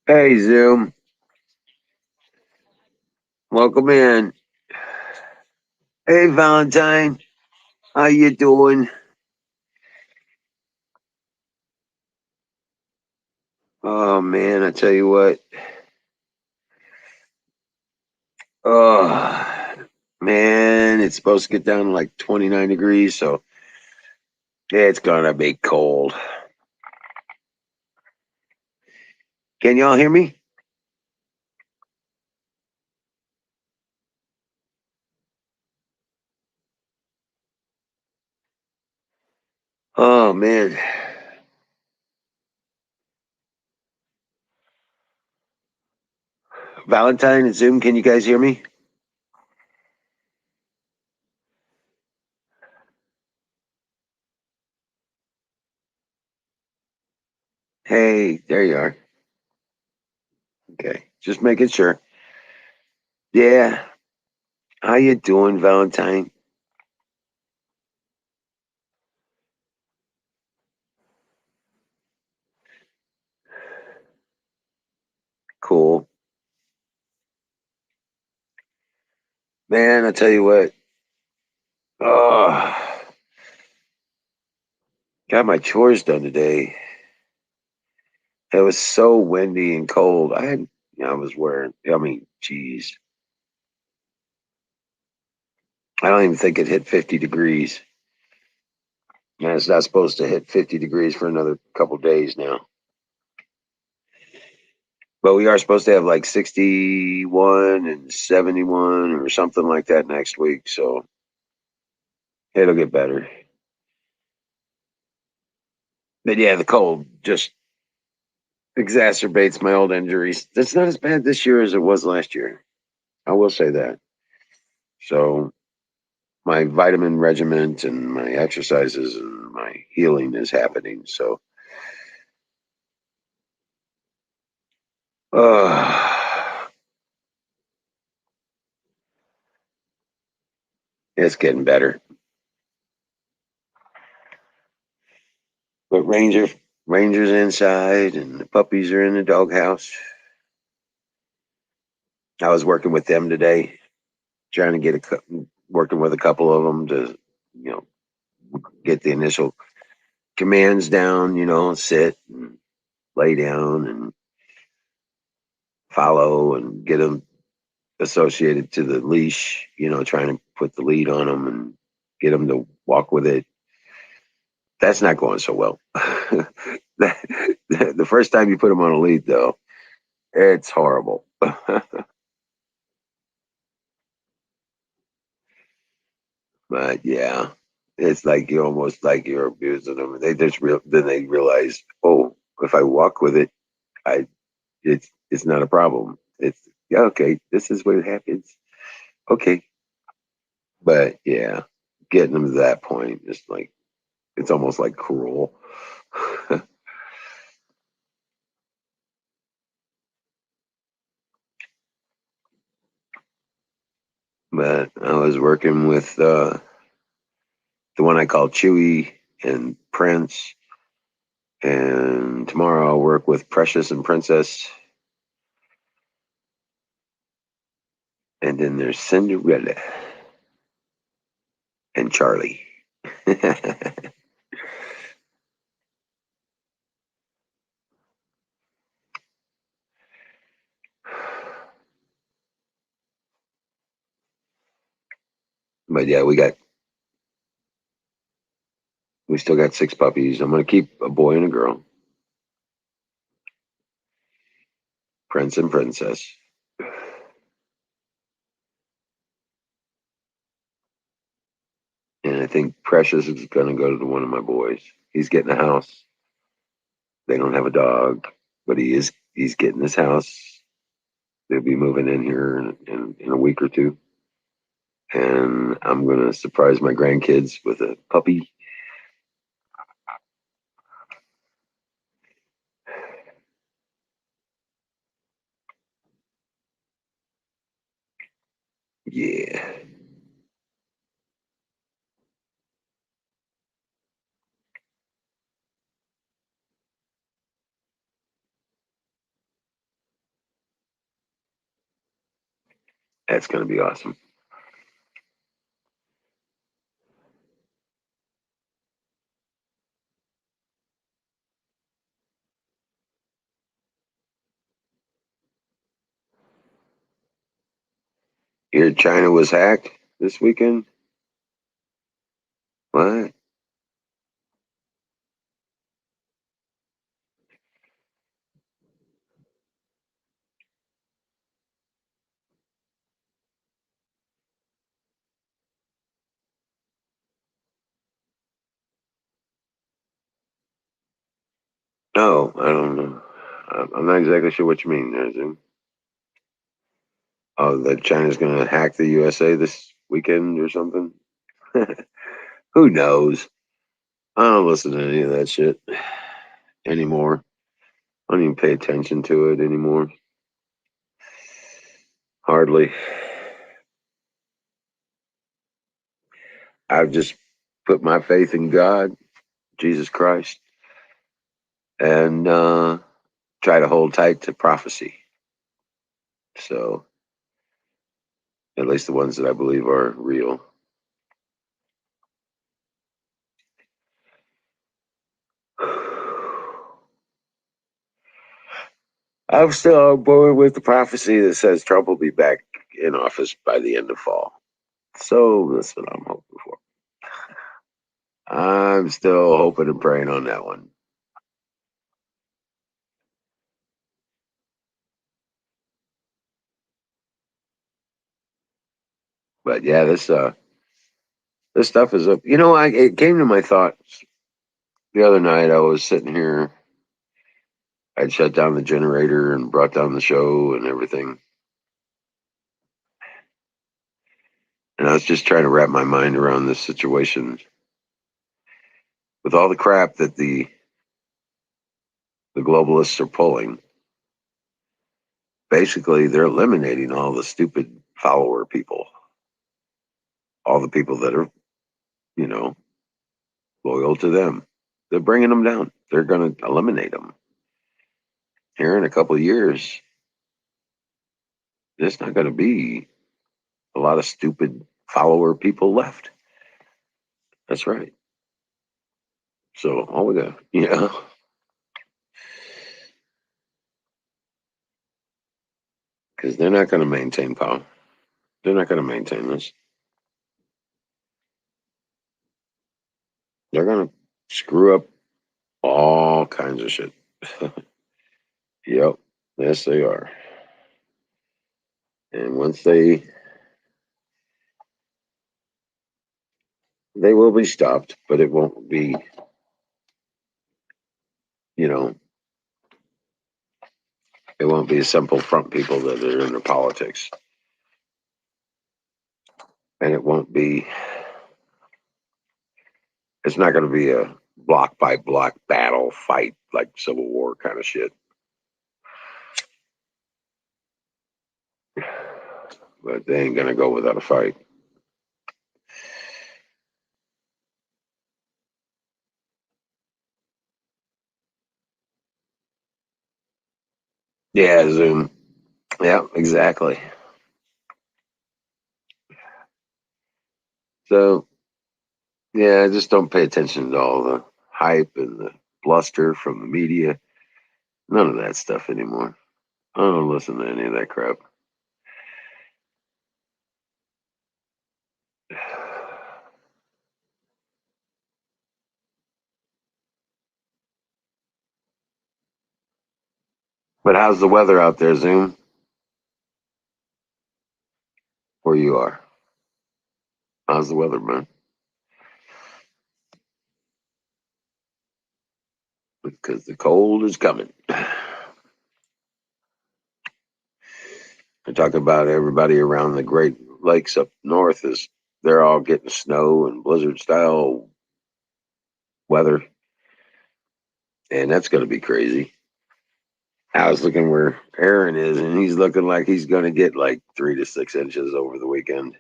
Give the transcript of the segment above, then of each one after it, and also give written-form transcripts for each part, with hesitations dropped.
Hey Zoom, welcome in. Hey Valentine, how you doing? Oh man, I tell you what. Oh man, it's supposed to get down to like 29 degrees, so it's gonna be cold. Can y'all hear me? Oh man, Valentine and Zoom, can you guys hear me? Hey, there you are. Okay, just making sure. Yeah, how you doing, Valentine? Cool, man. I tell you what. Oh, got my chores done today. It was so windy and cold. I was wearing, geez, I don't even think it hit 50 degrees. And it's not supposed to hit 50 degrees for another couple days now. But we are supposed to have like 61 and 71 or something like that next week. So it'll get better. But yeah, the cold just exacerbates my old injuries. It's not as bad this year as it was last year. I will say that. So my vitamin regimen and my exercises and my healing is happening. So it's getting better. But Ranger's inside and the puppies are in the doghouse. I was working with them today, trying to working with a couple of them to, you know, get the initial commands down, sit and lay down and follow and get them associated to the leash, trying to put the lead on them and get them to walk with it. That's not going so well. The first time you put them on a lead, though, it's horrible. But yeah, it's like you almost like you're abusing them. Then they realize, oh, if I walk with it, I it's not a problem. It's yeah, okay. This is what happens. Okay, but yeah, getting them to that point is like it's almost like cruel. But I was working with the one I call Chewy and Prince, and tomorrow I'll work with Precious and Princess, and then there's Cinderella and Charlie. But yeah, we still got six puppies. I'm gonna keep a boy and a girl, Prince and Princess. And I think Precious is gonna go to one of my boys. He's getting a house. They don't have a dog, but he's getting his house. They'll be moving in here in a week or two. And I'm gonna surprise my grandkids with a puppy. Yeah. That's going to be awesome. Your China was hacked this weekend? What? No, I don't know. I'm not exactly sure what you mean there, Zoom. Oh, that China's going to hack the USA this weekend or something? Who knows? I don't listen to any of that shit anymore. I don't even pay attention to it anymore. Hardly. I've just put my faith in God, Jesus Christ, and try to hold tight to prophecy. So, at least the ones that I believe are real. I'm still on board with the prophecy that says Trump will be back in office by the end of fall. So that's what I'm hoping for. I'm still hoping and praying on that one. But yeah, this stuff is up. You know, it came to my thoughts the other night. I was sitting here. I'd shut down the generator and brought down the show and everything. And I was just trying to wrap my mind around this situation with all the crap that the globalists are pulling. Basically, they're eliminating all the stupid follower people, all the people that are, you know, loyal to them. They're bringing them down. They're going to eliminate them. Here in a couple of years, there's not going to be a lot of stupid follower people left. That's right. So all we got, because they're not going to maintain power. They're not going to maintain this. They're going to screw up all kinds of shit. Yep. Yes, they are. And once they will be stopped, but it won't be, you know, it won't be simple front people that are into politics. And it won't be, it's not going to be a block by block battle fight like Civil War kind of shit. But they ain't going to go without a fight. Yeah, Zoom. Yeah, exactly. So, yeah, I just don't pay attention to all the hype and the bluster from the media. None of that stuff anymore. I don't listen to any of that crap. But how's the weather out there, Zoom? Where you are? How's the weather, man? Because the cold is coming. I talk about everybody around the Great Lakes up north is they're all getting snow and blizzard style weather, and that's going to be crazy. I was looking where Aaron is, and he's looking like he's going to get like 3 to 6 inches over the weekend.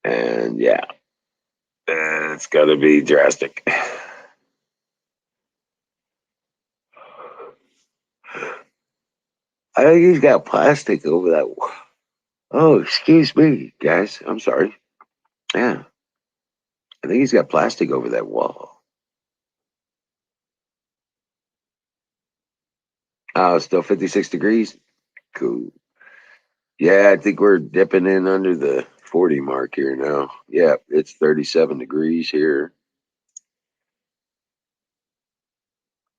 And yeah, it's going to be drastic. I think he's got plastic over that. Oh, excuse me, guys. I'm sorry. Yeah, I think he's got plastic over that wall. Oh, still 56 degrees. Cool. Yeah, I think we're dipping in under the 40 mark here now. Yeah, it's 37 degrees here.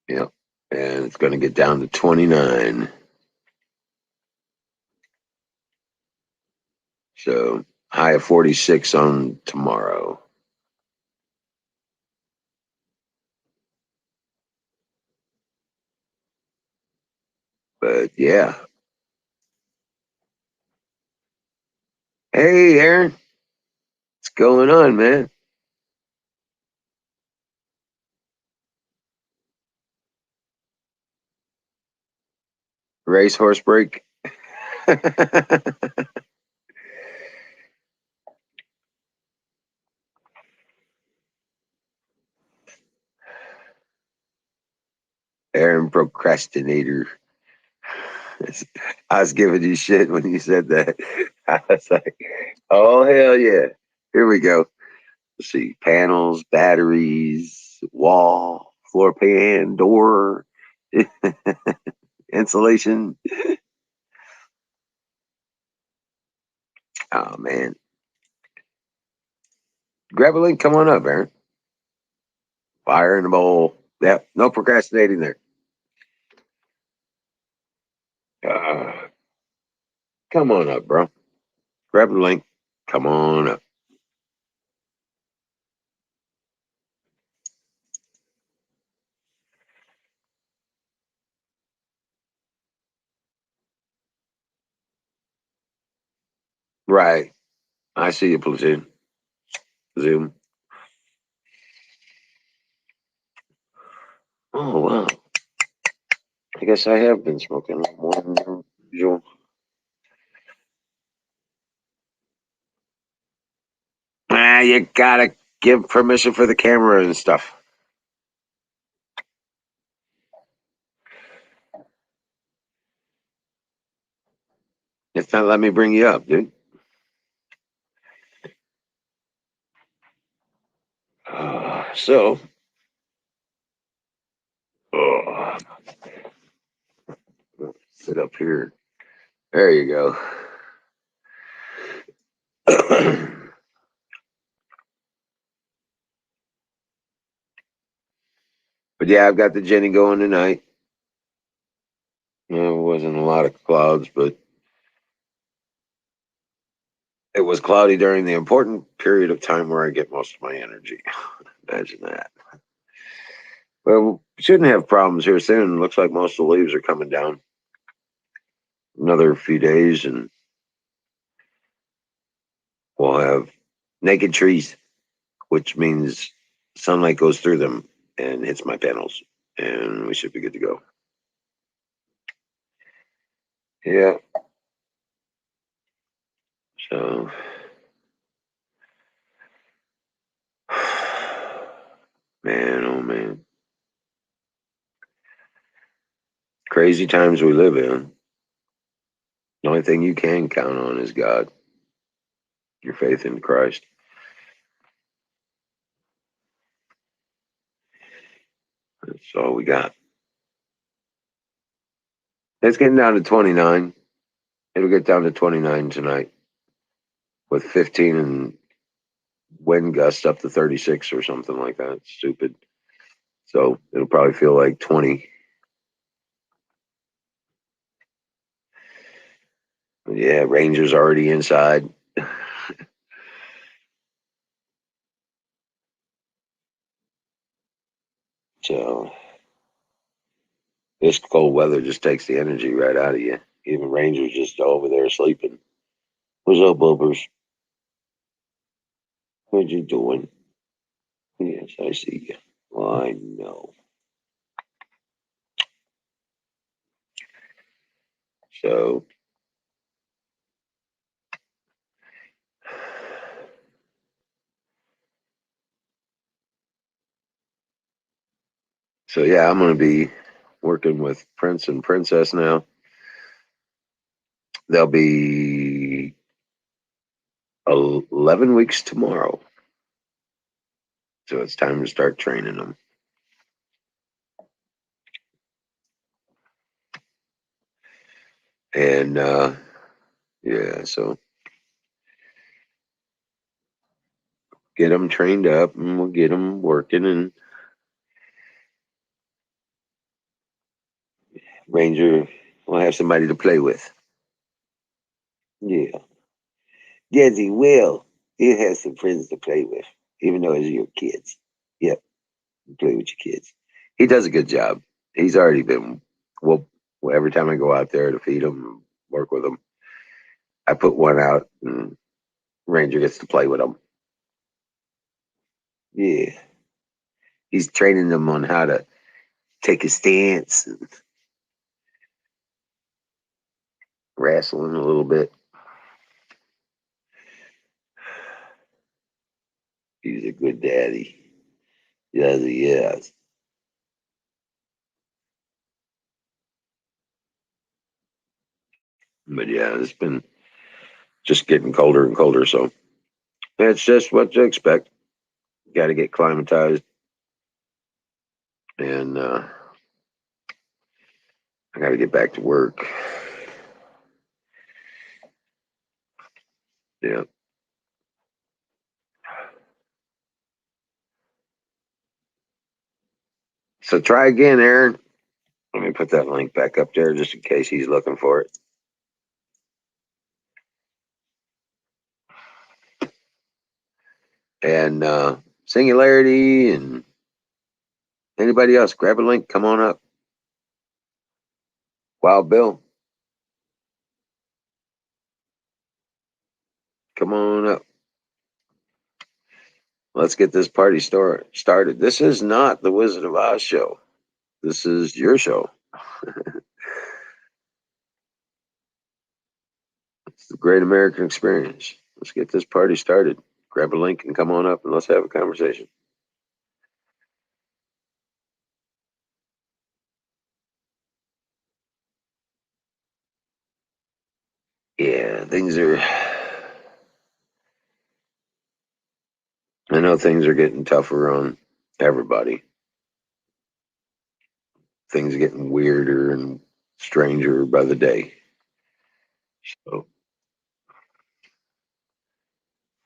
Yep. And it's going to get down to 29. So high of 46 on tomorrow. But yeah. Hey, Aaron, what's going on, man? Racehorse break. Aaron procrastinator. I was giving you shit when you said that. I was like, oh, hell yeah. Here we go. Let's see. Panels, batteries, wall, floor pan, door, insulation. Oh, man. Grab a link. Come on up, Aaron. Fire in the bowl. Yep. No procrastinating there. Uh, come on up, bro. Grab the link. Come on up. Right. I see you, platoon. Zoom. Oh, wow. I guess I have been smoking a little more than usual. Ah, you gotta give permission for the camera and stuff. It's not letting me bring you up, dude. So, uh, sit up here. There you go. But yeah, I've got the Jenny going tonight. It wasn't a lot of clouds, but it was cloudy during the important period of time where I get most of my energy. Imagine that. Well, we shouldn't have problems here soon. Looks like most of the leaves are coming down. Another few days, and we'll have naked trees, which means sunlight goes through them and hits my panels, and we should be good to go. Yeah. So, man, oh man, crazy times we live in. The only thing you can count on is God, your faith in Christ. That's all we got. It's getting down to 29. It'll get down to 29 tonight with 15 and wind gusts up to 36 or something like that. It's stupid. So it'll probably feel like 20. Yeah, Rangers already inside. So this cold weather just takes the energy right out of you. Even Rangers just over there sleeping. What's up, Bubbers? What you doing? Yes, I see you. Well, I know. So, so yeah, I'm going to be working with Prince and Princess now. They'll be 11 weeks tomorrow. So it's time to start training them. And yeah, so get them trained up and we'll get them working, and Ranger will have somebody to play with. Yeah. Yes, he will. He'll have some friends to play with, even though it's your kids. Yep, play with your kids. He does a good job. He's already been, well, every time I go out there to feed him, work with him, I put one out and Ranger gets to play with them. Yeah. He's training them on how to take a stance and wrestling a little bit. He's a good daddy. Yes, he is. But yeah, it's been just getting colder and colder. So that's just what to expect. Got to get climatized. And I got to get back to work. Yeah. So try again, Aaron. Let me put that link back up there just in case he's looking for it. And Singularity and anybody else, grab a link. Come on up. Wild Bill, come on up. Let's get this party started. This is not the Wizard of Oz show. This is your show. It's the Great American Experience. Let's get this party started. Grab a link and come on up and let's have a conversation. Yeah, things are. I know things are getting tougher on everybody. Things are getting weirder and stranger by the day. So,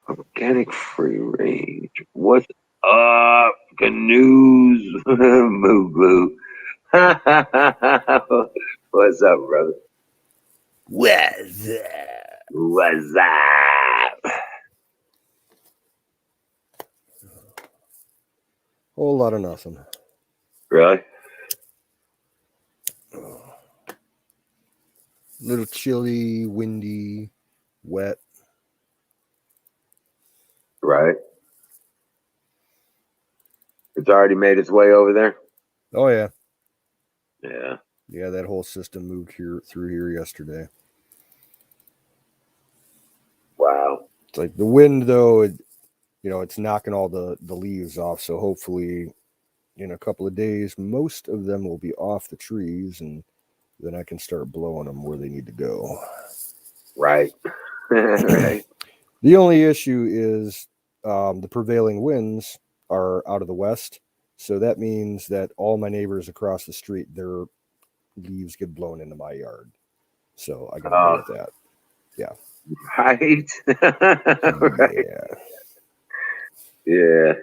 organic free range. What's up? Canoes, Moo Blue. What's up, brother? What's up? What's up? Whole lot of nothing. Really? Little chilly, windy, wet. Right. It's already made its way over there. Oh yeah, Yeah. yeah. That whole system moved through here yesterday. Wow. It's like the wind, though. It's knocking all the leaves off. So hopefully, in a couple of days, most of them will be off the trees, and then I can start blowing them where they need to go. Right. Right. The only issue is the prevailing winds are out of the west, so that means that all my neighbors across the street, their leaves get blown into my yard. So I got to deal with that. Yeah. Right. Right. Yeah. Yeah.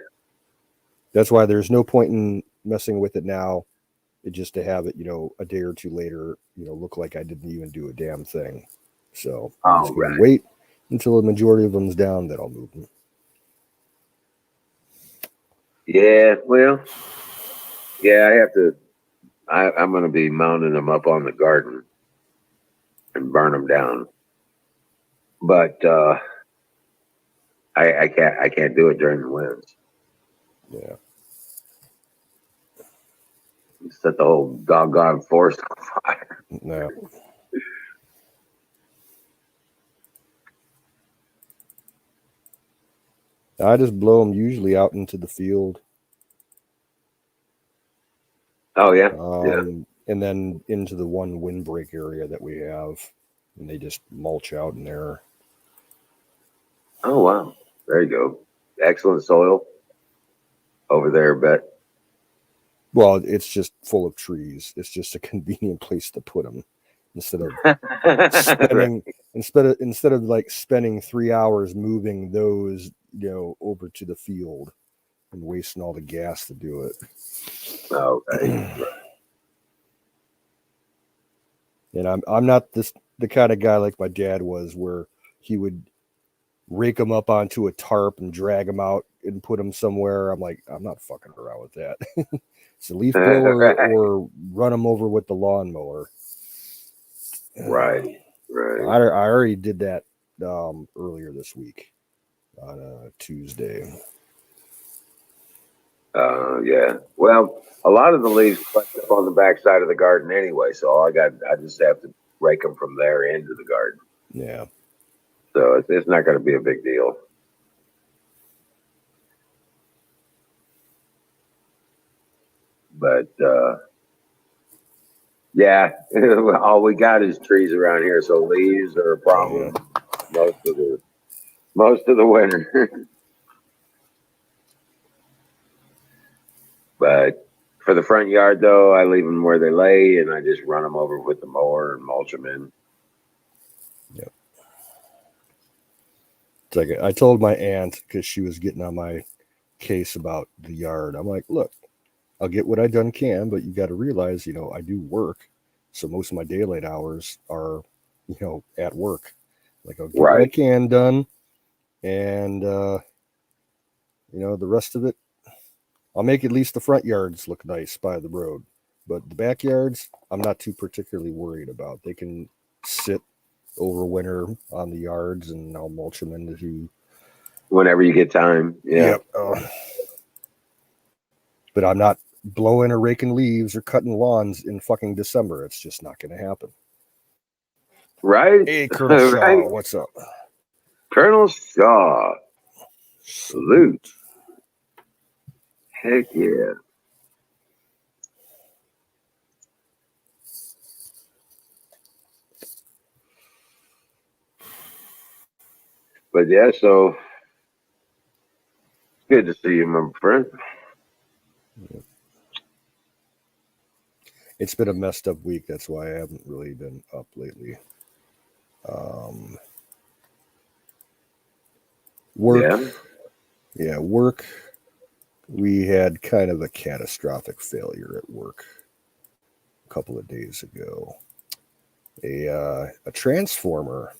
That's why there's no point in messing with it now, just to have it, a day or two later, look like I didn't even do a damn thing. So I'm Oh, just going to right. wait until the majority of them's down, then I'll move them. Yeah. Well, yeah, I have to. I'm going to be mounting them up on the garden and burn them down. But I can't do it during the winds. Yeah. Set the whole doggone forest on fire. No. I just blow them usually out into the field, Oh yeah. Yeah. and then into the one windbreak area that we have. and they just mulch out in there. Oh wow, there you go. Excellent soil over there, but Well, it's just full of trees. It's just a convenient place to put them instead of right. spending instead of like spending 3 hours moving those over to the field and wasting all the gas to do Oh, right. it. And I'm not the kind of guy like my dad was, where he would rake them up onto a tarp and drag them out and put them somewhere. I'm like, I'm not fucking around with that. It's a leaf blower right. or run them over with the lawnmower. Right. I Right. already did that earlier this week on a Tuesday. Yeah. Well, a lot of the leaves collect up on the back side of the garden anyway, so I just have to rake them from there into the garden. Yeah. So it's not going to be a big deal. But yeah, all we got is trees around here, so leaves are a Oh yeah. problem most of the winter. But for the front yard, though, I leave them where they lay, and I just run them over with the mower and mulch them in. Yeah. It's like I told my aunt, because she was getting on my case about the yard. I'm like, look, I'll get what I done can, but you got to realize, I do work, so most of my daylight hours are, at work. Like I'll get what I Right. can done, and the rest of it, I'll make at least the front yards look nice by the road, but the backyards, I'm not too particularly worried about. They can sit over winter on the yards, and I'll mulch them into. Whenever you get time. Yeah. Yep. But I'm not blowing or raking leaves or cutting lawns in fucking December. It's just not going to happen. Right. Hey, Colonel right. Shaw, what's up? Colonel Shaw. Salute. Salute. Heck yeah. But yeah, so good to see you, my friend. It's been a messed up week. That's why I haven't really been up lately. Um, work, Yeah. yeah, work. We had kind of a catastrophic failure at work a couple of days ago. A transformer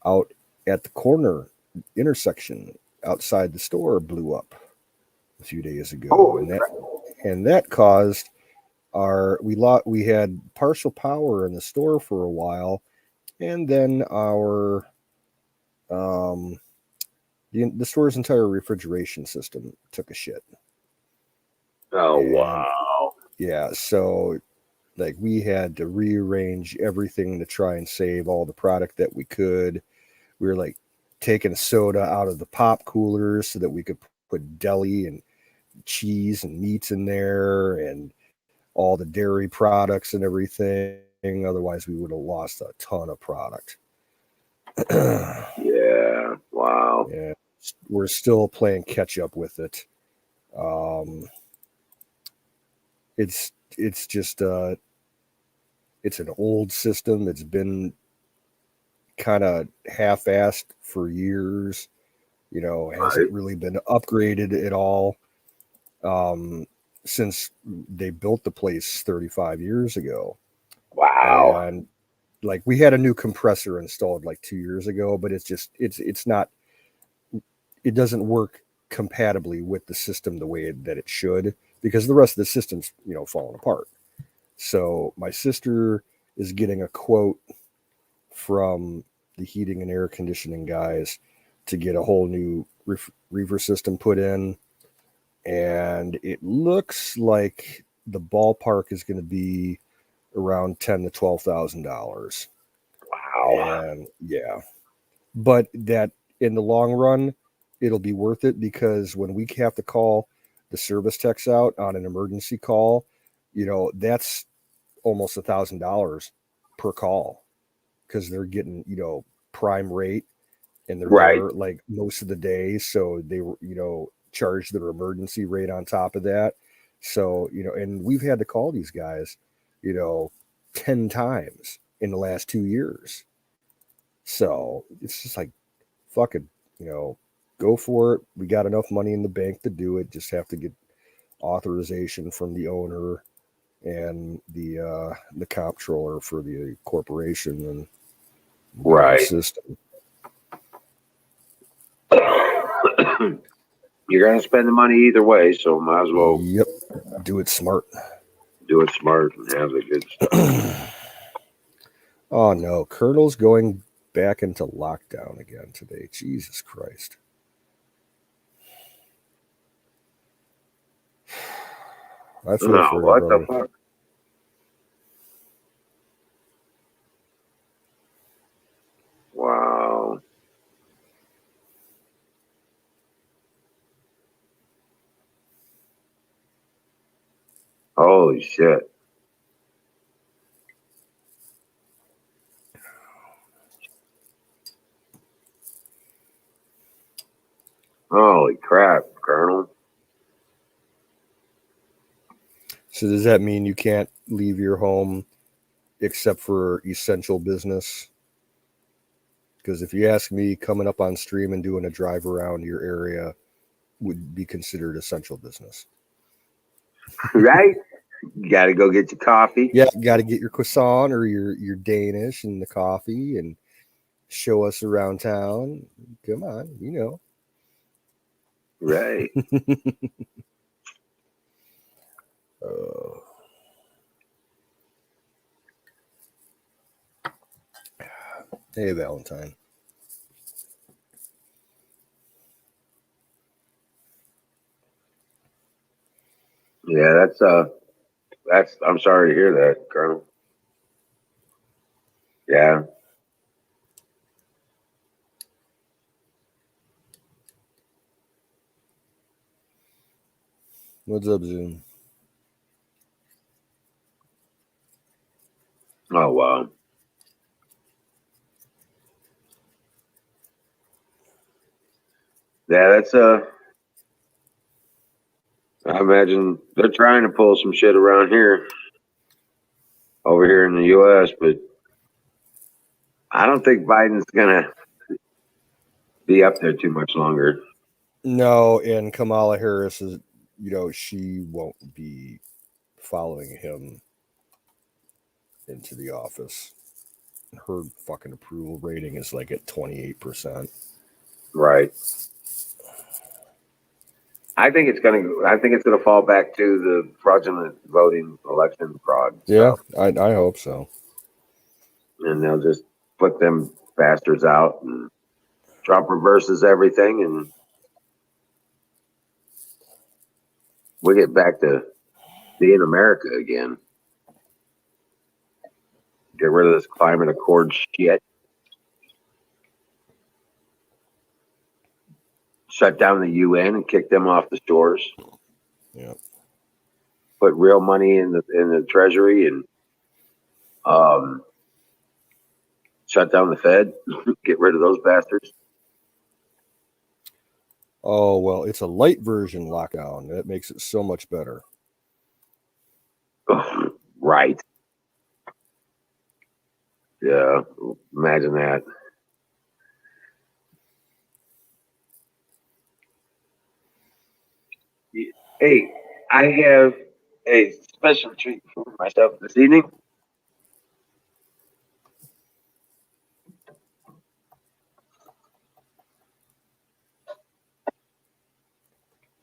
out at the corner intersection outside the store blew up a few days ago, Holy and that crap. and that caused we had partial power in the store for a while, and then our um the store's entire refrigeration system took a shit. Oh, And wow. yeah, so like we had to rearrange everything to try and save all the product that we could. We were like taking soda out of the pop coolers so that we could put deli and cheese and meats in there, and all the dairy products and everything. Otherwise, we would have lost a ton of product. Yeah. Wow. Yeah, we're still playing catch up with it. Um, it's just it's an old system. It's been kind of half-assed for years. Hasn't Right. really been upgraded at all um, since they built the place 35 years ago. Wow. And like we had a new compressor installed like 2 years ago, but it's not, it doesn't work compatibly with the system the way that it should, because the rest of the system's falling apart. So my sister is getting a quote from the heating and air conditioning guys to get a whole new reefer system put in, and it looks like the ballpark is going to be around $10,000 to $12,000. Wow. And yeah, but that in the long run, it'll be worth it, because when we have to call the service techs out on an emergency call, that's almost $1,000 per call. because they're getting, prime rate, and they're Right. there like most of the day. So they were, charge their emergency rate on top of that. So, and we've had to call these guys, you know, 10 times in the last 2 years. So it's just like, fucking, go for it. We got enough money in the bank to do it. Just have to get authorization from the owner and the comptroller for the corporation, and be in the Right. system. You're going to spend the money either way, so might as well Yep. Do it smart. do it smart and have the good stuff. Oh no, Colonel's going back into lockdown again today. Jesus Christ. I feel Oh, for you, what the brother. fuck? Wow. Holy shit. Holy crap, Colonel. So does that mean you can't leave your home except for essential business? Because if you ask me, coming up on stream and doing a drive around your area would be considered essential business. Right? You got to go get your coffee. Yeah, got to get your croissant or your Danish and the coffee and show us around town. Come on, Right. uh, hey, Valentine. Yeah, I'm sorry to hear that, Colonel. Yeah. What's up, Zoom? Oh, wow. Yeah, I imagine they're trying to pull some shit around here, over here in the U.S., but I don't think Biden's going to be up there too much longer. No, and Kamala Harris is, she won't be following him into the office. Her fucking approval rating is like at 28%. Right. I think it's gonna fall back to the fraudulent voting election fraud Yeah, stuff. I hope so. And they'll just put them bastards out, and Trump reverses everything, and we get back to being America again. Get rid of this climate accord shit. Shut down the UN and kick them off the shores. Yeah. Put real money in the treasury, and um, shut down the Fed. Get rid of those bastards. Oh, well, it's a light version lockdown. That makes it so much better. Right. Yeah. Imagine that. Hey, I have a special treat for myself this evening.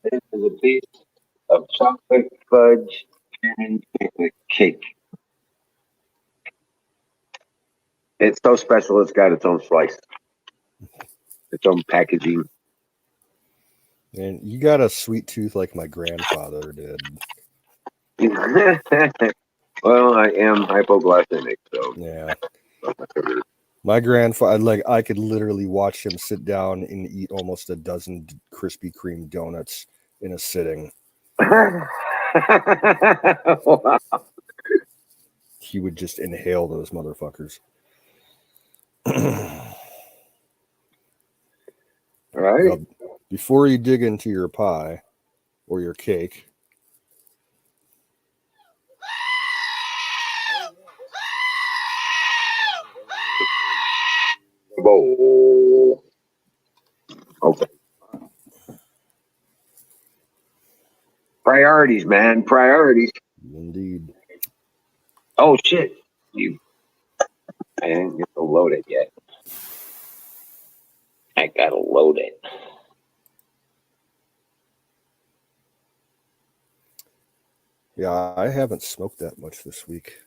This is a piece of chocolate fudge and chocolate cake. It's so special. It's got its own slice, its own packaging. And you got a sweet tooth like my grandfather did. Well, I am hypoglycemic, so Yeah. My grandfather, like, I could literally watch him sit down and eat almost a dozen Krispy Kreme donuts in a sitting. Wow. He would just inhale those motherfuckers. Right? Now, before you dig into your pie or your cake, Whoa. Okay. Priorities, man. Priorities. indeed. Oh shit. I didn't get to load it yet. I gotta load it. Yeah, I haven't smoked that much this week.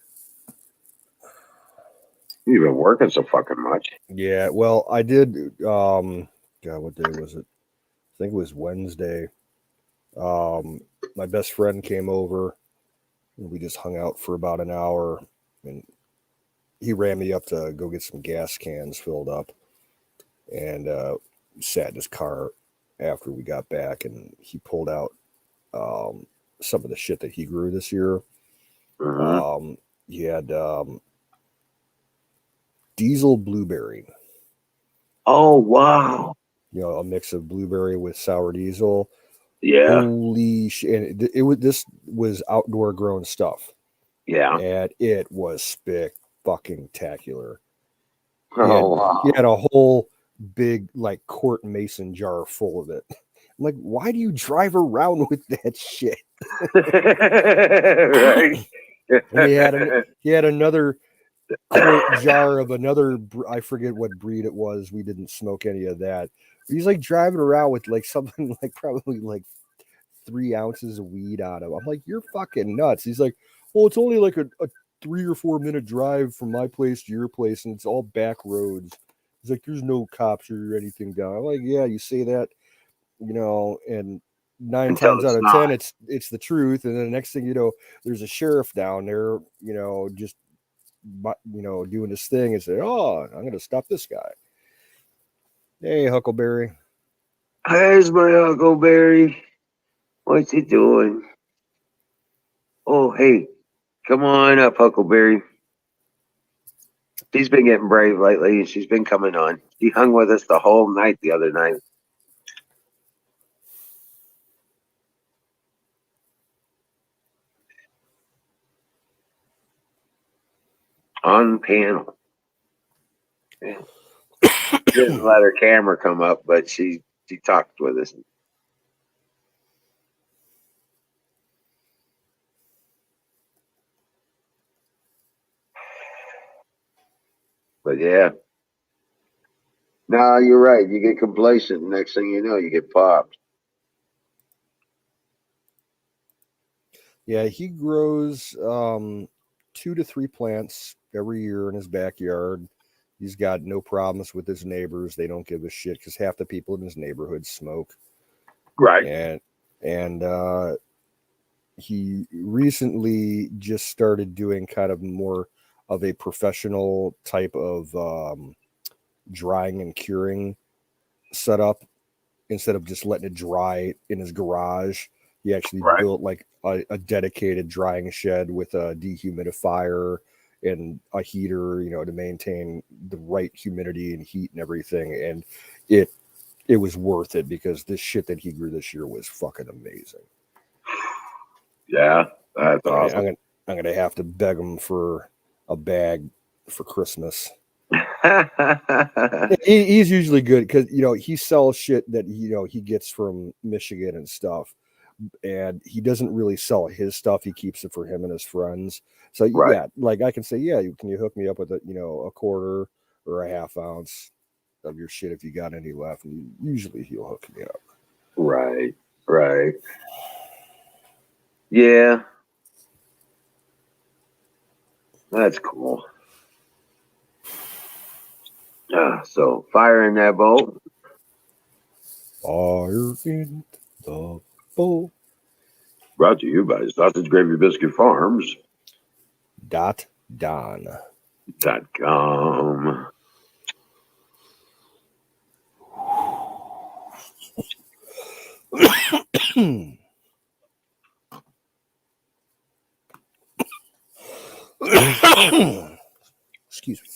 You've been working so fucking much. Yeah, well, I did. God, what day was it? I think it was Wednesday. My best friend came over. And we just hung out for about an hour, and he ran me up to go get some gas cans filled up, and sat in his car after we got back, and he pulled out um, some of the shit that he grew this year. Mm-hmm. Um, he had diesel blueberry, Oh wow. a mix of blueberry with sour diesel. Yeah. Holy shit! And it was this was outdoor grown stuff, Yeah. and it was spectacular. He Oh had he wow. had a whole big like quart mason jar full of it. I'm like, why do you drive around with that shit? Right. And he had another quart jar of another, I forget what breed it was. We didn't smoke any of that. He's like driving around with like something like probably like 3 ounces of weed on him. I'm like, you're fucking nuts. He's like, well, it's only like a 3 or 4 minute drive from my place to your place, and it's all back roads. He's like, there's no cops or anything down. I'm like, yeah, you say that, and nine Until times out it's of not. ten, it's the truth. And then the next thing you know, there's a sheriff down there, just doing this thing and say, oh, I'm gonna stop this guy. Hey, Huckleberry. There's my Huckleberry. What's he doing? Oh hey, come on up, Huckleberry. She's been getting brave lately and she's been coming on. She hung with us the whole night the other night. On panel. Yeah. Didn't let her camera come up, but she talked with us. But yeah. No, you're right. You get complacent. Next thing you know, you get popped. Yeah, he grows 2 to 3 plants every year in his backyard. He's got no problems with his neighbors. They don't give a shit because half the people in his neighborhood smoke. Right. And he recently just started doing kind of more of a professional type of drying and curing setup instead of just letting it dry in his garage. He actually Right. built like a dedicated drying shed with a dehumidifier and a heater, to maintain the right humidity and heat and everything. And it it was worth it because this shit that he grew this year was fucking amazing. Yeah. That's I mean, awesome. I'm gonna have to beg him for a bag for Christmas. He's usually good because he sells shit that he gets from Michigan and stuff, and he doesn't really sell his stuff. He keeps it for him and his friends. So Right. yeah, like I can say, yeah, can you hook me up with a quarter or a half ounce of your shit if you got any left? And usually he'll hook me up. Right. Right. Yeah. That's cool. So fire in that bowl. Fire in the bowl. Brought to you by Sausage Gravy Biscuit Farms. Don. .com. Excuse me.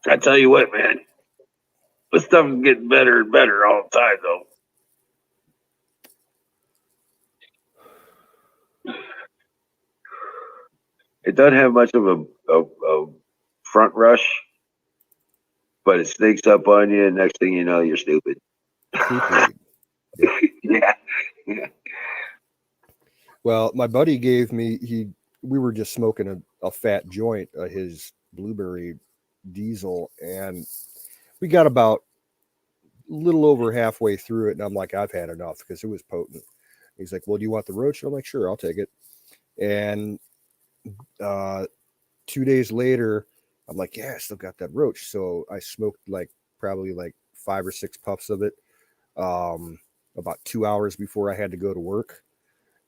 I tell you what, man, this stuff is getting better and better all the time, though. It doesn't have much of a front rush, but it sneaks up on you, and next thing you know, you're stupid. Cake weed. Yep. Yeah, yeah. Well, my buddy gave me we were just smoking a fat joint, his blueberry diesel, and we got about a little over halfway through it, and I'm like, I've had enough because it was potent. He's like, well, do you want the roach? I'm like, sure, I'll take it. And uh, 2 days later, I'm like, yeah, I still got that roach. So I smoked like probably like 5 or 6 puffs of it about 2 hours before I had to go to work.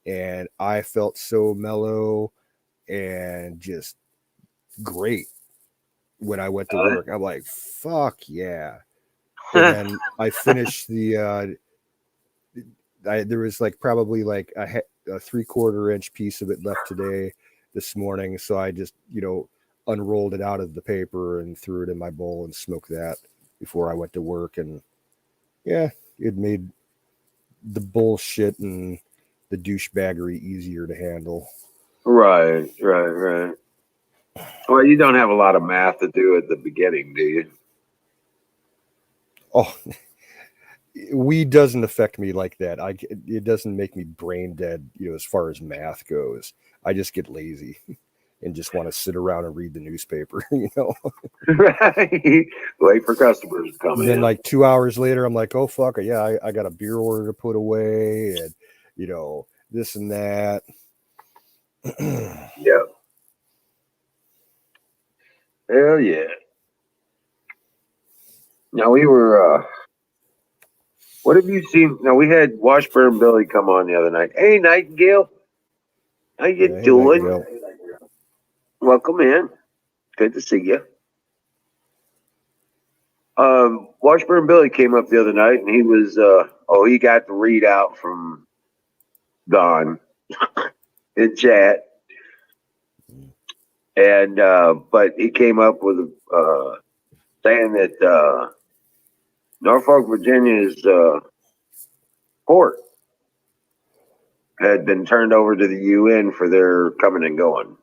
And I felt so mellow and just great when I went to work. I'm like, fuck yeah. And then I finished there was like probably like a 3/4 inch piece of it left today, this morning. So I just, unrolled it out of the paper and threw it in my bowl and smoked that before I went to work. And yeah, it made the bullshit and the douchebaggery easier to handle. Right, right, right. Well, you don't have a lot of math to do at the beginning, do you? Oh, weed doesn't affect me like that. It doesn't make me brain dead, as far as math goes. I just get lazy and just want to sit around and read the newspaper. Right. Wait for customers to come And then in. like 2 hours later, I'm like, oh fuck, yeah, I got a beer order to put away, and this and that. Yeah. Hell yeah. Now we were. What have you seen? Now we had Washburn Billy come on the other night. Hey, Nightingale, how you Yeah, hey doing? Nightingale. Welcome in. Good to see you. Washburn Billy came up the other night, and he was. He got the readout from Don in chat, and but he came up with saying that Norfolk, Virginia's port had been turned over to the UN for their coming and going.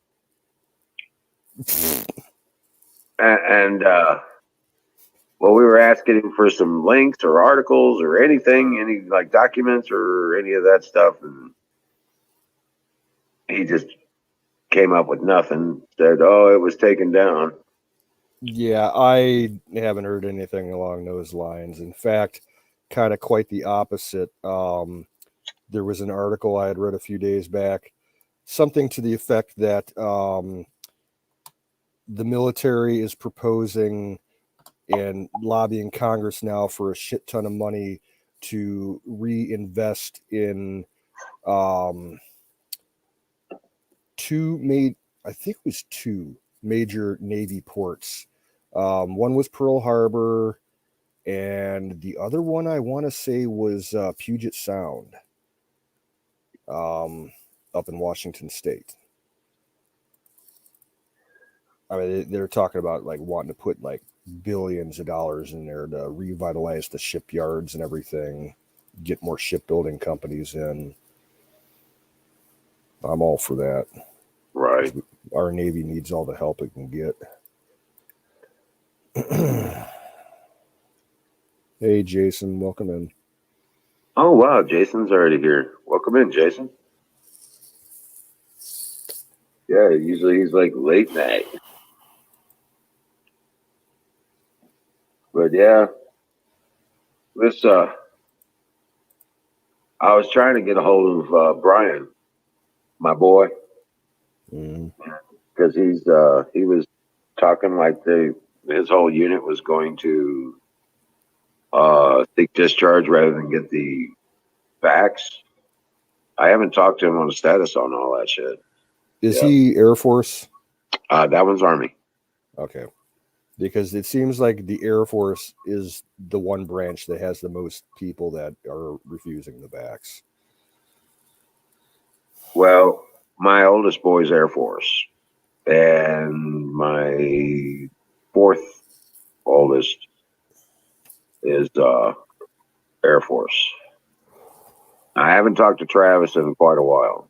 And well, we were asking him for some links or articles or anything, any like documents or any of that stuff, and he just came up with nothing. Said, "Oh, it was taken down." Yeah, I haven't heard anything along those lines. In fact, kind of quite the opposite. There was an article I had read a few days back, something to the effect that the military is proposing and lobbying Congress now for a shit ton of money to reinvest in um, two made I think it was two major Navy ports. One was Pearl Harbor, and the other one I want to say was Puget Sound, um, up in Washington State. I mean, they're talking about like wanting to put like billions of dollars in there to revitalize the shipyards and everything, get more shipbuilding companies in. I'm all for that Right. because our Navy needs all the help it can get. Hey, Jason, welcome in. Oh wow, Jason's already here. Welcome in, Jason. Yeah, usually he's like late night, but yeah, this I was trying to get a hold of Brian, my boy, Mm. because he was talking like his whole unit was going to seek discharge rather than get the vax. I haven't talked to him on the status on all that shit. Is Yeah, he Air Force? that one's Army. Okay. Because it seems like the Air Force is the one branch that has the most people that are refusing the vax. Well, my oldest boy's Air Force, and my fourth oldest is Air Force. I haven't talked to Travis in quite a while,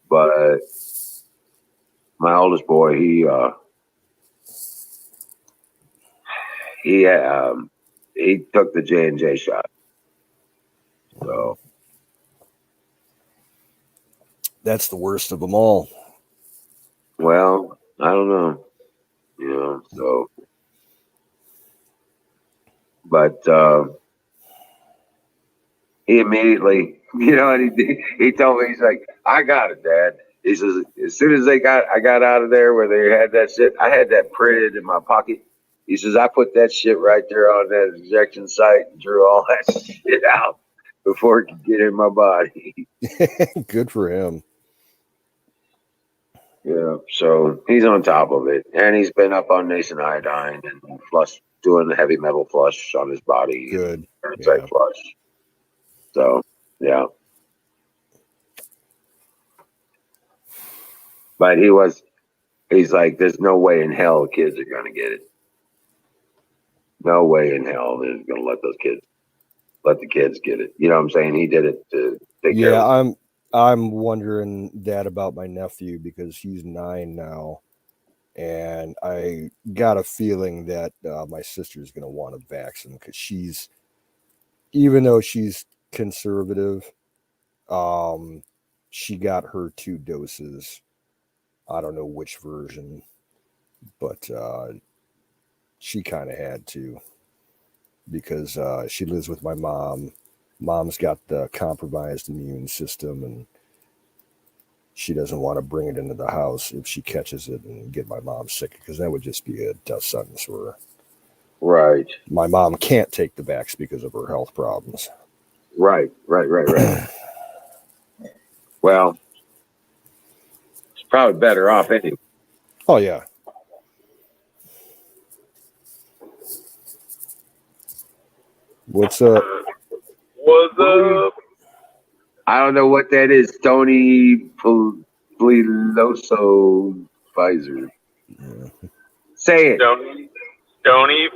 but my oldest boy, he took the J&J shot. So That's the worst of them all. well, I don't know, so but he immediately, and he told me, he's like, I got it, Dad. He says, as soon as I got out of there where they had that shit, I had that printed in my pocket. He says, I put that shit right there on that injection site and drew all that shit out before it could get in my body. Good for him. Yeah, so he's on top of it, and he's been up on nascent iodine and flush, doing the heavy metal flush on his body Good. and parasite Yeah. flush. So yeah, but he's like, there's no way in hell kids are gonna get it. No way in hell they're gonna let the kids get it. You know what I'm saying? He did it to take care Yeah, of. I'm wondering that about my nephew because he's 9 now, and I got a feeling that my sister's going to want to vax him because even though she's conservative, she got her 2 doses. I don't know which version, but she kind of had to because she lives with my mom. Mom's got the compromised immune system, and she doesn't want to bring it into the house if she catches it and get my mom sick, because that would just be a death sentence for her. Right, My mom can't take the vax because of her health problems. right. Well, it's probably better off anyway. Oh yeah. What's up? What's up? I don't know what that is. Tony Poliloso Pfizer. Yeah. Say it. Stony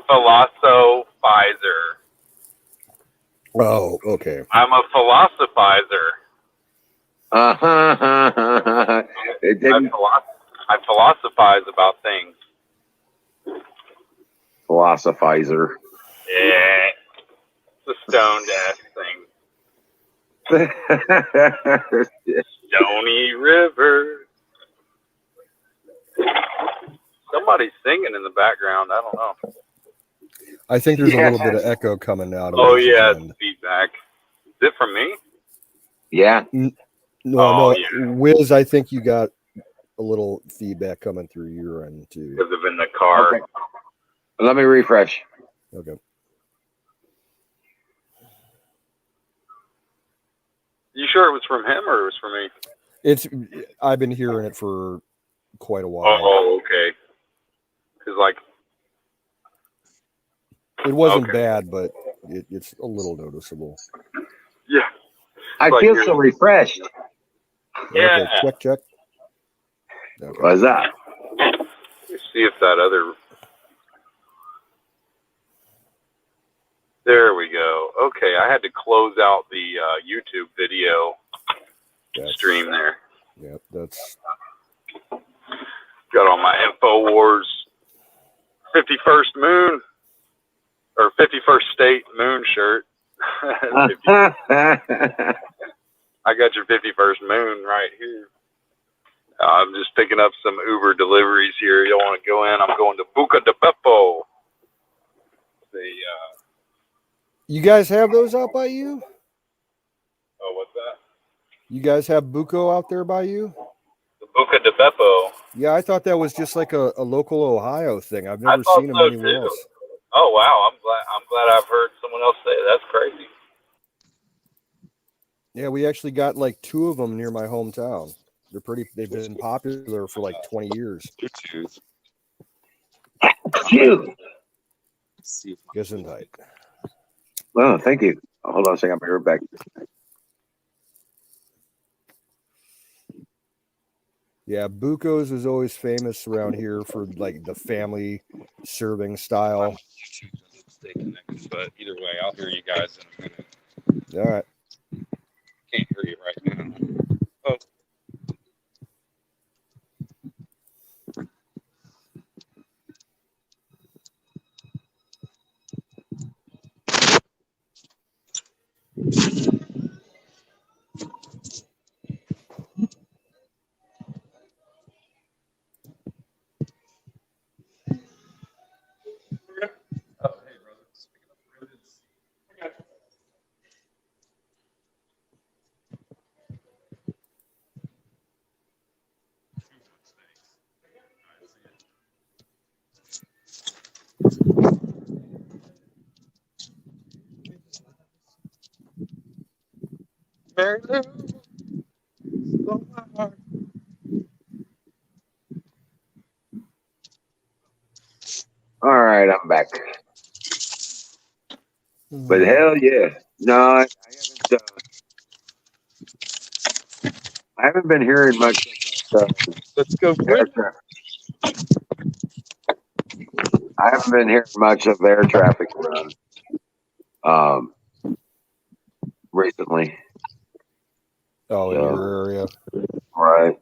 Philoso Pfizer. Oh, okay. I'm a philosophizer. It didn't I philosophize about things. philosophizer. Yeah. It's a stoned ass thing. Stony River. Somebody's singing in the background. I don't know. I think there's a little bit of echo coming out of Oh, Wiz's yeah. end. It's feedback. Is it from me? Yeah. No, yeah. Wiz, I think you got a little feedback coming through your end too. Because I'm in the car. Okay. Let me refresh. Okay. You sure it was from him or it was from me? I've been hearing it for quite a while. Oh, okay. Because, like, it wasn't okay. bad, but it's a little noticeable. Yeah. I like feel so refreshed. Yeah. Okay, check. Okay. What's that? Let's see if that other. There we go. Okay, I had to close out the YouTube video stream there. Yep, that's. Got on my InfoWars 51st moon or 51st state moon shirt. I got your 51st moon right here. I'm just picking up some Uber deliveries here. You want to go in? I'm going to Buca de Beppo. You guys have those out by you? Oh, what's that? You guys have Buco out there by you? The Buca de Beppo. Yeah, I thought that was just like a local Ohio thing. I've never seen them anywhere else. Oh wow, I'm glad I've heard someone else say it. That's crazy. Yeah, we actually got like 2 of them near my hometown. They've been popular for like 20 years. Gesundheit. Oh, thank you. Hold on a second. I'll be right back. Yeah, Buco's is always famous around here for like the family serving style. Stay connected, but either way, I'll hear you guys in a minute. All right. Can't hear you right now. Oh. Oh, hey, brother. Speaking of ribs, I got Mary Lou, stole my heart. All right, I'm back. But hell yeah, no, I haven't been hearing much of Let's go, air Quinn. traffic. I haven't been hearing much of air traffic around recently. Oh, in So, your area. right.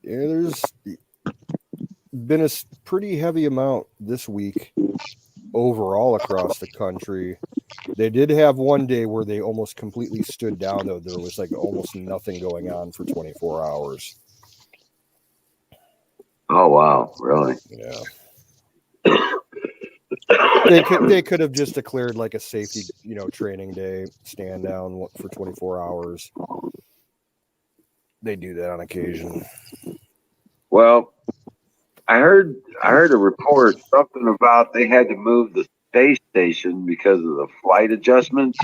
Yeah, there's been a pretty heavy amount this week overall across the country. They did have one day where they almost completely stood down, though. There was like almost nothing going on for 24 hours. Oh wow, really? Yeah. They could have just declared like a safety, training day, stand down for 24 hours. They do that on occasion. Well, I heard a report something about they had to move the space station because of the flight adjustments.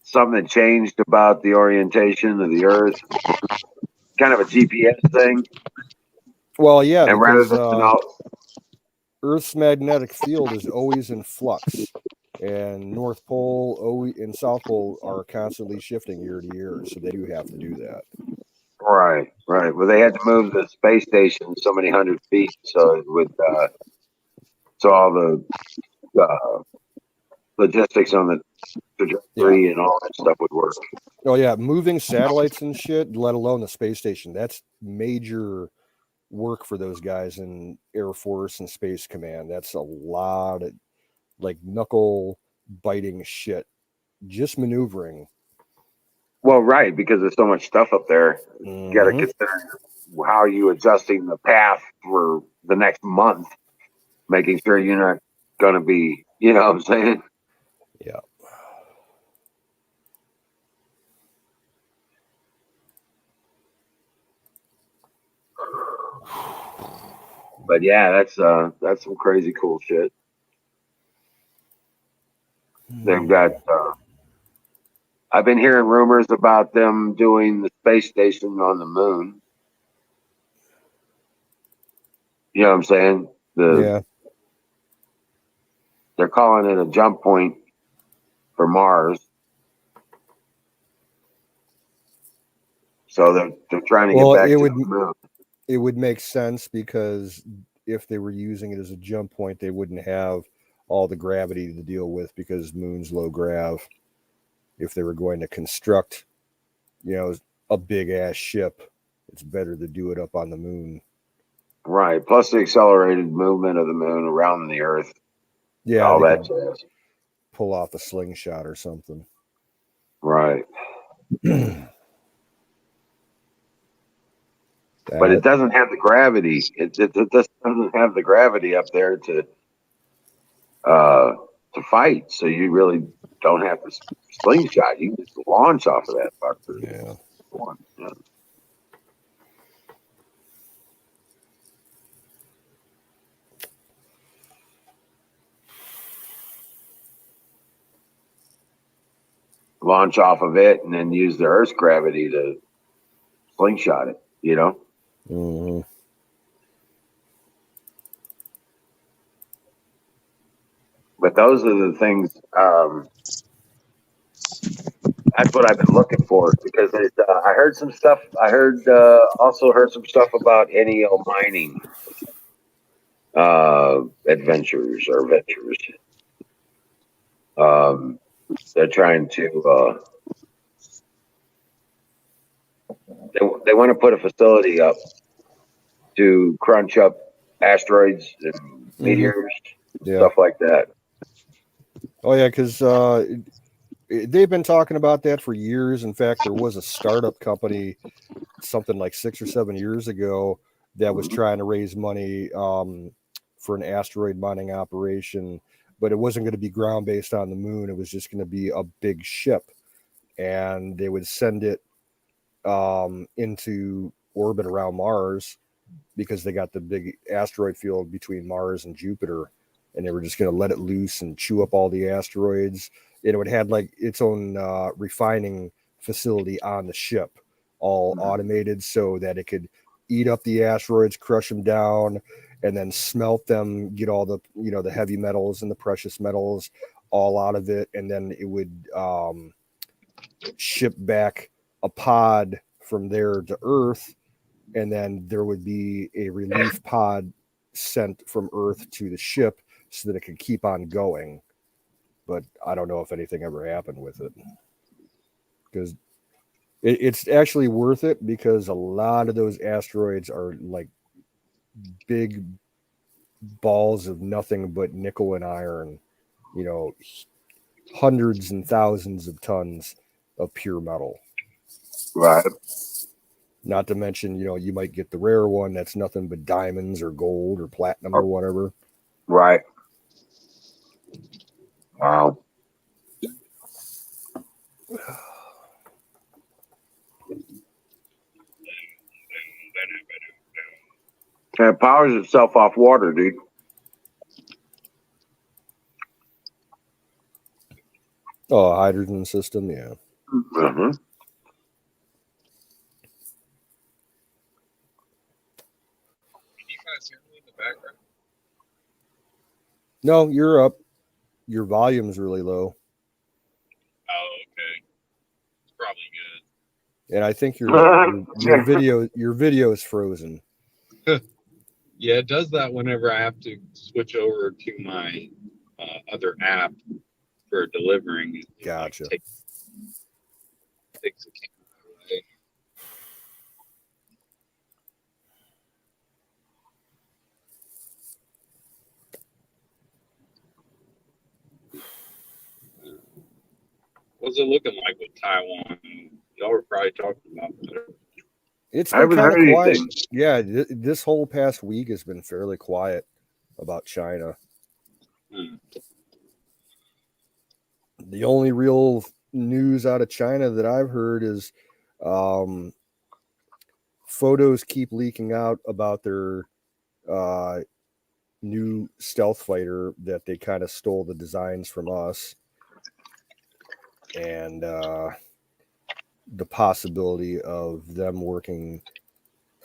Something that changed about the orientation of the Earth, kind of a GPS thing. Well, yeah, And rather because than all, Earth's magnetic field is always in flux, and North Pole and South Pole are constantly shifting year to year, so they do have to do that. right. Well, they had to move the space station so many hundred feet, so it would, so all the logistics on the trajectory and all that stuff would work. Oh yeah, moving satellites and shit, let alone the space station. That's major work for those guys in Air Force and Space Command. That's a lot of like knuckle biting shit. Just maneuvering. Well, right, because there's so much stuff up there. You got to consider how you adjusting the path for the next month, making sure you're not going to be, you know what I'm saying? Yeah. But yeah, that's some crazy cool shit. They've got. I've been hearing rumors about them doing the space station on the moon. You know what I'm saying? Yeah. They're calling it a jump point for Mars. So they're trying to get back to the moon. It would make sense because if they were using it as a jump point, they wouldn't have all the gravity to deal with because moon's low grav. If they were going to construct, a big ass ship, it's better to do it up on the moon. Right. Plus the accelerated movement of the moon around the Earth. Yeah, all that jazz. Pull off a slingshot or something. Right. But it doesn't have the gravity. It just doesn't have the gravity up there to fight. So you really don't have to slingshot. You can just launch off of that fucker. Yeah. Yeah. Launch off of it and then use the Earth's gravity to slingshot it, you know? Mm-hmm. But those are the things That's what I've been looking for because I heard some stuff. I heard also heard some stuff about NEO mining adventures or ventures. They're trying to. They want to put a facility up to crunch up asteroids and meteors, Yeah. stuff like that. Oh yeah, because they've been talking about that for years. In fact, there was a startup company, something like 6 or 7 years ago, that was trying to raise money for an asteroid mining operation, but it wasn't going to be ground based on the moon. It was just going to be a big ship, and they would send it into orbit around Mars because they got the big asteroid field between Mars and Jupiter, and they were just going to let it loose and chew up all the asteroids. And it would have like its own refining facility on the ship, all automated so that it could eat up the asteroids, crush them down, and then smelt them, get all the the heavy metals and the precious metals all out of it, and then it would ship back a pod from there to Earth, and then there would be a relief pod sent from Earth to the ship so that it could keep on going. But I don't know if anything ever happened with it, because it's actually worth it, because a lot of those asteroids are like big balls of nothing but nickel and iron, hundreds and thousands of tons of pure metal. Right. Not to mention, you might get the rare one that's nothing but diamonds or gold or platinum or whatever. Right. Wow. And it powers itself off water, dude. Oh, a hydrogen system, yeah. Mm-hmm. Can you guys hear me in the background? No, you're up. Your volume's really low, Oh, okay. It's probably good. and I think your video is frozen. Yeah, it does that whenever I have to switch over to my other app for delivering. It, Gotcha. Like, takes the camera away. What's it looking like with Taiwan? Y'all were probably talking about that. It's I been haven't kind of heard quiet. anything. Yeah, this whole past week has been fairly quiet about China. The only real news out of China that I've heard is photos keep leaking out about their new stealth fighter that they kind of stole the designs from us, and the possibility of them working.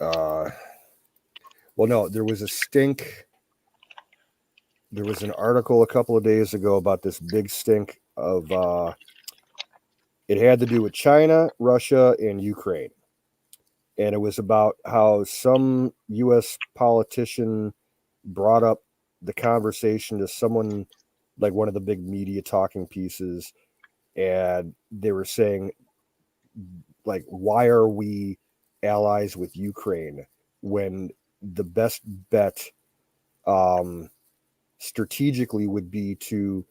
Well, no, there was an article a couple of days ago about this big stink of it had to do with China, Russia, and Ukraine. And it was about how some U.S. politician brought up the conversation to someone, like one of the big media talking pieces, and they were saying, like, why are we allies with Ukraine when the best bet strategically would be to,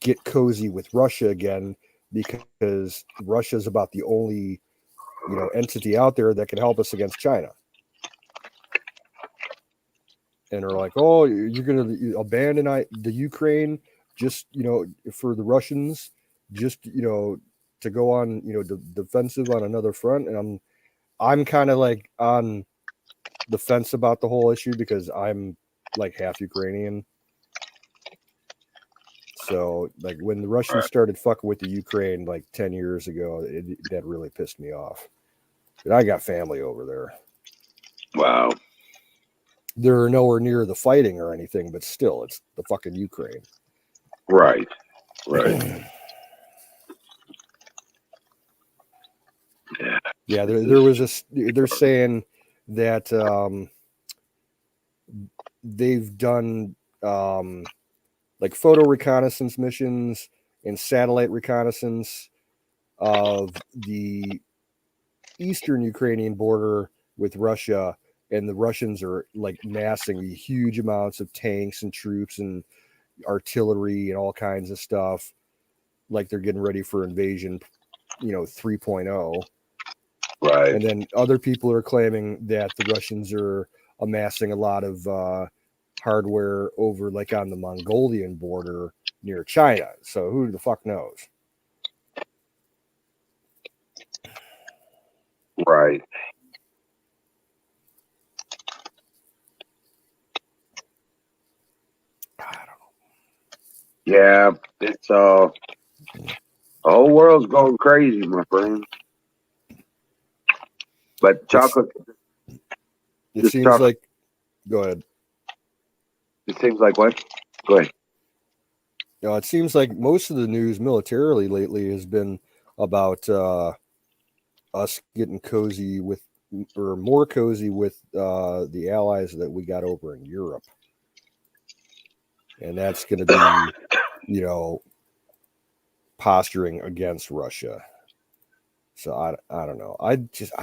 get cozy with Russia again, because Russia is about the only, entity out there that can help us against China. And they're like, oh, you're going to abandon the Ukraine just, for the Russians, just, to go on, defensive on another front. And I'm kind of like on the fence about the whole issue, because I'm like half Ukrainian. So, like, when the Russians started fucking with the Ukraine like 10 years ago, that really pissed me off. And I got family over there. Wow. They're nowhere near the fighting or anything, but still, it's the fucking Ukraine. Right. Right. Yeah, there was they're saying that they've done like photo reconnaissance missions and satellite reconnaissance of the eastern Ukrainian border with Russia, and the Russians are like massing huge amounts of tanks and troops and artillery and all kinds of stuff, like they're getting ready for invasion, 3.0. Right. And then other people are claiming that the Russians are amassing a lot of hardware over like on the Mongolian border near China. So who the fuck knows? Right. I don't know. Yeah, it's the whole world's going crazy, my friend. But chocolate, It just seems chocolate. like. Go ahead. It seems like what? Go ahead. It seems like most of the news militarily lately has been about us getting cozy with, or more cozy with the allies that we got over in Europe, and that's going to be, posturing against Russia. So I don't know. I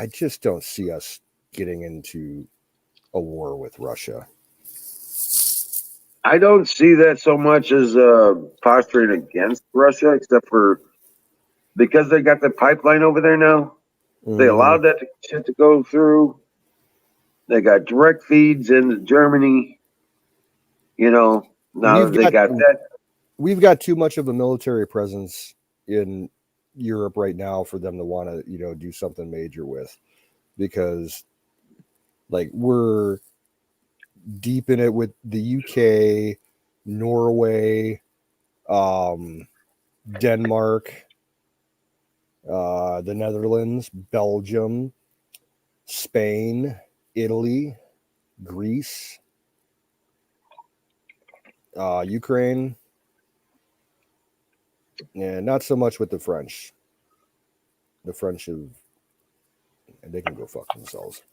just don't see us getting into a war with Russia. I don't see that so much as posturing against Russia, except for because they got the pipeline over there now. They Mm-hmm. allowed that shit to go through. They got direct feeds into Germany. Now We've that they got got that, we've got too much of a military presence in Europe right now for them to want to do something major with, because like we're deep in it with the UK, Norway, Denmark, the Netherlands, Belgium, Spain, Italy, Greece, Ukraine, and not so much with the French. The French have, they can go fuck themselves.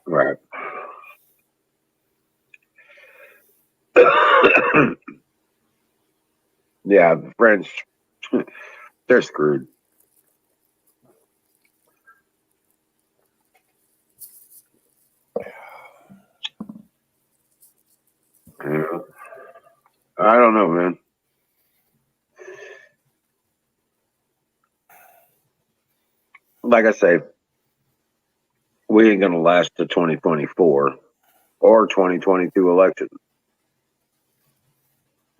right? Yeah, the French, they're screwed. Yeah. I don't know, man. Like I say, we ain't gonna last to 2024 or 2022 election.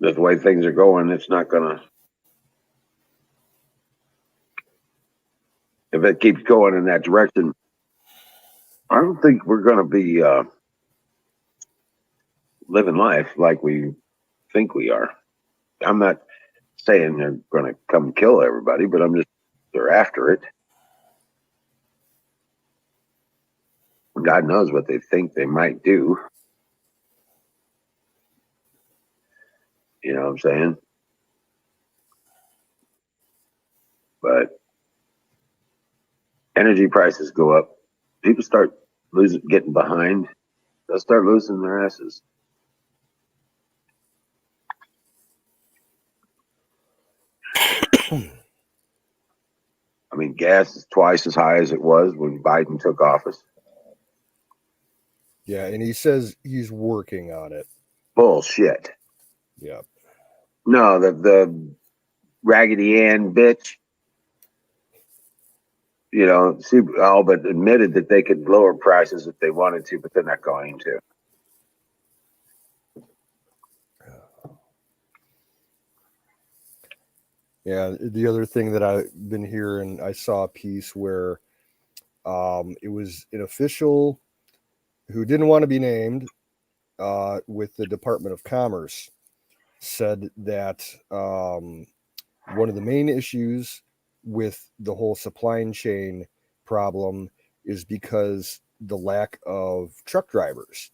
The way things are going, it's not gonna. If it keeps going in that direction, I don't think we're gonna be living life like we think we are. I'm not saying they're gonna come kill everybody, but I'm just they're after it. God knows what they think they might do. You know what I'm saying? But energy prices go up. People start getting behind. They'll start losing their asses. I mean, gas is twice as high as it was when Biden took office. Yeah, and he says he's working on it. Bullshit. Yeah. No, the Raggedy Ann bitch, she all but admitted that they could lower prices if they wanted to, but they're not going to. Yeah, the other thing that I've been hearing, I saw a piece where it was an official who didn't want to be named with the Department of Commerce said that one of the main issues with the whole supply chain problem is because the lack of truck drivers.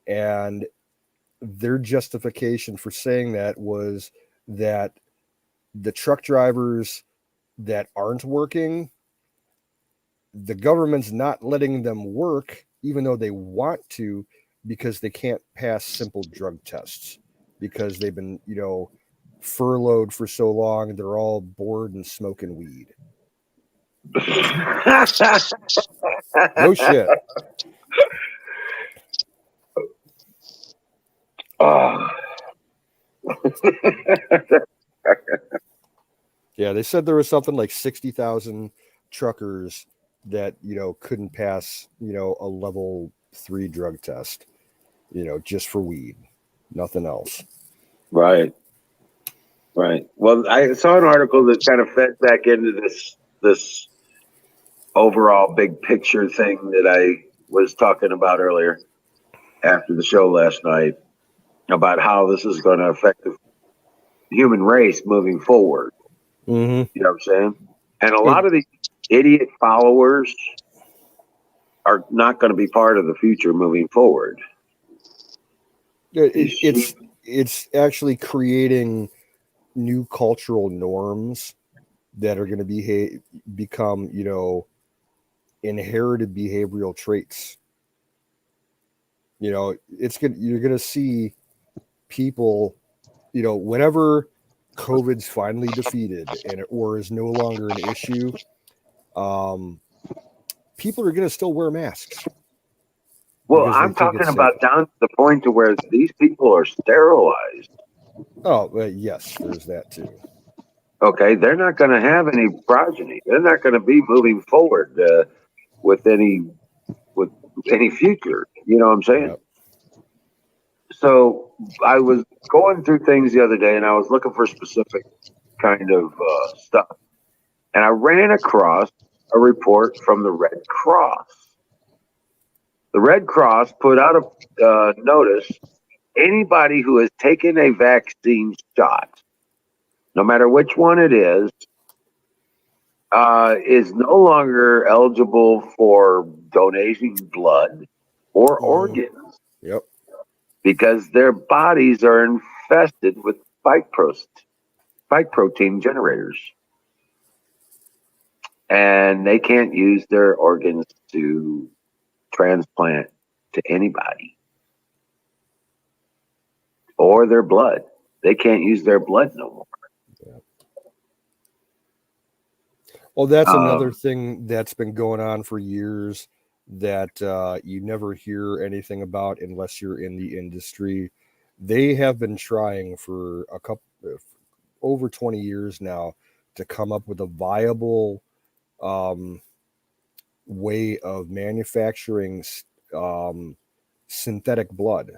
And their justification for saying that was that the truck drivers that aren't working, the government's not letting them work, even though they want to, because they can't pass simple drug tests because they've been, furloughed for so long. They're all bored and smoking weed. No shit. Oh. Yeah, they said there was something like 60,000 truckers that, couldn't pass, a level 3 drug test, just for weed, nothing else. Right. Well, I saw an article that kind of fed back into this overall big picture thing that I was talking about earlier after the show last night about how this is going to affect the human race moving forward. Mm-hmm. You know what I'm saying? And a lot of these idiot followers are not going to be part of the future moving forward. It's actually creating new cultural norms that are going to become, inherited behavioral traits. You're going to see people, whenever COVID's finally defeated or is no longer an issue, people are going to still wear masks. Well, I'm talking about down to the point to where these people are sterilized. Oh, yes, there's that too. Okay, they're not going to have any progeny. They're not going to be moving forward with any future. You know what I'm saying? Yep. So I was going through things the other day, and I was looking for specific kind of stuff, and I ran across a report from the Red Cross. The Red Cross put out a notice: anybody who has taken a vaccine shot, no matter which one it is no longer eligible for donating blood or organs. Yep. Because their bodies are infested with spike protein generators. And they can't use their organs to transplant to anybody. Or their blood. They can't use their blood no more. Yep. Well, that's another thing that's been going on for years that you never hear anything about unless you're in the industry. They have been trying for over 20 years now to come up with a viable way of manufacturing synthetic blood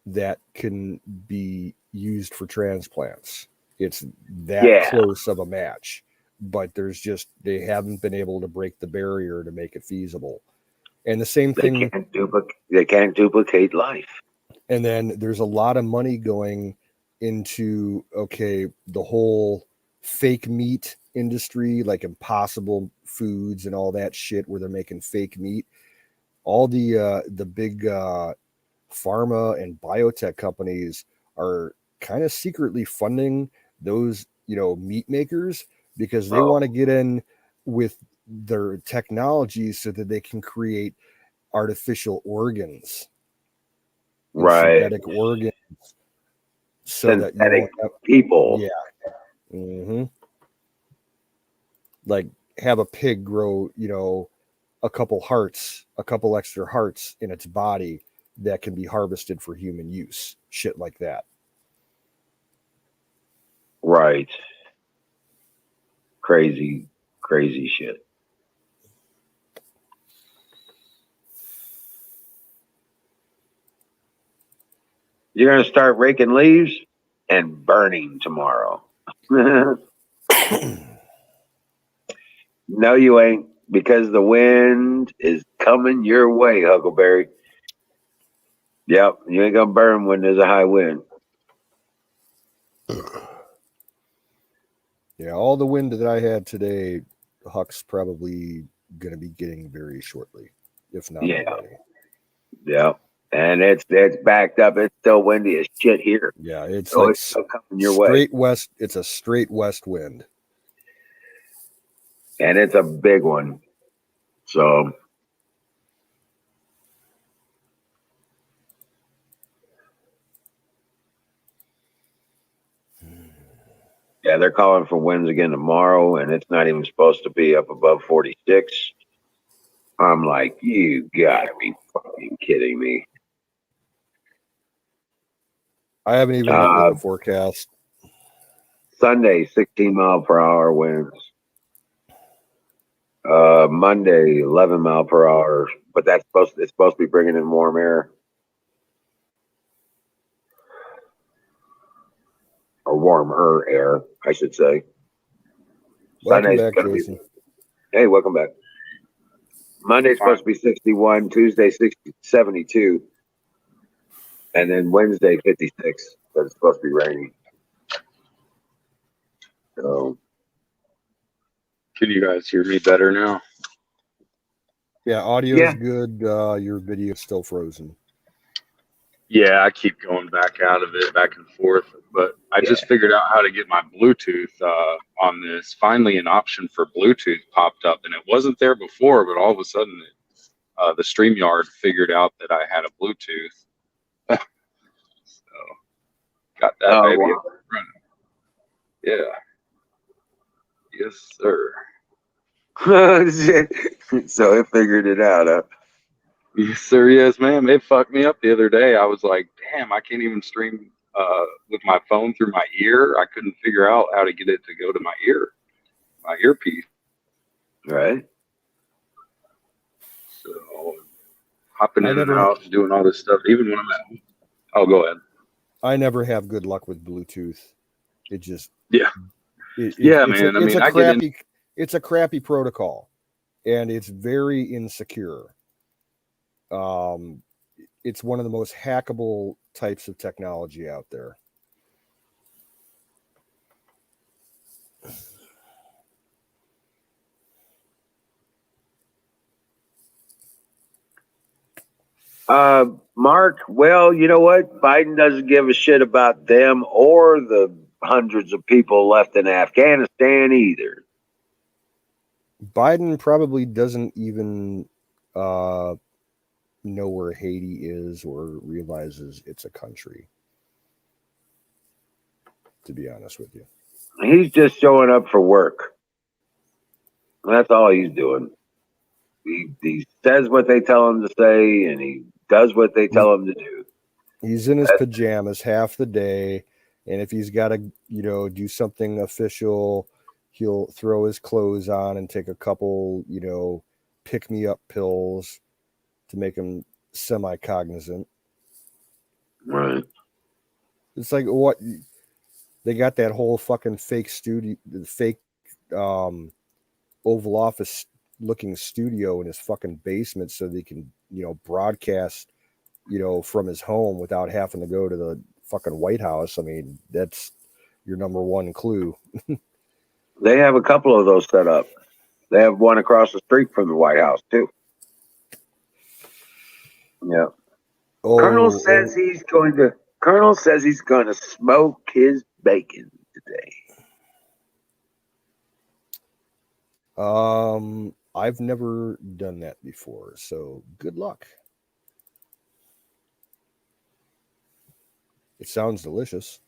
that can be used for transplants. It's that close of a match, but they haven't been able to break the barrier to make it feasible. And the same thing, they can't duplicate life. And then there's a lot of money going into the whole fake meat industry, like Impossible Foods and all that shit, where they're making fake meat. All the big pharma and biotech companies are kind of secretly funding those meat makers because they want to get in with their technologies so that they can create artificial organs, synthetic organs, so synthetic that you won't have people. Yeah. Mm-hmm. Like have a pig grow, a couple extra hearts in its body that can be harvested for human use. Shit like that. Right. Crazy shit. You're going to start raking leaves and burning tomorrow. No, you ain't, because the wind is coming your way, Huckleberry. Yep, you ain't going to burn when there's a high wind. Yeah, all the wind that I had today, Huck's probably going to be getting very shortly, if not already. Yeah, and it's backed up. It's still windy as shit here. Yeah, it's it's still coming your way. West. It's a straight west wind. and it's a big one. So yeah, they're calling for winds again tomorrow, and it's not even supposed to be up above 46. I'm like, you gotta be fucking kidding me. I haven't even looked at the forecast. Sunday, 16 mile per hour winds. Monday, 11 mile per hour, but it's supposed to be bringing in warm air or warmer air, I should say. Welcome Sunday's back, going to be. Jason. Hey, welcome back. Monday's supposed to be 61, Tuesday 72, and then Wednesday 56. But it's supposed to be raining. So Can you guys hear me better now? Yeah, audio is good. Your video is still frozen. Yeah, I keep going back out of it, back and forth. But I just figured out how to get my Bluetooth on this. Finally, an option for Bluetooth popped up, and it wasn't there before. But all of a sudden, the StreamYard figured out that I had a Bluetooth. So got that baby wow. up and running. Yeah. Yes, sir. So it figured it out. Huh? Yes, sir. Yes, ma'am. It fucked me up the other day. I was like, damn, I can't even stream with my phone through my ear. I couldn't figure out how to get it to go to my earpiece. Right. So hopping I in and never, out and doing all this stuff, even when I'm at home. Oh, go ahead. I never have good luck with Bluetooth. It just, Yeah. yeah, Man. I it's mean, a I get in. crappy, it's a crappy protocol, and it's very insecure. It's one of the most hackable types of technology out there. Mark, well, you know what? Biden doesn't give a shit about them or the hundreds of people left in Afghanistan either. Biden probably doesn't even know where Haiti is or realizes it's a country. To be honest with you, He's just showing up for work. That's all he's doing. He says what they tell him to say, and he does what they tell him to do. he's in his pajamas half the day, and if he's got to, do something official, he'll throw his clothes on and take a couple, pick me up pills to make him semi-cognizant. Right. It's like what they got that whole fucking fake studio, fake Oval Office looking studio in his fucking basement so they can, broadcast, from his home without having to go to the fucking White House. I mean, that's your number one clue. They have a couple of those set up. They have one across the street from the White House too. Yeah. Colonel says he's going to smoke his bacon today. I've never done that before, so good luck. It sounds delicious.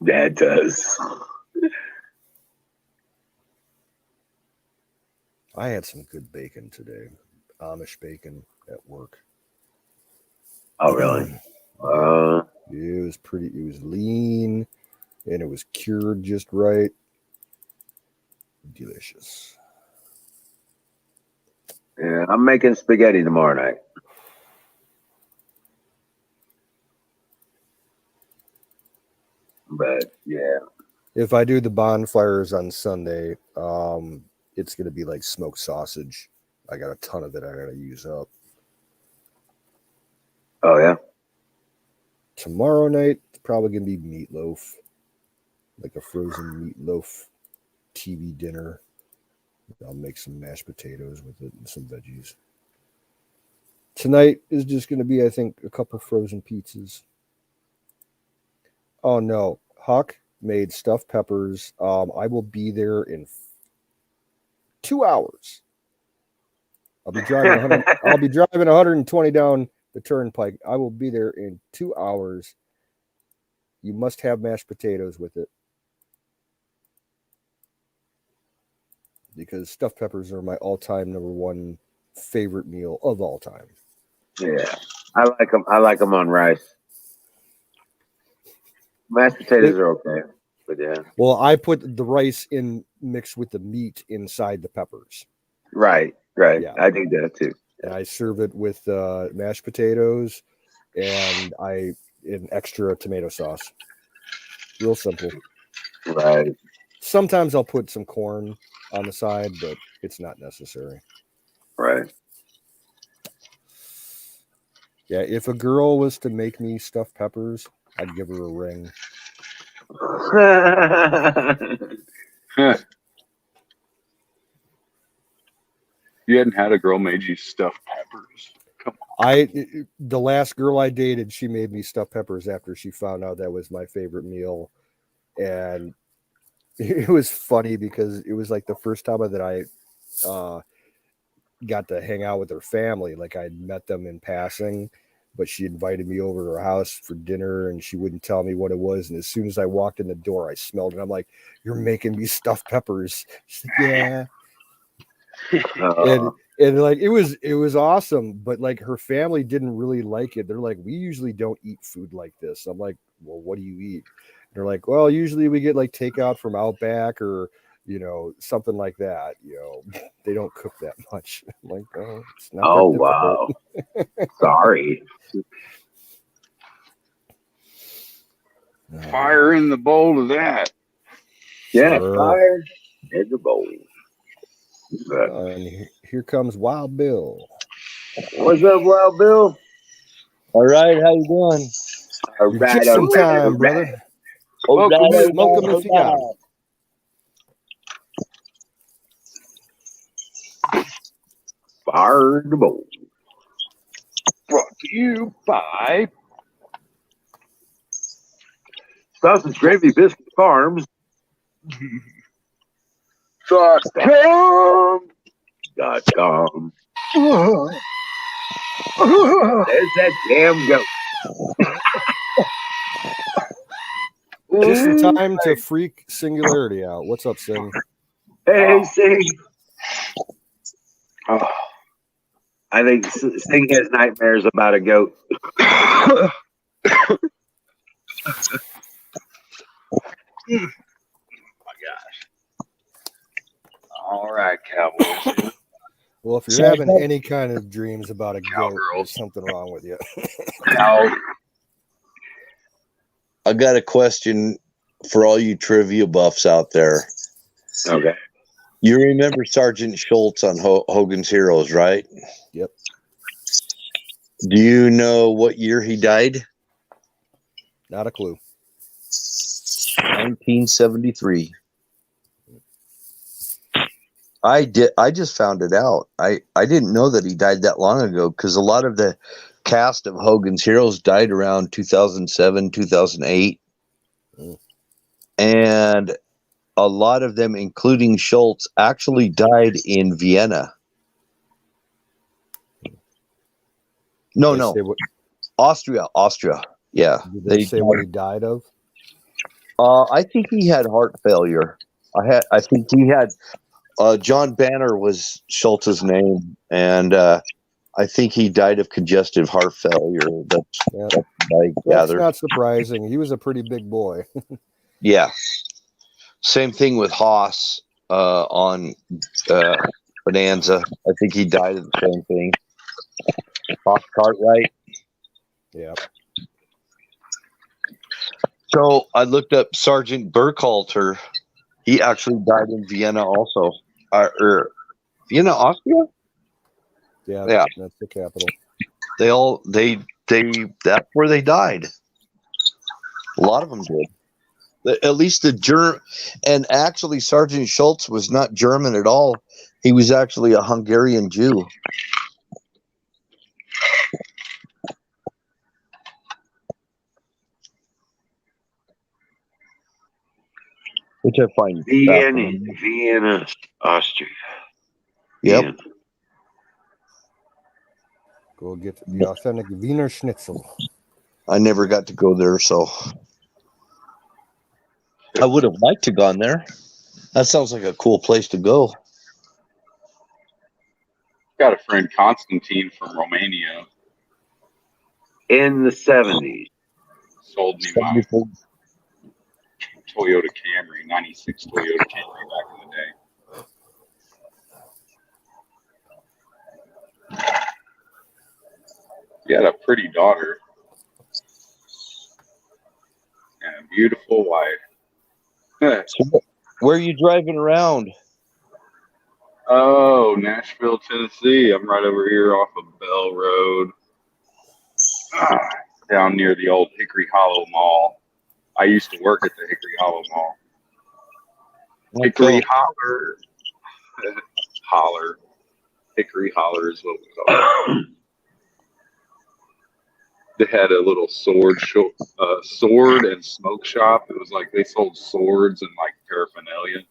That does. I had some good bacon today. Amish bacon at work. Oh, really? It was pretty. It was lean, and it was cured just right. Delicious. Yeah, I'm making spaghetti tomorrow night. But yeah, If I do the bonfires on Sunday, it's gonna be like smoked sausage. I got a ton of it. I gotta use up. Oh yeah. Tomorrow night, it's probably gonna be meatloaf, like a frozen meatloaf TV dinner. I'll make some mashed potatoes with it and some veggies. Tonight is just gonna be, I think, a couple frozen pizzas. Oh no, Huck made stuffed peppers. I will be there in 2 hours. I'll be driving 100. I'll be driving 120 down the turnpike. I will be there in 2 hours. You must have mashed potatoes with it because stuffed peppers are my all-time number one favorite meal of all time. Yeah, I like them. I like them on rice. Mashed potatoes are okay, but yeah, Well, I put the rice in mixed with the meat inside the peppers. right. Yeah. I do that too. And I serve it with mashed potatoes and an extra tomato sauce. Real simple. Right. Sometimes I'll put some corn on the side, but it's not necessary. Right. Yeah, if a girl was to make me stuffed peppers, I'd give her a ring. You hadn't had a girl made you stuffed peppers. Come on. The last girl I dated, she made me stuffed peppers after she found out that was my favorite meal, and it was funny because it was like the first time that I got to hang out with her family. Like I'd met them in passing, but she invited me over to her house for dinner and she wouldn't tell me what it was. And as soon as I walked in the door, I smelled it. I'm like, "You're making me stuffed peppers." She's like, "Yeah." And like it was awesome, but like her family didn't really like it. They're like, "We usually don't eat food like this." I'm like, "Well, what do you eat?" They're like, "Well, usually we get like takeout from Outback or something like that. They don't cook that much." I'm like, "Oh, it's not Oh that difficult." wow. Sorry. Fire in the bowl of that. Yeah, Sure. fire in the bowl. And here comes Wild Bill. What's up, Wild Bill? All right, how you doing? All You're right, just in all right, time, all brother. right. All Welcome right, in. Smoke 'em if you got 'em. Fire in the bowl. Brought to you by Sausage Gravy Biscuit Farms. .com. .com. There's that damn goat. Just in time to freak Singularity out. What's up, Sing? Hey, Sing. Oh. I think Sing has nightmares about a goat. Oh my gosh. All right, Cowboys. Well, if you're So having any kind of dreams about a goat, Cowgirls. there's something wrong with you. Cow. I got a question for all you trivia buffs out there. Okay. You remember Sergeant Schultz on Hogan's Heroes, right? Yep. Do you know what year he died? Not a clue. 1973. I just found it out. I didn't know that he died that long ago because a lot of the cast of Hogan's Heroes died around 2007, 2008. Mm. And a lot of them, including Schultz, actually died in Vienna. No. Austria. Yeah. Did they say what he died of? I think he had heart failure. I think he had John Banner was Schultz's name, and I think he died of congestive heart failure. That's what I That's gathered. not surprising. He was a pretty big boy. Yeah. Same thing with Haas on Bonanza. I think he died of the same thing. Haas Cartwright. Yeah. So I looked up Sergeant Burkhalter. He actually died in Vienna also. Vienna, Austria? Yeah. That's the capital. That's where they died. A lot of them did. At least the German, and actually Sergeant Schultz was not German at all. He was actually a Hungarian Jew. Which I find Vienna, Austria. Yep. Yeah. Go get the authentic Wiener Schnitzel. I never got to go there, so I would have liked to gone there. That sounds like a cool place to go. Got a friend Constantine from Romania In the 70s. sold me my Toyota Camry, 96 Toyota Camry back in the day. He had a pretty daughter and a beautiful wife. So where are you driving around? Oh, Nashville, Tennessee. I'm right over here off of Bell Road, down near the old Hickory Hollow Mall. I used to work at the Hickory Hollow Mall. Hickory Holler. Holler. Hickory Holler is what we call it. They had a little sword and smoke shop. It was like they sold swords and like paraphernalia.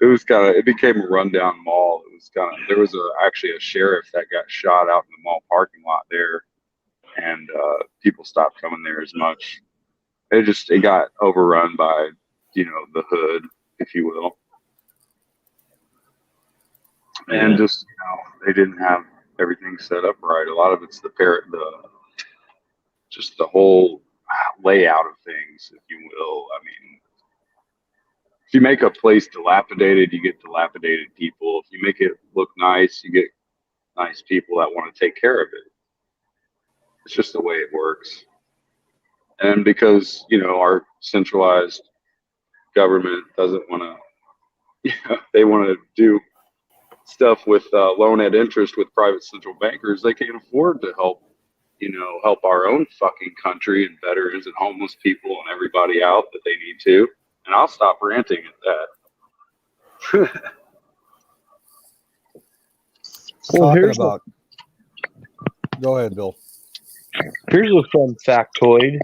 It became a rundown mall. There was actually a sheriff that got shot out in the mall parking lot there, and people stopped coming there as much. It got overrun by, the hood, if you will. And just, they didn't have everything set up right. A lot of it's just the whole layout of things, if you will. I mean, if you make a place dilapidated, you get dilapidated people. If you make it look nice, you get nice people that want to take care of it. It's just the way it works. And because, our centralized government doesn't want to, they want to do stuff with loan at interest with private central bankers, they can't afford to help our own fucking country and veterans and homeless people and everybody out that they need to. And I'll stop ranting at that. Go ahead, Bill. Here's a fun factoid.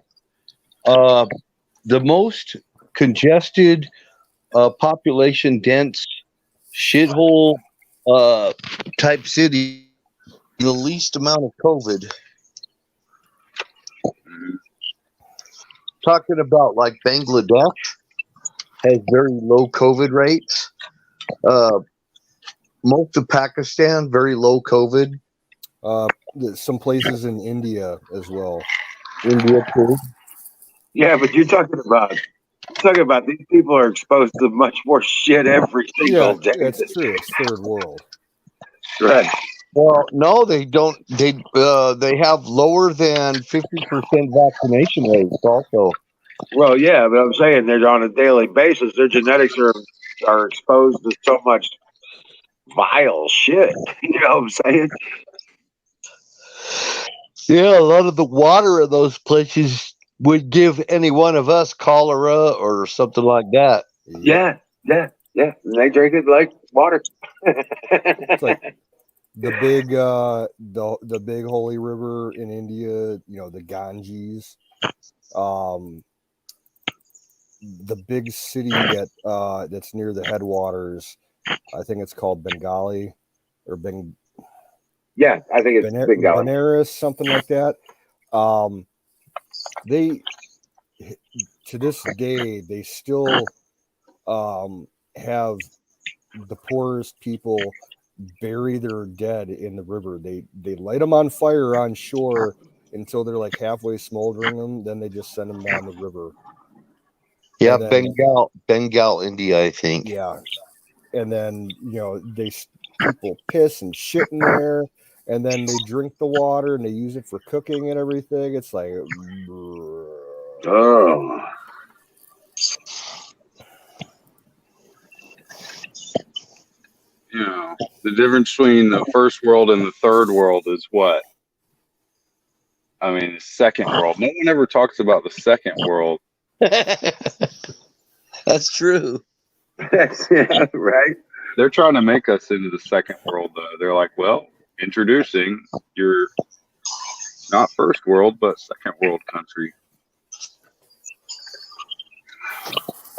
The most congested, population dense shithole type city, the least amount of COVID. Talking about like Bangladesh has very low COVID rates. Most of Pakistan, very low COVID. Some places in India as well. India too. Yeah, but you're talking about these people are exposed to much more shit every single day. That's true. It's third world. Right. Well, no, they don't. They have lower than 50% vaccination rates. Also, Well, yeah, but I'm saying they're on a daily basis. Their genetics are exposed to so much vile shit. You know what I'm saying? yeah, a lot of the water in those places would give any one of us cholera or something like that. Yeah. And they drink it like water. It's like the big the big holy river in India, the Ganges. The big city that's near the headwaters, I think it's called Bengali or Yeah, I think it's Bengali. Benares, something like that. They, to this day, they still have the poorest people bury their dead in the river. They light them on fire on shore until they're like halfway smoldering them. Then they just send them down the river. Yeah, Bengal, India, I think. Yeah, and then people piss and shit in there, and then they drink the water and they use it for cooking and everything. It's like, oh. The difference between the first world and the third world is what? I mean, the second world. No one ever talks about the second world. That's true. Right. They're trying to make us into the second world, though. They're like, well, introducing your not first world, but second world country.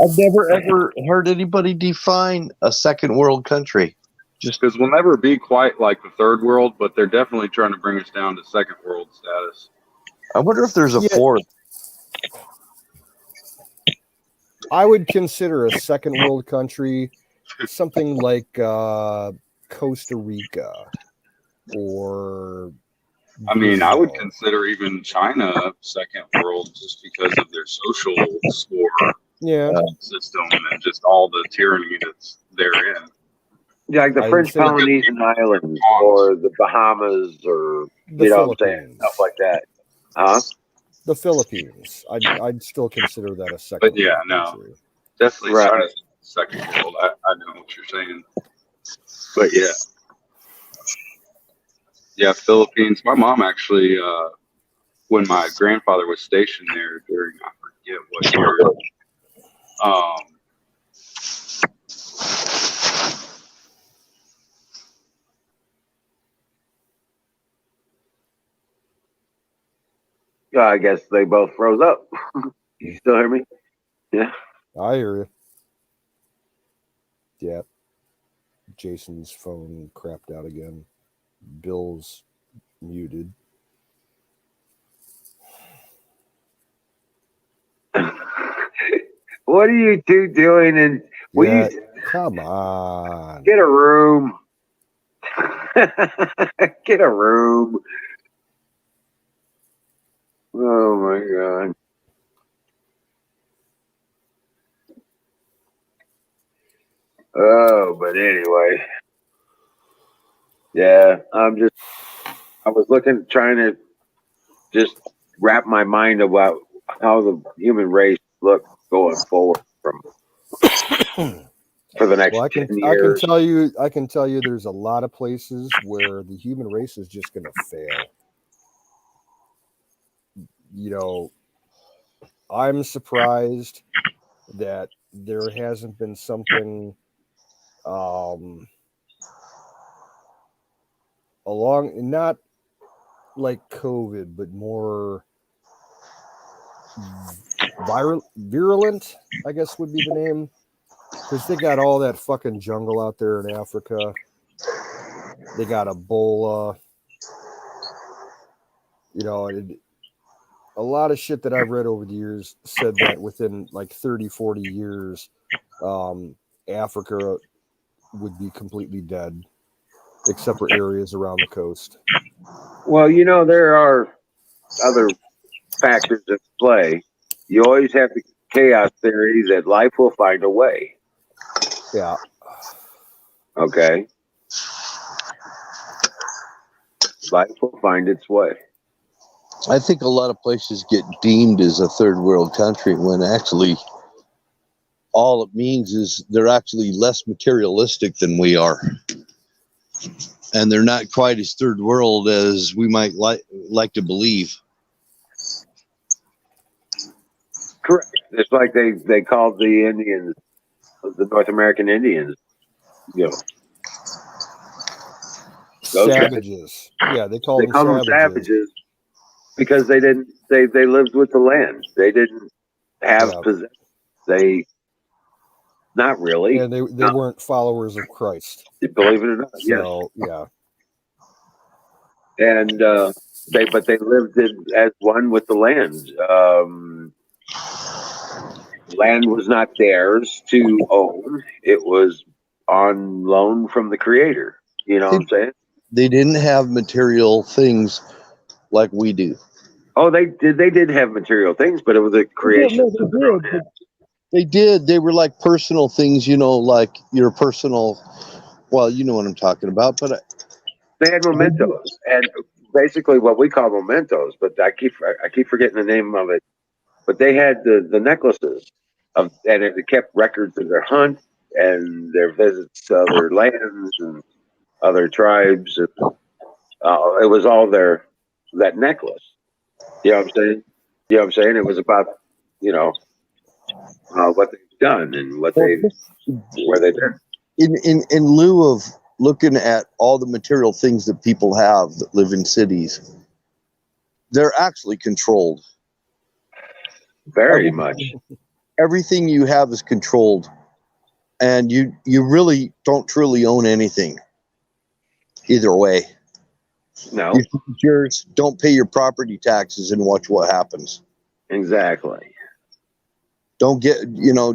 I've never ever heard anybody define a second world country. Just because we'll never be quite like the third world, but they're definitely trying to bring us down to second world status. I wonder if there's a Yeah. fourth. I would consider a second world country something like Costa Rica or. I mean, I would Brazil. consider even China second world just because of their social score Yeah, system and just all the tyranny that's therein. Yeah, like the I'd French say- Polynesian Islands or the Bahamas or the you know what I'm saying, Philippines. stuff like that. Huh? The Philippines. I'd still consider that a second. But yeah, world no. country. Definitely Right. China's second world. I know what you're saying. But yeah. Yeah, Philippines. My mom actually, when my grandfather was stationed there during, I forget what year, Yeah, I guess they both froze up. You still hear me? Yeah. I hear you. Yeah. Jason's phone crapped out again. Bill's muted. What are you two doing? And will Yeah, you come on. get a room? Get a room. Oh my god. Oh, but anyway. Yeah, I was trying to just wrap my mind about how the human race looks going forward for the next Well, I 10 can years. tell you there's a lot of places where the human race is just going to fail. You know, I'm surprised that there hasn't been something along, not like COVID, but more virulent, I guess would be the name, because they got all that fucking jungle out there in Africa. They got Ebola. You know, a lot of shit that I've read over the years said that within like 30, 40 years, Africa would be completely dead, except for areas around the coast. Well, you know, there are other factors at play. You always have the chaos theory that life will find a way. Yeah. Okay? Life will find its way. I think a lot of places get deemed as a third world country when actually all it means is they're actually less materialistic than we are. And they're not quite as third world as we might like to believe. Correct. It's like they called the Indians, the North American Indians, you know, those guys. Savages. Yeah, they call They them called them savages. savages because they lived with the land. They didn't have Yeah. possessions. Not really. And they No. weren't followers of Christ. Believe it or not, yes. So, yeah. And they lived as one with the land. Land was not theirs to own. It was on loan from the creator. You know what I'm saying? They didn't have material things like we do. Oh, they did have material things, but it was a creation. They did. They were like personal things, you know, like your personal, well, you know what I'm talking about, but They had mementos, and basically what we call mementos, but I keep forgetting the name of it. But they had the necklaces and it kept records of their hunt and their visits to other lands and other tribes. And, it was all that necklace. You know what I'm saying? You know what I'm saying? It was about, you know, what they've done and where they've been. in lieu of looking at all the material things that people have that live in cities, they're actually controlled. Very much. everything you have is controlled, and you really don't truly own anything either way. No, You think it's yours, don't pay your property taxes and watch what happens. exactly. Don't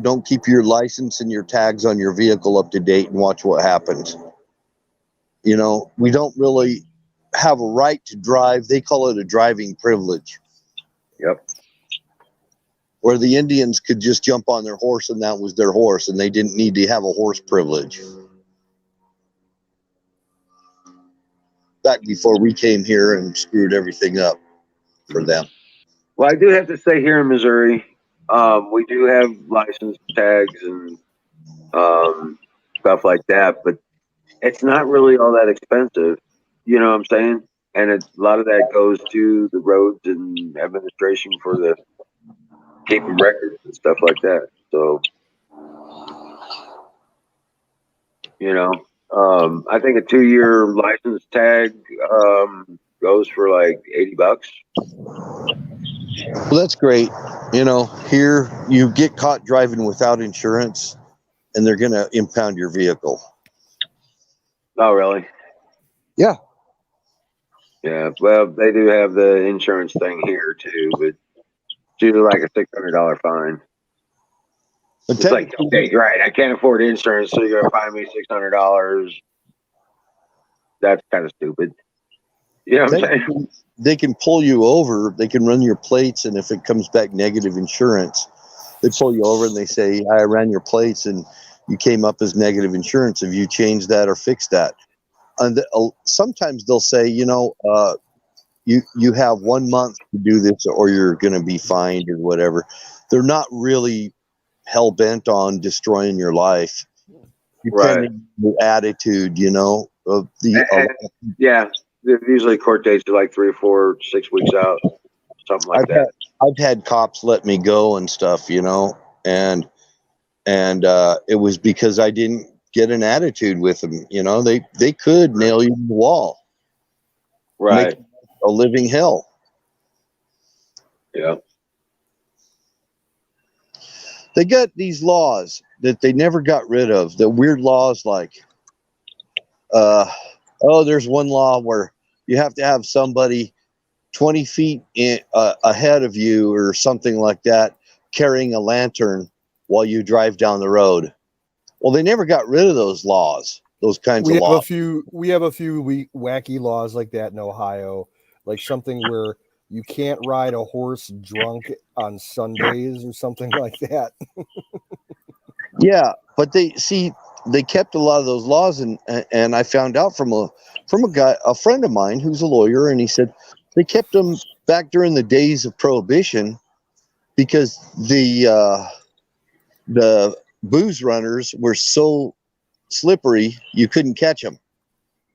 don't keep your license and your tags on your vehicle up to date and watch what happens. We don't really have a right to drive. They call it a driving privilege, Yep. where the Indians could just jump on their horse and that was their horse, and they didn't need to have a horse privilege. Back before we came here and screwed everything up for them. Well, I do have to say here in Missouri, we do have license tags and stuff like that, but it's not really all that expensive. You know what I'm saying? And a lot of that goes to the roads and administration for the keeping records and stuff like that. So, I think a 2-year license tag goes for like $80. Well, that's great. Here you get caught driving without insurance, and they're going to impound your vehicle. Oh, really? Yeah. Yeah. Well, they do have the insurance thing here too, but it's usually like a $600 fine. But It's like, okay, right, I can't afford insurance, so you're gonna fine me $600. That's kind of stupid. You know what I'm saying? they can pull you over. They can run your plates, and if it comes back negative insurance, they pull you over and they say, "I ran your plates, and you came up as negative insurance. Have you changed that or fixed that?" And sometimes they'll say, you have 1 month to do this, or you're going to be fined or whatever. They're not really hell bent on destroying your life, depending on the attitude, of yeah, usually court dates are like 3 or 4, 6 weeks out, something like that. I've had cops let me go and stuff, and it was because I didn't get an attitude with them. They could nail you to the wall, Right? make a living hell. Yeah. They got these laws that they never got rid of. The weird laws like, there's one law where you have to have somebody 20 feet ahead of you or something like that carrying a lantern while you drive down the road. Well, they never got rid of those laws, those kinds of laws. We have a few wacky laws like that in Ohio, like something where you can't ride a horse drunk on Sundays or something like that. Yeah, but they kept a lot of those laws, and I found out from a friend of mine who's a lawyer, and he said they kept them back during the days of Prohibition because the booze runners were so slippery you couldn't catch them,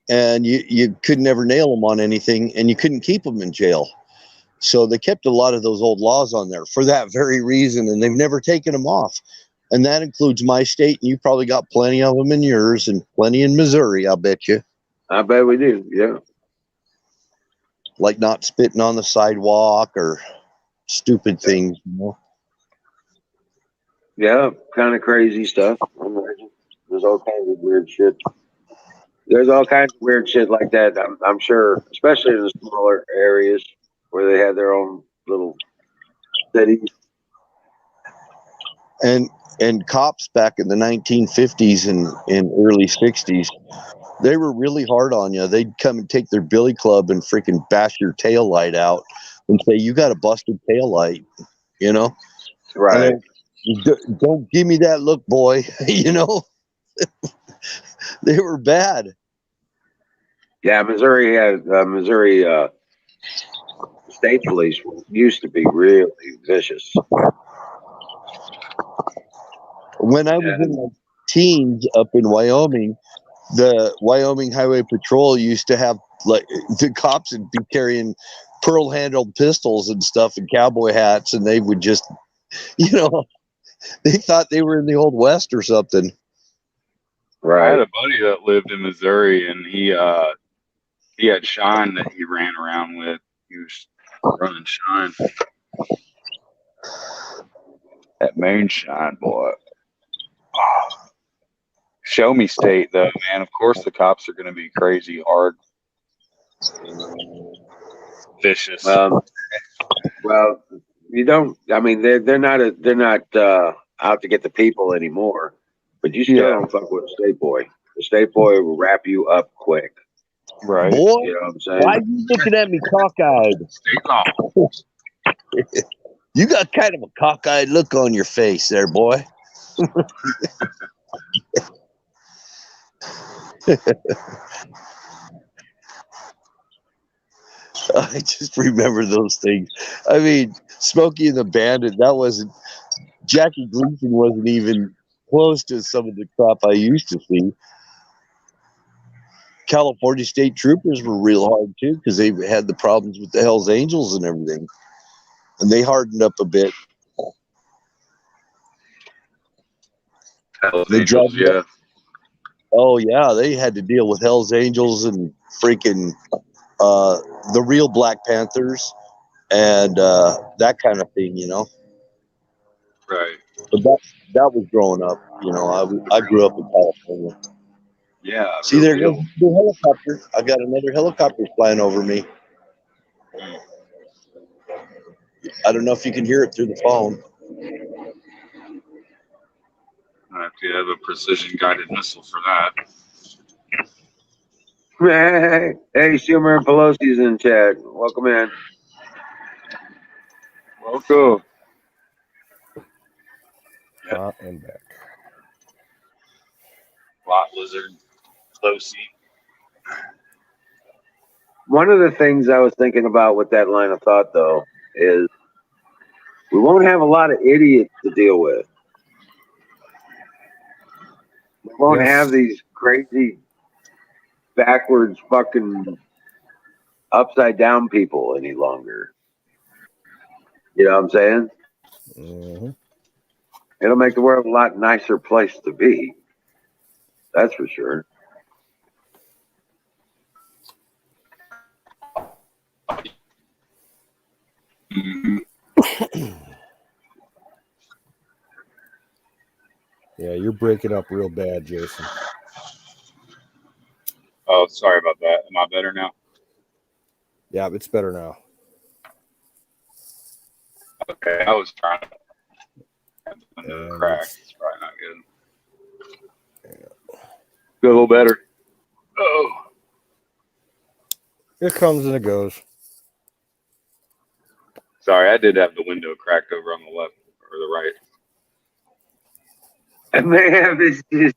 and you could never nail them on anything, and you couldn't keep them in jail. So they kept a lot of those old laws on there for that very reason, and they've never taken them off. And that includes my state, and you probably got plenty of them in yours and plenty in Missouri, I'll bet you. I bet we do. Yeah. Like not spitting on the sidewalk or stupid things. Yeah, kind of crazy stuff. There's all kinds of weird shit. There's all kinds of weird shit like that. I'm sure, especially in the smaller areas where they have their own little cities. And cops back in the 1950s and early 60s, they were really hard on you. They'd come and take their billy club and freaking bash your tail light out and say, "You got a busted tail light," Right. Don't give me that look, boy. They were bad. Yeah, Missouri has Missouri state police used to be really vicious. When I was in my teens up in Wyoming, the Wyoming Highway Patrol used to have, like, the cops would be carrying pearl handled pistols and stuff and cowboy hats, and they would just, they thought they were in the Old West or something. Right. I had a buddy that lived in Missouri, and he had Shine that he ran around with. He was running Shine. That moonshine, boy. Show me state, though, man. Of course, the cops are going to be crazy, hard, vicious. Well, you don't. I mean, they're not out to get the people anymore. But you still don't fuck with a state boy. The state boy will wrap you up quick. Right. Boy, You know what I'm saying? why are you looking at me cockeyed? State law. You got kind of a cockeyed look on your face there, boy. I just remember those things. I mean, Smokey and the Bandit, that wasn't, Jackie Gleason wasn't even close to some of the crap I used to see. California State Troopers were real hard too because they had the problems with the Hells Angels and everything. And they hardened up a bit. Hells They Angels, dropped- yeah. Oh, yeah, they had to deal with Hells Angels and freaking the real Black Panthers and that kind of thing, you know. Right. But that was growing up, you know. I grew up in California. Yeah. See, there goes the helicopter. I got another helicopter flying over me. I don't know if you can hear it through the phone. I have to have a precision guided missile for that. Hey, Schumer and Pelosi's in chat. Welcome in. Welcome. And back. Lot lizard. Pelosi. One of the things I was thinking about with that line of thought, though, is we won't have a lot of idiots to deal with. We won't Yes. have these crazy, backwards, fucking, upside down people any longer. You know what I'm saying? Mm-hmm. It'll make the world a lot nicer place to be. That's for sure. Mm-hmm. Yeah, you're breaking up real bad, Jason. Oh, sorry about that. Am I better now? Yeah, it's better now. Okay, I was trying to And crack. it's- It's probably not good. Feel a little better. Oh. It comes and it goes. Sorry, I did have the window cracked over on the left or the right. And man, this is.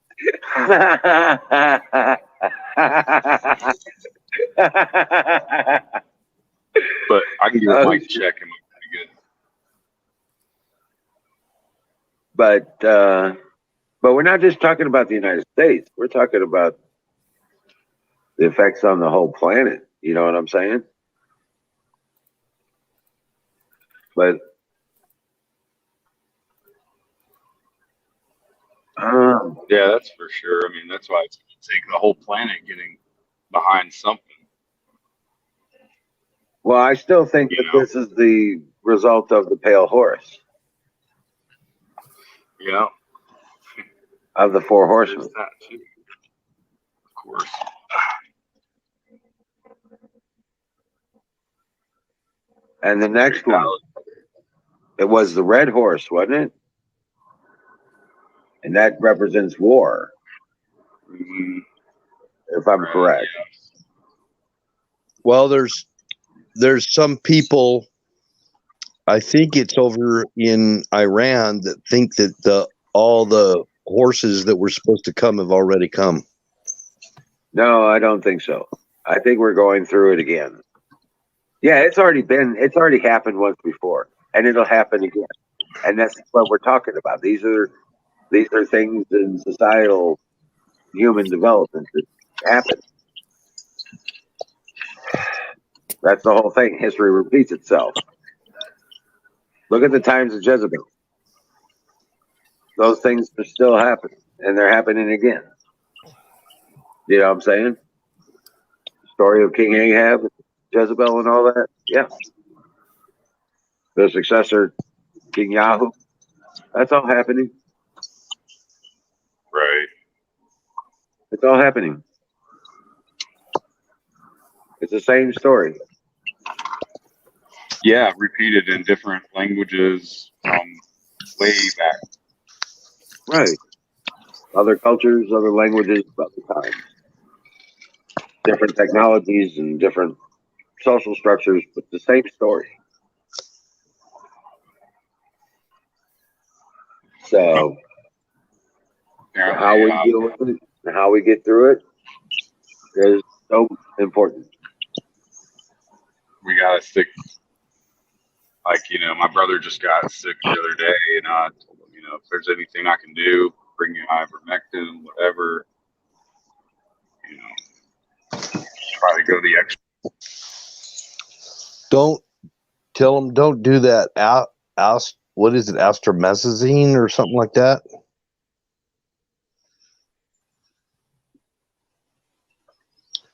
But I can get a mic check and look pretty good. But we're not just talking about the United States. We're talking about the effects on the whole planet. You know what I'm saying? But Yeah, that's for sure. I mean, that's why it's going to take the whole planet getting behind something. well, I still think You that know? this is the result of the pale horse Yeah. of the four There's horsemen. that too. Of course. And the next one, it was the red horse, wasn't it? And that represents war, Mm-hmm. if I'm correct. Yeah. Well, there's some people, I think it's over in Iran, that think that all the horses that were supposed to come have already come. No, I don't think so. I think we're going through it again. Yeah, it's already happened once before, and it'll happen again. And that's what we're talking about. These are things in societal human development that happen. That's the whole thing. History repeats itself. Look at the times of Jezebel. Those things are still happening, and they're happening again. You know what I'm saying? Story of King Ahab, Jezebel, and all that. Yeah. The successor, King Yahoo. That's all happening. Right. It's all happening. It's the same story. Yeah, repeated in different languages from way back. Right. Other cultures, other languages, other times. Different technologies and different social structures, but the same story. So Apparently, how we deal with it and how we get through it is so important. we gotta stick. Like, my brother just got sick the other day, and I told him, if there's anything I can do, bring you ivermectin, whatever. Try to go the extra. Don't tell them. Don't do that. What is it? Astromazazine or something like that.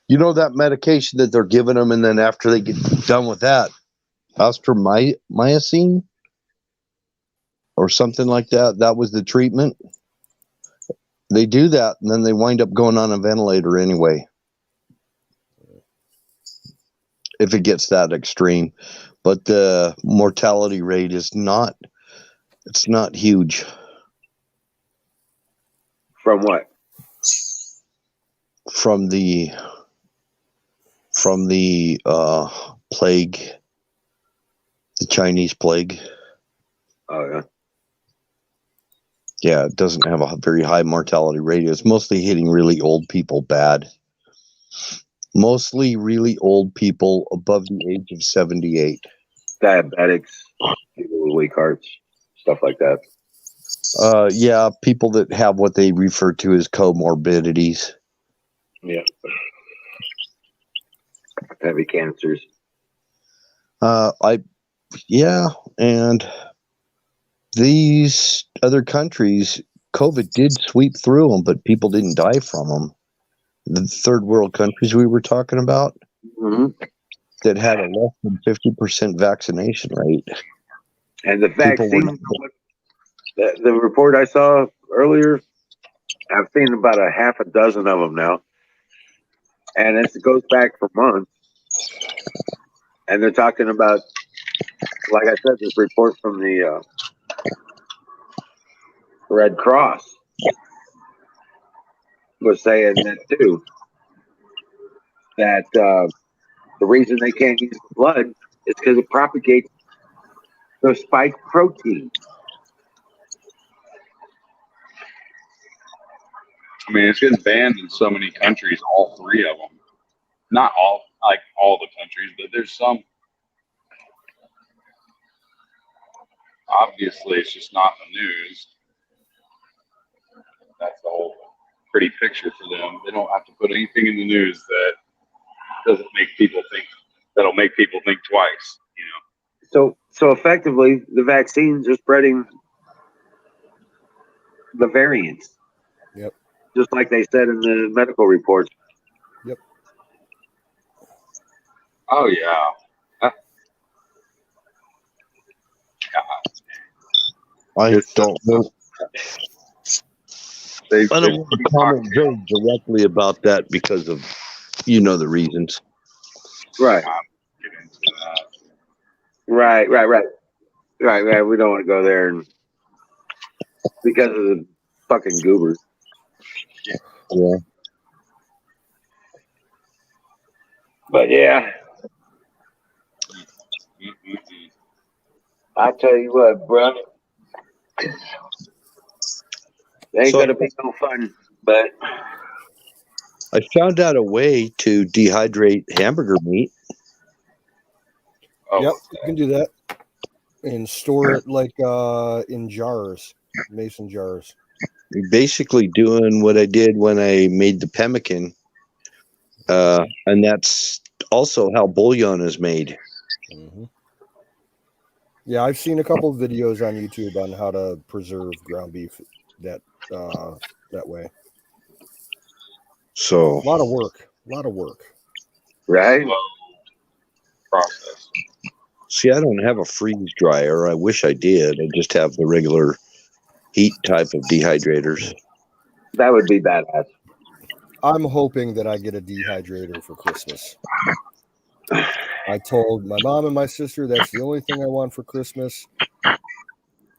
You know that medication that they're giving them, and then after they get done with that, astromycin or something like that. That was the treatment. They do that, and then they wind up going on a ventilator anyway. If it gets that extreme, but the mortality rate is not. It's not huge. From what? From the plague, the Chinese plague. Oh yeah. Yeah, it doesn't have a very high mortality rate. It's mostly hitting really old people bad. Mostly really old people above the age of 78. Diabetics, people with weak hearts, stuff like that. Yeah, people that have what they refer to as comorbidities. Yeah. Heavy cancers. And these other countries, COVID did sweep through them, but people didn't die from them. The third world countries we were talking about that had a less than 50% vaccination rate. And the vaccine, the report I saw earlier, I've seen about a half a dozen of them now. And it goes back for months. And they're talking about, like I said, this report from the Red Cross was saying that too. That the reason they can't use the blood is because it propagates the spike protein. I mean, it's getting banned in so many countries, all three of them. Not all, like all the countries, but there's some. Obviously, it's just not in the news. That's the whole pretty picture for them. They don't have to put anything in the news that doesn't make people think, that'll make people think twice, So effectively, the vaccines are spreading the variants. Yep. Just like they said in the medical reports. Yep. Oh, yeah. I don't know. I I don't want to comment very directly about that because of, the reasons. Right. Get into that. Right. We don't want to go there and because of the fucking goobers. Yeah. But yeah, I tell you what, bro, it ain't gonna be no fun. But I found out a way to dehydrate hamburger meat. Oh, Yep, you can do that and store it like in jars, mason jars. You're basically doing what I did when I made the pemmican, and that's also how bouillon is made. Mm-hmm. Yeah, I've seen a couple of videos on YouTube on how to preserve ground beef that way. So A lot of work. right? slow process. see, I don't have a freeze dryer. I wish I did. I just have the regular heat type of dehydrators. That would be badass. I'm hoping that I get a dehydrator for Christmas. I told my mom and my sister that's the only thing I want for Christmas.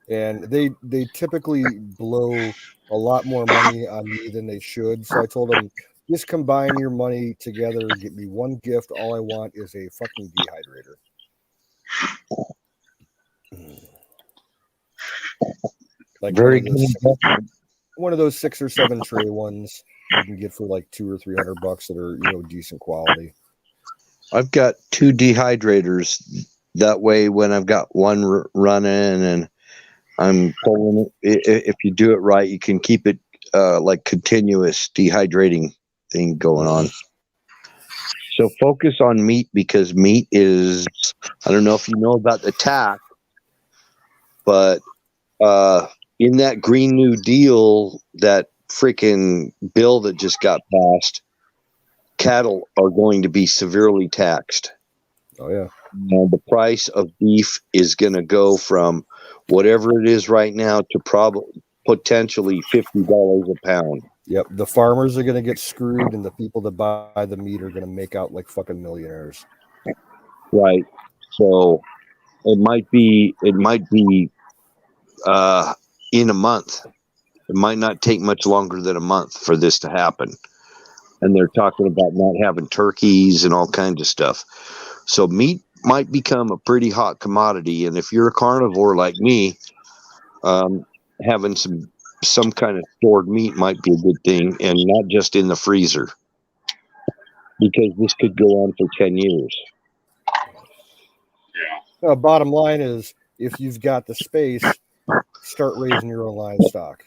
And they typically blow a lot more money on me than they should. So I told them, just combine your money together, get me one gift. All I want is a fucking dehydrator. Like Very one of those 6 or 7 tray ones you can get for like $200 or $300 that are, decent quality. I've got 2 dehydrators. That way, when I've got one running and I'm pulling it, if you do it right, you can keep it like continuous dehydrating thing going on. So focus on meat, because meat is, I don't know if you know about the tax, but in that Green New Deal, that freaking bill that just got passed, cattle are going to be severely taxed. Oh, yeah. And the price of beef is going to go from whatever it is right now to probably potentially $50 a pound. Yep. The farmers are going to get screwed, and the people that buy the meat are going to make out like fucking millionaires. Right. So it might be in a month. It might not take much longer than a month for this to happen. And they're talking about not having turkeys and all kinds of stuff. So meat might become a pretty hot commodity. And if you're a carnivore like me, having some kind of stored meat might be a good thing, and not just in the freezer, because this could go on for 10 years. Yeah. Bottom line is, if you've got the space, start raising your own livestock.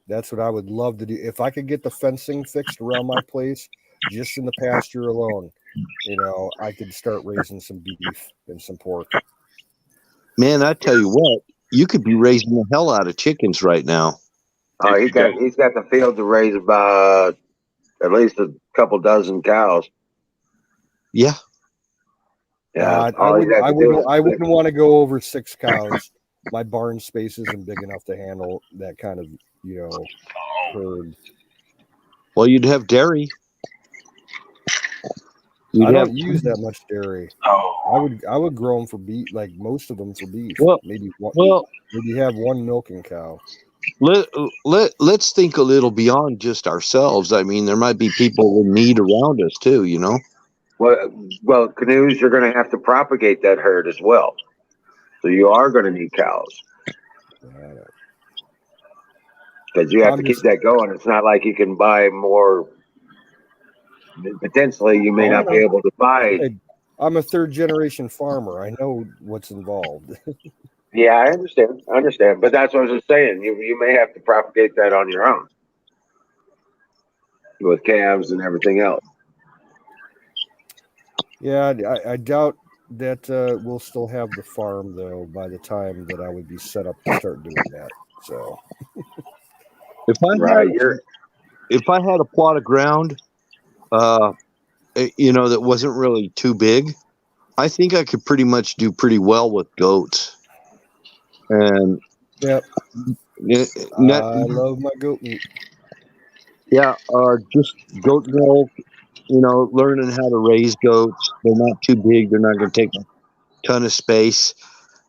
That's what I would love to do. If I could get the fencing fixed around my place, just in the pasture alone, I could start raising some beef and some pork. Man, I tell you what, you could be raising the hell out of chickens right now. Oh, he's got the field to raise about at least a couple dozen cows. Yeah. Yeah. I wouldn't want to go over 6 cows. My barn space isn't big enough to handle that kind of, herd. Well, you'd have dairy. I don't use that much dairy. Oh. I would grow them for beef, like most of them for beef. Well, maybe have one milking cow. Let's think a little beyond just ourselves. I mean, there might be people in need around us too, Well, canoes, you're going to have to propagate that herd as well. So you are going to need cows. Because you have to keep that going. It's not like you can buy more. Potentially, you may not be able to buy. I'm a 3rd-generation farmer. I know what's involved. Yeah, I understand. But that's what I was just saying. You may have to propagate that on your own with calves and everything else. Yeah, I doubt that we'll still have the farm, though, by the time that I would be set up to start doing that. So, if I had a plot of ground, that wasn't really too big, I think I could pretty much do pretty well with goats. And yep, I love my goat meat. Yeah, just goat milk. Learning how to raise goats. They're not too big. They're not going to take a ton of space.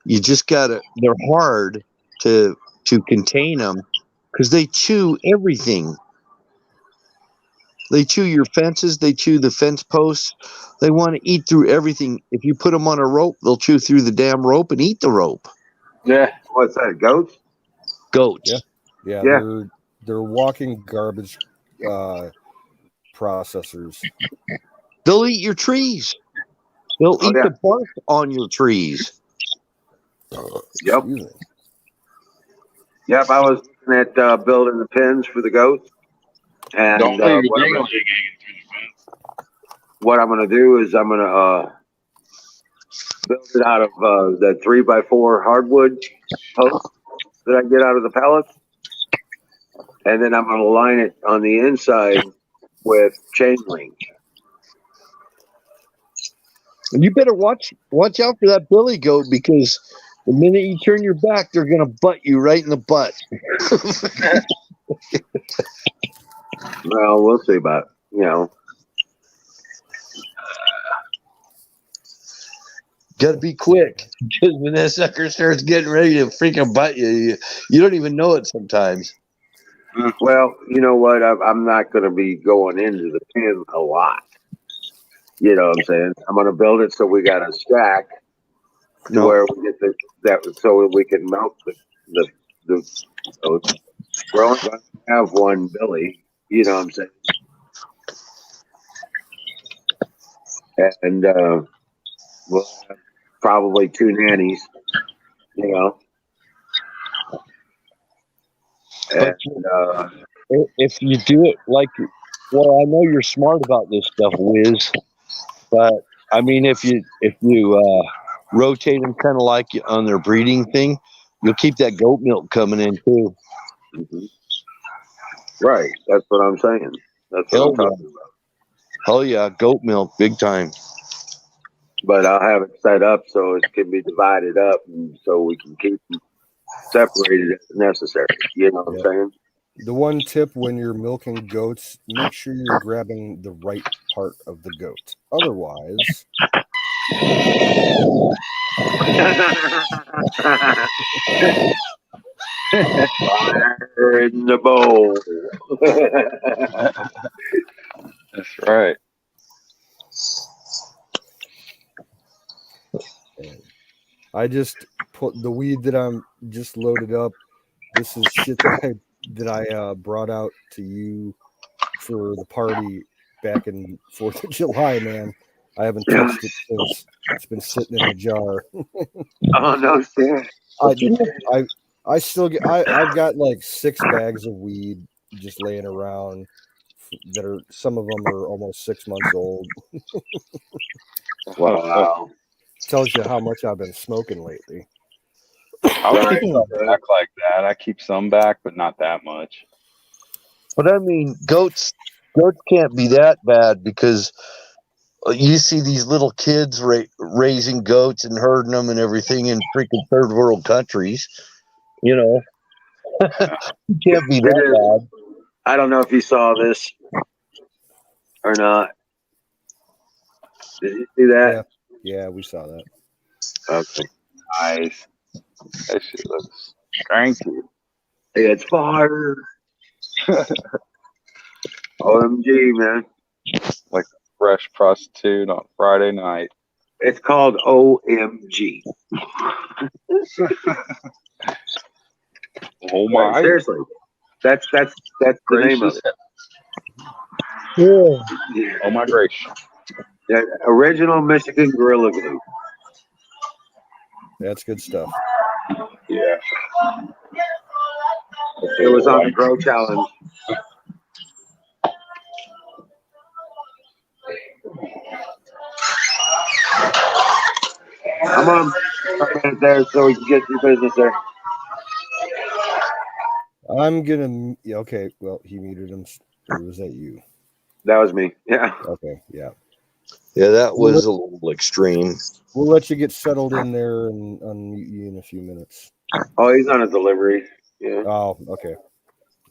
You just gotta. They're hard to contain them because they chew everything. They chew your fences. They chew the fence posts. They want to eat through everything. If you put them on a rope, they'll chew through the damn rope and eat the rope. Yeah. What's that? Goats? Goats. Yeah. They're walking garbage processors. They'll eat your trees. They'll eat the bark on your trees. Yep. Yep. I was looking at building the pens for the goats. And Don't leave the through the fence. What I'm going to do is I'm going to build it out of the 3x4 hardwood posts that I get out of the pellets. And then I'm going to line it on the inside with chain link. And you better watch out for that billy goat, because The minute you turn your back, they're gonna butt you right in the butt. Well, we'll see about Got to be quick because when that sucker starts getting ready to freaking butt you, you don't even know it sometimes. Well, you know what? I'm not going to be going into the pin a lot. You know what I'm saying? I'm going to build it so we got a stack to No. where we get that so we can mount the goats. We're only going to have one Billy. You know what I'm saying? And we'll have probably two nannies. You know. But if you do it like, well, I know you're smart about this stuff, Wiz. But I mean, if you rotate them kind of like on their breeding thing, you'll keep that goat milk coming in too. Mm-hmm. Right. That's what I'm saying. That's what I'm talking about. Hell yeah, goat milk, big time. But I'll have it set up so it can be divided up, and so we can keep them separated if necessary. You know what I'm saying? The one tip when you're milking goats, make sure you're grabbing the right part of the goat. Otherwise, fire in the bowl. That's right. I just put the weed that I'm just loaded up. This is shit that I brought out to you for the party back in 4th of July, man. I haven't touched it since. It's been sitting in a jar. Oh no, Stan. I still get. I've got like 6 bags of weed just laying around. That are some of them are almost 6 months old. Wow. Tells you how much I've been smoking lately. I'll keep some back like that. I keep some back, but not that much. But I mean, goats can't be that bad because you see these little kids raising goats and herding them and everything in freaking third world countries. You know, it can't be that bad. I don't know if you saw this or not. Did you see that? Yeah, we saw that. Okay. Nice. That shit looks cranky. Hey, it's fire. OMG, man. Like a fresh prostitute on Friday night. It's called OMG. Oh my! Seriously, that's the name of Gracious. it. Oh my gracious! Yeah, original Michigan Gorilla Glue. That's good stuff. Yeah. It was on the Grow Challenge. I'm on a minute there so we can get through business there. I'm gonna. Yeah, okay. Well, he muted him. Or was that you? That was me. Yeah. Okay. Yeah. Yeah, that was a little extreme. We'll let you get settled in there and unmute you in a few minutes. Oh, he's on a delivery. Yeah. Oh, okay.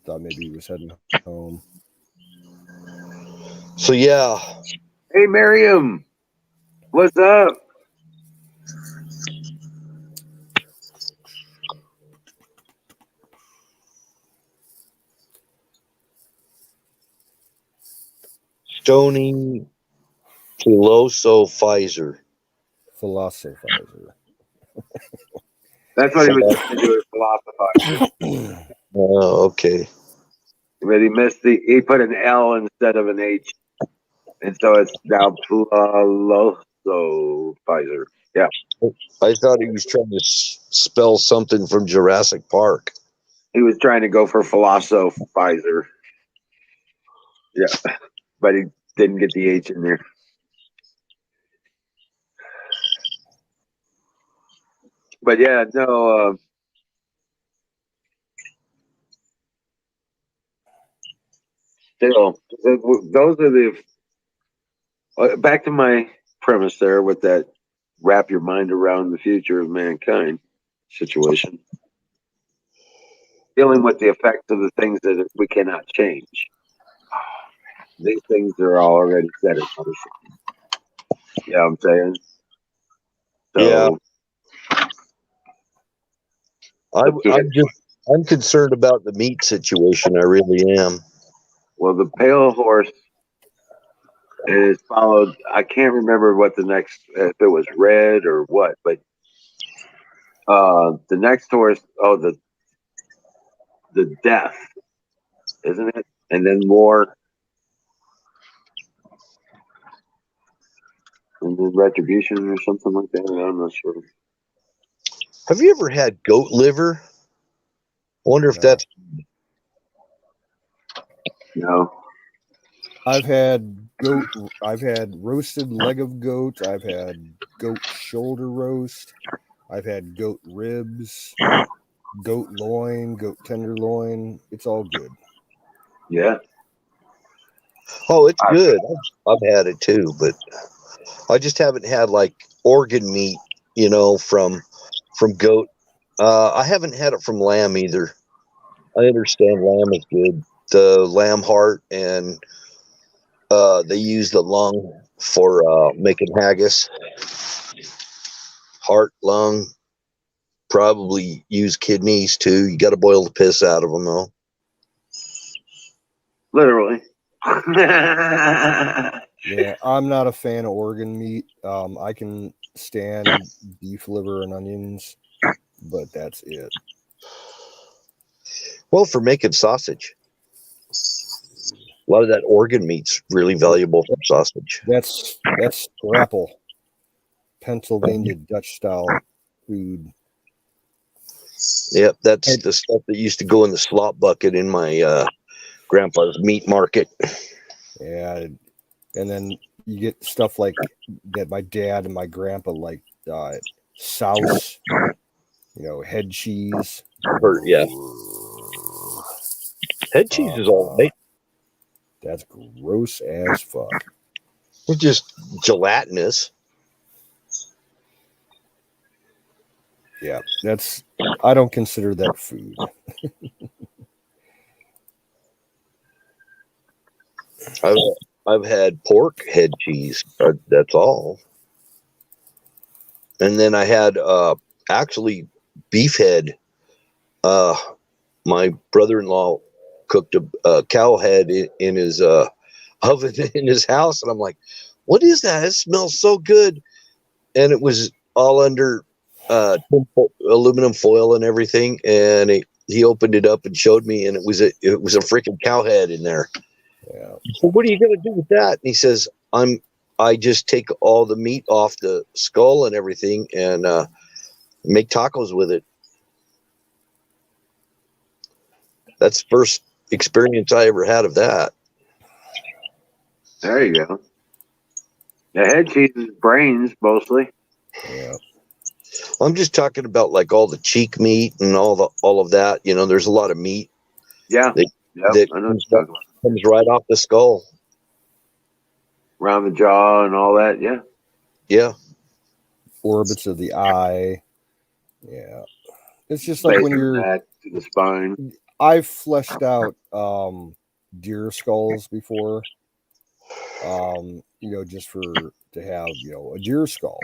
Thought maybe he was heading home. So yeah. Hey, Miriam. What's up? Stony Philosophizer. Philosophizer. That's what he was trying to do, is philosophizer. Oh, okay. But he put an L instead of an H. And so it's now philosophizer. Yeah. I thought he was trying to spell something from Jurassic Park. He was trying to go for philosophizer. Yeah. But he didn't get the H in there. But yeah, no. Still, those are the. Back to my premise there with that wrap your mind around the future of mankind. situation. Dealing with the effects of the things that we cannot change. These things are already set in motion. You know what I'm saying? So, I'm concerned about the meat situation. I really am. well, the pale horse is followed. I can't remember what the next, if it was red or what, but the next horse, the death, isn't it? And then more, and then retribution or something like that. I'm not sure. Have you ever had goat liver? I wonder if No. that's No. I've had roasted leg of goat. I've had goat shoulder roast. I've had goat ribs, goat loin, goat tenderloin. It's all good. Yeah. Oh, it's good. I've had it too, but I just haven't had like organ meat, from goat. I haven't had it from lamb either. I understand lamb is good. The lamb heart, and they use the lung for making haggis. Heart, lung, probably use kidneys too. You got to boil the piss out of them though. Literally. Yeah, I'm not a fan of organ meat. I can stand beef liver and onions, but that's it. Well, for making sausage, a lot of that organ meat's really valuable for sausage. That's scrapple, Pennsylvania Dutch style food. Yep, that's the stuff that used to go in the slop bucket in my grandpa's meat market. Yeah, and then you get stuff like that. My dad and my grandpa like souse, head cheese. Yeah, head cheese is all right. That's gross as fuck. It's just gelatinous. Yeah, I don't consider that food. I've had pork head cheese. That's all. And then I had actually beef head. My brother-in-law cooked a cow head in his oven in his house, and I'm like, "What is that? It smells so good!" And it was all under aluminum foil and everything. And he opened it up and showed me, and it was a freaking cow head in there. Yeah. So what are you gonna do with that? And he says, I just take all the meat off the skull and everything and make tacos with it. That's the first experience I ever had of that. There you go. The head cheese is brains mostly. Yeah. I'm just talking about like all the cheek meat and all of that. There's a lot of meat. Yeah. That I know what you're talking about. comes right off the skull. Around the jaw and all that. Yeah. Yeah. Orbits of the eye. Yeah. It's just like Base when of you're. the neck to the spine. I've fleshed out deer skulls before. Just to have a deer skull,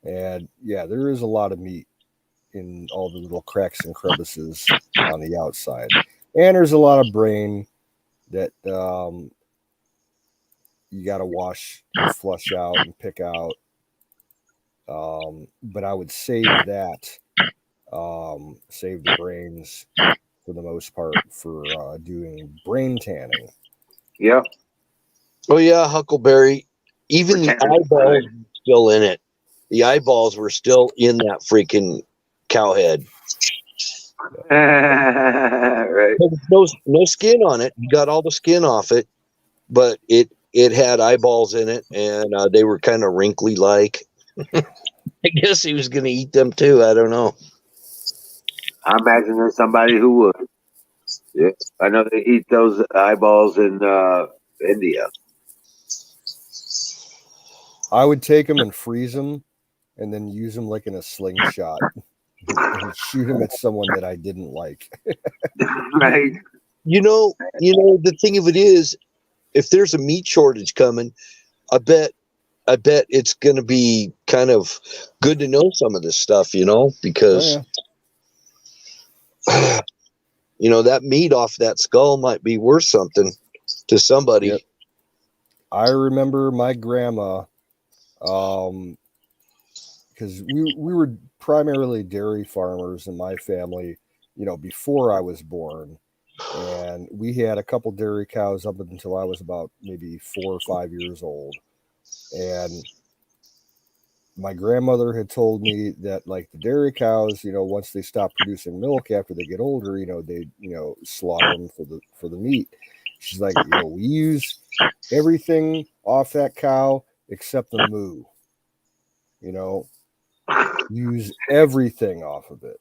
and yeah, there is a lot of meat in all the little cracks and crevices on the outside, and there's a lot of brain that you got to wash and flush out and pick out. But I would save that, save the brains for the most part for doing brain tanning. Yep. Oh yeah, Huckleberry. Even the eyeballs were still in it. The eyeballs were still in that freaking cow head. Right. There was no skin on it. You got all the skin off it, but it had eyeballs in it, and they were kind of wrinkly like. I guess he was going to eat them too. I don't know. I imagine there's somebody who would. Yeah. I know they eat those eyeballs in India. I would take them and freeze them, and then use them like in a slingshot. and shoot him at someone that I didn't like. Right. The thing of it is, if there's a meat shortage coming, I bet it's going to be kind of good to know some of this stuff, because that meat off that skull might be worth something to somebody. Yep. I remember my grandma, because we were primarily dairy farmers in my family, before I was born. And we had a couple dairy cows up until I was about maybe 4 or 5 years old. And my grandmother had told me that, like, the dairy cows, once they stop producing milk after they get older, they, slaughter them for the meat. She's like, we use everything off that cow except the moo. Use everything off of it.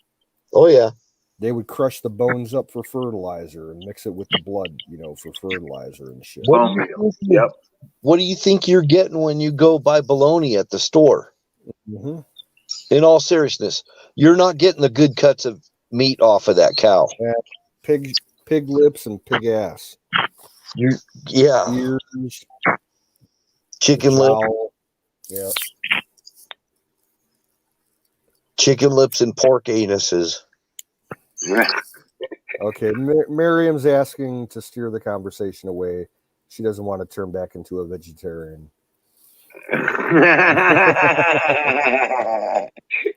Oh yeah. They would crush the bones up for fertilizer and mix it with the blood, for fertilizer and shit. Yep. What do you think you're getting when you go buy bologna at the store? Mm-hmm. In all seriousness, you're not getting the good cuts of meat off of that cow. Pig lips and pig ass. Yeah. Ears, chicken lip. Yeah. Chicken lips and pork anuses. Okay, Miriam's asking to steer the conversation away. She doesn't want to turn back into a vegetarian.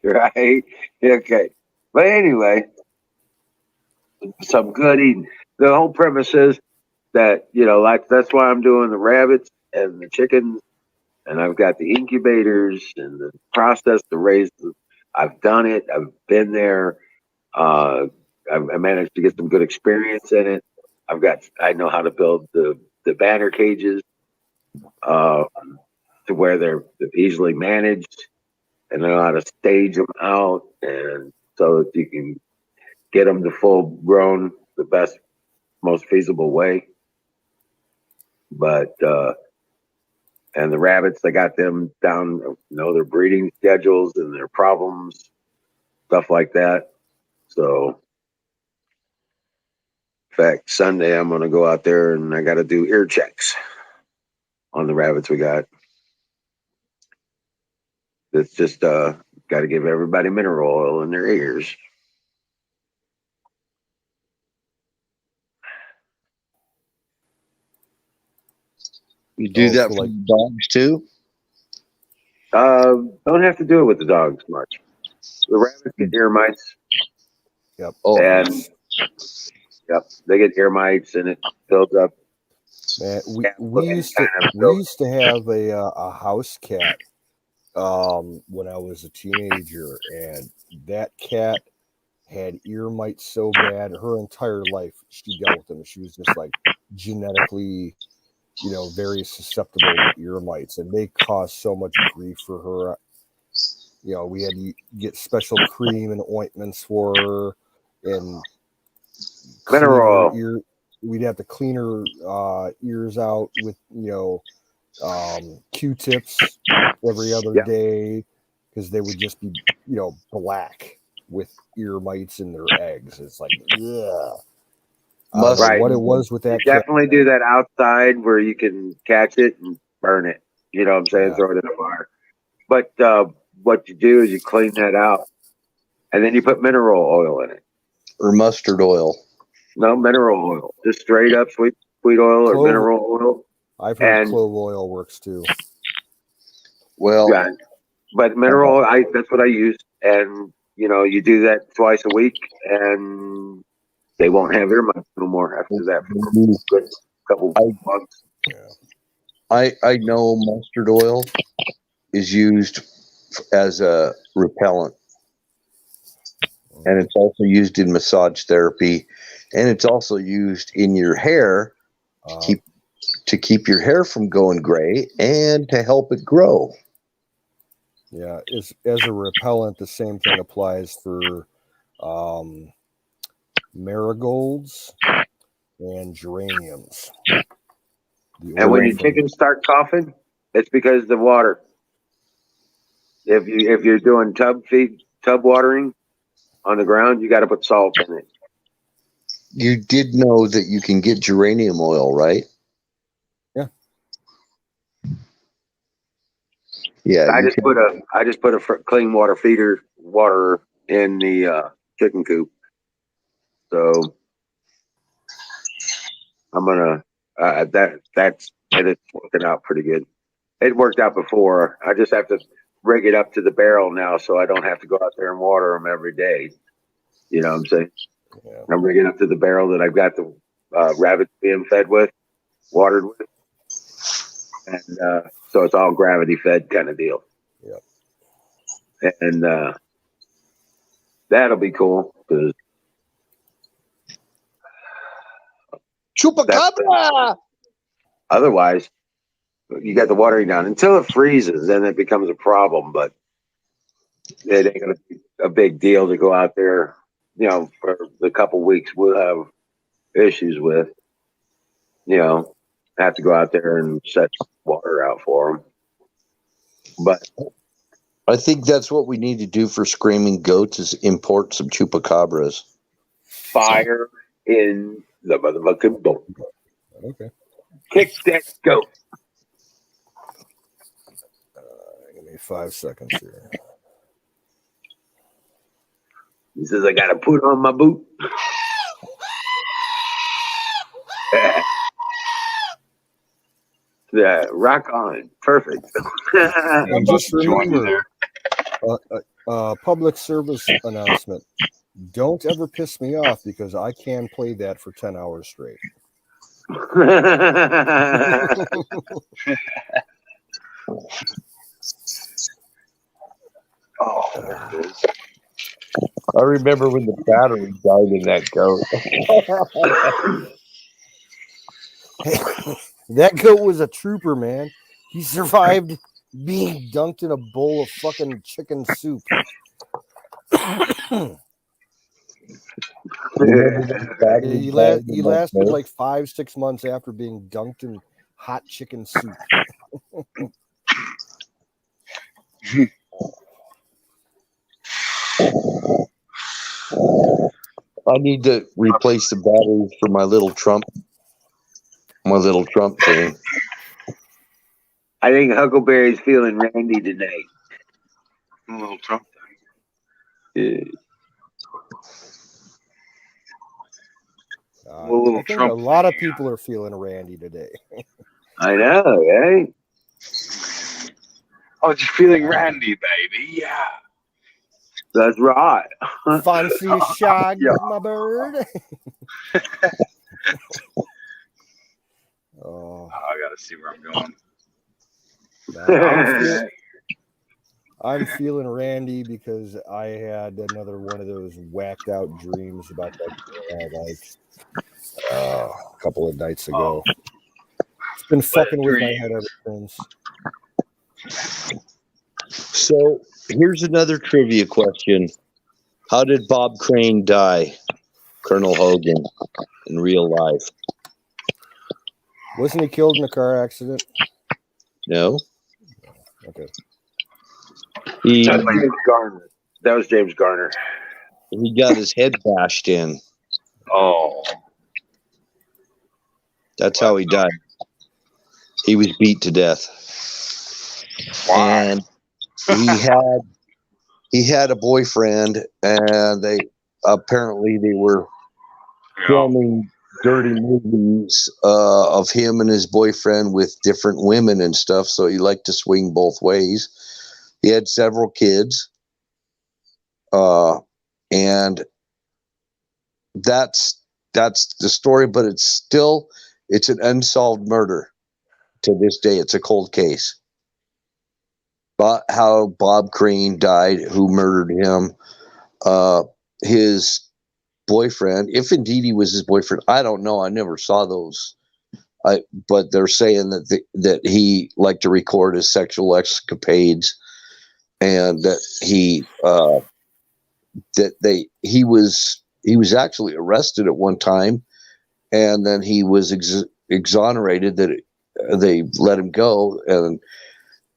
Right. Okay. But anyway, some good eating. The whole premise is that, that's why I'm doing the rabbits and the chickens, and I've got the incubators and the process to raise them. I've done it. I've been there. I managed to get some good experience in it. I know how to build the banner cages to where they're easily managed, and I know how to stage them out, and so that you can get them to full grown the best, most feasible way. But and the rabbits, I got them down, their breeding schedules and their problems, stuff like that. So, in fact, Sunday I'm going to go out there and I got to do ear checks on the rabbits we got. It's just got to give everybody mineral oil in their ears. You do that for the dogs too? Don't have to do it with the dogs much. The rabbits get ear mites. Yep. Oh, and yep, they get ear mites and it builds up. Man, we used to have a house cat when I was a teenager, and that cat had ear mites so bad. Her entire life she dealt with them. She was just like genetically, very susceptible to ear mites, and they caused so much grief for her. We had to get special cream and ointments for her, and mineral ear. We'd have to clean her ears out with Q-tips every other day, because they would just be black with ear mites in their eggs. It's like, yeah. Right. What it was with that. Definitely do that outside where you can catch it and burn it. You know what I'm saying? Yeah. Throw it in a fire. But what you do is you clean that out, and then you put mineral oil in it. Or mustard oil. No, mineral oil. Just straight up sweet oil or mineral oil. I've heard clove oil works too. Well, yeah, but mineral, that's what I use, and you do that twice a week, and they won't have ear mites no more after that for a good couple months. Yeah. I know mustard oil is used as a repellent, and it's also used in massage therapy, and it's also used in your hair to keep your hair from going gray and to help it grow. Yeah, as a repellent, the same thing applies for marigolds and geraniums. And when your chickens start coughing, it's because of the water. If you're doing tub watering, on the ground, you got to put salt in it. You did know that you can get geranium oil, right? Yeah. Yeah. I just put a clean water feeder water in the chicken coop. So I'm gonna that's and it's working out pretty good. It worked out before. I just have to rig it up to the barrel now, so I don't have to go out there and water them every day. You know what I'm saying? Yeah. I'm rigging up to the barrel that I've got the rabbits being fed with, watered with, and so it's all gravity fed kind of deal. Yeah. And that'll be cool because Chupacabra! otherwise you got the watering down until it freezes, then it becomes a problem. But it ain't gonna be a big deal to go out there. You know, for the couple weeks we'll have issues with. You know, have to go out there and set water out for them. But I think that's what we need to do for screaming goats is import some chupacabras. fire in the motherfucking boat. Okay. Kick that goat. Give me 5 seconds here. He says, I got to put on my boot. Yeah, rock on. Perfect. And just Join you remember, there. public service announcement. Don't ever piss me off because I can play that for 10 hours straight. Oh, there it is. I remember when the battery died in that goat. That goat was a trooper, man. He survived being dunked in a bowl of fucking chicken soup. He lasted like 5-6 months after being dunked in hot chicken soup. I need to replace the batteries for my little Trump thing. I think Huckleberry's feeling randy tonight. A little Trump Yeah. I think a lot of people are feeling randy today. I know, eh? Oh, just feeling randy, baby. Yeah. That's right. Fancy shag, Yeah. my bird. Oh, I gotta see where I'm going. no, I'm feeling randy because I had another one of those whacked out dreams about that girl like a couple of nights ago. It's been fucking with my head ever since. So here's another trivia question. How did Bob Crane die, Colonel Hogan, in real life? Wasn't he killed in a car accident? No. Okay. That's James Garner. That was James Garner. He got his head bashed in. Oh. That's how he died. He was beat to death. Wow. And he had a boyfriend, and they were filming dirty movies of him and his boyfriend with different women and stuff. So he liked to swing both ways. He had several kids, and that's the story. But it's an unsolved murder to this day. It's a cold case. But how Bob Crane died, who murdered him, his boyfriend, if indeed he was his boyfriend, I don't know. I never saw those. But they're saying that he liked to record his sexual escapades, and that he was actually arrested at one time, and then he was exonerated. That they let him go, and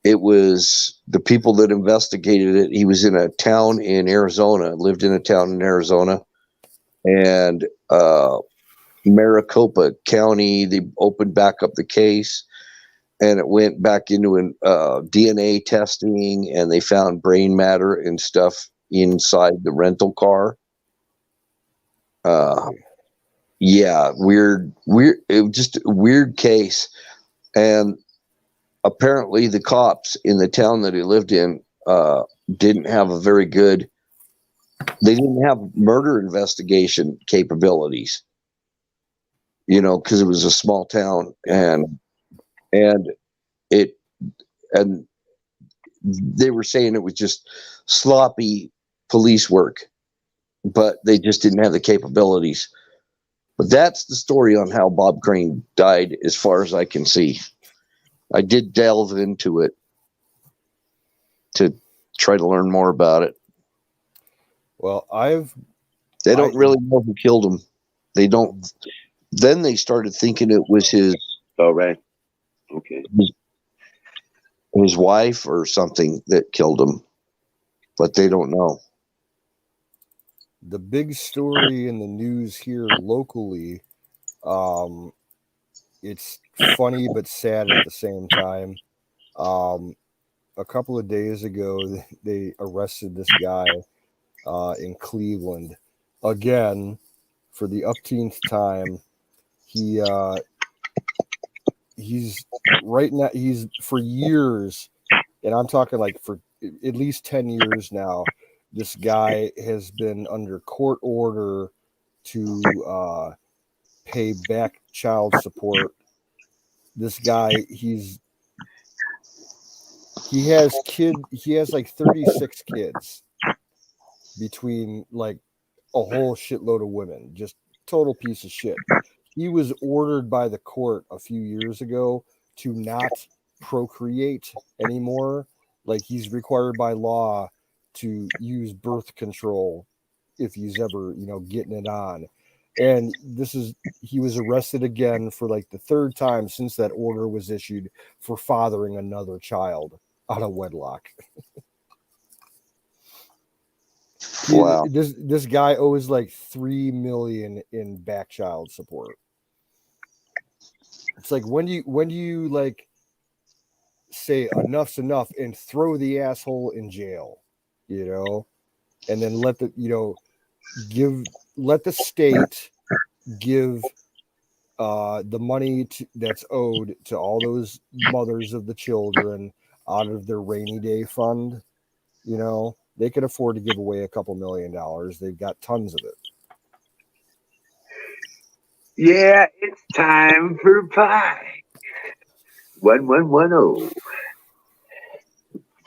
it was the people that investigated it. He was in a town in Arizona, lived in a town in Arizona, and Maricopa County, they opened back up the case, and it went back into an DNA testing, and they found brain matter and stuff inside the rental car. Yeah, weird. It was just a weird case, and apparently the cops in the town that he lived in didn't have a very good. They didn't have murder investigation capabilities, because it was a small town, and it and they were saying it was just sloppy police work, but they just didn't have the capabilities. But that's the story on how Bob Crane died, as far as I can see. I did delve into it to try to learn more about it. Well, They don't really know who killed him. They don't. Then they started thinking it was his. Oh, right. Okay. His wife or something that killed him, but they don't know. The big story in the news here locally, it's funny but sad at the same time. A couple of days ago, they arrested this guy in Cleveland again for the upteenth time. He's right now. He's for years, and I'm talking like for at least 10 years now. This guy has been under court order to pay back child support. This guy, he has like 36 kids between like a whole shitload of women. Just total piece of shit. He was ordered by the court a few years ago to not procreate anymore. Like he's required by law to use birth control if he's ever, getting it on. And he was arrested again for like the third time since that order was issued for fathering another child out of wedlock. Wow. This guy owes like $3 million in back child support. It's like when do you like say enough's enough and throw the asshole in jail, and then let the state give the money that's owed to all those mothers of the children out of their rainy day fund. They could afford to give away a couple $1 million. They've got tons of it. Yeah, it's time for pie. 1110.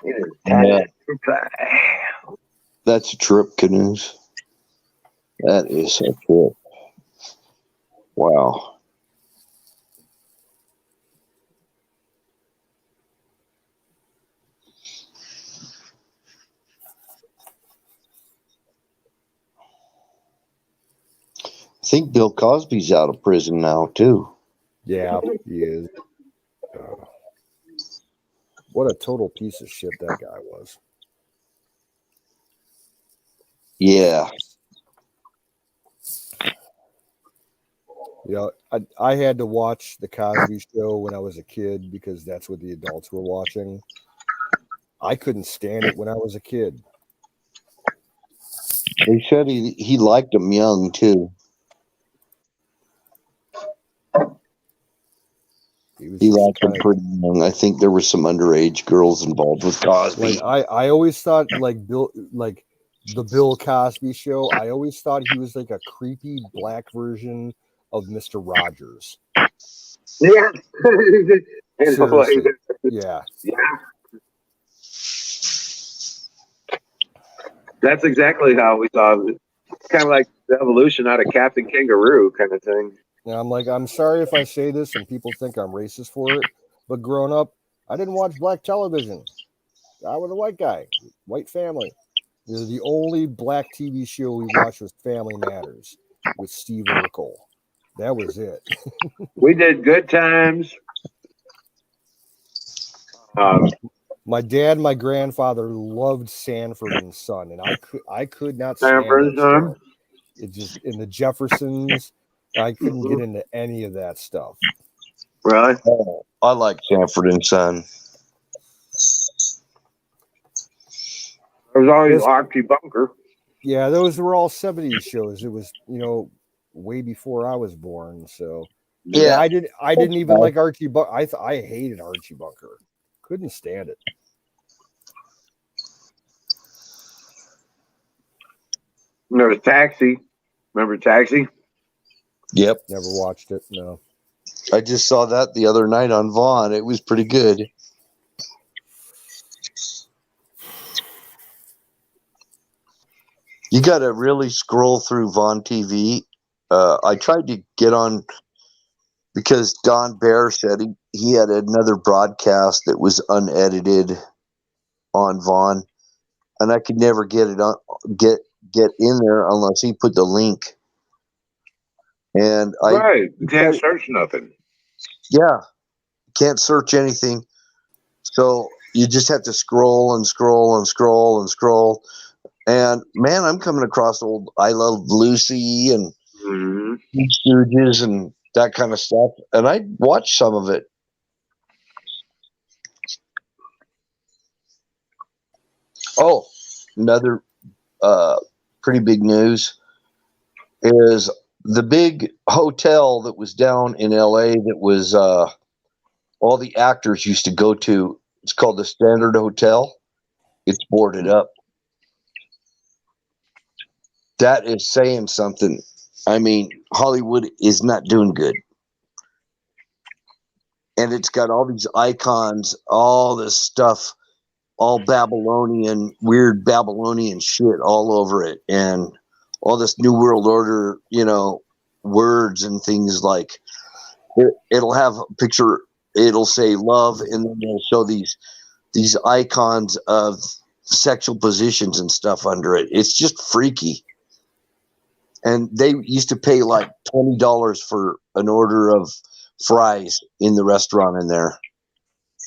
It is time for pie. That's a trip, Canoes. That is a trip. Wow. I think Bill Cosby's out of prison now, too. Yeah, he is. What a total piece of shit that guy was. Yeah. I had to watch the Cosby Show when I was a kid because that's what the adults were watching. I couldn't stand it when I was a kid. They said he liked him young, too. He liked him pretty young. I think there were some underage girls involved with Cosby. Like I always thought like the Bill Cosby Show, I always thought he was like a creepy black version of Mr. Rogers. Yeah. Seriously. Yeah. That's exactly how we thought it. It's kind of like the evolution out of Captain Kangaroo kind of thing. And I'm sorry if I say this and people think I'm racist for it, but growing up, I didn't watch black television. I was a white guy, white family. The only black TV show we watched was Family Matters with Steve Urkel. That was it. We did Good Times. My dad and my grandfather loved Sanford and Son, and I could not stand Sanford and that Son? show. It just in the Jeffersons, I couldn't get into any of that stuff. Really? Oh, I like Sanford and Son. There's always This- Archie Bunker. Yeah, those were all 70s shows. It was, way before I was born. So Yeah, I didn't even like Archie Bunker. I hated Archie Bunker. Couldn't stand it. And there was Taxi. Remember Taxi? Yep. Never watched it. No. I just saw that the other night on Vaughn. It was pretty good. You got to really scroll through Vaughn TV. I tried to get on because Don Bear said he had another broadcast that was unedited on Vaughn, and I could never get it on get in there unless he put the link. And Right. You can't search nothing. can't search anything. So you just have to scroll and scroll and scroll and scroll. And man, I'm coming across old I Love Lucy and Mm-hmm. Stooges and that kind of stuff. And I watched some of it. Oh, another pretty big news is the big hotel that was down in LA that was all the actors used to go to. It's called the Standard Hotel. It's boarded up. That is saying something. I mean, Hollywood is not doing good. And it's got all these icons, all this stuff, all Babylonian, weird Babylonian shit all over it. And all this New World Order, words and things like it'll have a picture, it'll say love, and then it'll show these icons of sexual positions and stuff under it. It's just freaky. And they used to pay like $20 for an order of fries in the restaurant in there.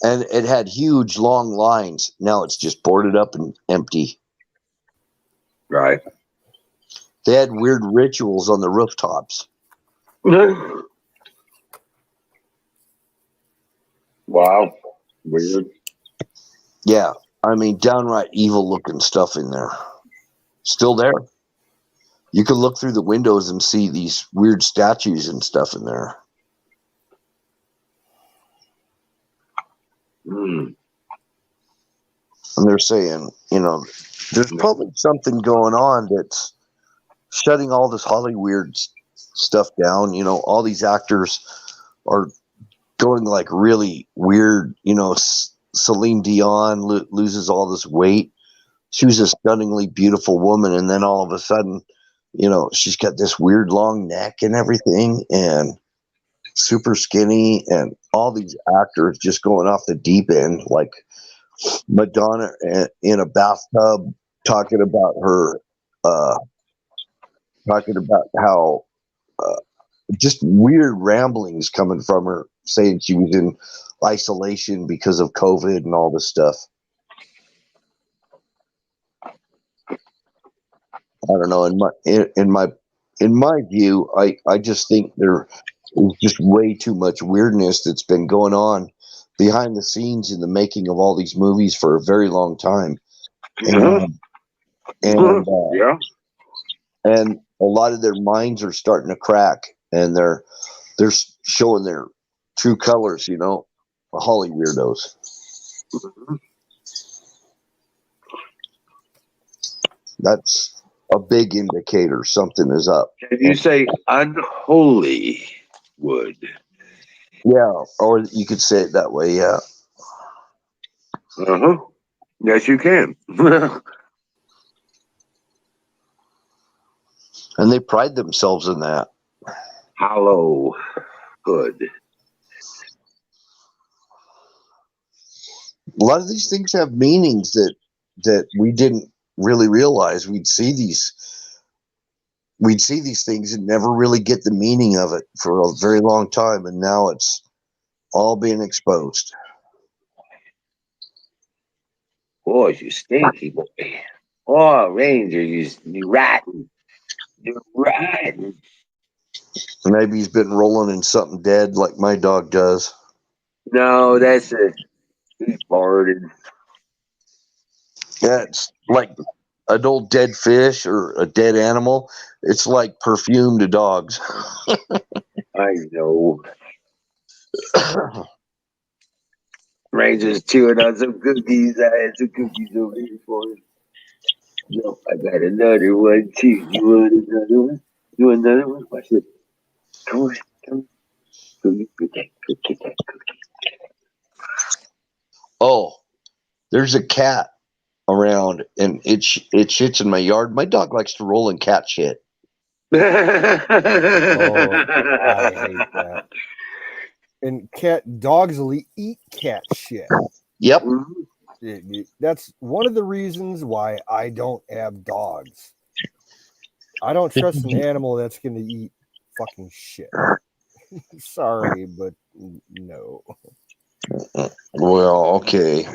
And it had huge long lines. Now it's just boarded up and empty. Right. They had weird rituals on the rooftops. Wow. Weird. Yeah. I mean, downright evil looking stuff in there. Still there. You can look through the windows and see these weird statues and stuff in there. Mm. And they're saying, there's probably something going on that's shutting all this Hollywood stuff down. All these actors are going like really weird. Celine Dion loses all this weight. She was a stunningly beautiful woman, and then all of a sudden, she's got this weird long neck and everything, and super skinny, and all these actors just going off the deep end, like Madonna in a bathtub, talking about her, talking about how just weird ramblings coming from her, saying she was in isolation because of COVID and all this stuff. I don't know. In my view, I just think there is just way too much weirdness that's been going on behind the scenes in the making of all these movies for a very long time. And Yeah. and a lot of their minds are starting to crack, and they're showing their true colors. The Holly weirdos. Mm-hmm. That's a big indicator something is up. Can you say unholy wood? Yeah, or you could say it that way. Yeah. Uh-huh. Yes, you can. And they pride themselves in that. Hollow hood. A lot of these things have meanings that we didn't really realize. We'd see these things and never really get the meaning of it for a very long time, and now it's all being exposed. Oh, you stinky boy. Oh, Ranger, you rotten. You're rotten. Maybe he's been rolling in something dead like my dog does. No, that's it. He's farted. Yeah, it's like an old dead fish or a dead animal. It's like perfume to dogs. I know. Ranger's chewing on some cookies. I had some cookies over here for him. No, I got another one too. You want another one? You want another one? Watch it. Come on, come on. Cookie, get that cookie. Oh, there's a cat around and it shits in my yard. My dog likes to roll in cat shit. Oh, I hate that. And dogs will eat cat shit. Yep. That's one of the reasons why I don't have dogs. I don't trust an animal that's going to eat fucking shit. Sorry, but no. Well, okay.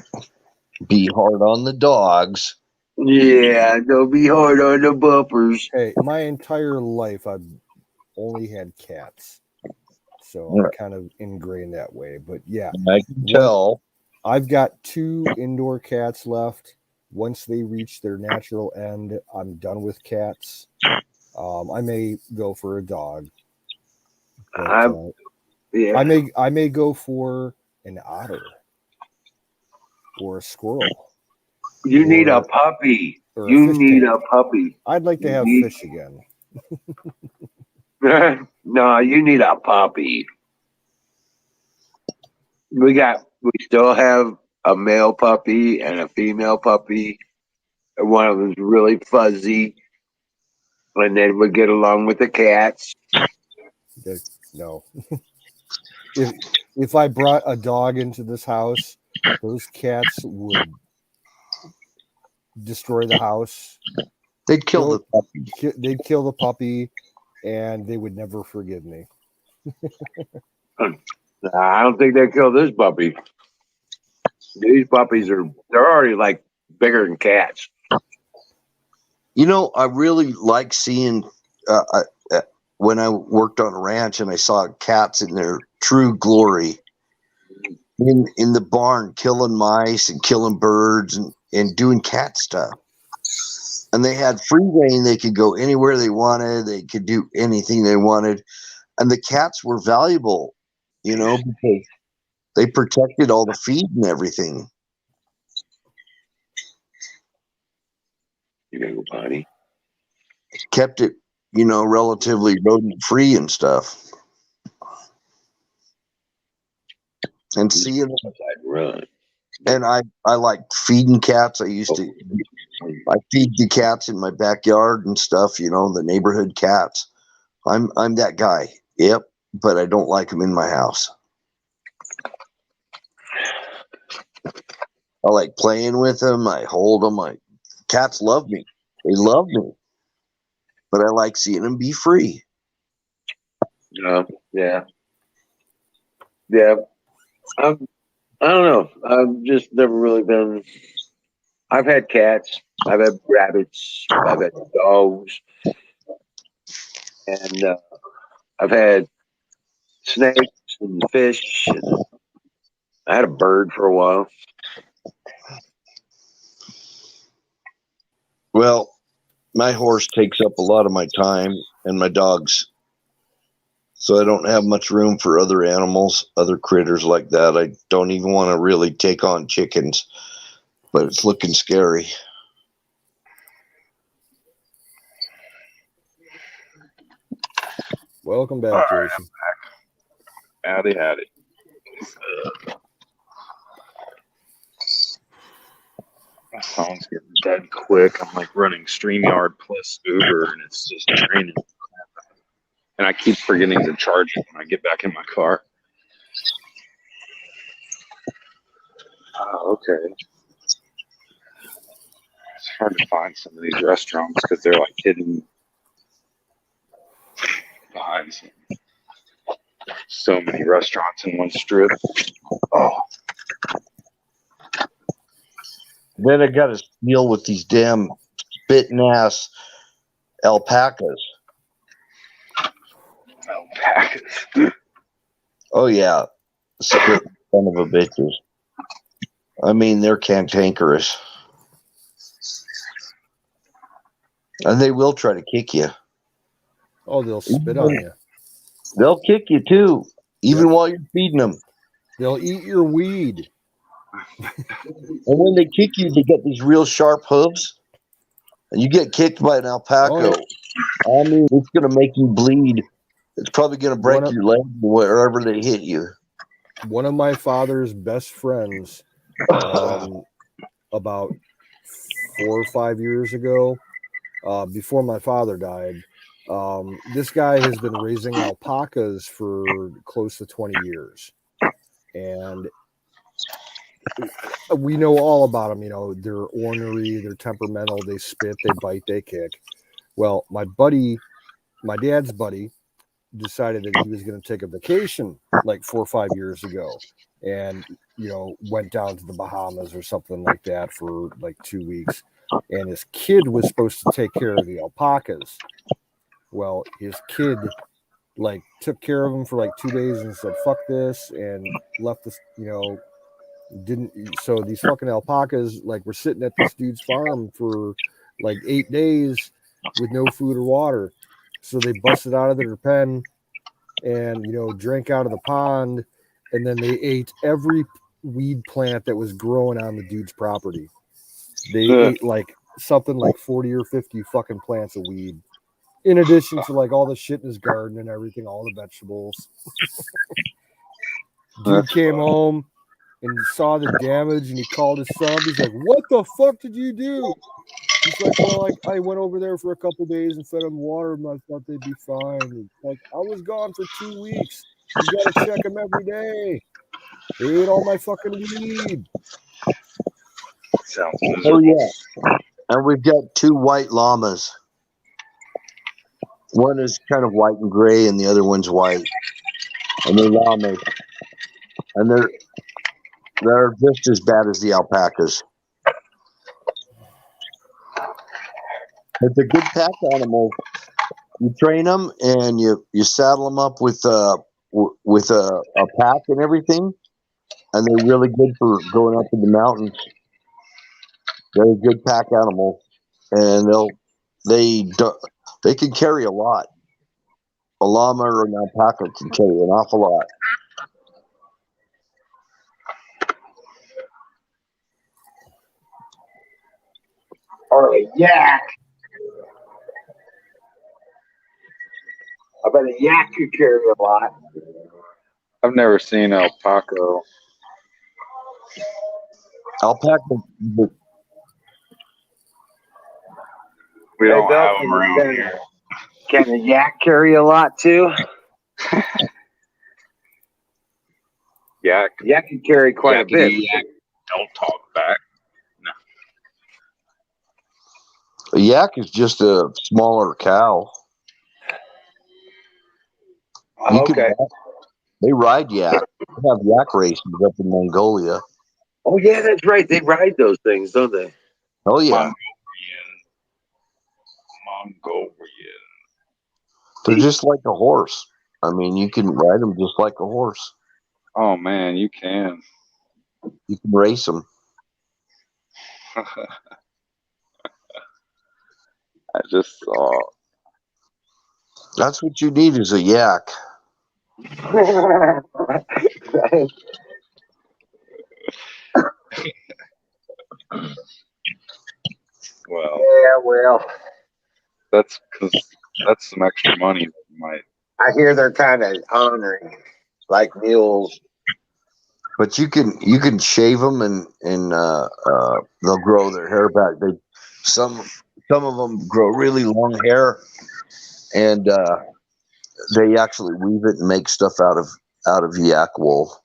Be hard on the dogs. Yeah, don't be hard on the bumpers. Hey, my entire life I've only had cats. So I'm kind of ingrained that way. But yeah, I can tell. I've got 2 indoor cats left. Once they reach their natural end, I'm done with cats. I may go for a dog. But, Yeah. I may go for an otter or a squirrel. You need a puppy. You need a puppy. I'd like to have fish again. No, you need a puppy. We still have a male puppy and a female puppy. And one of them's really fuzzy. And then we get along with the cats. No. If I brought a dog into this house, those cats would destroy the house. They'd kill the puppy. They'd kill the puppy, and they would never forgive me. I don't think they killed this puppy. These puppies they're already like bigger than cats. You know, I really like seeing when I worked on a ranch and I saw cats in their true glory in the barn, killing mice and killing birds and doing cat stuff. And they had free reign. They could go anywhere they wanted. They could do anything they wanted. And the cats were valuable, because they protected all the feed and everything. You gotta go potty. Kept it, relatively rodent free and stuff. And seeing run. And I like feeding cats. I feed the cats in my backyard and stuff, the neighborhood cats. I'm that guy. Yep. But I don't like them in my house. I like playing with them. I hold them. Cats love me. They love me. But I like seeing them be free. Yeah. I don't know. I've just never really been. I've had cats. I've had rabbits. I've had dogs. And I've had snakes and fish. And I had a bird for a while. Well, my horse takes up a lot of my time and my dogs. So I don't have much room for other animals, other critters like that. I don't even want to really take on chickens, but it's looking scary. Welcome back, Jason. Howdy. My phone's getting dead quick. I'm like running StreamYard plus Uber, and it's just draining. And I keep forgetting to charge it when I get back in my car. Oh, okay. It's hard to find some of these restaurants because they're like hidden behind so many restaurants in one strip. Oh. Then I got to deal with these damn spitting ass alpacas. Alpacas. Oh yeah, spit son of a bitches. I mean, they're cantankerous, and they will try to kick you. Oh, they'll spit on you. They'll kick you too, even Yep. while you're feeding them. They'll eat your weed. And when they kick you, they get these real sharp hooves, and you get kicked by an alpaca. Oh, I mean, it's going to make you bleed. It's probably going to break One of- your leg wherever they hit you. one of my father's best friends, about 4 or 5 years ago, before my father died, this guy has been raising alpacas for close to 20 years. And we know all about them. You know, they're ornery, they're temperamental, they spit, they bite, they kick. Well, my dad's buddy, decided that he was going to take a vacation like 4 or 5 years ago, and went down to the Bahamas or something like that for like 2 weeks, and his kid was supposed to take care of the alpacas. Well, his kid like took care of him for like 2 days and said fuck this and left us, didn't. So these fucking alpacas like were sitting at this dude's farm for like 8 days with no food or water. So they busted out of their pen and drank out of the pond, and then they ate every weed plant that was growing on the dude's property. They ate like something like 40 or 50 fucking plants of weed, in addition to like all the shit in his garden and everything, all the vegetables. Dude came home and saw the damage, and he called his son. He's like, "What the fuck did you do?" He's like, "Well, I went over there for a couple days and fed them water, and I thought they'd be fine. And, like, I was gone for 2 weeks. You gotta check them every day. They ate all my fucking weed." Sounds Oh miserable. yeah, and we've got 2 white llamas. One is kind of white and gray, and the other one's white. And they're llamas, and they're just as bad as the alpacas. It's a good pack animal. You train them, and you saddle them up with a pack and everything, and they're really good for going up in the mountains. They're a good pack animal, and they can carry a lot. A llama or an alpaca can carry an awful lot. Or a yak. I bet a yak could carry a lot. I've never seen alpaca. Alpaca, We don't Bill, have them around here. Can a yak carry a lot too? Yak. Yak can carry quite a bit. Yak. Don't talk back. a yak is just a smaller cow. They ride yak. They have yak races up in Mongolia. Oh yeah, that's right. They ride those things, don't they? Oh yeah, Mongolian. they're just like a horse. I mean, you can ride them just like a horse. Oh man, you can. You can race them. I just saw. That's what you need is a yak. Well, that's because that's some extra money that you might. I hear they're kind of ornery, like mules. But you can shave them and they'll grow their hair back. Some of them grow really long hair, and they actually weave it and make stuff out of yak wool.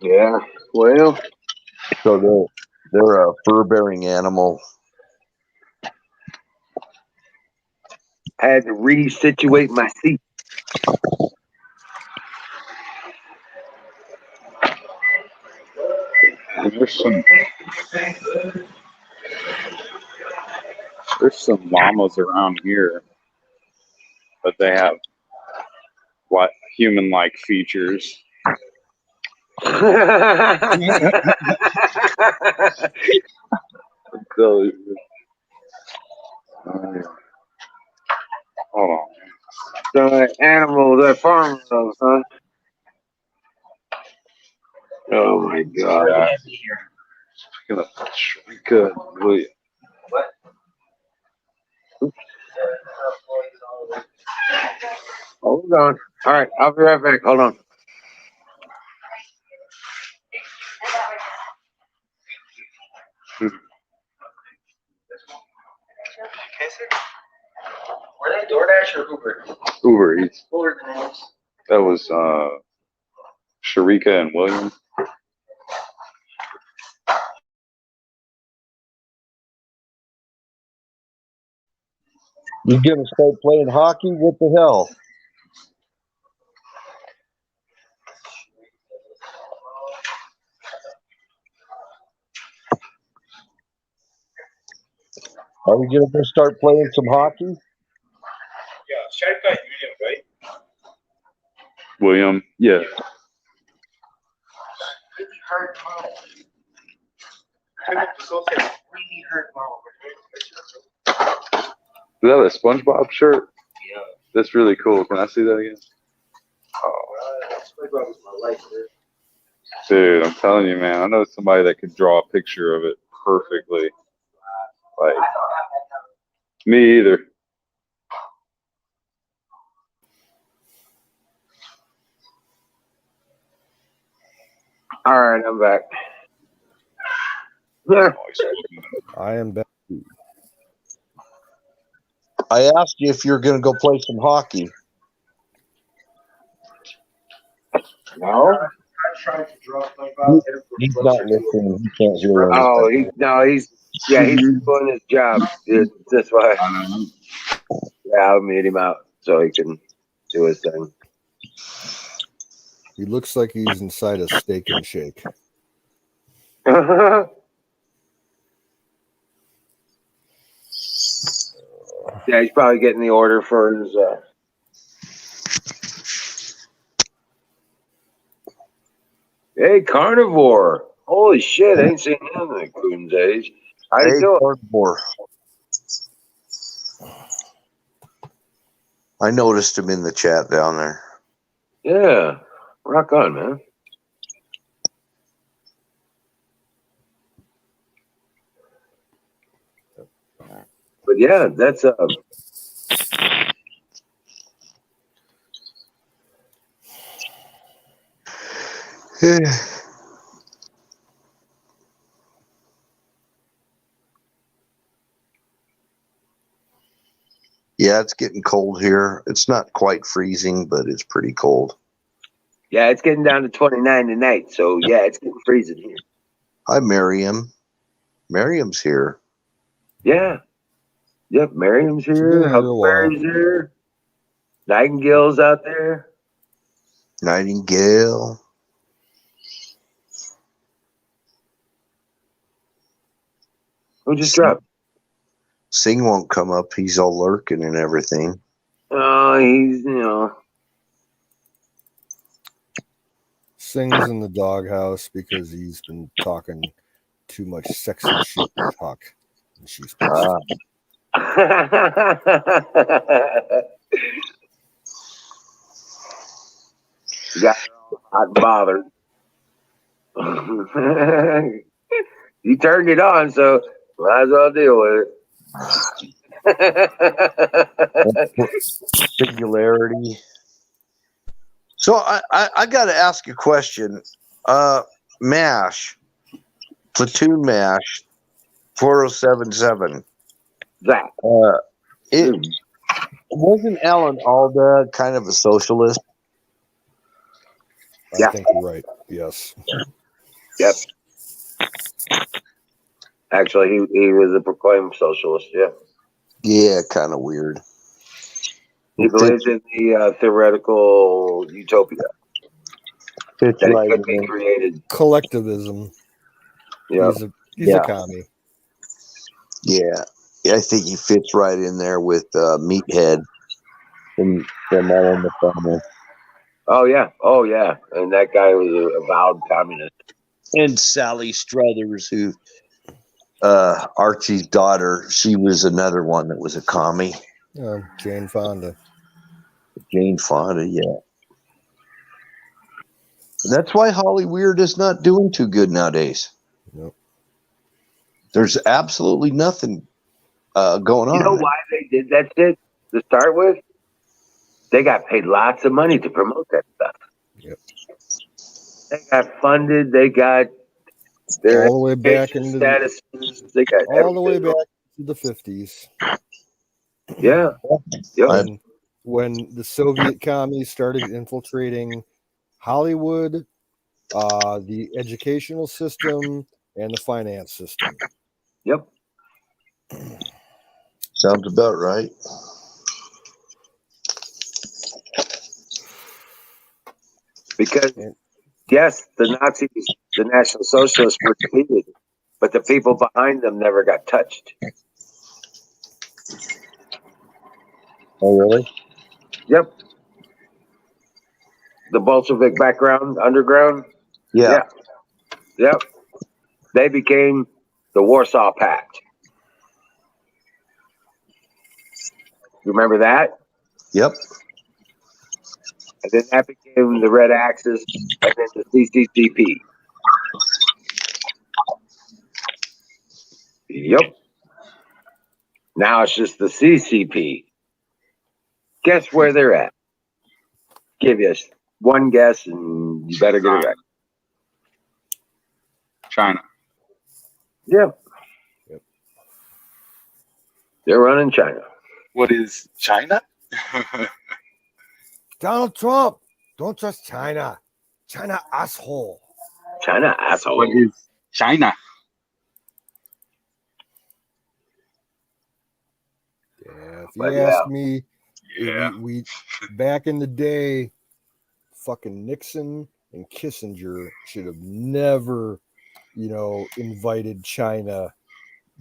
Yeah, well, So they're a fur bearing animal. I had to resituate my seat. There's some llamas around here, but they have what human-like features. So, hold on. So animals are farm those, huh? Oh my god. Yeah. Good. Wait. Hold on. All right, I'll be right back. Hold on. Were they DoorDash or Uber? Uber Eats. Uber names. That was Sharika and William. You gonna start playing hockey? What the hell? Are we gonna go start playing some hockey? Yeah, Sharika and William, right? William, yeah. Really hurt mouth. Really hurt mouth. Is that a SpongeBob shirt? Yeah. That's really cool. Can I see that again? SpongeBob was my life, dude. Dude, I'm telling you, man. I know somebody that could draw a picture of it perfectly. Like, me either. All right, I'm back. I am back. I asked you if you're gonna go play some hockey. No. I tried to draw SpongeBob. He's not listening. He can't hear Oh, anything. he's doing his job. That's why. Yeah, I'll meet him out so he can do his thing. He looks like he's inside a Steak and Shake. Yeah, he's probably getting the order for his. Hey, carnivore! Holy shit, I ain't seen him in the Coon's age. How you doing? Cardboard. I noticed him in the chat down there. Yeah, rock on, man. But yeah, that's Yeah, it's getting cold here. It's not quite freezing, but it's pretty cold. yeah, it's getting down to 29 tonight. So yeah, it's getting freezing here. Hi, Miriam. Miriam's here. Yeah. Yep, Miriam's been here. here a little while. Huckleberry's here. Nightingale's out there. Nightingale. Who just dropped? Sing won't come up. He's all lurking and everything. Oh, he's, Sings in the doghouse because he's been talking too much sexy shit with Huck. And she's pissed. Got hot and bothered. You turned it on, so might as well deal with it. Singularity. So I got to ask a question. MASH, Platoon MASH, 4077. Zach. It wasn't Alan Alda kind of a socialist? I think you're right. Yes. Yep. Actually, he was a proclaimed socialist. Yeah. Yeah, kind of weird. He believed in the theoretical utopia It's that like, could be created. Collectivism. Yeah. He's a Yeah. commie. Yeah. I think he fits right in there with Meathead from All in the Family. Oh yeah. Oh yeah. And that guy was a avowed communist. And Sally Struthers, who Archie's daughter, she was another one that was a commie. Jane Fonda. Jane Fonda, yeah. That's why Hollyweird is not doing too good nowadays. Nope. There's absolutely nothing going on. You know why they did that shit to start with? They got paid lots of money to promote that stuff. Yep. They got funded. They got their All the way back education into status. They got all the way everything. back to the 50s. Yeah. Yep. When the Soviet commies started infiltrating Hollywood, the educational system, and the finance system. Yep. Sounds about right. Because yes, the Nazis, the National Socialists were defeated, but the people behind them never got touched. Oh, really? Yep. The Bolshevik background, underground. Yeah. Yep. They became the Warsaw Pact. You remember that? Yep. And then that became the Red Axis, and then the CCCP. Yep. Now it's just the CCP. Guess where they're at? Give you one guess, and you better get it right. China. Yep. They're running China. What is China? Donald Trump, don't trust China. China asshole. China asshole. What is China? Yeah, if you But ask me, Yeah. we back in the day, fucking Nixon and Kissinger should have never, invited China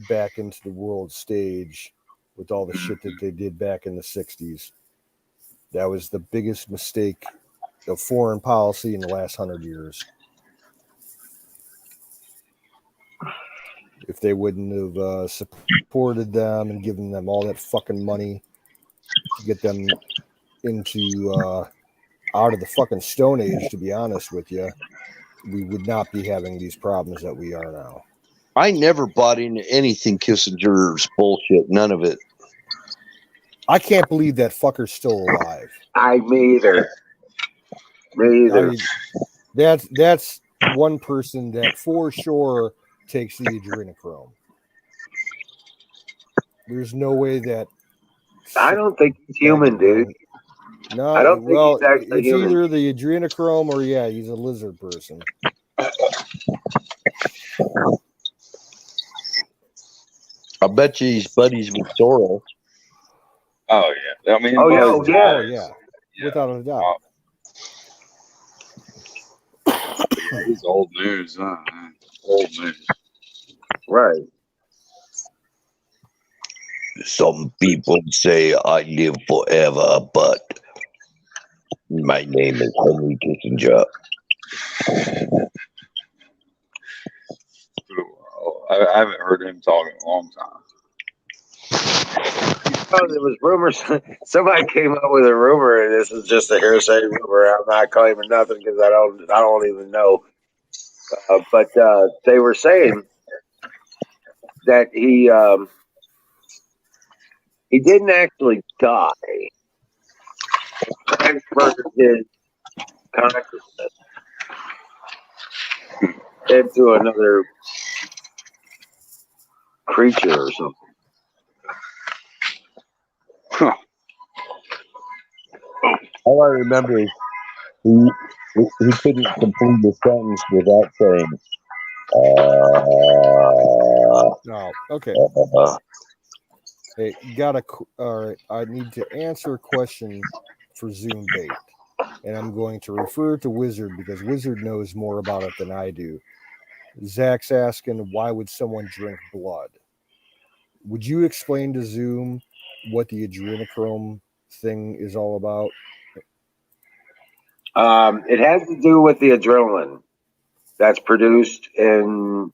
back into the world stage with all the shit that they did back in the 60s. That was the biggest mistake of foreign policy in the last 100 years. If they wouldn't have supported them and given them all that fucking money to get them into out of the fucking Stone Age, to be honest with you, we would not be having these problems that we are now. I never bought into anything Kissinger's bullshit. None of it. I can't believe that fucker's still alive. Me either. Me either. I mean, that's one person that for sure takes the adrenochrome. There's no way that. I don't think he's human, dude. No, I don't think he's actually it's human. either the adrenochrome or he's a lizard person. I bet you he's buddies with Soros. Oh yeah. I mean, yeah. Without a doubt. He's old news, huh? Old news. Right. Some people say I live forever, but my name is Henry Kissinger. I haven't heard him talk in a long time. Oh, there was rumors. Somebody came up with a rumor, and this is just a hearsay rumor. I'm not claiming nothing because I don't even know. But they were saying that he didn't actually die. He transferred his consciousness into another creature or something. Huh. All I remember is he couldn't complete the sentence without saying, No, okay. uh. Hey, all right. I need to answer a question for Zoom Bait, and I'm going to refer to Wizard because Wizard knows more about it than I do. Zach's asking, why would someone drink blood? Would you explain to Zoom what the adrenochrome thing is all about? It has to do with the adrenaline that's produced from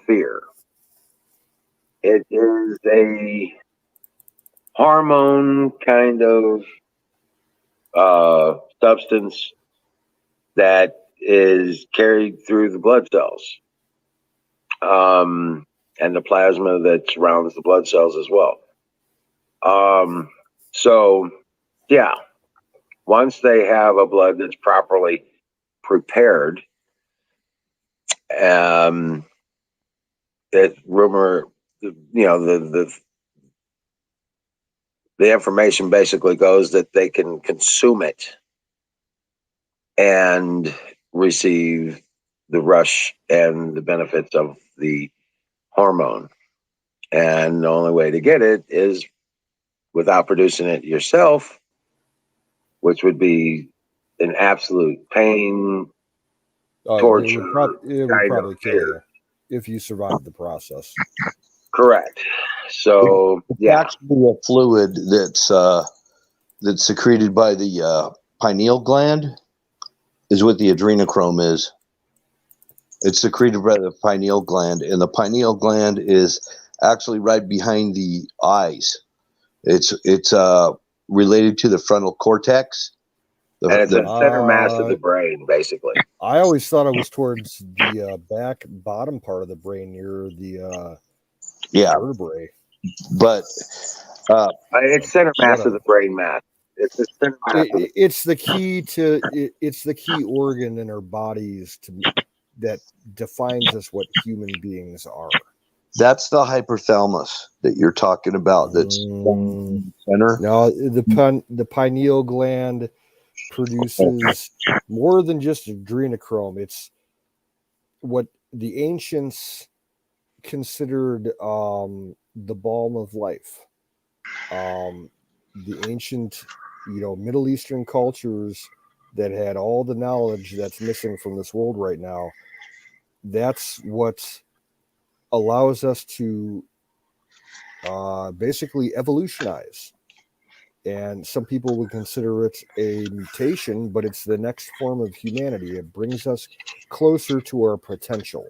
fear. It is a hormone kind of substance that is carried through the blood cells, and the plasma that surrounds the blood cells as well. So, yeah, once they have a blood that's properly prepared, that rumor, the information basically goes that they can consume it and receive the rush and the benefits of the hormone. And the only way to get it is without producing it yourself, which would be an absolute pain, torture, it would probably kill you if you survived the process. Correct. So it's yeah, actually a fluid that's secreted by the pineal gland, is what the adrenochrome is. It's secreted by the pineal gland, and the pineal gland is actually right behind the eyes. It's related to the frontal cortex. and it's a center mass of the brain, basically. I always thought it was towards the bottom part of the brain near the vertebrae. But it's center mass of the brain mass. It's the center mass. It's the key to it's the key organ in our bodies that defines us what human beings are. That's the hypothalamus that you're talking about. That's center. No, the pineal gland produces more than just adrenochrome. It's what the ancients considered the balm of life. The ancient, Middle Eastern cultures that had all the knowledge that's missing from this world right now. That's what allows us to basically evolutionize. And some people would consider it a mutation, but it's the next form of humanity. It brings us closer to our potential.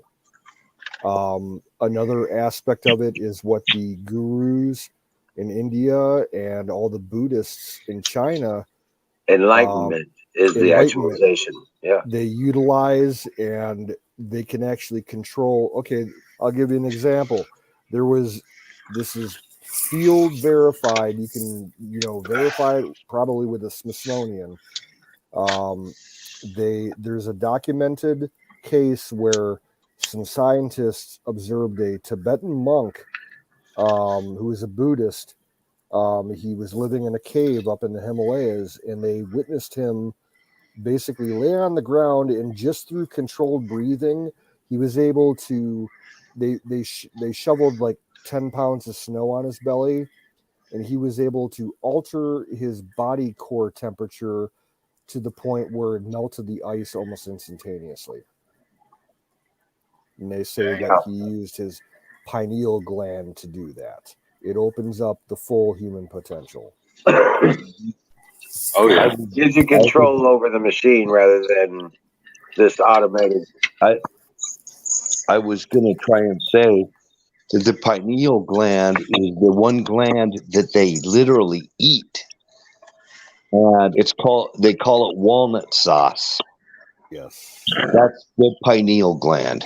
Another aspect of it is what the gurus in India and all the Buddhists in China, Enlightenment is the actualization. Yeah, they utilize, and they can actually control. Okay, I'll give you an example. This is field verified. You can verify it probably with the Smithsonian. There's a documented case where some scientists observed a Tibetan monk who was a Buddhist. He was living in a cave up in the Himalayas, and they witnessed him basically lay on the ground, and just through controlled breathing, he was able to. They shoveled like 10 pounds of snow on his belly, and he was able to alter his body core temperature to the point where it melted the ice almost instantaneously. And they say that he used his pineal gland to do that. It opens up the full human potential. Oh yeah, gives you control over the machine rather than this automated. I was going to try and say that the pineal gland is the one gland that they literally eat, and they call it walnut sauce. Yes, that's the pineal gland,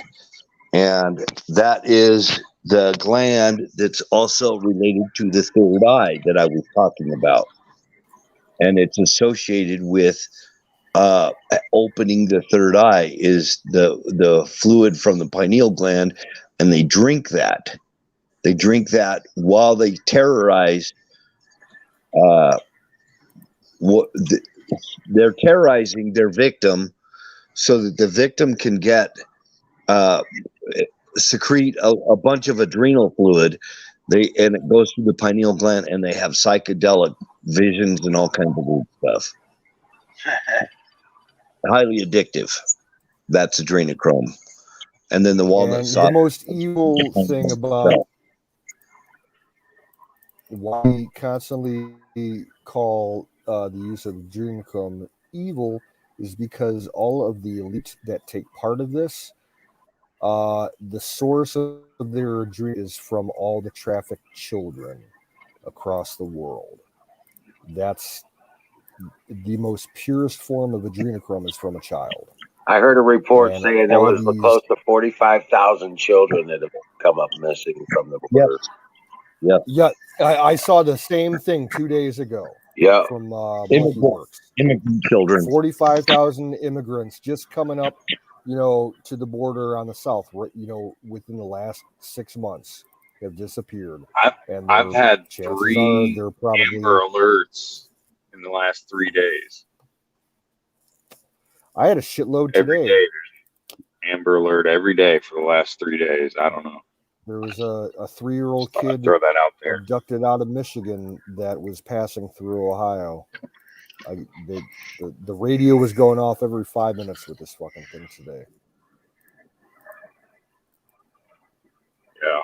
and that is the gland that's also related to the third eye that I was talking about, and it's associated with opening the third eye is the fluid from the pineal gland, and they drink that. They drink that while they terrorize. They're terrorizing their victim, so that the victim can secrete a bunch of adrenal fluid. And it goes through the pineal gland, and they have psychedelic visions and all kinds of weird stuff. Highly addictive. That's adrenochrome. and then the walnut And sauce. the most evil thing about why we constantly call the use of adrenochrome evil is because all of the elite that take part of this, the source of their adrenochrome is from all the trafficked children across the world. That's the most purest form of adrenochrome is from a child. I heard a report And saying there all was these, close to 45,000 children that have come up missing from the border. yeah, I saw the same thing 2 days ago Yeah. from Monkey Works. Immigrant children. 45,000 immigrants just coming up, to the border on the south, within the last 6 months have disappeared. And I've had chances 3 are they're probably Amber Alerts in the last 3 days. I had a shitload Every today. day there's Amber Alert every day for the last 3 days. I don't know. There was a 3-year-old Just thought I'd kid throw that out there. abducted out of Michigan that was passing through Ohio. The radio was going off every 5 minutes with this fucking thing today. Yeah.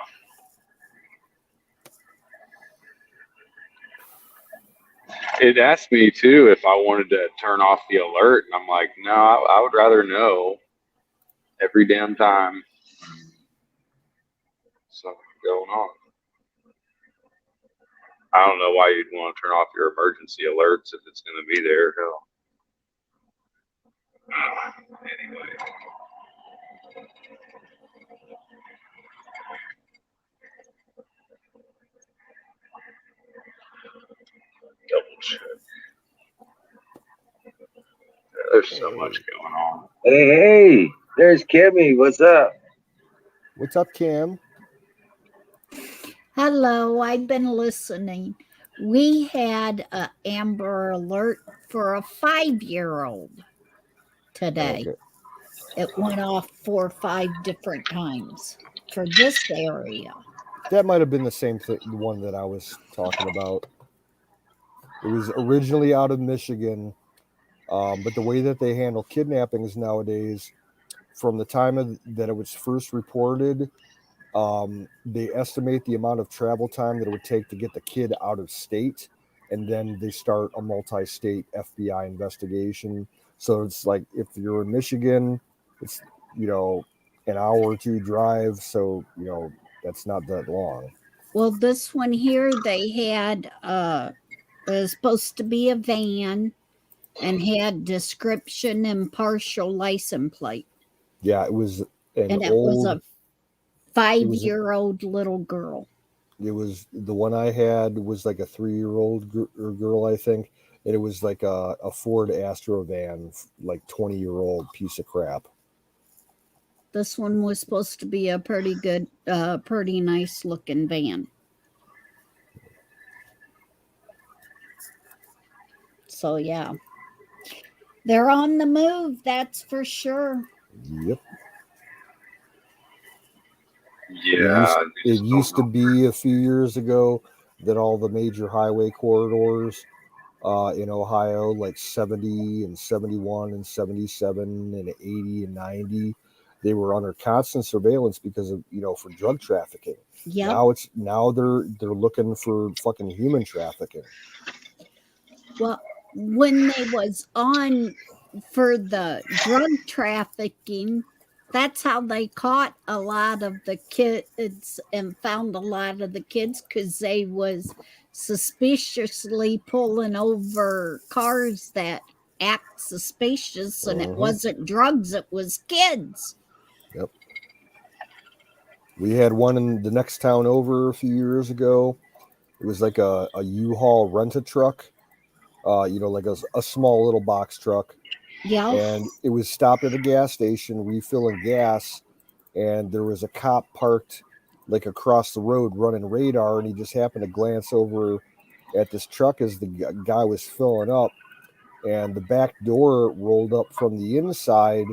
It asked me too if I wanted to turn off the alert, and I'm like, no, I would rather know every damn time something's going on. I don't know why you'd want to turn off your emergency alerts if it's going to be there. Hell. Anyway. Double check. There's so much going on. Hey, there's Kimmy. What's up? What's up, Cam? Hello, I've been listening. We had an Amber Alert for a 5-year-old today. Okay. It went off 4 or 5 different times for this area. That might have been the same thing, the one that I was talking about. It was originally out of Michigan, but the way that they handle kidnappings nowadays, from the time that it was first reported, they estimate the amount of travel time that it would take to get the kid out of state, and then they start a multi-state FBI investigation. So it's like if you're in Michigan, it's an hour or 2 drive, so that's not that long. Well, this one here, they had it was supposed to be a van and had description and partial license plate. Yeah, it was and it was a 5-year-old little girl. It was the one I had was like a 3-year-old girl, I think, and it was like a Ford Astro van, like 20-year-old piece of crap. This one was supposed to be a pretty good, pretty nice looking van. So yeah, they're on the move. That's for sure. Yep. Yeah. It used to be a few years ago that all the major highway corridors in Ohio, like 70 and 71 and 77 and 80 and 90, they were under constant surveillance because of for drug trafficking. Yeah. Now they're looking for fucking human trafficking. Well, when they was on for the drug trafficking, that's how they caught a lot of the kids and found a lot of the kids, because they was suspiciously pulling over cars that act suspicious, and it wasn't drugs, it was kids. Yep. We had one in the next town over a few years ago. It was like a U-Haul rent-a-truck, like a small little box truck. Yeah. And it was stopped at a gas station refilling gas, and there was a cop parked like across the road running radar, and he just happened to glance over at this truck as the guy was filling up, and the back door rolled up from the inside,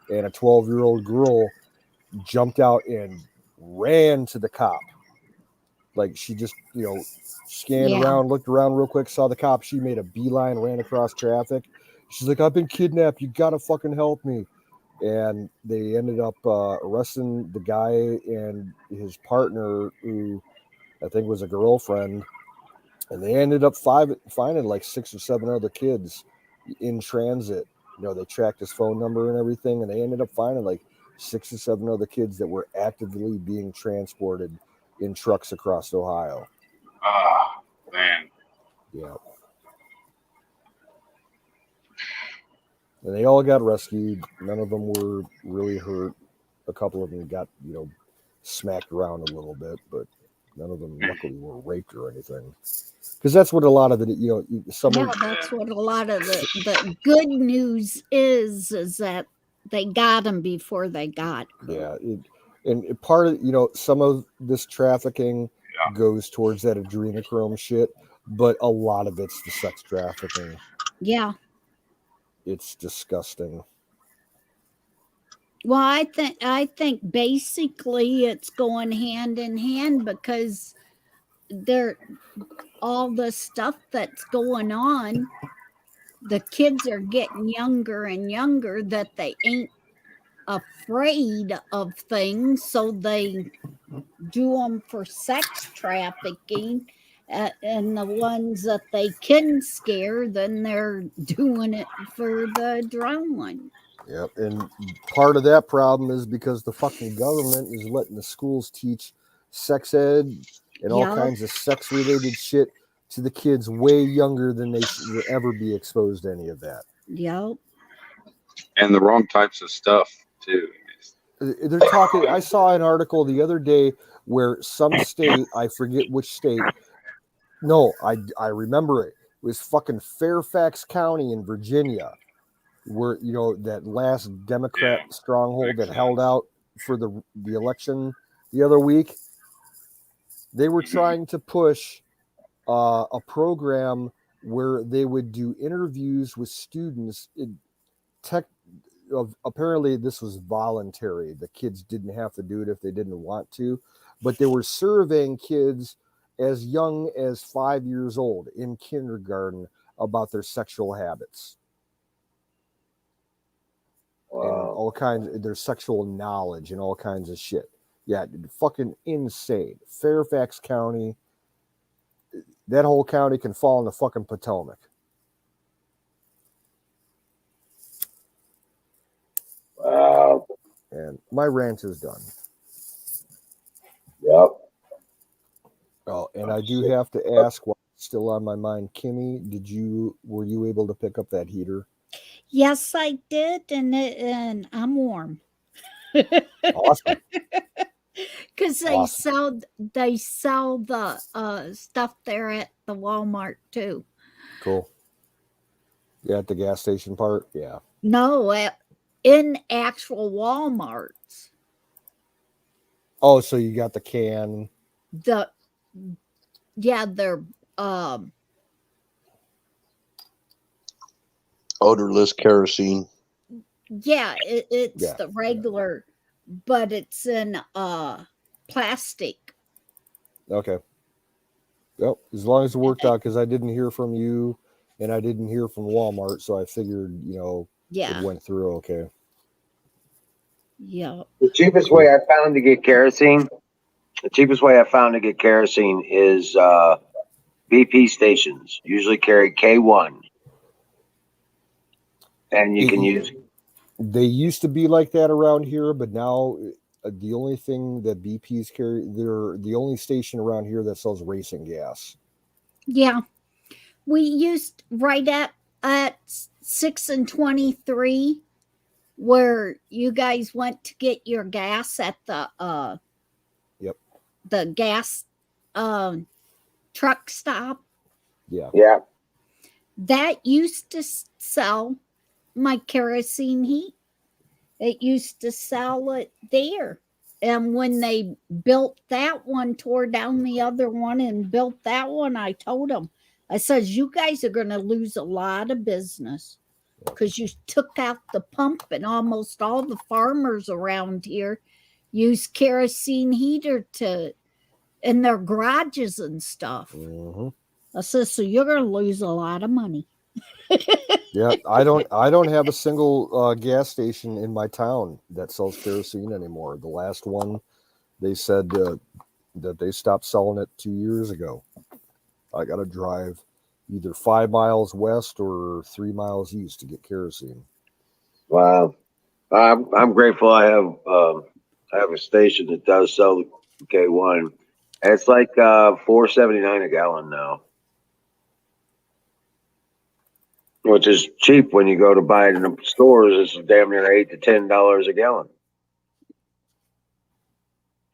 and a 12-year-old girl jumped out and ran to the cop. Like she just, scanned around, looked around real quick, saw the cop. She made a beeline, ran across traffic. She's like, I've been kidnapped. You got to fucking help me. and they ended up arresting the guy and his partner, who I think was a girlfriend, and they ended up finding like 6 or 7 other kids in transit. You know, they tracked his phone number and everything, and they ended up finding like 6 or 7 other kids that were actively being transported in trucks across Ohio. Ah, man. Yeah. And they all got rescued. None of them were really hurt. A couple of them got, you know, smacked around a little bit, but none of them luckily were raped or anything. Because that's what a lot of it, you know, some Yeah, of, that's what a lot of the good news is that they got them before they got hurt. yeah, and part of, you know, some of this trafficking Yeah. goes towards that adrenochrome shit, but a lot of it's the sex trafficking. Yeah. It's disgusting. Well, I think basically it's going hand in hand because they're all the stuff that's going on, the kids are getting younger and younger that they ain't afraid of things, so they do them for sex trafficking. And the ones that they can scare, then they're doing it for the adrenaline. Yep. And part of that problem is because the fucking government is letting the schools teach sex ed and all Yup. kinds of sex related shit to the kids way younger than they should ever be exposed to any of that. Yep. And the wrong types of stuff too. They're talking. I saw an article the other day where some state, I forget which state. No, I remember it. It was fucking Fairfax County in Virginia, where, you know, that last Democrat Yeah, stronghold that makes held sense. out for the election the other week. They were trying to push a program where they would do interviews with students. Apparently this was voluntary. The kids didn't have to do it if they didn't want to, but they were surveying kids as young as 5 years old in kindergarten about their sexual habits and Wow. all kinds of their sexual knowledge and all kinds of shit. Yeah, fucking insane. Fairfax County, that whole county can fall in the fucking Potomac. Wow. And my rant is done. Yep. Oh, and I do have to ask, while it's still on my mind, Kimmy, were you able to pick up that heater? Yes, I did, and I'm warm. Awesome. Because Awesome. they sell the stuff there at the Walmart too. Cool. Yeah, at the gas station part. Yeah. No, in actual Walmarts. Oh, so you got the can. The yeah, they're um Odorless kerosene. yeah, it's Yeah. the regular, but it's in plastic. Okay. Yep. As long as it worked out, because I didn't hear from you and I didn't hear from Walmart, so I figured, you know, it Yeah, went through okay. yeah. The cheapest way I found to get kerosene. The cheapest way I found to get kerosene is BP stations. Usually carry K1, and you can use. They used to be like that around here, but now the only thing that BP's carry, they're the only station around here that sells racing gas. Yeah. We used right at 6 and 23, where you guys went to get your gas at Yep. the gas truck stop. Yeah. Yeah. That used to sell my kerosene heat. It used to sell it there. And when they built that one, tore down the other one and built that one, I told them, I says, you guys are going to lose a lot of business because you took out the pump, and almost all the farmers around here use kerosene heater to in their garages and stuff. Mm-hmm. I says, so you're going to lose a lot of money. Yeah, I don't have a single gas station in my town that sells kerosene anymore. The last one, they said that they stopped selling it 2 years ago. I got to drive either 5 miles west or 3 miles east to get kerosene. Wow. I'm grateful I have a station that does sell K1. And it's like $4.79 a gallon now, which is cheap when you go to buy it in the stores. It's damn near $8 to $10 a gallon.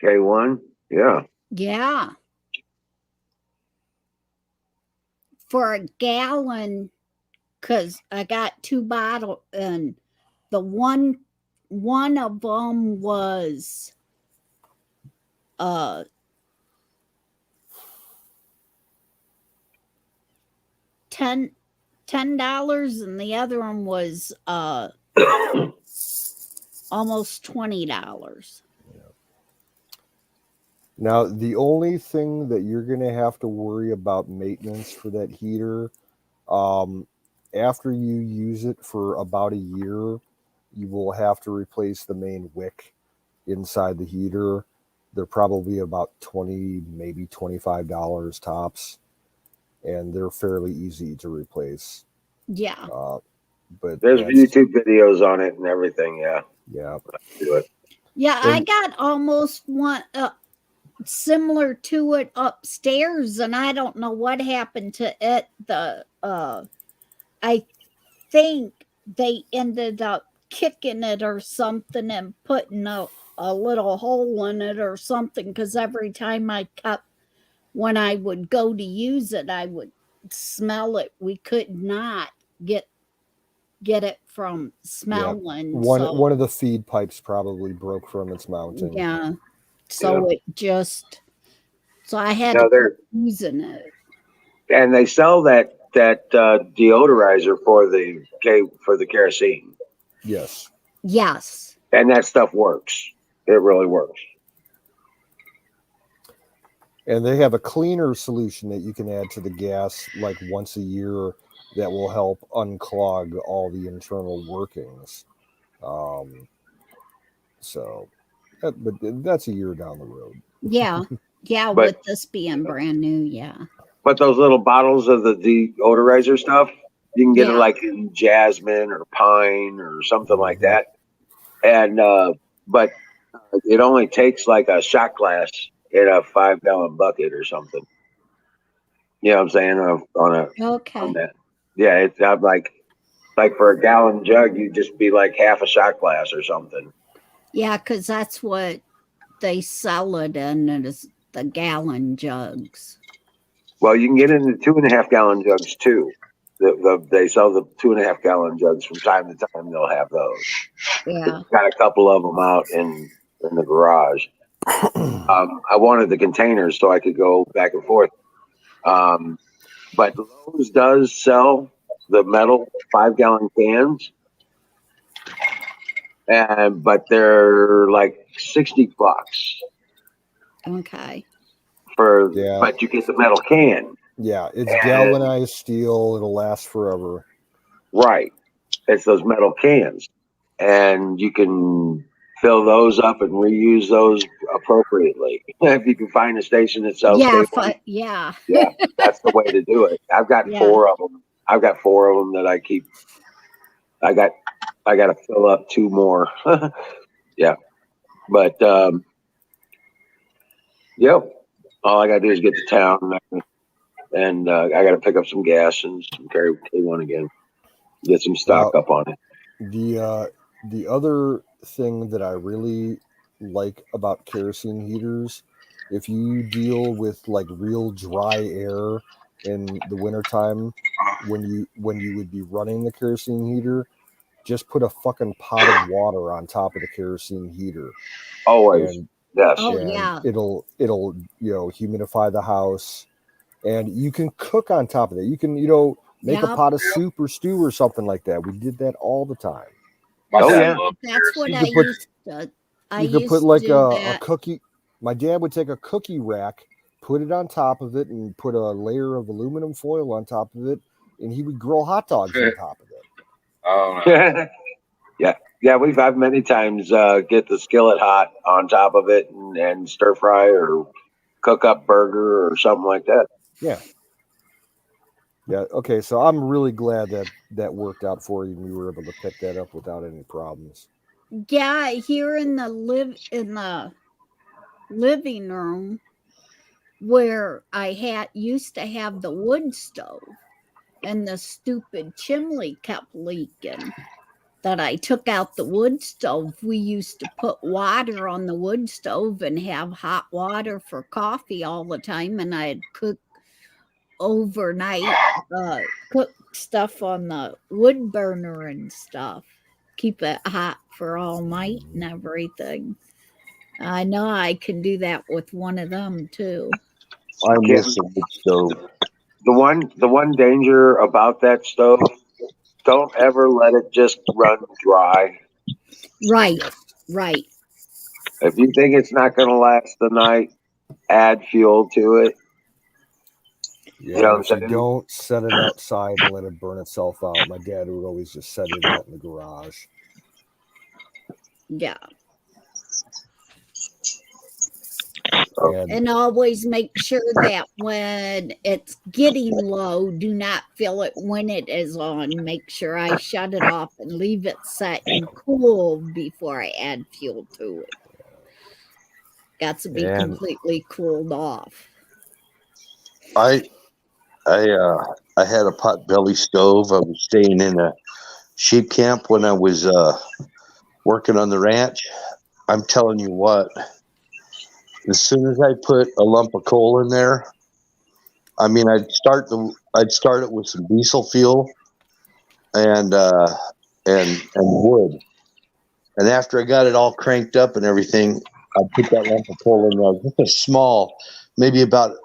K1, yeah. Yeah. For a gallon, because I got 2 bottles, and the one of them was uh $10, and the other one was almost $20. Now, the only thing that you're going to have to worry about maintenance for that heater, after you use it for about a year, you will have to replace the main wick inside the heater. They're probably about 20, maybe $25 tops, and they're fairly easy to replace. Yeah. But There's that's, YouTube videos on it and everything. Yeah, yeah. do it. Yeah, I And- got almost one similar to it upstairs, and I don't know what happened to it. I think they ended up kicking it or something and putting a little hole in it or something, because every time when I would go to use it, I would smell it. We could not get it from smelling. One of the feed pipes probably broke from its mounting. Yeah. So so I had Now to they're quit using it. and they sell that deodorizer for the kerosene, Yes. Yes. and that stuff works. It really works. And they have a cleaner solution that you can add to the gas like once a year that will help unclog all the internal workings. But that's a year down the road. Yeah. Yeah. But- With this being brand new. Yeah. But those little bottles of the deodorizer stuff, you can get it Yeah. like in jasmine or pine or something like Mhm. that. And but it only takes like a shot glass in a 5 gallon bucket or something. You know what I'm saying? On Okay. that. Yeah, it's not like for a gallon jug, you'd just be like half a shot glass or something. Yeah. Because that's what they sell it in. It is the gallon jugs. Well, you can get into 2.5 gallon jugs too. They sell the 2.5 gallon jugs from time to time. They'll have those. Yeah. Got a couple of them out in the garage. I wanted the containers so I could go back and forth. But Lowe's does sell the metal 5 gallon cans, but they're like $60 Okay. Yeah. but you get the metal can. Yeah, it's galvanized steel. It'll last forever. Right. It's those metal cans. And you can fill those up and reuse those appropriately. If you can find a station that sells Yeah. K1, Yeah. yeah, that's the way to do it. I've got Yeah. 4 of them. I've got 4 of them that I keep. I got to fill up 2 more. Yeah. But, yeah, all I got to do is get to town and I got to pick up some gas and some carry K1 again. Get some stock up on it. The other thing that I really like about kerosene heaters, if you deal with like real dry air in the wintertime when you would be running the kerosene heater, just put a fucking pot of water on top of the kerosene heater. Always. And, Yes. Oh, and yeah. it'll humidify the house, and you can cook on top of it. You can make a Yep. pot of soup or stew or something like that. We did that all the time. My Oh, dad yeah. loved That's what You I could put- used to. I You could used put like to do a that. cookie. My dad would take a cookie rack, put it on top of it, and put a layer of aluminum foil on top of it, and he would grill hot dogs on top of it. Oh no. Yeah, we've had many times get the skillet hot on top of it and stir fry or cook up burger or something like that. Yeah. Yeah. Okay. So I'm really glad that that worked out for you and you were able to pick that up without any problems. Yeah, here in the living room where I had used to have the wood stove and the stupid chimney kept leaking. That I took out the wood stove. We used to put water on the wood stove and have hot water for coffee all the time, and I'd cook overnight, cook stuff on the wood burner and stuff, keep it hot for all night and everything. I know I can do that with one of them too. I Kim, miss the wood stove. the one danger about that stove, don't ever let it just run dry. Right, Yes. right. If you think it's not going to last the night, add fuel to it. Yeah. You know And what if you I'm saying? don't set it outside and let it burn itself out, my dad would always just set it out in the garage. Yeah. And And always make sure that when it's getting low, do not fill it when it is on. Make sure I shut it off and leave it set and cool before I add fuel to it. Got to be and completely cooled off. I I had a potbelly stove. I was staying in a sheep camp when I was working on the ranch. I'm telling you what, as soon as I put a lump of coal in there, I mean, I'd start it with some diesel fuel and wood, and after I got it all cranked up and everything, I'd put that lump of coal in there, just a small, maybe about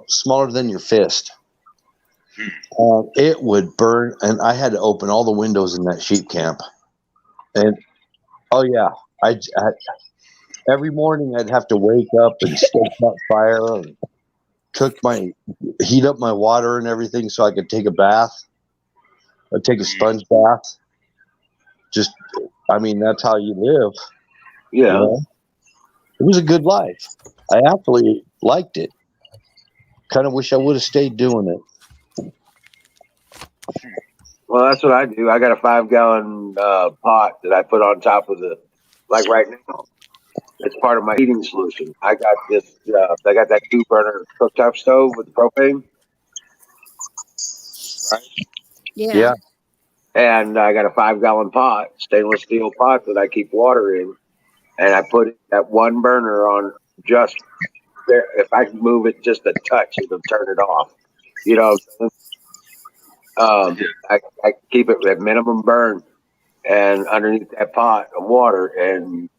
smaller than your fist. It would burn, and I had to open all the windows in that sheep camp. And oh yeah, I every morning I'd have to wake up and stoke that fire and heat up my water and everything so I could take a bath. I'd take a sponge bath. Just, I mean, that's how you live. You Yeah. know, it was a good life. I actually liked it. Kind of wish I would have stayed doing it. Well, that's what I do. I got a 5-gallon pot that I put on top of like right now. It's part of my heating solution. I got this. I got that 2-burner cooktop stove with propane, right? Yeah. Yeah. And I got a 5-gallon pot, stainless steel pot that I keep water in, and I put that one burner on just there. If I can move it just a touch, it'll turn it off. You know, I keep it at minimum burn, and underneath that pot of water, and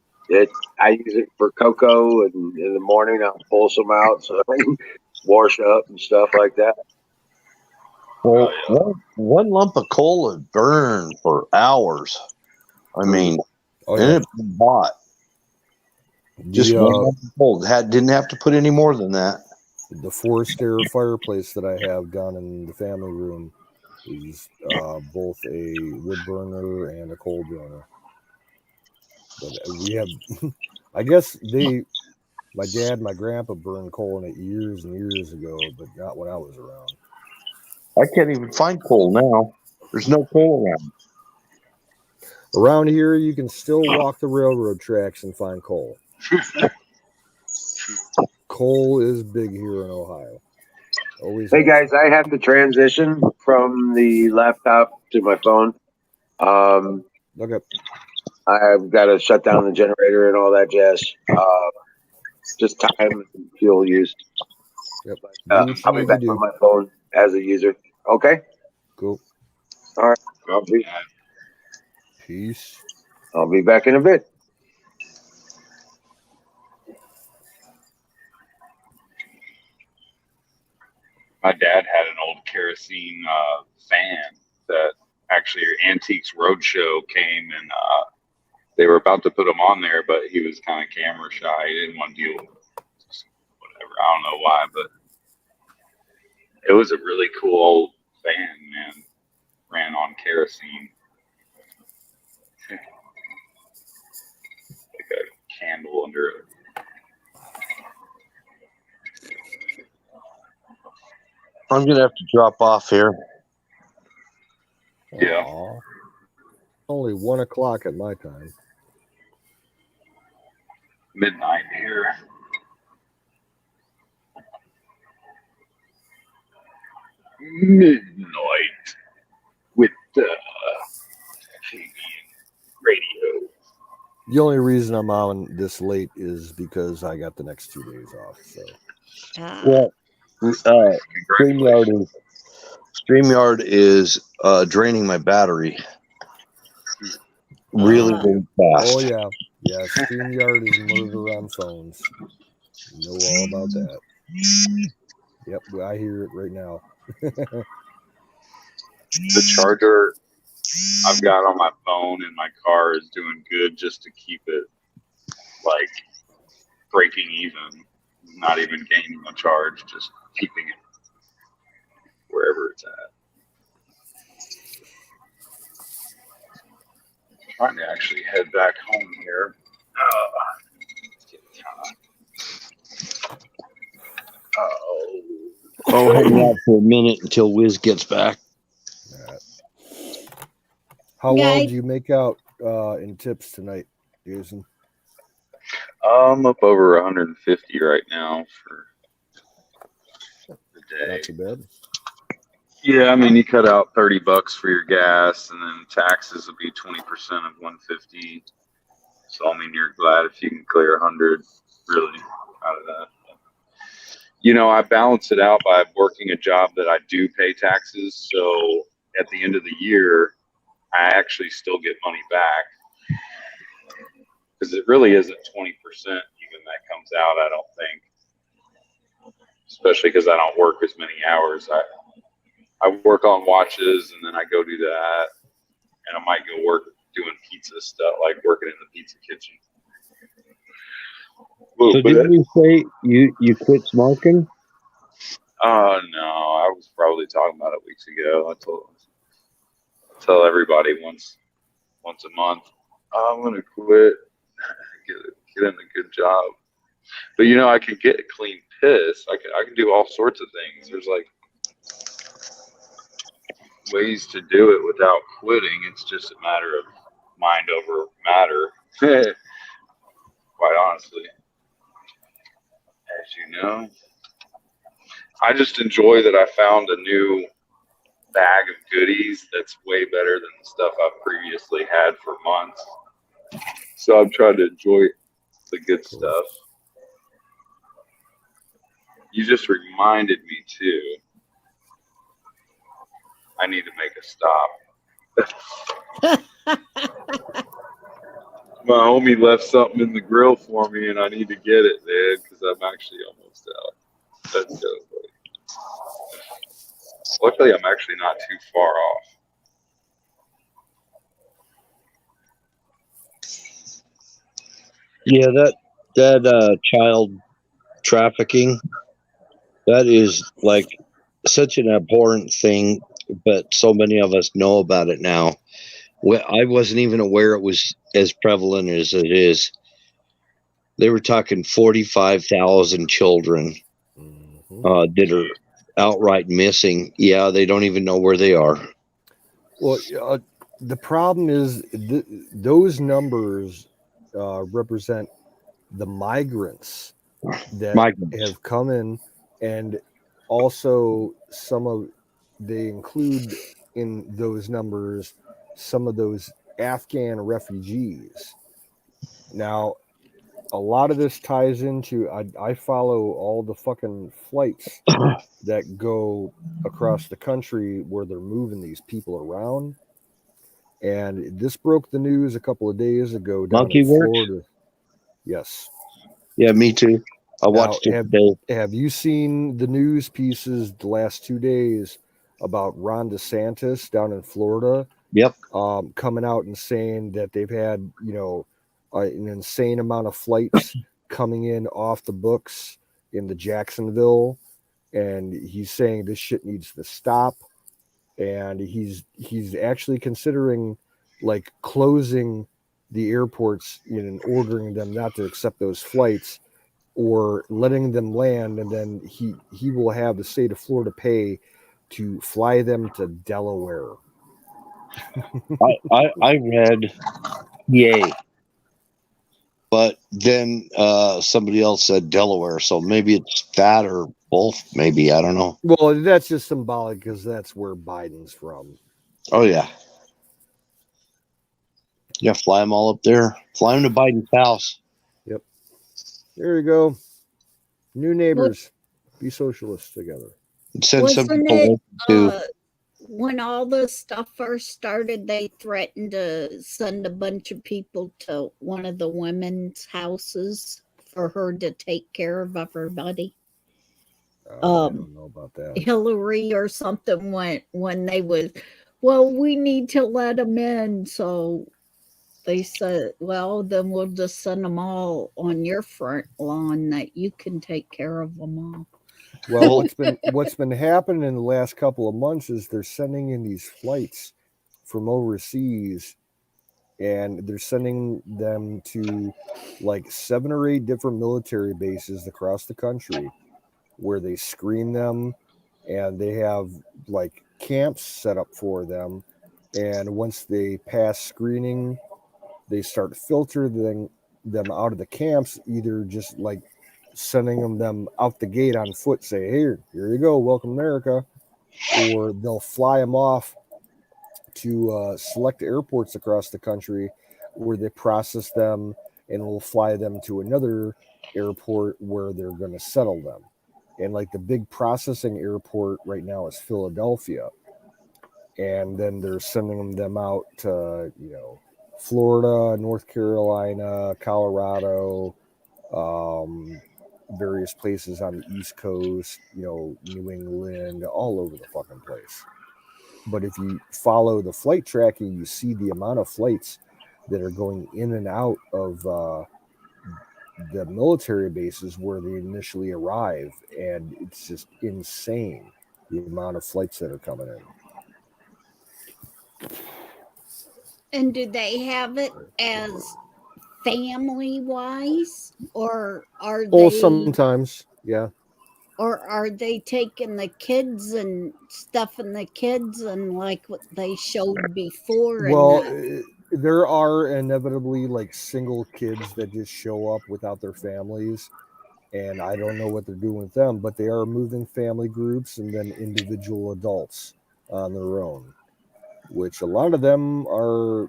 I use it for cocoa, and in the morning I'll pull some out so I can wash up and stuff like that. Well, one lump of coal would burn for hours. I mean, oh and yeah, it was hot. Just one lump of coal. Didn't have to put any more than that. the forced air fireplace that I have down in the family room is both a wood burner and a coal burner. But we have, I guess my dad, and my grandpa burned coal in it years and years ago, but not when I was around. I can't even find coal now. There's no coal around. Around here, you can still walk the railroad tracks and find coal. Coal is big here in Ohio. Always. Hey has guys, been. I have to transition from the laptop to my phone. Okay. I've got to shut down the generator and all that jazz. Just time and fuel use. Yep. But, Do what you I'll be need to back on do. my phone as a user. Okay. Cool. All right. Peace. I'll be back in a bit. My dad had an old kerosene fan that actually Antiques Roadshow came and they were about to put him on there, but he was kind of camera shy. He didn't want to deal with whatever. I don't know why, but it was a really cool old fan, man. Ran on kerosene. candle under it. I'm gonna have to drop off here. Yeah. Aw. Only 1 o'clock at my time. Midnight here. Midnight with Fabian Radio. The only reason I'm on this late is because I got the next 2 days off. So Well, Congratulations. StreamYard is draining my battery really, really fast. oh yeah, StreamYard is murder on phones. You know all about that. Yep, I hear it right now. The charger I've got on my phone in my car is doing good just to keep it like breaking even, not even gaining a charge, just keeping it wherever it's at. Trying to actually head back home here. It's getting hot. I'll hang out for a minute until Wiz gets back. How Yeah, well do you make out in tips tonight, Jason? I'm up over 150 right now for the day. Not too bad. Yeah, I mean, you cut out $30 for your gas, and then taxes will be 20% of 150. So I mean, you're glad if you can clear 100 really out of that. You know, I balance it out by working a job that I do pay taxes. So at the end of the year, I actually still get money back because it really isn't 20% even that comes out. I don't think, especially because I don't work as many hours. I work on watches and then I go do that, and I might go work doing pizza stuff, like working in the pizza kitchen. So didn't you say you quit smoking? Oh no, I was probably talking about it weeks ago. I tell everybody once a month, I'm gonna quit, get in a good job. But you know, I can get a clean piss. I can do all sorts of things. There's like ways to do it without quitting. It's just a matter of mind over matter. Quite honestly, as you know, I just enjoy that I found a new bag of goodies that's way better than the stuff I've previously had for months. So I'm trying to enjoy the good stuff. You just reminded me too. I need to make a stop. My homie left something in the grill for me, and I need to get it, man, because I'm actually almost out. Let's go, buddy. Luckily, I'm actually not too far off. Yeah, that child trafficking, that is like such an abhorrent thing, but so many of us know about it now. Well, I wasn't even aware it was as prevalent as it is. They were talking 45,000 children that are outright missing. Yeah, they don't even know where they are. Well, the problem is those numbers represent the migrants that have come in, and also they include in those numbers some of those Afghan refugees. Now, a lot of this ties into I follow all the fucking flights that go across the country where they're moving these people around. And this broke the news a couple of days ago down in Florida. Yes. Yeah, me too. I watched it today. Have you seen the news pieces the last 2 days about Ron DeSantis down in Florida? Yep. Coming out and saying that they've had, an insane amount of flights coming in off the books in the Jacksonville, and he's saying this shit needs to stop. And he's actually considering like closing the airports, and ordering them not to accept those flights or letting them land, and then he will have the state of Florida pay to fly them to Delaware. I read yay, but then somebody else said Delaware, so maybe it's that or both. Maybe I don't know. Well, that's just symbolic because that's where Biden's from. Oh yeah, yeah. Fly them all up there. Fly them to Biden's house. Yep. There you go. New neighbors. Be socialists together. Send some Wasn't people it to. when all this stuff first started, they threatened to send a bunch of people to one of the women's houses for her to take care of everybody? I don't know about that. Hillary or something went when they was, well, we need to let them in. So they said, well, then we'll just send them all on your front lawn that you can take care of them all. Well, what's been happening in the last couple of months is they're sending in these flights from overseas, and they're sending them to like 7 or 8 different military bases across the country where they screen them, and they have like camps set up for them, and once they pass screening, they start filtering them out of the camps, either just like sending them out the gate on foot, say, here you go, welcome America, or they'll fly them off to select airports across the country where they process them, and will fly them to another airport where they're going to settle them. And like the big processing airport right now is Philadelphia, and then they're sending them out to Florida, North Carolina, Colorado, various places on the East Coast, New England, all over the fucking place. But if you follow the flight tracking, you see the amount of flights that are going in and out of the military bases where they initially arrive, and it's just insane the amount of flights that are coming in. And do they have it as family wise, or are Well, they, sometimes, yeah. or are they taking the kids and stuffing the kids and like what they showed before? Well, And there are inevitably like single kids that just show up without their families, and I don't know what they're doing with them, but they are moving family groups and then individual adults on their own, which a lot of them are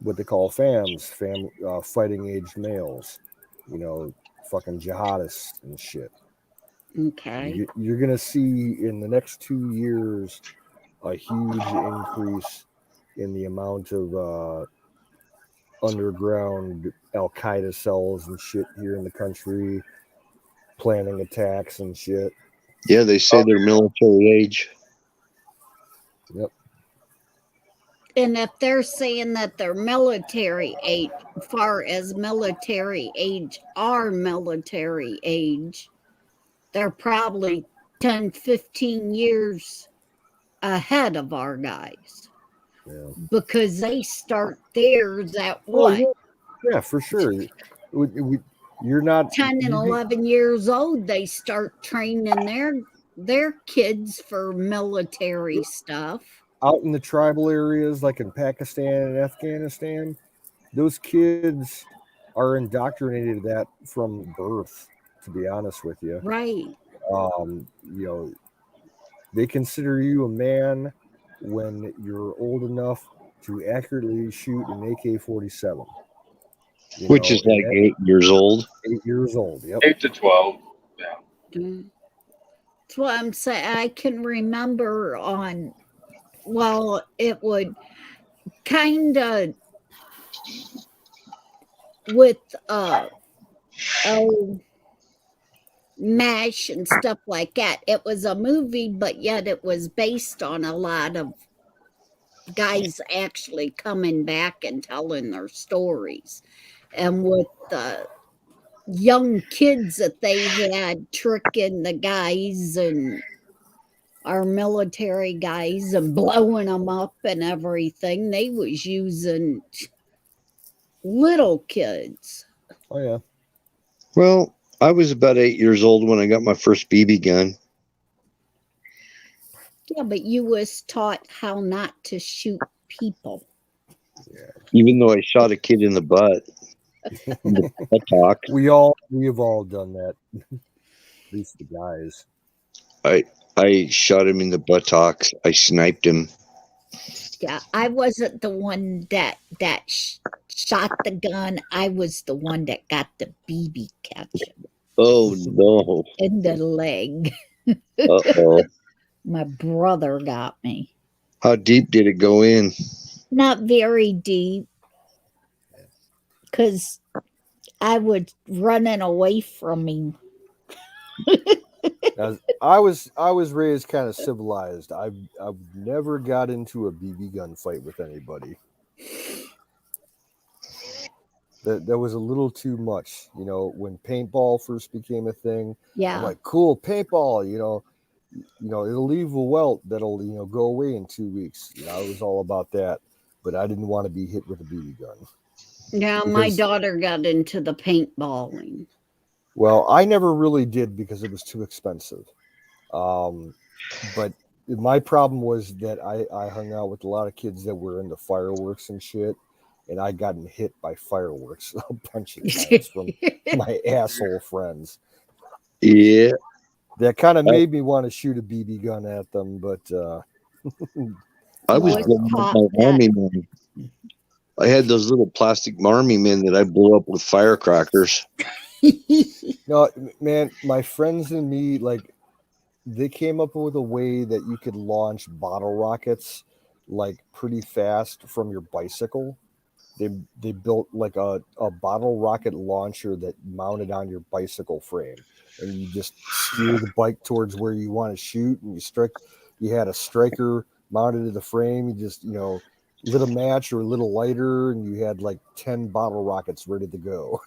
what they call fighting age males, fucking jihadists and shit. okay, You're gonna see in the next 2 years a huge increase in the amount of underground Al Qaeda cells and shit here in the country, planning attacks and shit. Yeah, they say they're military age. Yep. and if they're saying that they're military age, far as military age are military age, they're probably 10, 15 years ahead of our guys. Yeah. Because they start theirs at what? Yeah, for sure. You're not 10 and 11 years old, they start training their kids for military stuff. Out in the tribal areas like in Pakistan and Afghanistan. Those kids are indoctrinated that from birth, to be honest with you. Right. They consider you a man when you're old enough to accurately shoot an AK-47. Which is like 8 years old. 8 years old, yep. 8 to 12. Yeah. That's what I'm saying. I can remember it would kind of with MASH and stuff like that. It was a movie, but yet it was based on a lot of guys actually coming back and telling their stories. And with the young kids that they had tricking the guys and our military guys and blowing them up and everything. They was using little kids. Oh yeah. Well, I was about 8 years old when I got my first BB gun. Yeah, but you was taught how not to shoot people. Even though I shot a kid in the butt. In the buttock. We have all done that. At least the guys. I shot him in the buttocks. I sniped him. Yeah, I wasn't the one that shot the gun. I was the one that got the BB catching Oh no. in the leg. Uh-oh. My brother got me. How deep did it go in? Not very deep, because I was running away from him. I was raised kind of civilized. I've never got into a BB gun fight with anybody. That was a little too much. You know, when paintball first became a thing, Yeah. I'm like, cool, paintball, you know, it'll leave a welt that'll, go away in 2 weeks. I was all about that, but I didn't want to be hit with a BB gun. Yeah, my daughter got into the paintballing. Well, I never really did because it was too expensive. But my problem was that I hung out with a lot of kids that were into fireworks and shit, and I gotten hit by fireworks a bunch of times from my asshole friends. Yeah. That kind of made me want to shoot a BB gun at them, but I was blowing up my army men. I had those little plastic army men that I blew up with firecrackers. No, man, my friends and me, like, they came up with a way that you could launch bottle rockets like pretty fast from your bicycle. They built like a bottle rocket launcher that mounted on your bicycle frame, and you just steer the bike towards where you want to shoot, and you had a striker mounted to the frame. You just lit a match or a little lighter, and you had like 10 bottle rockets ready to go.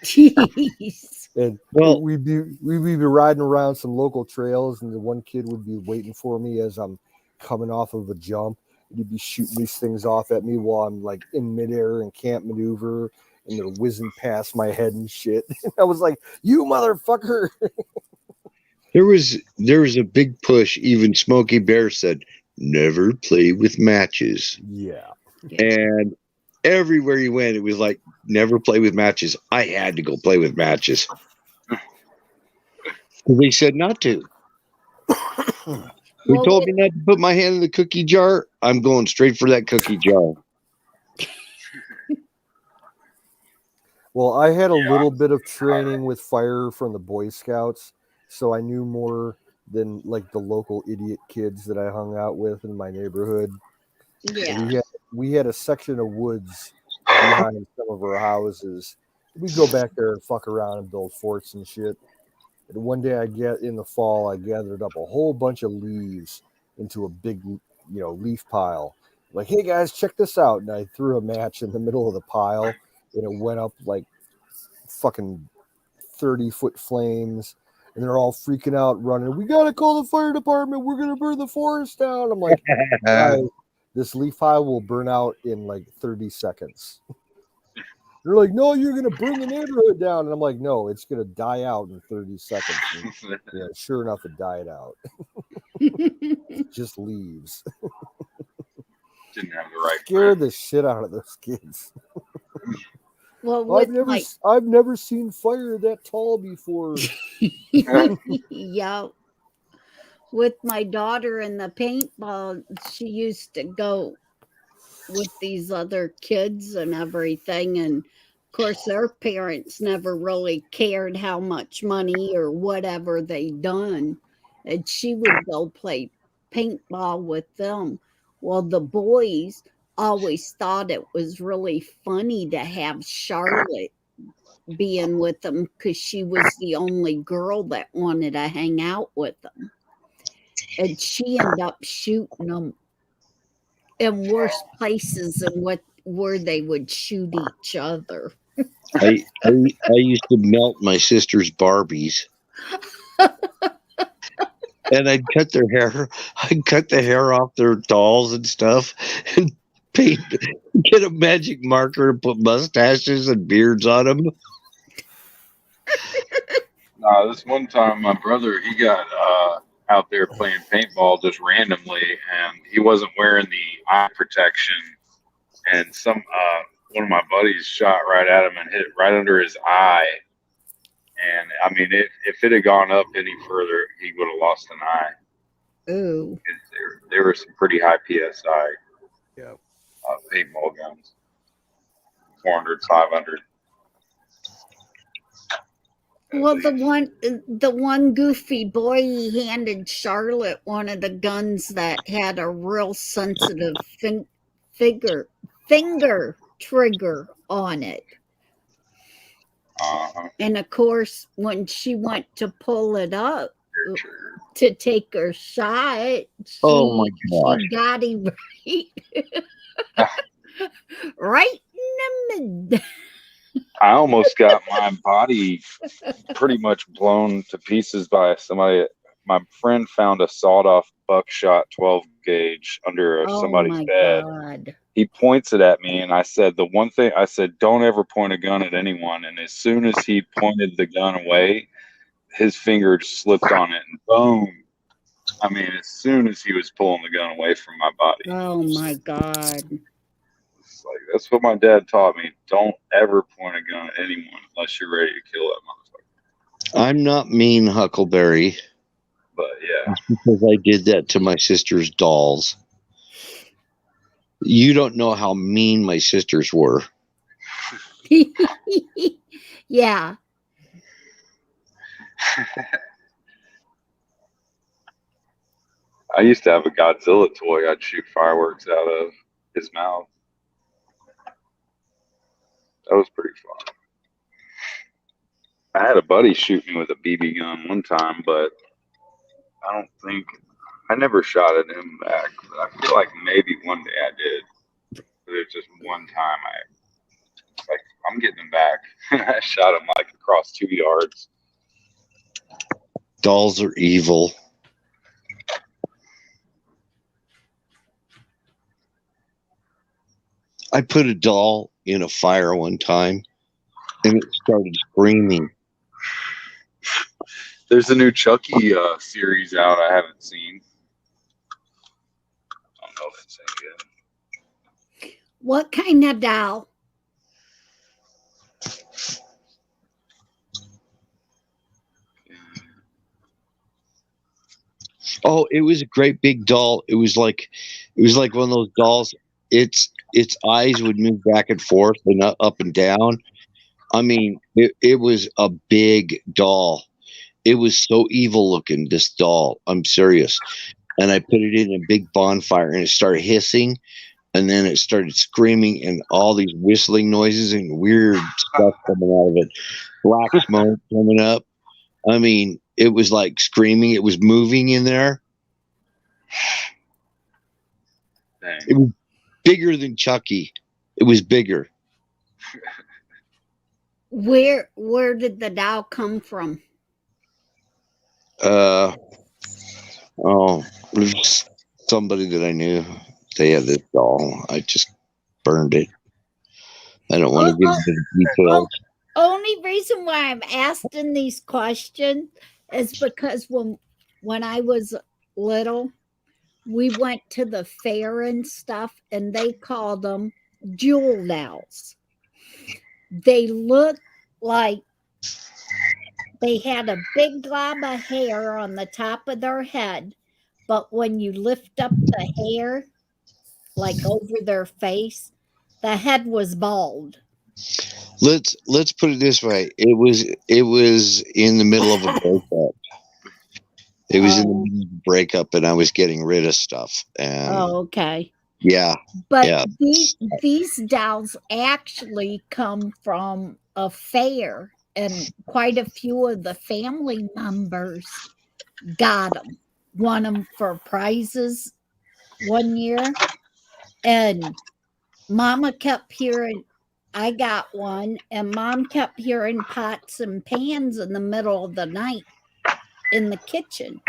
Jeez. And we'd be riding around some local trails, and the one kid would be waiting for me as I'm coming off of a jump. He'd be shooting these things off at me while I'm like in midair and can't maneuver, and they're whizzing past my head and shit. I was like, "You motherfucker!" There was a big push. Even Smokey Bear said, "Never play with matches." Yeah. And everywhere he went, it was like, "Never play with matches." I had to go play with matches. They said not to. They told me not to put my hand in the cookie jar. I'm going straight for that cookie jar. Well, I had a little bit of training with fire from the Boy Scouts, so I knew more than like the local idiot kids that I hung out with in my neighborhood. Yeah. We had a section of woods behind some of our houses. We'd go back there and fuck around and build forts and shit. And one day in the fall, I gathered up a whole bunch of leaves into a big, leaf pile. Like, hey guys, check this out. And I threw a match in the middle of the pile, and it went up like fucking 30-foot flames. And they're all freaking out, running. We got to call the fire department. We're going to burn the forest down. I'm like, guys, this leaf pile will burn out in like 30 seconds. They're like, no, you're going to burn the neighborhood down. And I'm like, no, it's going to die out in 30 seconds. And, sure enough, it died out. Just leaves. Didn't have the right. Scared the shit out of those kids. Well, I've never seen fire that tall before. Yeah. With my daughter in the paintball, she used to go with these other kids and everything, and of course their parents never really cared how much money or whatever they done, and she would go play paintball with them. Well, the boys always thought it was really funny to have Charlotte being with them because she was the only girl that wanted to hang out with them, and she ended up shooting them in worse places than where they would shoot each other. I used to melt my sister's Barbies. and I'd cut their hair. I'd cut the hair off their dolls and stuff, and paint, get a magic marker and put mustaches and beards on them. This one time, my brother he got out there playing paintball just randomly, and he wasn't wearing the eye protection, and some one of my buddies shot right at him and hit it right under his eye. And I mean, if it had gone up any further, he would have lost an eye. Ooh. There were some pretty high PSI Yeah. paintball guns, 400, 500. Well, the one goofy boy, he handed Charlotte one of the guns that had a real sensitive finger trigger on it. And of course, when she went to pull it up to take her shot, Oh my gosh. she got him right in the mid. I almost got my body pretty much blown to pieces by somebody. My friend found a sawed-off buckshot 12 gauge under somebody's bed. God. He points it at me, and I said, the one thing, I said, don't ever point a gun at anyone. And as soon as he pointed the gun away, his finger just slipped on it, and boom. I mean, as soon as he was pulling the gun away from my body. Oh, my God. It's like, that's what my dad taught me. Don't ever point a gun at anyone unless you're ready to kill that motherfucker. I'm not mean, Huckleberry. But yeah. Because I did that to my sister's dolls. You don't know how mean my sisters were. Yeah. I used to have a Godzilla toy I'd shoot fireworks out of his mouth. That was pretty fun. I had a buddy shoot me with a BB gun one time, but I never shot at him back. But I feel like maybe one day I did. But it was just one time I'm getting him back. I shot him like across 2 yards. Dolls are evil. I put a doll in a fire one time, and it started screaming. There's a new Chucky series out I haven't seen. I don't know if it's any good. What kind of doll? Oh, it was a great big doll. It was like one of those dolls. Its eyes would move back and forth and up and down. I mean, it was a big doll. It was so evil looking, this doll. I'm serious. And I put it in a big bonfire, and it started hissing, and then it started screaming, and all these whistling noises and weird stuff coming out of it. Black smoke coming up. I mean, it was like screaming. It was moving in there. Dang. It was bigger than Chucky. It was bigger. Where did the doll come from? It was somebody that I knew. They had this doll. I just burned it. I don't want to get into the details. Only reason why I'm asking these questions is because when I was little, we went to the fair and stuff, and they called them jewel dolls. They looked like they had a big glob of hair on the top of their head, but when you lift up the hair, like over their face, the head was bald. Let's put it this way. It was in the middle of a breakup. It was in the middle of a breakup, and I was getting rid of stuff. And okay. Yeah. But yeah. these dolls actually come from a fair, and quite a few of the family members got them. Won them for prizes one year. And Mama kept hearing, I got one, and Mom kept hearing pots and pans in the middle of the night in the kitchen.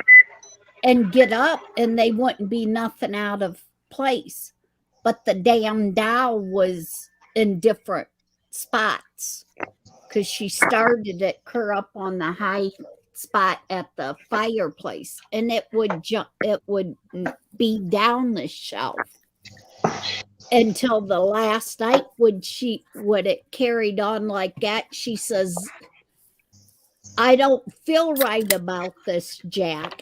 and get up and they wouldn't be nothing out of place. But the damn doll was in different spots because she started at her up on the high spot at the fireplace, and it would jump, it would be down the shelf until the last night when it carried on like that. She says, I don't feel right about this, Jack.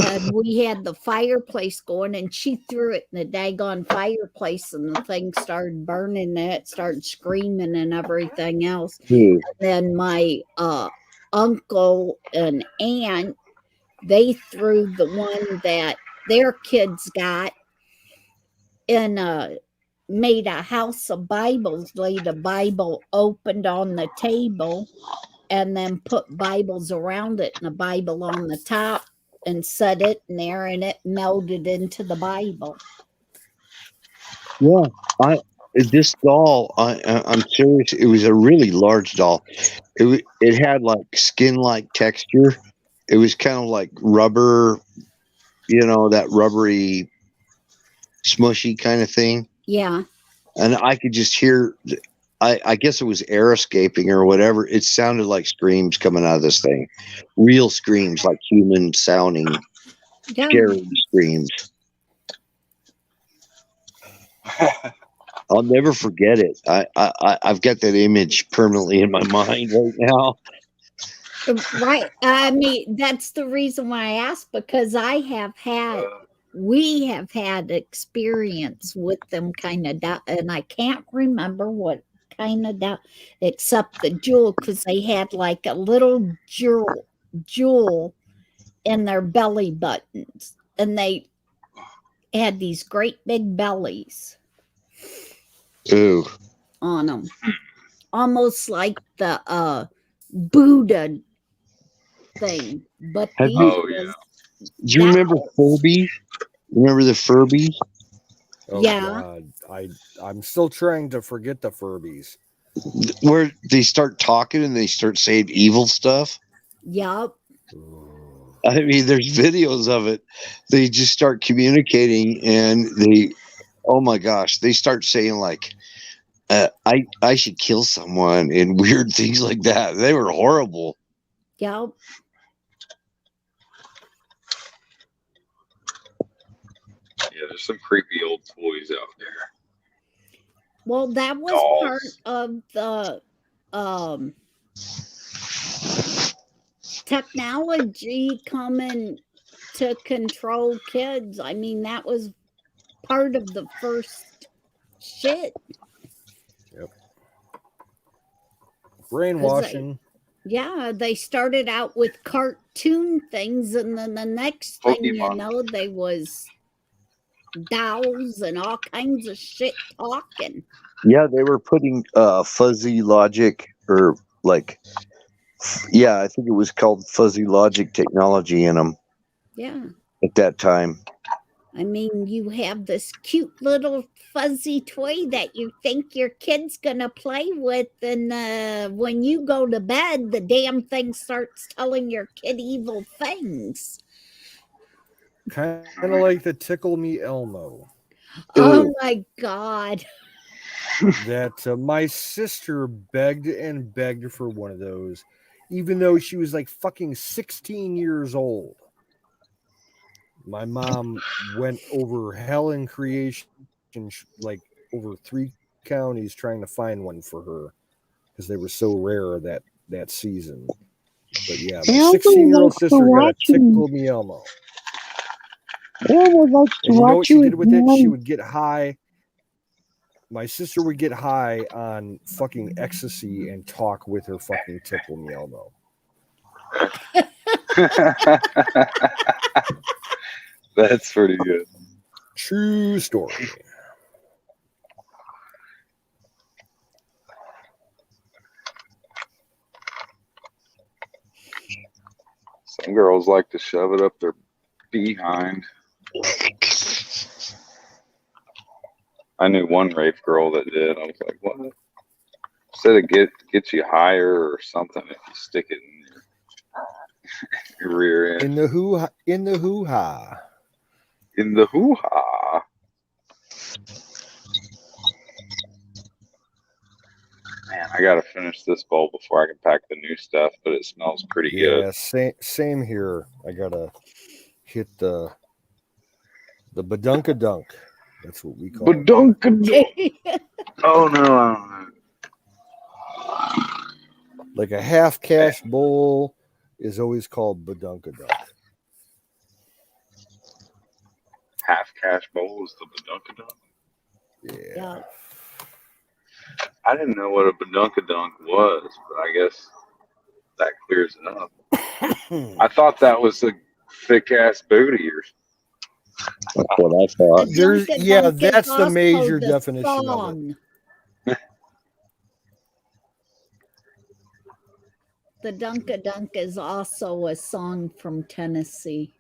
And we had the fireplace going, and she threw it in the daggone fireplace, and the thing started burning, and it started screaming and everything else. Hmm. And then my uncle and aunt, they threw the one that their kids got in made a house of Bibles, laid a Bible opened on the table, and then put Bibles around it and a Bible on the top and set it in there, and it melded into the Bible. Yeah, this doll. I'm serious. It was a really large doll. It had like skin like texture. It was kind of like rubber, that rubbery, smushy kind of thing. Yeah. And I could just hear. I guess it was air escaping or whatever. It sounded like screams coming out of this thing, real screams, like human sounding, Yeah. scary screams. I'll never forget it. I've got that image permanently in my mind right now. Right. I mean, that's the reason why I asked, because we have had experience with them kind of, and I can't remember what kind of, except the jewel, because they had like a little jewel in their belly buttons, and they had these great big bellies Ooh. on them, almost like the Buddha thing. But Have these you? Oh yeah. Do you remember dolls. Furby? Remember the Furbies? Oh Yeah. God, I'm still trying to forget the Furbies. Where they start talking and they start saying evil stuff. Yup. I mean, there's videos of it. They just start communicating, and oh my gosh, they start saying like, I should kill someone and weird things like that. They were horrible. Yup. Yeah, there's some creepy old toys out there. Well, that was part Dolls. of the technology coming to control kids. I mean, that was part of the first shit. Yep. Brainwashing. Yeah, they started out with cartoon things, and then the next thing you Pokemon. know, they was dolls and all kinds of shit talking. Yeah, they were putting fuzzy logic or like, yeah, I think it was called fuzzy logic technology in them Yeah. at that time. I mean, you have this cute little fuzzy toy that you think your kid's gonna play with, and when you go to bed, the damn thing starts telling your kid evil things. Kind of like the Tickle Me Elmo. Oh my God. That my sister begged and begged for one of those, even though she was like fucking 16 years old. My mom went over hell and creation, like over 3 counties, trying to find one for her because they were so rare that season. But yeah, my 16-year-old sister got a Tickle Me Elmo. And you know what she did with it? She would get high. My sister would get high on fucking ecstasy and talk with her fucking Tickle Me Elmo. That's pretty good. True story. Some girls like to shove it up their behind. I knew one rape girl that did. I was like, what? Said it gets you higher or something if you stick it in there. Your rear end. In the hoo-ha. In the hoo-ha. In the hoo-ha. Man, I gotta finish this bowl before I can pack the new stuff, but it smells pretty Yeah, good. same here. I gotta hit the badunkadunk. That's what we call it. Badunkadunk. Oh no, I don't know. Like a half cash bowl is always called badunkadunk. Half cash bowl is the badunkadunk. Yeah. I didn't know what a badunkadunk was, but I guess that clears it up. I thought that was a thick ass booty or That's what I thought. There's yeah, Badunkadunk is that's the also major the definition of it. song. The Dunkadunk is also a song from Tennessee.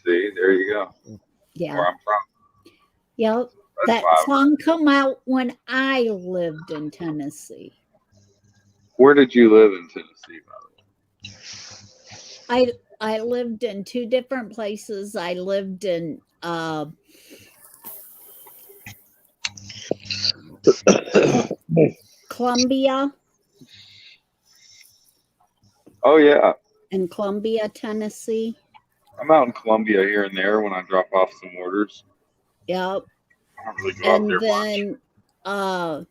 See, there you go. Yeah. Where I'm from. Yep. That's That why song come out when I lived in Tennessee. Where did you live in Tennessee, by the way? I lived in two different places. I lived in Columbia, Oh yeah. in Columbia, Tennessee. I'm out in Columbia here and there when I drop off some orders. Yep. I don't really go out And there much. then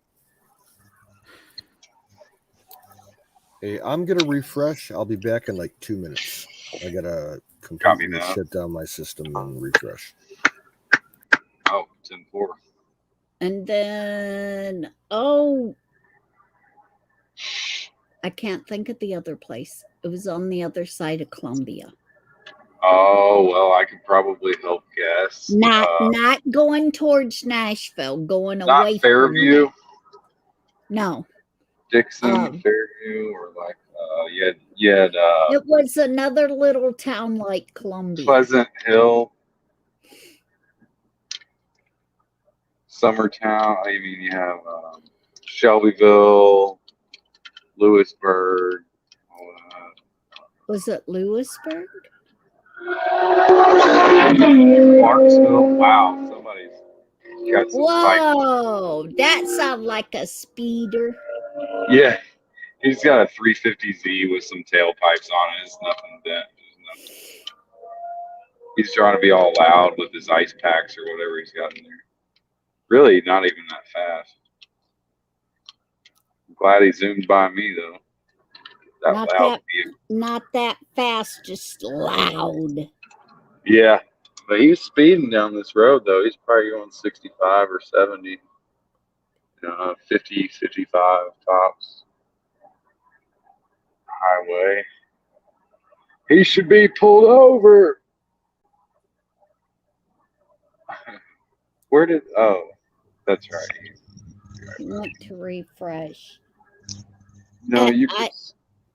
Hey, I'm gonna refresh. I'll be back in like 2 minutes. I gotta Copy completely that. shut down my system and refresh. Oh, 10-4. and then I can't think of the other place. It was on the other side of Columbia. Oh well, I could probably help guess. Not going towards Nashville, going Not away Fairview, from No. Dixon, Fairview, or like you had It was another little town like Columbia. Pleasant Hill, Summertown. I mean, you have Shelbyville, Lewisburg. All that. Was it Lewisburg? Clarksville. Wow, somebody's got some fight. Whoa, that sounds like a speeder. Yeah, he's got a 350Z with some tailpipes on it. It's nothing bent. He's trying to be all loud with his ice packs or whatever he's got in there. Really, not even that fast. I'm glad he zoomed by me though. Not that fast, just loud. Yeah, but he's speeding down this road though. He's probably going 65 or 70. 50, 55 tops. Highway. He should be pulled over. Where did? Oh, that's right. You want to refresh. No, you.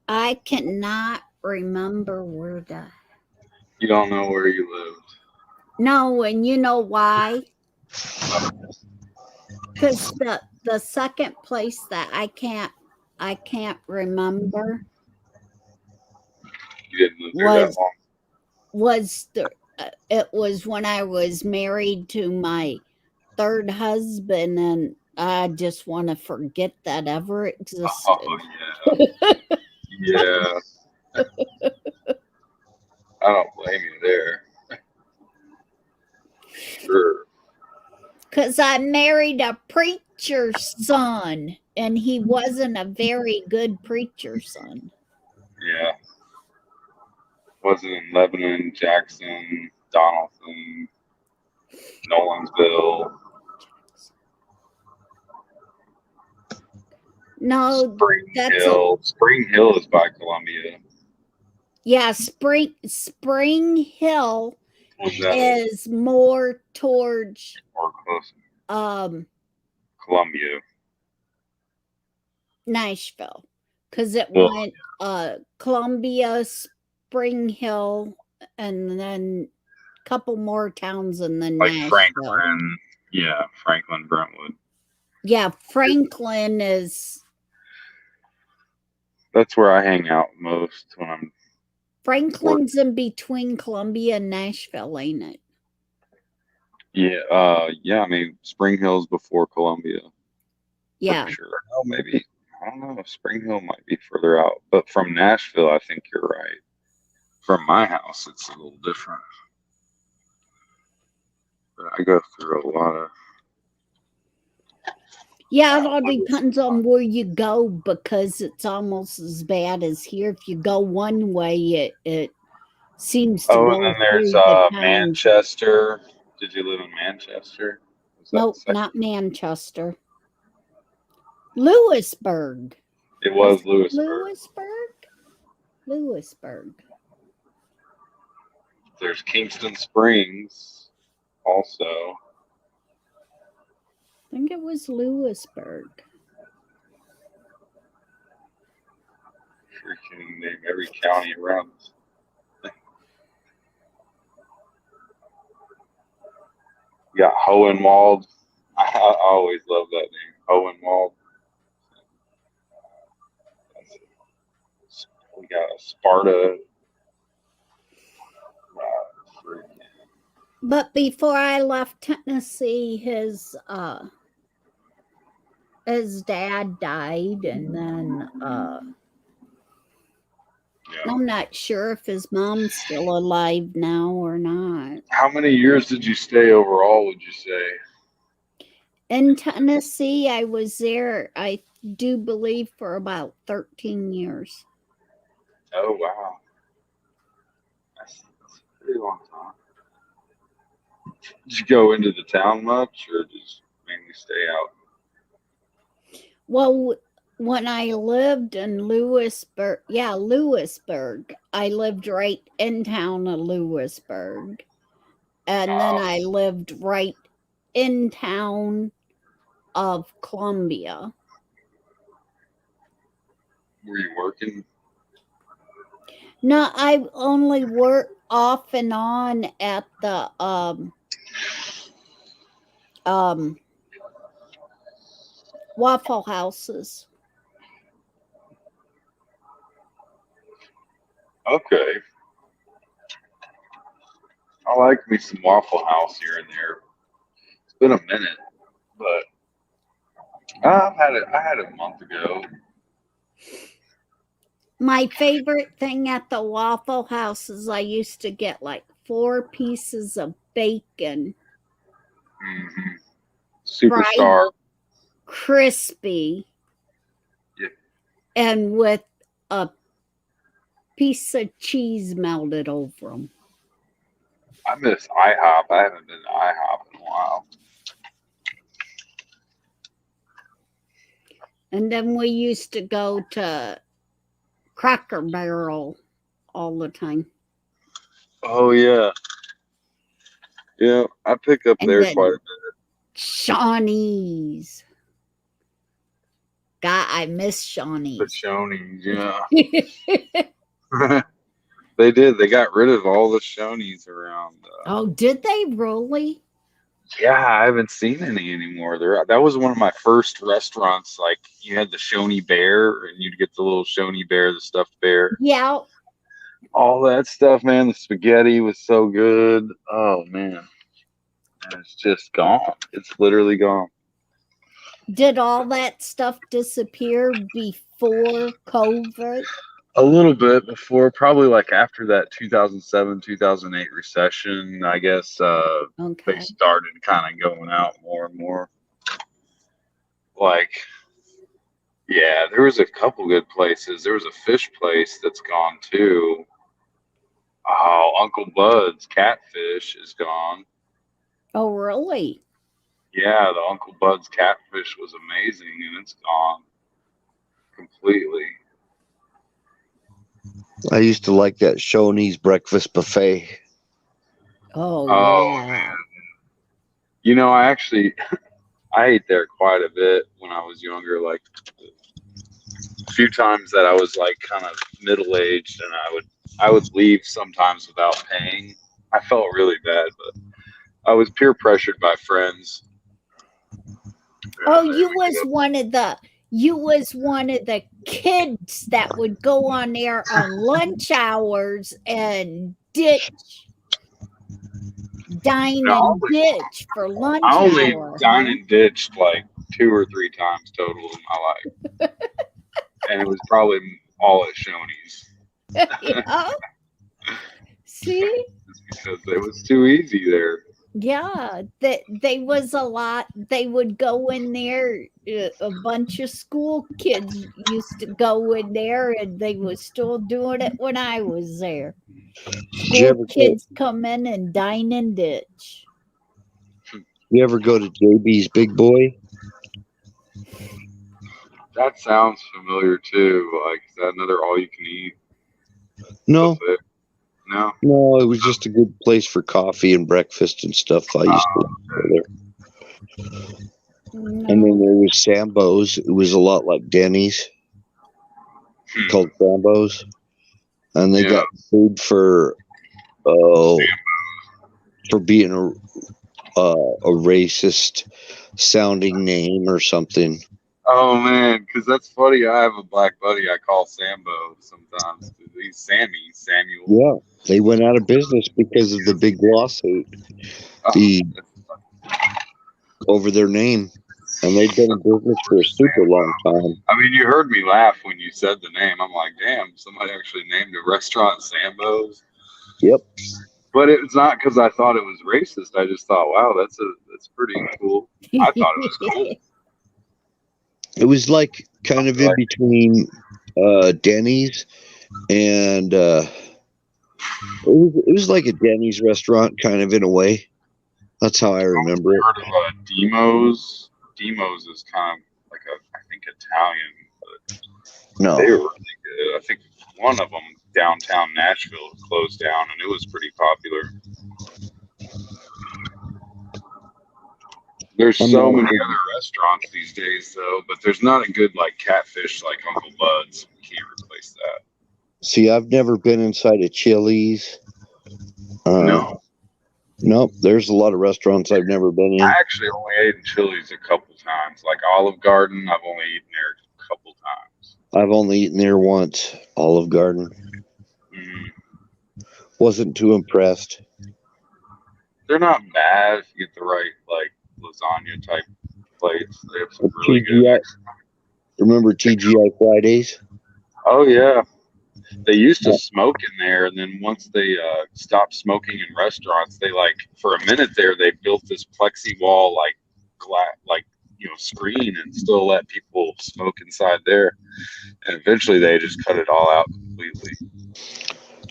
I cannot remember where the. You don't know where you lived. No, and you know why? Because the second place that I can't remember. You didn't live there that long. It was when I was married to my third husband, and I just want to forget that ever existed. Oh yeah, yeah. I don't blame you there. Sure. Because I married a preacher's son, and he wasn't a very good preacher's son. Yeah. Wasn't in Lebanon, Jackson, Donaldson, Nolansville. No, Spring Hill is by Columbia. Yeah, Spring Hill is more towards or closer. Columbia. Nashville. Because it went Columbia, Spring Hill, and then a couple more towns, and then like Nashville. Franklin. Yeah, Franklin, Brentwood. Yeah, Franklin is. That's where I hang out most when I'm Franklin's in between Columbia and Nashville, ain't it? Yeah. I mean, Spring Hill's before Columbia. Yeah. For sure. Oh, maybe. I don't know if Spring Hill might be further out, but from Nashville, I think you're right. From my house, it's a little different. But I go through a lot of. Yeah, it all depends on where you go because it's almost as bad as here. If you go one way, it seems to Oh, go and then there's through the towns. Manchester. Did you live in Manchester? Was that Nope, second? not Manchester. Lewisburg. It was Is it Lewisburg. Lewisburg. There's Kingston Springs, also. I think it was Lewisburg. Freaking name every county around us. You got Hohenwald. I always love that name, Hohenwald. We got Sparta. But before I left Tennessee, his dad died, and then I'm not sure if his mom's still alive now or not. How many years did you stay overall, would you say? In Tennessee, I was there, I do believe, for about 13 years. Oh, wow. That's a pretty long time. Did you go into the town much, or just mainly stay out? Well, when I lived in Lewisburg, I lived right in town of Lewisburg. And then I lived right in town of Columbia. Were you working? No, I only worked off and on at the Waffle Houses. Okay. I like me some Waffle House here and there. It's been a minute, but I had it a month ago. My favorite thing at the Waffle House is I used to get like 4 pieces of bacon. Mm-hmm. Superstar. Crispy. Yeah. And with a piece of cheese melted over them. I miss IHOP. I haven't been to IHOP in a while. And then we used to go to Cracker Barrel all the time. Oh, yeah. Yeah, I pick up And there then quite a bit. Shawnee's. God, I miss The Shawnee's. Shoney's, yeah. They did. They got rid of all the Shoney's around. Oh, did they really? Yeah, I haven't seen any anymore. That was one of my first restaurants. Like, you had the Shoney Bear, and you'd get the little Shoney Bear, the stuffed bear. Yeah. All that stuff, man. The spaghetti was so good. Oh, man. And it's just gone. It's literally gone. Did all that stuff disappear before COVID? A little bit before, probably like after that 2007, 2008 recession, I guess they started kind of going out more and more. Like, yeah, there was a couple good places. There was a fish place that's gone too. Oh, Uncle Bud's Catfish is gone. Oh, really? Yeah, the Uncle Bud's Catfish was amazing, and it's gone completely. I used to like that Shoney's breakfast buffet. Oh, yeah. Man. You know, I ate there quite a bit when I was younger. Like, a few times that I was like kind of middle-aged, and I would leave sometimes without paying. I felt really bad, but I was peer pressured by friends. Oh, you was one of the kids that would go on there on lunch hours and dine No, and ditch for lunch I only hour. dined and ditched like 2 or 3 times total in my life, and it was probably all at Shoney's. Yeah. See? Just because it was too easy there. Yeah, they was a lot. They would go in there. A bunch of school kids used to go in there, and they was still doing it when I was there. Did you ever School go, kids come in and dine and ditch. you ever go to JB's Big Boy? That sounds familiar too. Like, is that another all you can eat No, buffet? No. no, it was just a good place for coffee and breakfast and stuff. I used to go there. And then No. there was Sambo's. It was a lot like Denny's, called Sambo's, and they Yeah. got food for being a racist sounding name or something. Oh man, because that's funny. I have a black buddy I call Sambo sometimes. He's Samuel. Yeah, they went out of business because of the big lawsuit Oh, over their name, and they've been in business for a super long time. I mean, you heard me laugh when you said the name. I'm like, damn, somebody actually named a restaurant Sambo's. Yep. But it's not because I thought it was racist. I just thought, wow, that's pretty cool. I thought it was cool. It was like kind of in between Denny's and it was like a Denny's restaurant, kind of in a way. That's how I remember it. Heard of Demos? Demos is kind of like I think Italian, but No, they were really good. I think one of them downtown Nashville closed down, and it was pretty popular. There's so many other restaurants these days, though, but there's not a good like catfish like Uncle Bud's. You can't replace that. see, I've never been inside a Chili's. No. Nope, there's a lot of restaurants I've never been in. I actually only ate in Chili's a couple times. Like Olive Garden, I've only eaten there a couple times. I've only eaten there once, Olive Garden. Wasn't too impressed. They're not bad if you get the right like lasagna type plates. They have some really good. Remember TGI Fridays? Oh yeah, they used to smoke in there, and then once they stopped smoking in restaurants, they like for a minute there they built this plexi wall like screen and still let people smoke inside there, and eventually they just cut it all out completely.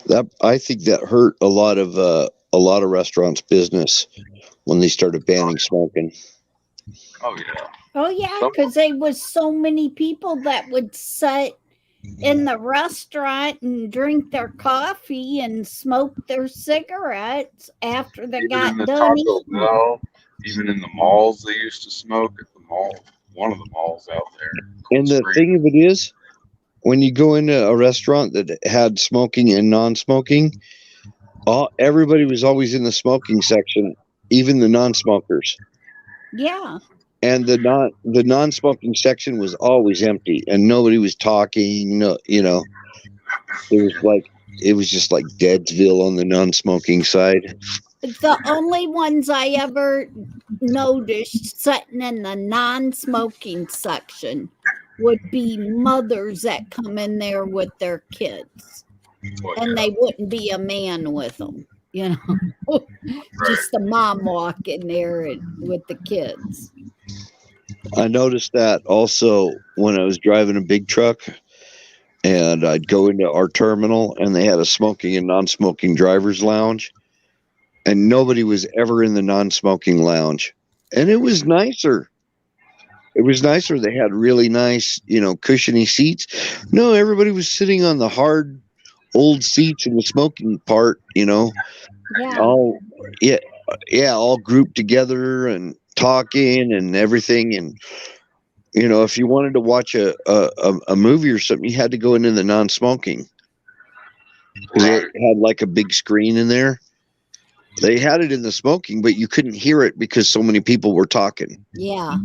That I think that hurt a lot of restaurants' business when they started banning smoking. Oh yeah. Oh yeah, because there was so many people that would sit in the restaurant and drink their coffee and smoke their cigarettes after they got done eating. Even in the malls, they used to smoke at the mall. One of the malls out there. And the thing of it is, when you go into a restaurant that had smoking and non-smoking, everybody was always in the smoking section, even the non-smokers. Yeah. And the non-smoking section was always empty, and nobody was talking. No, it was just like Deadsville on the non-smoking side. The only ones I ever noticed sitting in the non-smoking section would be mothers that come in there with their kids, and they wouldn't be a man with them, just the mom walk in there with the kids. I noticed that also when I was driving a big truck, and I'd go into our terminal, and they had a smoking and non-smoking driver's lounge, and nobody was ever in the non-smoking lounge, and it was nicer. It was nicer. They had really nice, cushiony seats. No, everybody was sitting on the hard, old seats in the smoking part. Yeah. All grouped together and talking and everything. And if you wanted to watch a movie or something, you had to go into the non-smoking because it had like a big screen in there. They had it in the smoking, but you couldn't hear it because so many people were talking. Yeah.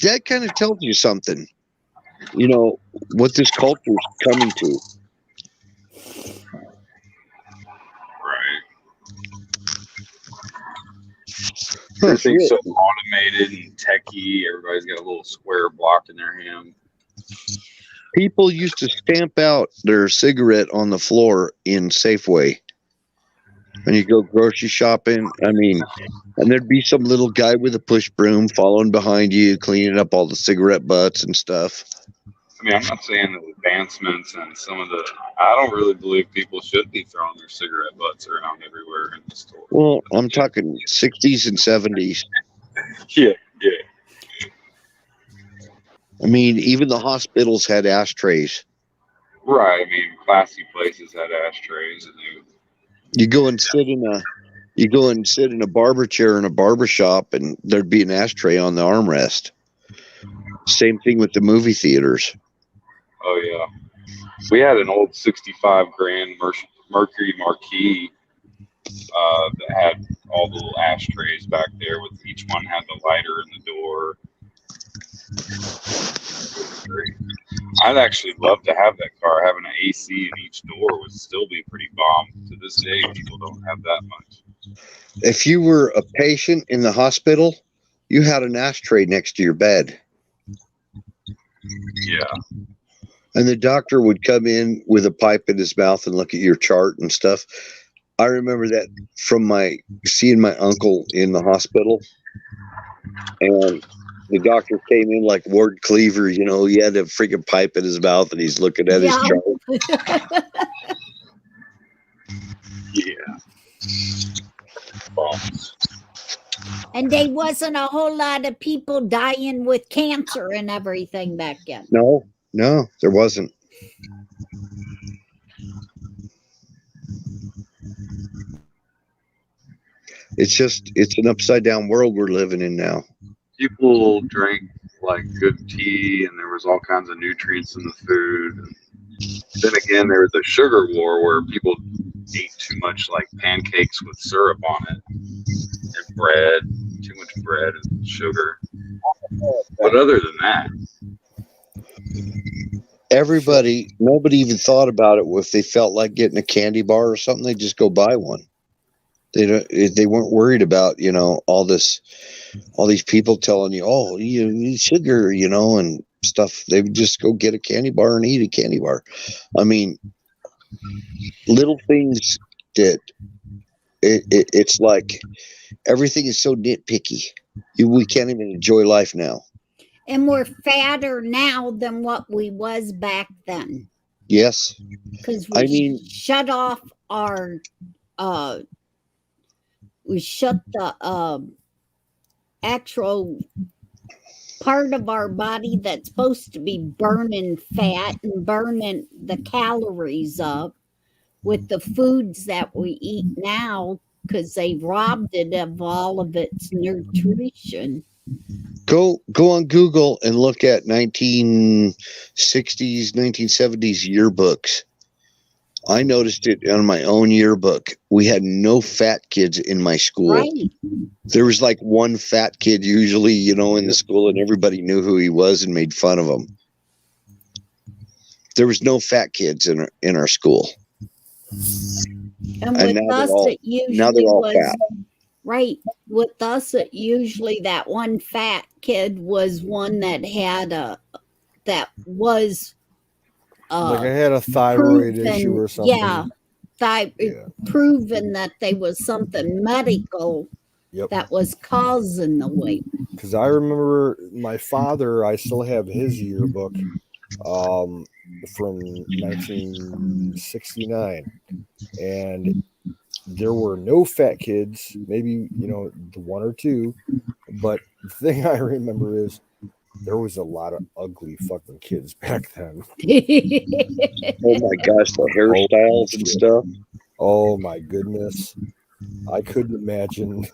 that kind of tells you something. You know what this culture is coming to. Right. Huh, Everything's so shit. automated and techy. Everybody's got a little square block in their hand. People used to stamp out their cigarette on the floor in Safeway when you go grocery shopping. I mean, and there'd be some little guy with a push broom following behind you, cleaning up all the cigarette butts and stuff. I mean, I'm not saying the advancements and some of the. I don't really believe people should be throwing their cigarette butts around everywhere in the store. Well, I'm talking 60s and 70s. Yeah, yeah. I mean, even the hospitals had ashtrays. Right. I mean, classy places had ashtrays, and You go and sit in a barber chair in a barber shop, and there'd be an ashtray on the armrest. Same thing with the movie theaters. oh yeah, we had an old 65 grand Mercury Marquis that had all the little ashtrays back there. With each one had the lighter in the door. Great. I'd actually love to have that car. Having an AC in each door would still be pretty bomb. To this day, people don't have that much. If you were a patient in the hospital, you had an ashtray next to your bed. Yeah. And the doctor would come in with a pipe in his mouth and look at your chart and stuff. I remember that from seeing my uncle in the hospital. And the doctor came in like Ward Cleaver, you know, he had a freaking pipe in his mouth and he's looking at his chart. Yeah. Bombs. And there wasn't a whole lot of people dying with cancer and everything back then. No, there wasn't. It's an upside down world we're living in now. People drank like good tea, and there was all kinds of nutrients in the food. And then again, there was a sugar war where people ate too much like pancakes with syrup on it, and bread, too much bread and sugar. But other than that, Nobody even thought about it. If they felt like getting a candy bar or something, they just go buy one. They weren't worried about, you know, all these people telling you, oh, you need sugar, you know, and stuff. They would just go get a candy bar and eat a candy bar. I mean, little things that it's like everything is so nitpicky. We can't even enjoy life now. And we're fatter now than what we was back then. Yes. Because we shut off our we shut the actual part of our body that's supposed to be burning fat and burning the calories up with the foods that we eat now, because they robbed it of all of its nutrition. Go on Google and look at 1960s, 1970s yearbooks. I noticed it on my own yearbook. We had no fat kids in my school. Right. There was like one fat kid usually, you know, in the school, and everybody knew who he was and made fun of him. There was no fat kids in our school. And with us, it usually was fat. Right. With us, it usually that one fat kid was one that had like I had a thyroid issue or something. Yeah. Proven that there was something medical that was causing the weight. Because I remember my father, I still have his yearbook from 1969. And there were no fat kids, maybe, you know, the one or two. But the thing I remember is there was a lot of ugly fucking kids back then. Oh my gosh, the hairstyles and stuff. Oh my goodness. I couldn't imagine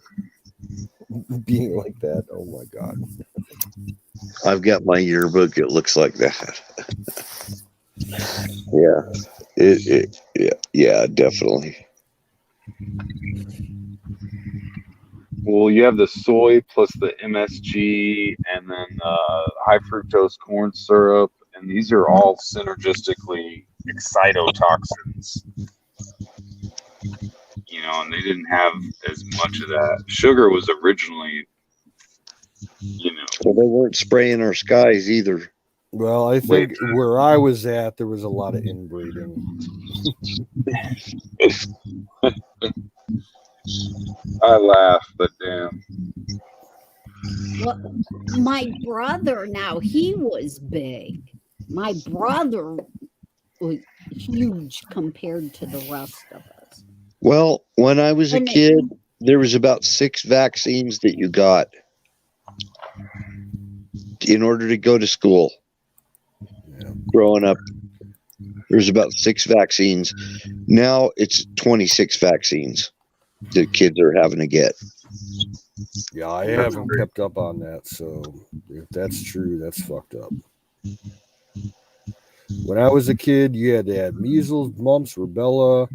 being like that. Oh my God. I've got my yearbook. It looks like that. Yeah, definitely. Well, you have the soy plus the MSG and then high fructose corn syrup, and these are all synergistically excitotoxins. You know, and they didn't have as much of that. Sugar was originally, you know, Well, they weren't spraying our skies either. Well, I way think where I was at, there was a lot of inbreeding. I laugh, but damn. Well, my brother now, he was big. My brother was huge compared to the rest of us. Well, when I was a And it, kid, there was about 6 vaccines that you got in order to go to school. Yeah. Growing up, there's about 6 vaccines. Now it's 26 vaccines that kids are having to get. Yeah, I haven't kept up on that, so if that's true, that's fucked up. When I was a kid, you had to have measles, mumps, rubella,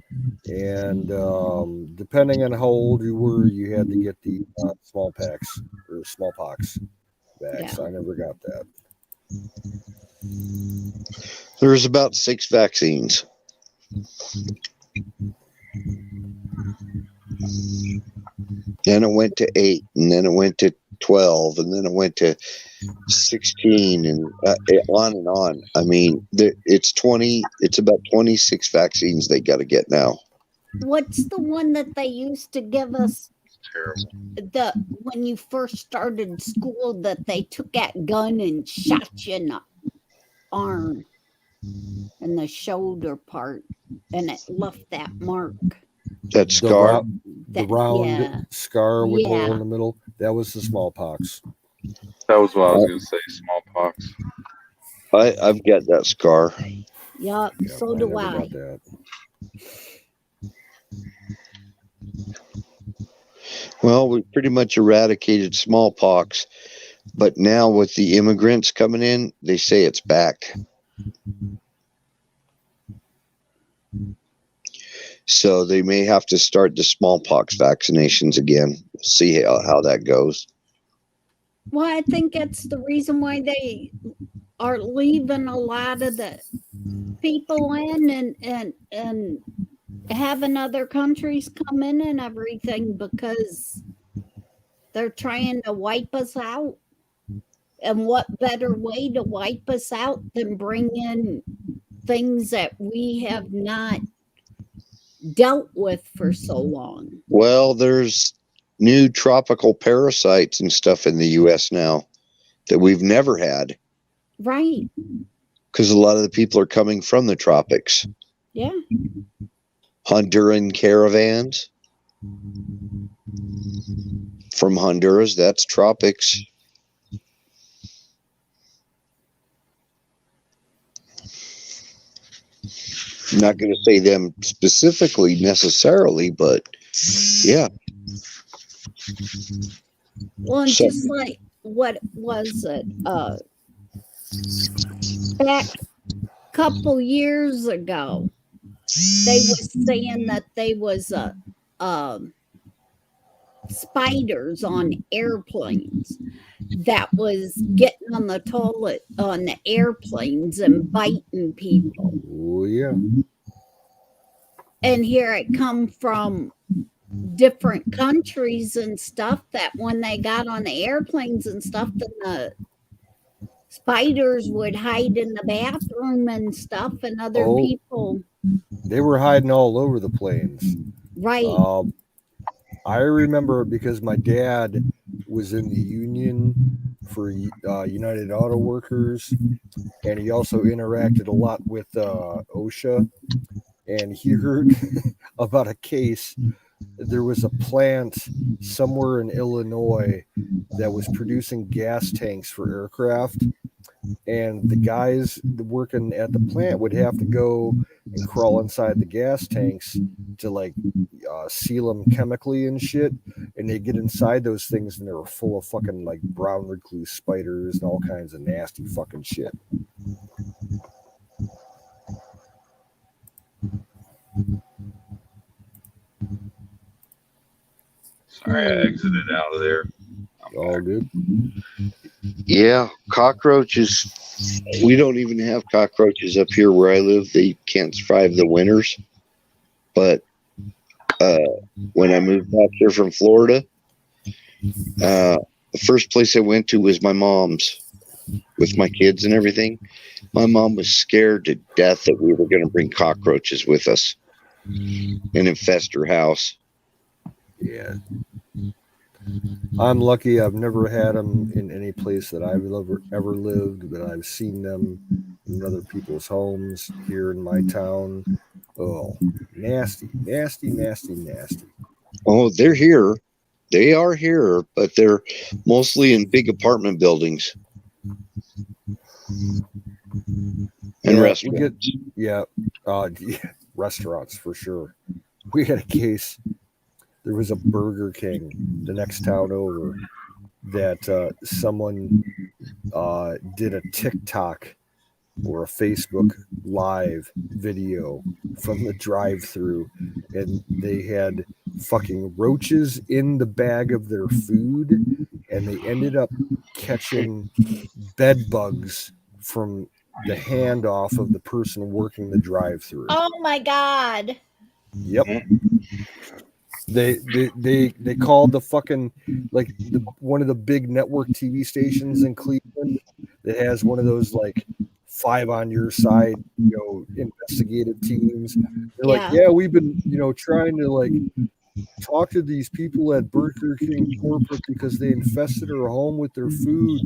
and depending on how old you were, you had to get the smallpox vax. yeah. I never got that. There's about 6 vaccines. Then it went to 8, and then it went to 12, and then it went to 16, and on and on. I mean, it's 20. It's about 26 vaccines they got to get now. What's the one that they used to give us Terrible. when you first started school that they took that gun and shot you in the arm and the shoulder part and it left that mark? That The, scar. the round yeah. scar with hole Yeah. in the middle, that was the smallpox. That was what I was going to say, smallpox. I've got that scar. Yup, Yeah, so I do never I. got that. Well, we pretty much eradicated smallpox, but now with the immigrants coming in, they say it's back. So they may have to start the smallpox vaccinations again. We'll see how that goes. Well, I think that's the reason why they are leaving a lot of the people in and having other countries come in and everything because they're trying to wipe us out. And what better way to wipe us out than bring in things that we have not dealt with for so long? Well, there's new tropical parasites and stuff in the U.S. now that we've never had Right. because a lot of the people are coming from the tropics. Yeah. Honduran caravans from Honduras, that's tropics. I'm not going to say them specifically necessarily, but yeah. Well, and So, just like what was it? Back a couple years ago, they was saying that they was spiders on airplanes that was getting on the toilet on the airplanes and biting people. Oh yeah. And here it come from different countries and stuff that when they got on the airplanes and stuff, then the spiders would hide in the bathroom and stuff, and other Oh, people. they were hiding all over the planes. Right. I remember because my dad was in the union for United Auto Workers, and he also interacted a lot with OSHA. And he heard about a case. There was a plant somewhere in Illinois that was producing gas tanks for aircraft, and the guys working at the plant would have to go and crawl inside the gas tanks to like seal them chemically and shit, and they get inside those things and they were full of fucking like brown recluse spiders and all kinds of nasty fucking shit. I exited out of there. All good. Yeah, cockroaches. We don't even have cockroaches up here where I live. They can't survive the winters. But when I moved back here from Florida, the first place I went to was my mom's with my kids and everything. My mom was scared to death that we were going to bring cockroaches with us and infest her house. Yeah. I'm lucky I've never had them in any place that I've ever lived, but I've seen them in other people's homes here in my town. Oh, nasty, nasty, nasty, nasty. Oh, they're here. They are here, but they're mostly in big apartment buildings and restaurants. Yeah, restaurants for sure. We had a case. There was a Burger King the next town over that someone did a TikTok or a Facebook live video from the drive-through, and they had fucking roaches in the bag of their food, and they ended up catching bed bugs from the handoff of the person working the drive-through. Oh my God. Yep. They called the fucking one of the big network TV stations in Cleveland that has one of those like 5 on your side, investigative teams. They're like, yeah, we've been, trying to like talk to these people at Burger King corporate because they infested our home with their food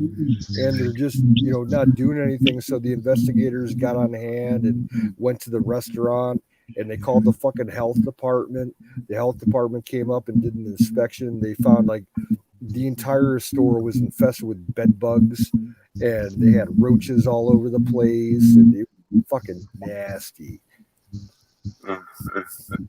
and they're just, not doing anything. So the investigators got on hand and went to the restaurant and they called the fucking health department. The health department came up and did an inspection. They found like the entire store was infested with bed bugs and they had roaches all over the place and it was fucking nasty.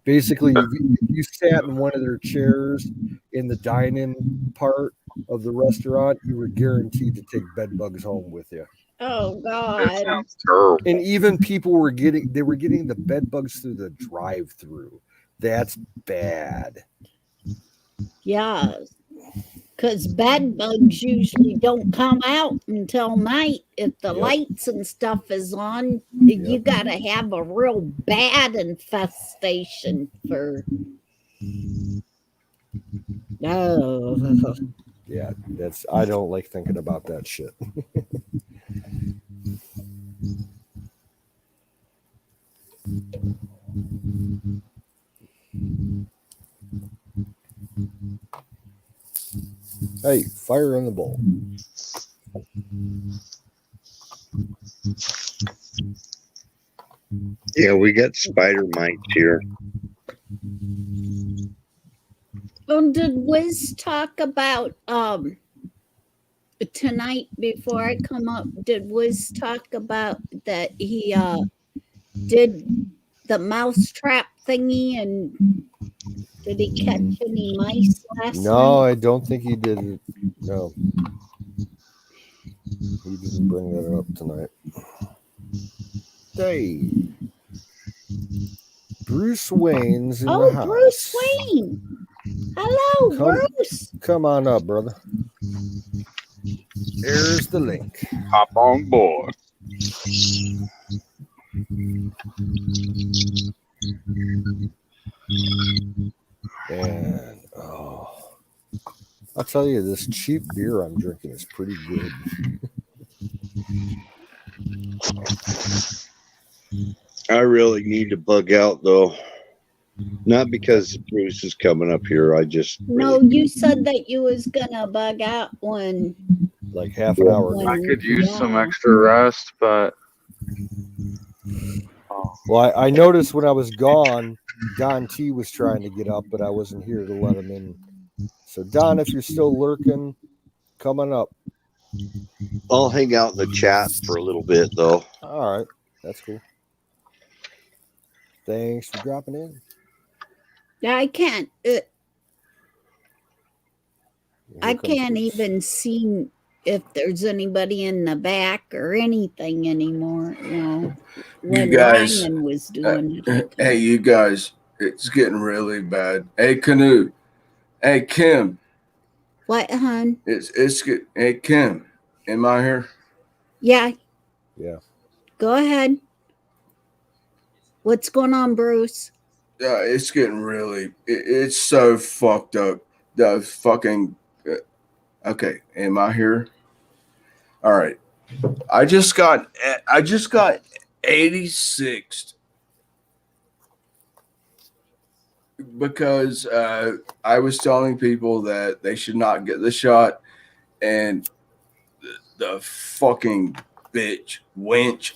Basically, if you sat in one of their chairs in the dine-in part of the restaurant, you were guaranteed to take bed bugs home with you. Oh God. That sounds terrible. And even people were getting the bed bugs through the drive-through. That's bad. Yeah. Because bed bugs usually don't come out until night. If the lights and stuff is on, you got to have a real bad infestation for. Oh. Yeah, I don't like thinking about that shit. Hey, fire in the bowl. Yeah, we got spider mites here. Did Wiz talk about tonight before I come up? Did Wiz talk about that he did the mousetrap thingy and did he catch any mice last night? No, I don't think he did. No. He didn't bring that up tonight. Hey. Bruce Wayne's in the house. Bruce Wayne. Hello, Bruce. Come on up, brother. There's the link. Hop on board. And I'll tell you, this cheap beer I'm drinking is pretty good. I really need to bug out though. Not because Bruce is coming up here. I just you said that you was gonna bug out when like half an hour ago. I could use some extra rest, but well, I noticed when I was gone, Don T was trying to get up, but I wasn't here to let him in. So Don, if you're still lurking, come on up. I'll hang out in the chat for a little bit though. All right, that's cool. Thanks for dropping in. Yeah, I can't. I can't even see if there's anybody in the back or anything anymore. When You guys, Ryan was doing it. hey, you guys, it's getting really bad. Hey, Canute, Hey Kim, What, hon? it's good. Hey Kim, am I here? Yeah, Yeah. go ahead. What's going on, Bruce? It's getting really. It's so fucked up. The fucking. Okay, am I here? All right. I just got. I just got 86th because I was telling people that they should not get the shot, and the fucking bitch, wench,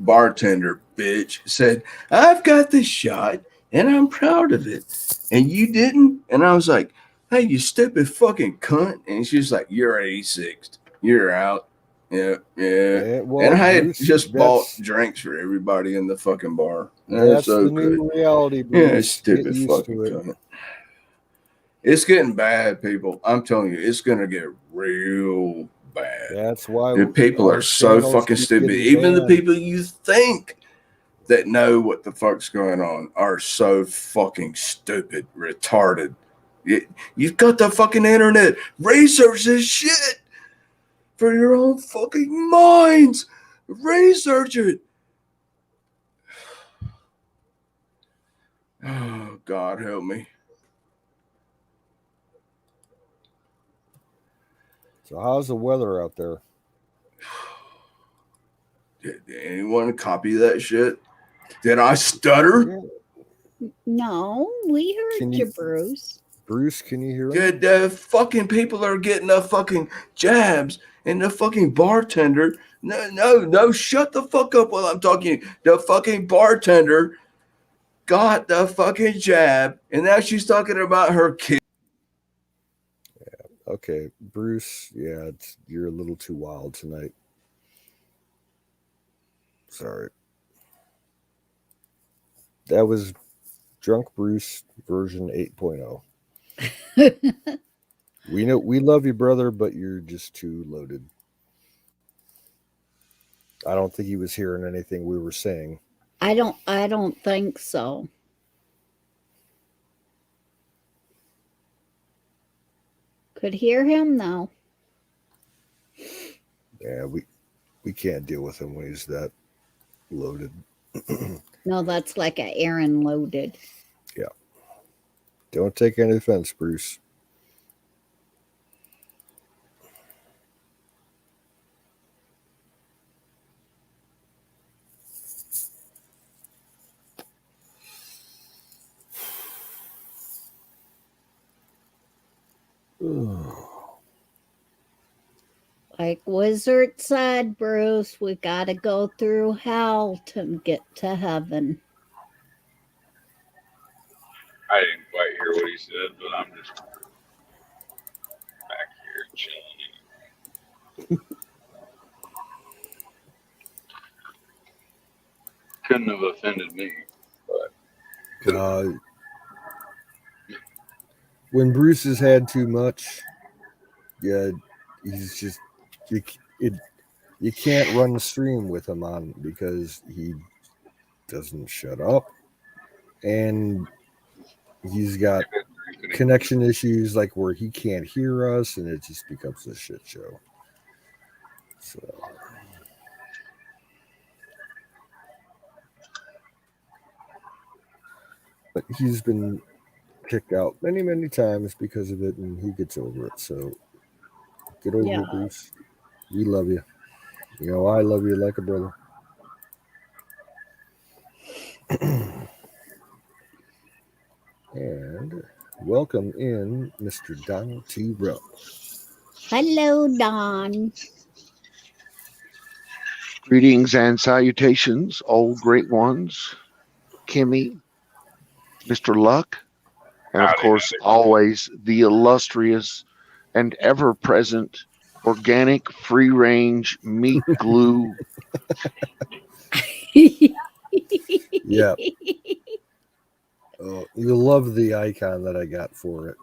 bartender bitch said, I've got this shot and I'm proud of it. And you didn't? And I was like, hey, you stupid fucking cunt. And she's like, you're 86th. You're out. Yeah, yeah. Well, And I had Bruce, just bought drinks for everybody in the fucking bar. that's So the good. new reality, Yeah, Bruce. Get stupid used fucking to it. cunt. It's getting bad, people. I'm telling you, it's gonna get real bad. That's why The people our are so channels fucking keep stupid. getting Even the banned. people you think that know what the fuck's going on are so fucking stupid, retarded. You've got the fucking internet. Research this shit for your own fucking minds. Research it. Oh, God help me. So how's the weather out there? Did anyone copy that shit? Did I stutter? No, we heard Can you, you- Bruce. Bruce, can you hear me? Good, the fucking people are getting the fucking jabs, and the fucking bartender. No, shut the fuck up while I'm talking. The fucking bartender got the fucking jab, and now she's talking about her kid. Okay, Bruce, yeah, you're a little too wild tonight. Sorry. That was Drunk Bruce version 8.0. We know we love you, brother, but you're just too loaded. I don't think he was hearing anything we were saying. I don't think so. Could hear him though. Yeah, we can't deal with him when he's that loaded. No, that's like a Aaron loaded. Yeah. Don't take any offense, Bruce. Like Wizard said, Bruce, we got to go through hell to get to heaven. I didn't quite hear what he said, but I'm just back here chilling. Couldn't have offended me, but When Bruce has had too much, yeah, he's just you can't run the stream with him on because he doesn't shut up, and he's got connection issues like where he can't hear us, and it just becomes a shit show. So. But he's been kicked out many times because of it, and he gets over it. So get over it, Bruce. We love you. You know, I love you like a brother. And welcome in Mr. Donald T. Rupp. Hello, Don. Greetings and salutations, all great ones. Kimmy, Mr. Luck, and of course, always the illustrious and ever-present organic free-range meat glue. Yeah. Oh, you'll love the icon that I got for it.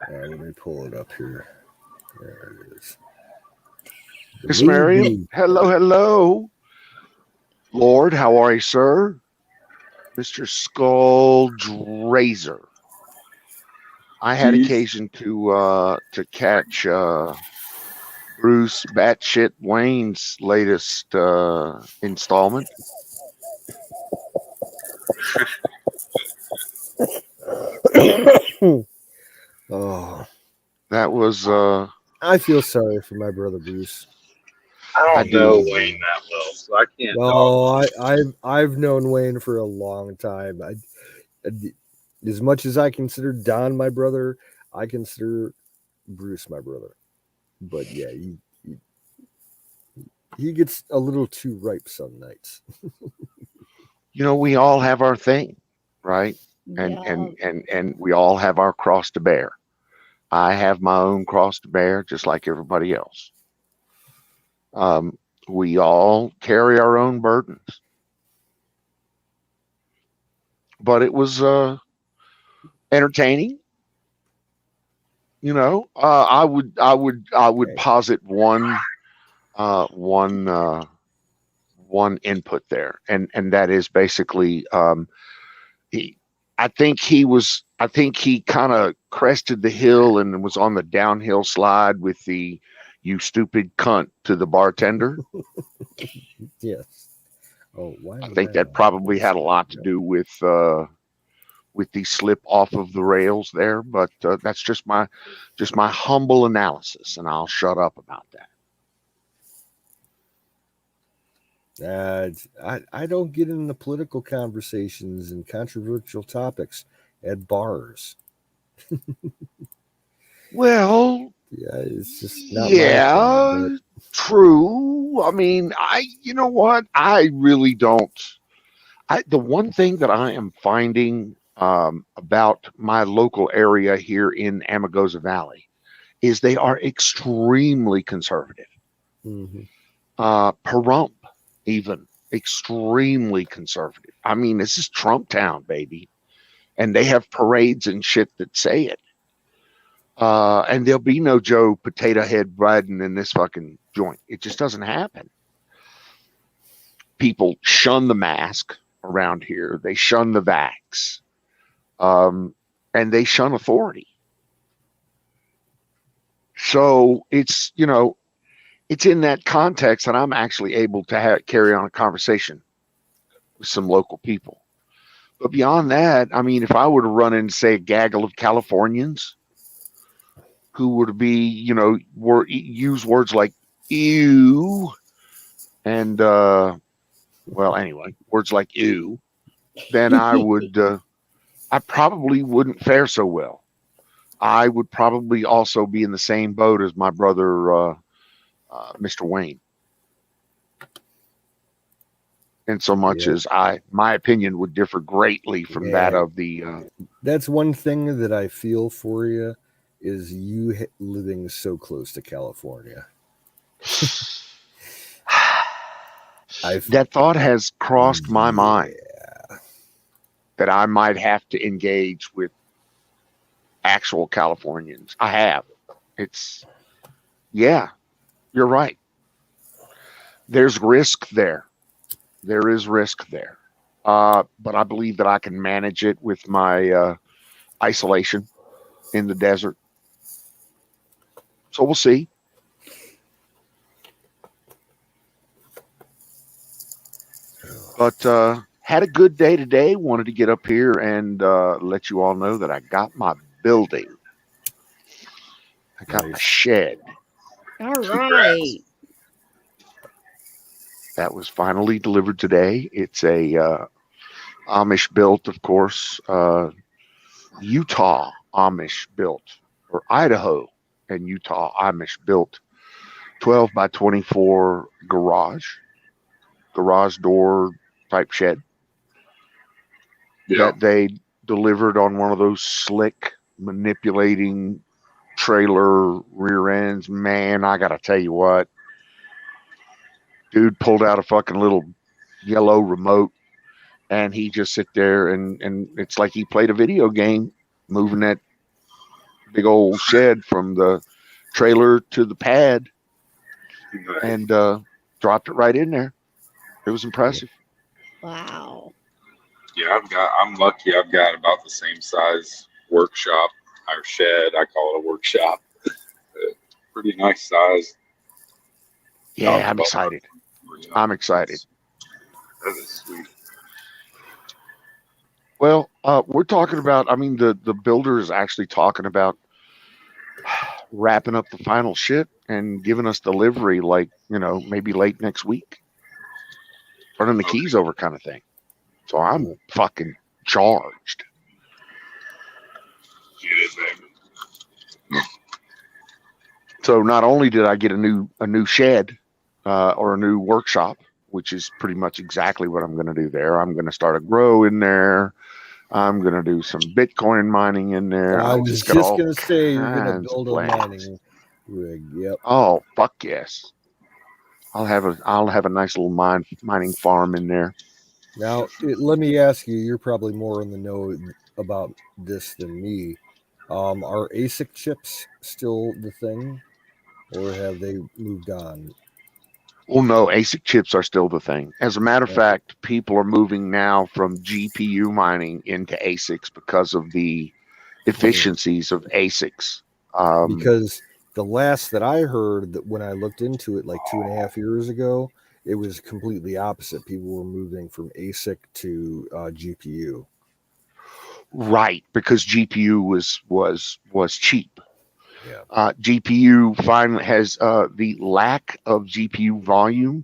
Let me pull it up here. There it is. Miss Marion, hello. Lord, how are you, sir? Mr. Skull Drazer. I had Jeez. occasion to catch Bruce Batshit Wayne's latest installment. Oh, That was I feel sorry for my brother Bruce. I I don't know do. Wayne that well, so I can't Well, talk. I've known Wayne for a long time. As much as I consider Don my brother, I consider Bruce my brother. But yeah, he gets a little too ripe some nights. You know, we all have our thing, right? And Yeah. and we all have our cross to bear. I have my own cross to bear, just like everybody else. Um, we all carry our own burdens, but it was entertaining. You know, I would posit uh, one uh, one input there, and that is basically he. I think he kind of crested the hill and was on the downhill slide with the "you stupid cunt" to the bartender. Yes. Oh, why I was think I that on probably this? had a lot to do with the slip off of the rails there, but that's just my humble analysis, and I'll shut up about that. I don't get into political conversations and controversial topics at bars. Well, Yeah, it's just not my thing. yeah, But true. I mean, you know what? I really don't. The one thing that I am finding about my local area here in Amagosa Valley is they are extremely conservative. mhm. Pahrump, even extremely conservative. I mean, this is Trump town, baby, and they have parades and shit that say it. And there'll be no Joe Potato Head Biden in this fucking joint. It just doesn't happen. People shun the mask around here. They shun the vax, and they shun authority. So it's in that context that I'm actually able to carry on a conversation with some local people. But beyond that, I mean, if I were to run into, say, a gaggle of Californians who were to be, use words like ew and, well, anyway, words like ew, then I probably wouldn't fare so well. I would probably also be in the same boat as my brother, Mr. Wayne. In so much Yeah, as my opinion would differ greatly from that yeah. of the, That's one thing that I feel for you is you living so close to California. I've that thought has crossed my mind yeah. that I might have to engage with actual Californians. I have. It's, yeah, you're right. There's risk there. There is risk there. But I believe that I can manage it with my isolation in the desert. So we'll see. But had a good day today. Wanted to get up here and let you all know that I got my building. I got my Nice. shed. All Congrats. right. That was finally delivered today. It's a Amish built, of course, Utah Amish built, or Idaho and Utah Amish built 12 by 24 garage door type shed Yeah. that they delivered on one of those slick manipulating trailer rear ends. Man, I gotta tell you what, dude pulled out a fucking little yellow remote and he just sit there and it's like he played a video game moving that big old shed from the trailer to the pad Nice. and dropped it right in there. It was impressive. Wow. Yeah, I'm lucky. I've got about the same size workshop our shed. I call it a workshop. Pretty nice size. Yeah, I'm excited. I'm excited. That is sweet. Well, we're talking about. I mean, the builder is actually talking about wrapping up the final shit and giving us delivery, like maybe late next week, turning the keys over, kind of thing. So I'm fucking charged. Get it, baby. So not only did I get a new shed or a new workshop, which is pretty much exactly what I'm going to do there. I'm going to start a grow in there. I'm going to do some Bitcoin mining in there. I was just going to say you're going to build a mining rig. Yep. Oh, fuck yes. I'll have a nice little mining farm in there. Now, let me ask you, you're probably more in the know about this than me. Are ASIC chips still the thing, or have they moved on? Well, no, ASIC chips are still the thing. As a matter of fact, people are moving now from GPU mining into ASICs because of the efficiencies of ASICs. Because the last that I heard, that when I looked into it like 2.5 years ago, it was completely opposite. People were moving from ASIC to GPU. Right, because GPU was cheap. Yeah. GPU finally has the lack of GPU volume,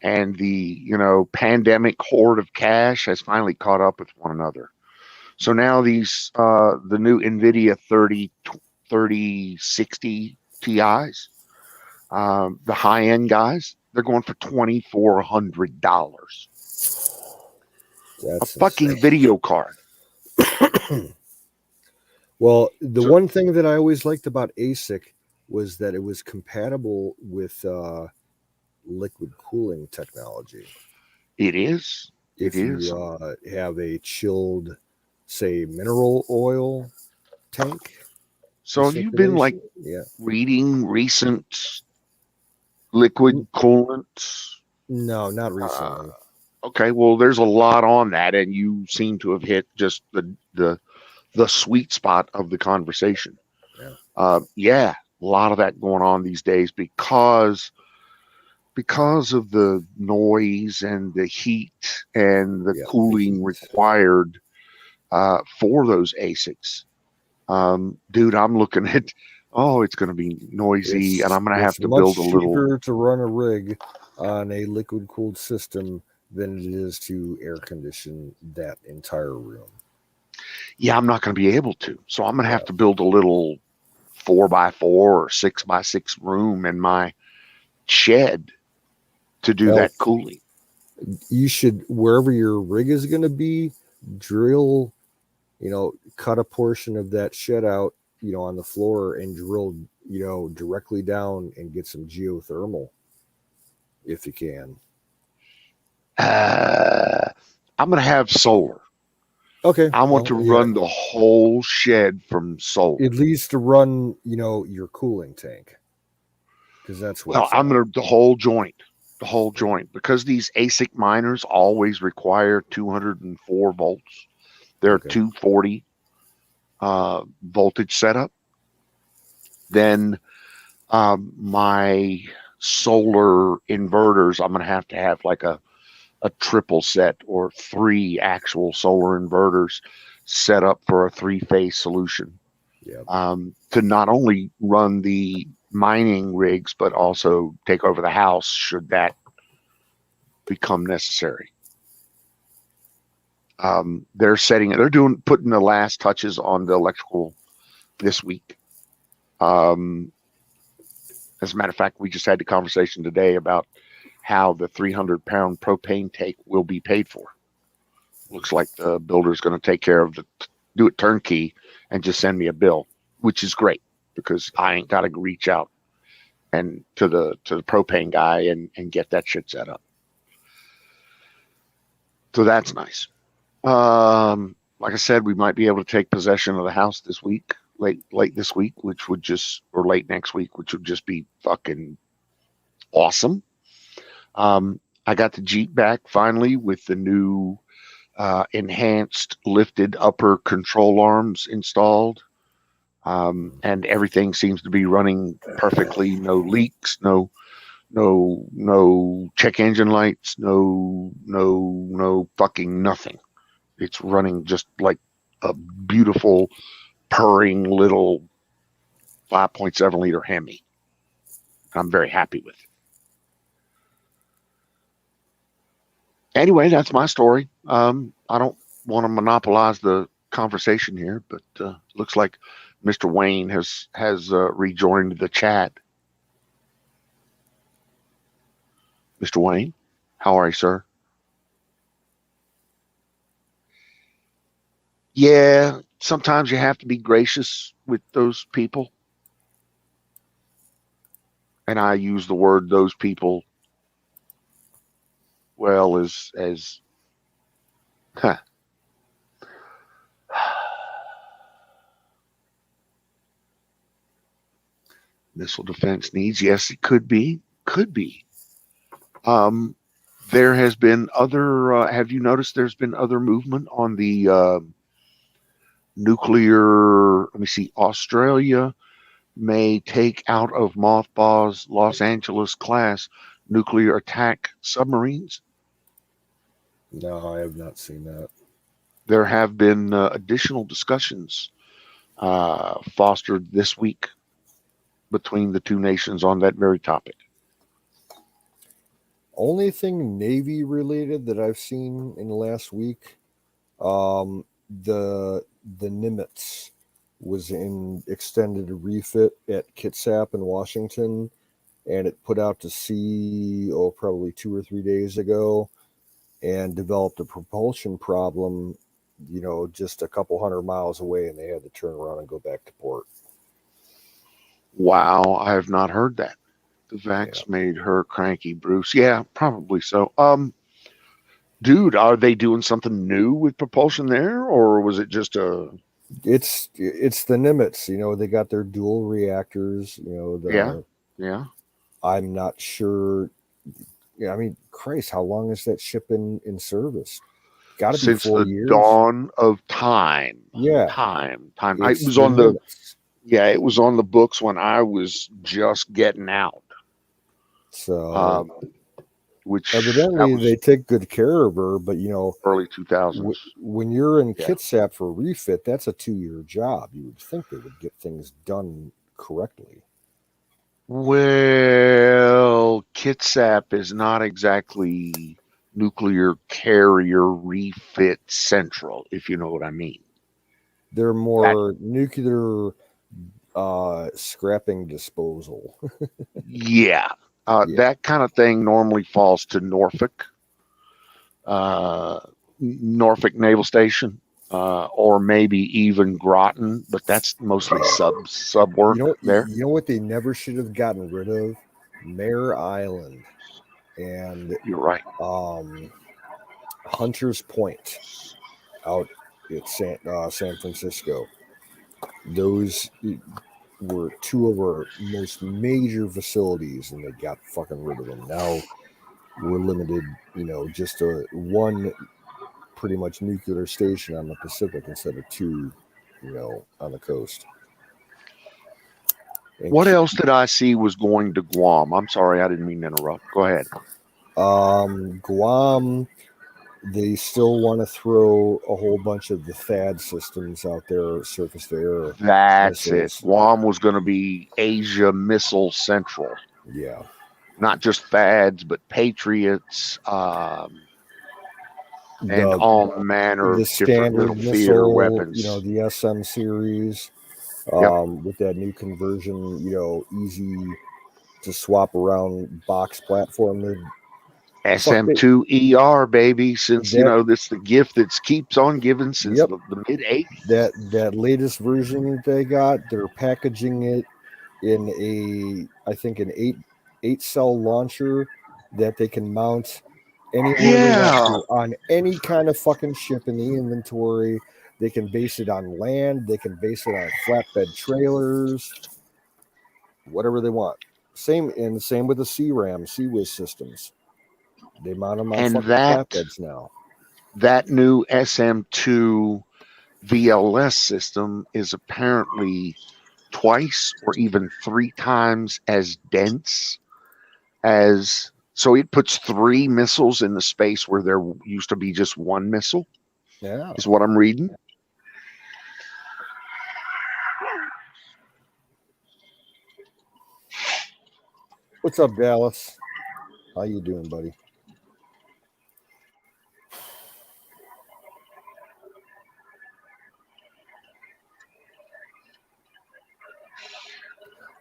and the pandemic hoard of cash has finally caught up with one another. So now these the new NVIDIA 3060 Ti's, the high end guys, they're going for $2,400. That's a fucking insane. Video card. Well, the one thing that I always liked about ASIC was that it was compatible with liquid cooling technology. It is. If you have a chilled, say, mineral oil tank. So have you been reading recent liquid coolants? No, not recently. Okay, well, there's a lot on that, and you seem to have hit just the sweet spot of the conversation. Yeah. A lot of that going on these days because of the noise and the heat and the cooling required for those ASICs. Dude, I'm looking at, it's going to be noisy, and I'm going to have to build a little. It's cheaper to run a rig on a liquid cooled system than it is to air condition that entire room. Yeah, I'm not going to be able to. So I'm going to have to build a little 4x4 or 6x6 room in my shed to do that cooling. You should, wherever your rig is going to be, drill, cut a portion of that shed out, on the floor and drill, directly down and get some geothermal if you can. I'm going to have solar. Okay. I want to run the whole shed from solar. At least to run, your cooling tank. Because that's what. Well, I'm going to the whole joint, because these ASIC miners always require 204 volts. They're 240 voltage setup. Then my solar inverters, I'm going to have like a triple set or 3 actual solar inverters set up for a 3-phase solution. To not only run the mining rigs, but also take over the house should that become necessary. They're putting the last touches on the electrical this week. As a matter of fact, we just had the conversation today about how the 300-pound propane tank will be paid for. Looks like the builder's going to take care of do it turnkey and just send me a bill, which is great because I ain't got to reach out and to the propane guy and get that shit set up. So that's nice. Like I said, we might be able to take possession of the house this week, late this week, or late next week, which would just be fucking awesome. I got the Jeep back finally with the new enhanced lifted upper control arms installed. and everything seems to be running perfectly. No leaks, no check engine lights, no fucking nothing. It's running just like a beautiful purring little 5.7 liter Hemi. I'm very happy with it. Anyway, that's my story. I don't want to monopolize the conversation here, but looks like Mr. Wayne has rejoined the chat. Mr. Wayne, how are you, sir? Yeah, sometimes you have to be gracious with those people. And I use the word those people well as huh. Missile defense needs. Yes, it could be. Could be. There has been other. Have you noticed there's been other movement on the nuclear? Let me see. Australia may take out of mothballs Los Angeles class nuclear attack submarines. No, I have not seen that. There have been additional discussions fostered this week between the two nations on that very topic. Only thing Navy related that I've seen in the last week, the Nimitz was in extended refit at Kitsap in Washington, and it put out to sea probably 2 or 3 days ago, and developed a propulsion problem, just a couple 100 miles away, and they had to turn around and go back to port. Wow, I have not heard that. The vax made her cranky, Bruce. Yeah, probably so. Dude, are they doing something new with propulsion there, or was it just a? It's the Nimitz. They got their dual reactors. Yeah. I'm not sure. I mean, Christ, how long has that ship been in service? Got to be 4 years. Since the dawn of time. Yeah, time. It was on the. Yeah, it was on the books when I was just getting out. So, which evidently they take good care of her, but early 2000s. When you're in Kitsap for refit, that's a 2-year job. You would think they would get things done correctly. Well, Kitsap is not exactly nuclear carrier refit central, if you know what I mean. They're more nuclear scrapping disposal. Yeah. That kind of thing normally falls to Norfolk Naval Station, or maybe even Groton, but that's mostly sub work there. You know what they never should have gotten rid of? Mare Island and you're right. Hunters Point out at San Francisco. Those were two of our most major facilities, and they got fucking rid of them. Now we're limited, just to one pretty much nuclear station on the Pacific instead of two, on the coast. And what else did I see was going to Guam? I'm sorry, I didn't mean to interrupt. Go ahead. Guam, they still want to throw a whole bunch of the THAAD systems out there, surface to air. That's missiles. It. Guam was going to be Asia Missile Central. Yeah. Not just THAADs, but Patriots, and all manner of different little theater weapons. The SM series, with that new conversion, easy to swap around box platform. SM2ER, baby, since this the gift that keeps on giving since the mid-80s. That latest version that they got, they're packaging it in I think an 8-cell launcher that they can mount anywhere on any kind of fucking ship in the inventory. They can base it on land, they can base it on flatbed trailers, whatever they want. Same with the CWIS systems. They mount them on fucking flatbeds now. That new SM2 VLS system is apparently twice or even 3 times as dense as. So it puts 3 missiles in the space where there used to be just 1 missile, Yeah. is what I'm reading. What's up, Dallas? How you doing, buddy?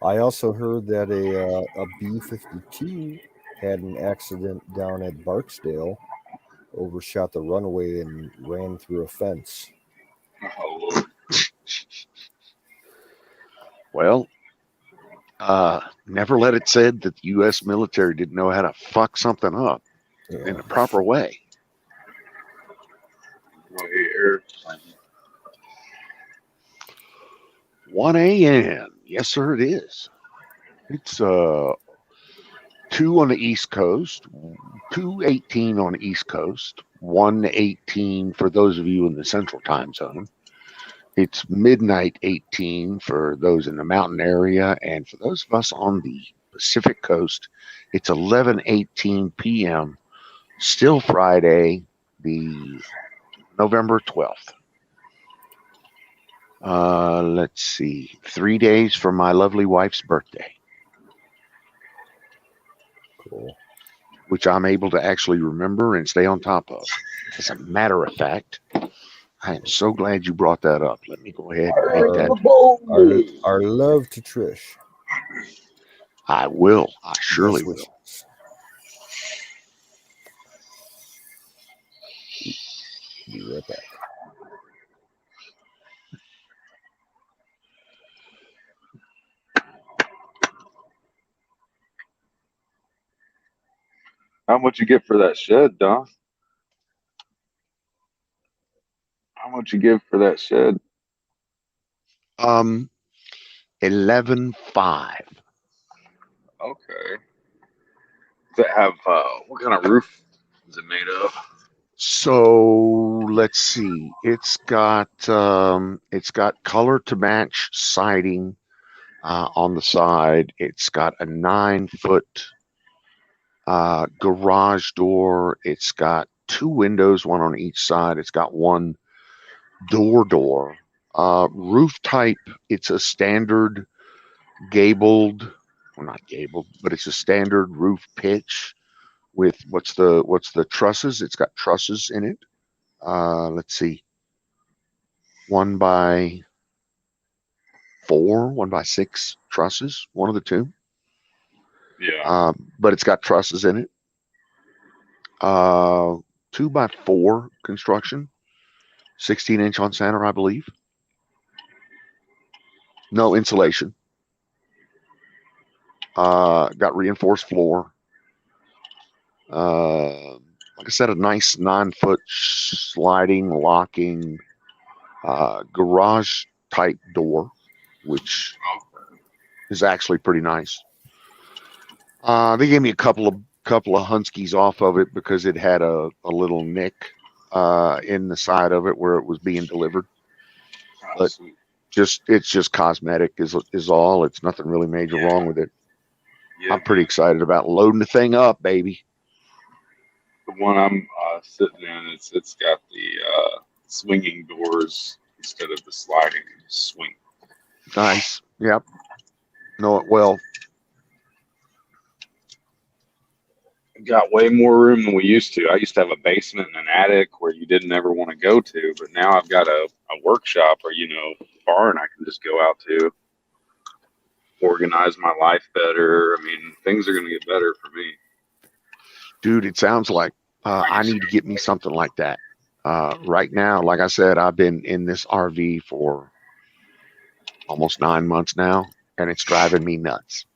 I also heard that a B-52 had an accident down at Barksdale, overshot the runway and ran through a fence. Oh, Lord. Well, never let it said that the U.S. military didn't know how to fuck something up in Yeah. the proper way. Airplane. 1 a.m. Yes, sir, it is. It's 2 on the East Coast, 2:18 on the East Coast, 1:18 for those of you in the Central Time Zone. It's midnight 18 for those in the mountain area, and for those of us on the Pacific Coast, it's 11:18 p.m. Still Friday, the November 12th. Let's see, 3 days from my lovely wife's birthday, Cool. which I'm able to actually remember and stay on top of. As a matter of fact, I am so glad you brought that up. Let me go ahead and make that. Our love to Trish. I will. I surely Best will. wishes. Be right back. How much you get for that shed, Don? How much you give for that shed? 11.5. Okay. Does it have what kind of roof is it made of? So let's see. It's got color to match siding on the side. It's got a 9-foot garage door. It's got 2 windows, one on each side. It's got 1 door. Roof type, it's a standard gabled, well, not gabled, but it's a standard roof pitch with what's the trusses. It's got trusses in it. Let's see, 1x4, 1x6 trusses, one of the two. Yeah. But it's got trusses in it. 2x4 construction, 16-inch on center, I believe. No insulation. Got reinforced floor. Like I said, a nice 9-foot sliding, locking garage type door, which is actually pretty nice. They gave me a couple of Hunskies off of it because it had a little nick in the side of it where it was being delivered. But it's just cosmetic is all. It's nothing really major wrong with it. Yeah. I'm pretty excited about loading the thing up, baby. The one I'm sitting in, it's got the swinging doors instead of the sliding swing. Nice. Yep. Know it well. Got way more room than we used to. I used to have a basement and an attic where you didn't ever want to go to, but now I've got a workshop or barn I can just go out to, organize my life better. I mean, things are going to get better for me. Dude, it sounds like I need to get me something like that. Right now, like I said, I've been in this RV for almost 9 months now, and it's driving me nuts.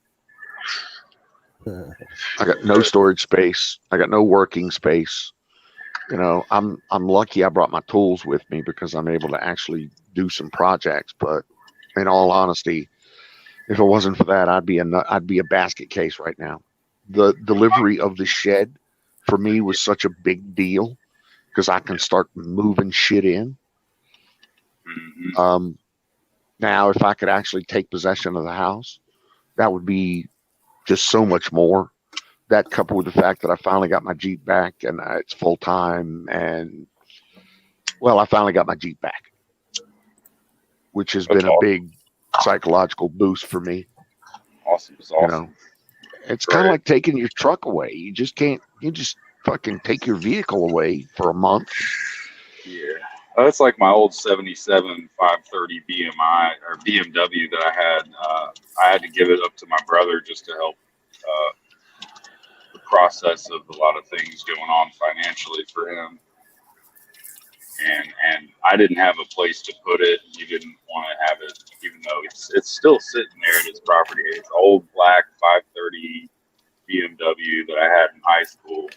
I got no storage space. I got no working space. I'm lucky I brought my tools with me because I'm able to actually do some projects. But in all honesty, if it wasn't for that, I'd be a basket case right now. The delivery of the shed for me was such a big deal because I can start moving shit in. Mm-hmm. Now, if I could actually take possession of the house, that would be just so much more. That coupled with the fact that I finally got my Jeep back and it's full time, and well, I finally got my Jeep back, which has That's been a awesome. big psychological boost for me. Awesome. It's You awesome. know, it's kind of Right. like taking your truck away. You just can't. You just fucking take your vehicle away for a month. Yeah. That's like my old 77 530 BMI or BMW that I had. I had to give it up to my brother just to help the process of a lot of things going on financially for him. And I didn't have a place to put it. He didn't want to have it, even though it's still sitting there at his property. It's old black 530 BMW that I had in high school.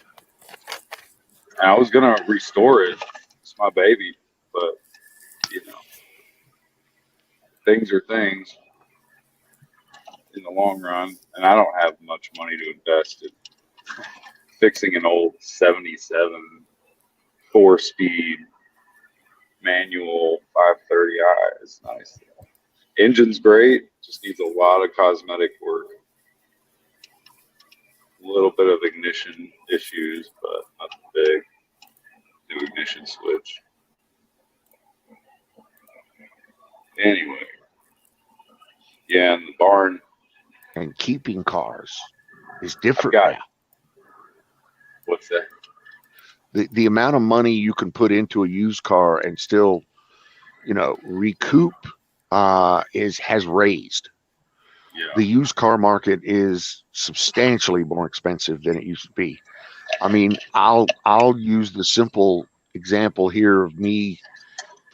And I was gonna restore it. It's my baby, but you know, things are things in the long run, and I don't have much money to invest in fixing an old 77 4-speed manual 530i. It's nice. Engine's great, just needs a lot of cosmetic work. A little bit of ignition issues, but nothing big. New ignition switch. Anyway, yeah, and the barn. And keeping cars is I've different got now. what's that? The amount of money you can put into a used car and still, recoup has raised. Yeah, The used car market is substantially more expensive than it used to be. I mean, I'll use the simple example here of me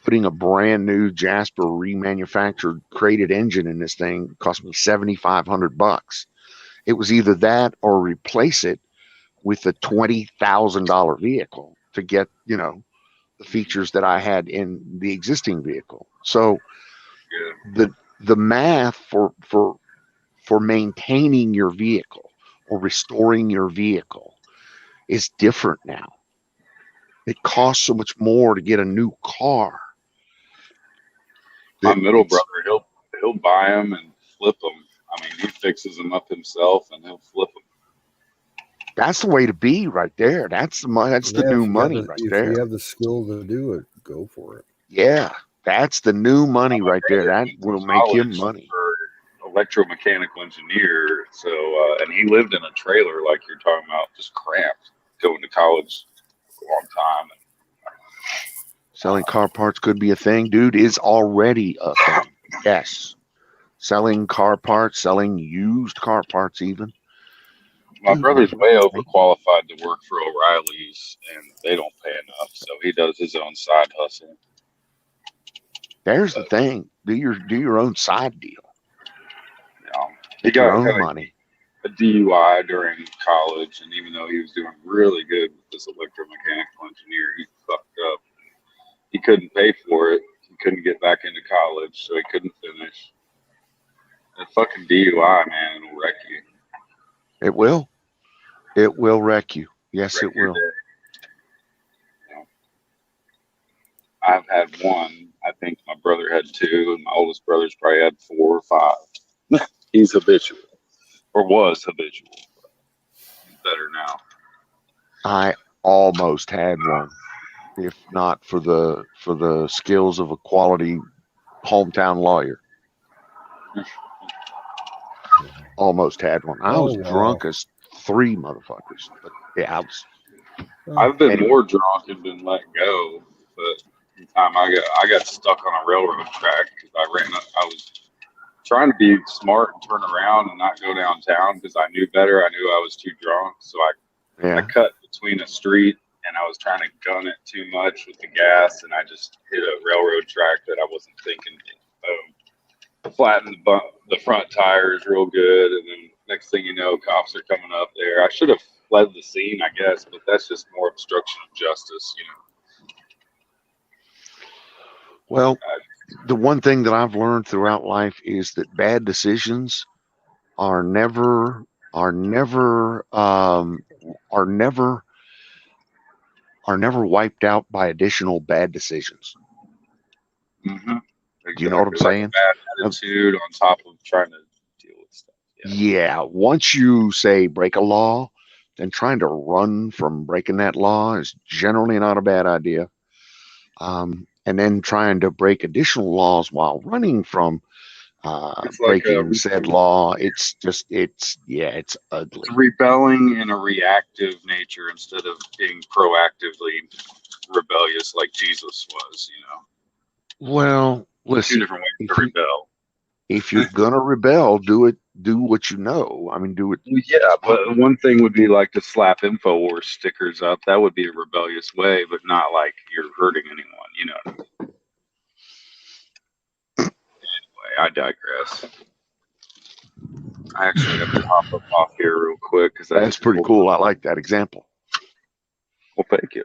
putting a brand new Jasper remanufactured crated engine in this thing. It cost me $7,500. It was either that or replace it with a $20,000 vehicle to get, the features that I had in the existing vehicle. So yeah. the math for maintaining your vehicle or restoring your vehicle is different now. It costs so much more to get a new car. My That middle brother, he'll buy them and flip them. I mean, he fixes them up himself and he'll flip them. that's the way to be right there. That's the new money right if there. you have the skill to do it, go for it. Yeah, that's the new money My right there. brother That went to will make you college money. for electromechanical engineer. So, and he lived in a trailer like you're talking about, just cramped, going to college for a long time. Selling car parts could be a thing, dude. Is already a thing. Yes, selling car parts, selling used car parts, even. My Dude, brother's way overqualified to work for O'Reilly's, and they don't pay enough, so he does his own side hustle. there's the thing. Do your own side deal. He Make your got own money. a DUI during college, and even though he was doing really good with this electromechanical engineer, he fucked up. He couldn't pay for it. He couldn't get back into college, so he couldn't finish. That fucking DUI, man, it'll wreck you. It will. It will wreck you. Yes, Wreck it your will. day. I've had one. I think my brother had two, and my oldest brother's probably had 4 or 5. He's habitual, or was habitual. He's better now. I almost had one, if not for the skills of a quality hometown lawyer. Almost had one. I was drunk as 3 motherfuckers. But yeah, I was. I've been Anyway. more drunk and been let go, but the time I got stuck on a railroad track because I was trying to be smart and turn around and not go downtown because I knew better. I knew I was too drunk, so I cut between a street and I was trying to gun it too much with the gas, and I just hit a railroad track that I wasn't thinking. Boom. Flattened the front tires real good, and then next thing you know, cops are coming up there. I should have fled the scene, I guess, but that's just more obstruction of justice, Well, the one thing that I've learned throughout life is that bad decisions are never wiped out by additional bad decisions. Mm-hmm. Do you know what I'm Exactly, like a saying? bad attitude on top of trying to deal with stuff. Yeah. Yeah. Once you say break a law, then trying to run from breaking that law is generally not a bad idea. And then trying to break additional laws while running from It's like breaking said law, it's ugly. it's rebelling in a reactive nature instead of being proactively rebellious like Jesus was, you know. Well, Two listen, different ways if to you rebel. if you're gonna rebel, do what you know. I mean, do it. Well, yeah, but one thing would be like to slap InfoWars stickers up. That would be a rebellious way, but not like you're hurting anyone, you know. Anyway, I digress. I actually have to hop up off here real quick because I That's just pretty pulled cool. I up. like that example. Well, thank you.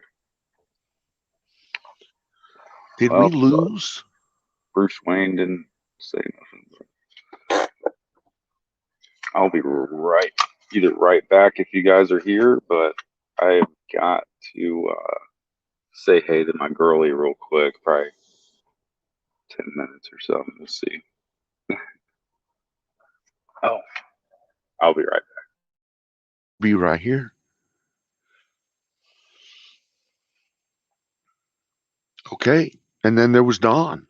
Did we Well, lose? Bruce Wayne didn't say nothing. But I'll be right back if you guys are here, but I've got to say hey to my girlie real quick, probably 10 minutes or so. We'll see. Oh, I'll be right back. Be right here. Okay. And then there was Don.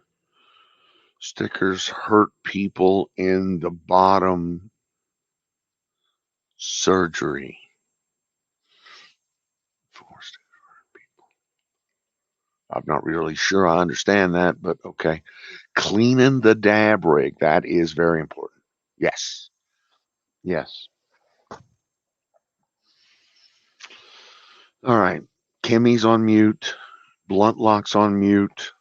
Stickers hurt people in the bottom surgery. I'm not really sure I understand that, but okay. Cleaning the dab rig. That is very important. Yes. Yes. All right. Kimmy's on mute. Blunt Lock's on mute.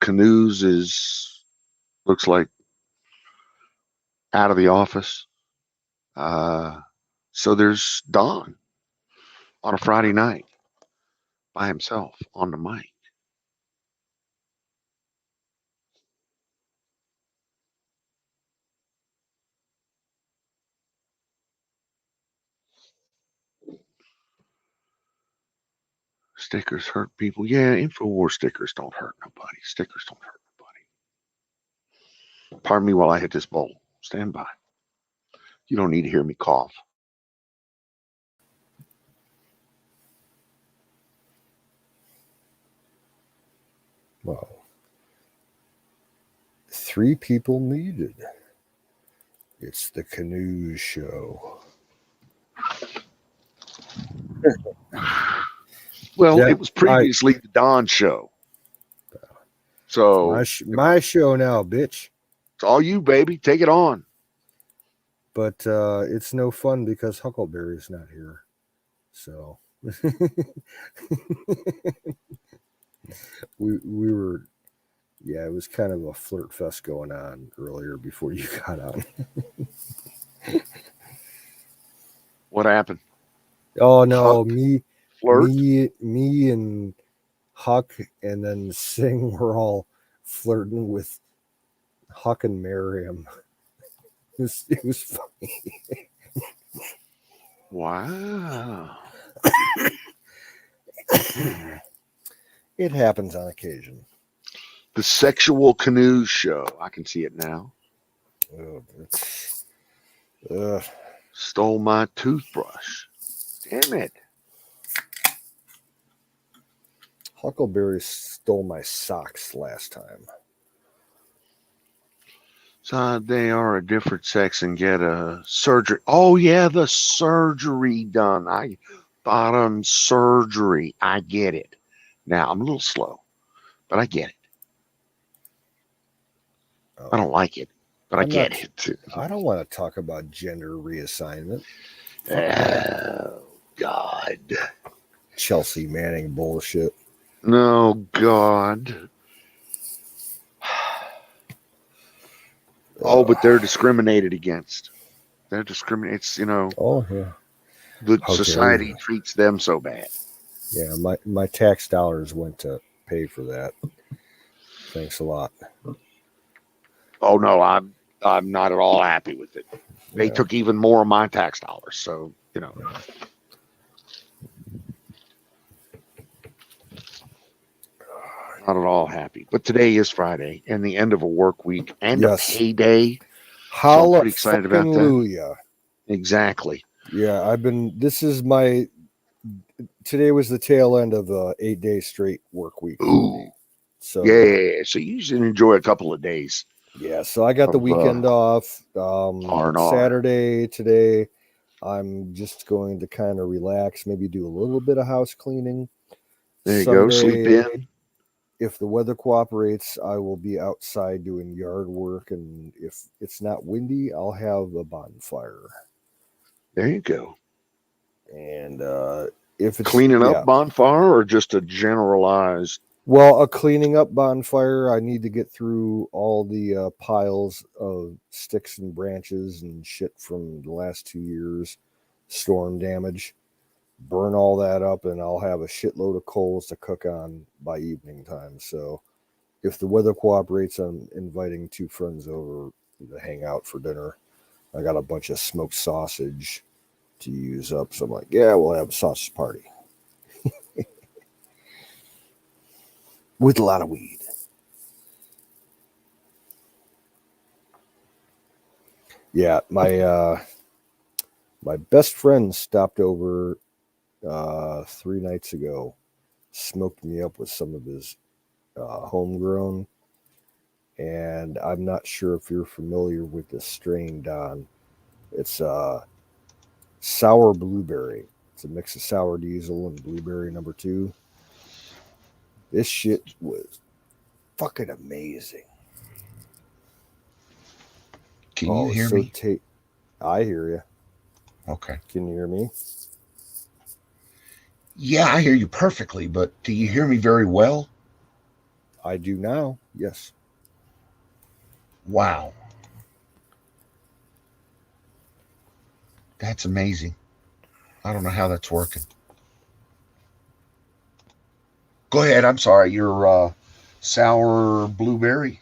Canoes looks like out of the office. So there's Don on a Friday night by himself on the mic. Stickers hurt people. Yeah, InfoWars stickers don't hurt nobody. Stickers don't hurt nobody. Pardon me while I hit this bowl. Stand by. You don't need to hear me cough. Well, 3 people needed. It's the Canoe Show. Well, Yeah, it was previously the Don Show. So my show now, bitch. it's all you, baby. Take it on. But it's no fun because Huckleberry's not here. So we were, yeah, it was kind of a flirt fest going on earlier before you got on. What happened? Oh no, Huck, me flirt? me and Huck and then Sing were all flirting with Huck and Miriam. It was funny. Wow. It happens on occasion. The Sexual Canoe Show. I can see it now. Stole my toothbrush. Damn it. Huckleberry stole my socks last time. So they are a different sex and get a surgery. Oh, yeah, the surgery done. I thought on surgery. I get it. Now, I'm a little slow, but I get it. I don't like it, but I get it. I don't want to talk about gender reassignment. Oh, God. Chelsea Manning bullshit. No, God. Oh, but they're discriminated against. They're discriminated. It's, Oh, yeah. the society treats them so bad. Yeah, my tax dollars went to pay for that. Thanks a lot. Oh, no, I'm not at all happy with it. They took even more of my tax dollars. So, Not at all happy. But today is Friday and the end of a work week and Yes. a payday. So I'm Holla pretty excited about that. hallelujah. Exactly. Yeah, today was the tail end of a 8-day straight work week. Ooh. So Yeah. So you should enjoy a couple of days. yeah, so I got the Of, weekend off. R&R. Saturday today, I'm just going to kind of relax, maybe do a little bit of house cleaning. There you go. Sleep in. If the weather cooperates, I will be outside doing yard work, and if it's not windy, I'll have a bonfire. There you go. And if it's Cleaning up bonfire or just a generalized? Well, a cleaning up bonfire, I need to get through all the piles of sticks and branches and shit from the last 2 years, storm damage, burn all that up, and I'll have a shitload of coals to cook on by evening time. So if the weather cooperates, I'm inviting 2 friends over to hang out for dinner. I got a bunch of smoked sausage to use up. So I'm like, yeah, we'll have a sausage party. With a lot of weed. Yeah, my best friend stopped over 3 nights ago, smoked me up with some of his homegrown, and I'm not sure if you're familiar with this strain, Don. It's sour blueberry. It's a mix of sour diesel and blueberry number 2. This shit was fucking amazing. Can you hear me? I hear you. Okay. Can you hear me? Yeah, I hear you perfectly, but do you hear me very well? I do now, yes. Wow. That's amazing. I don't know how that's working. Go ahead. I'm sorry. Your sour blueberry.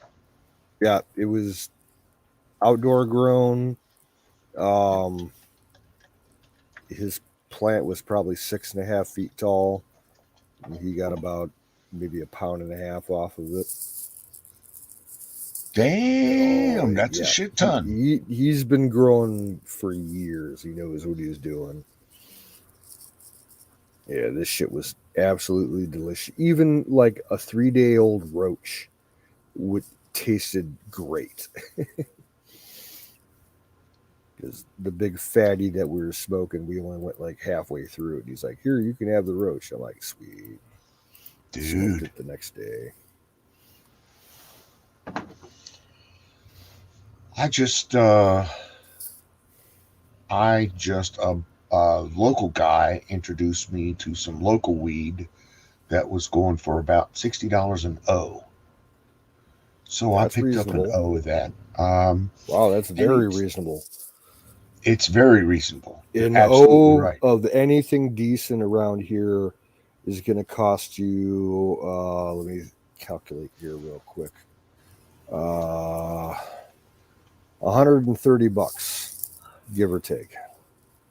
Yeah, it was outdoor grown. His plant was probably 6.5 feet tall. And he got about maybe 1.5 pounds off of it. Damn, that's a shit ton. He's been growing for years. He knows what he's doing. Yeah, this shit was absolutely delicious. Even like a 3-day-old roach tasted great. Because the big fatty that we were smoking, we only went like halfway through it. He's like, "Here, you can have the roach." I'm like, "Sweet." Dude. Smoked it the next day. A local guy introduced me to some local weed that was going for about $60 an O. So That's I picked reasonable. up an O of that. Wow, that's very reasonable. It's very reasonable. An Absolutely O right. of anything decent around here is going to cost you, let me calculate here real quick, $130, give or take.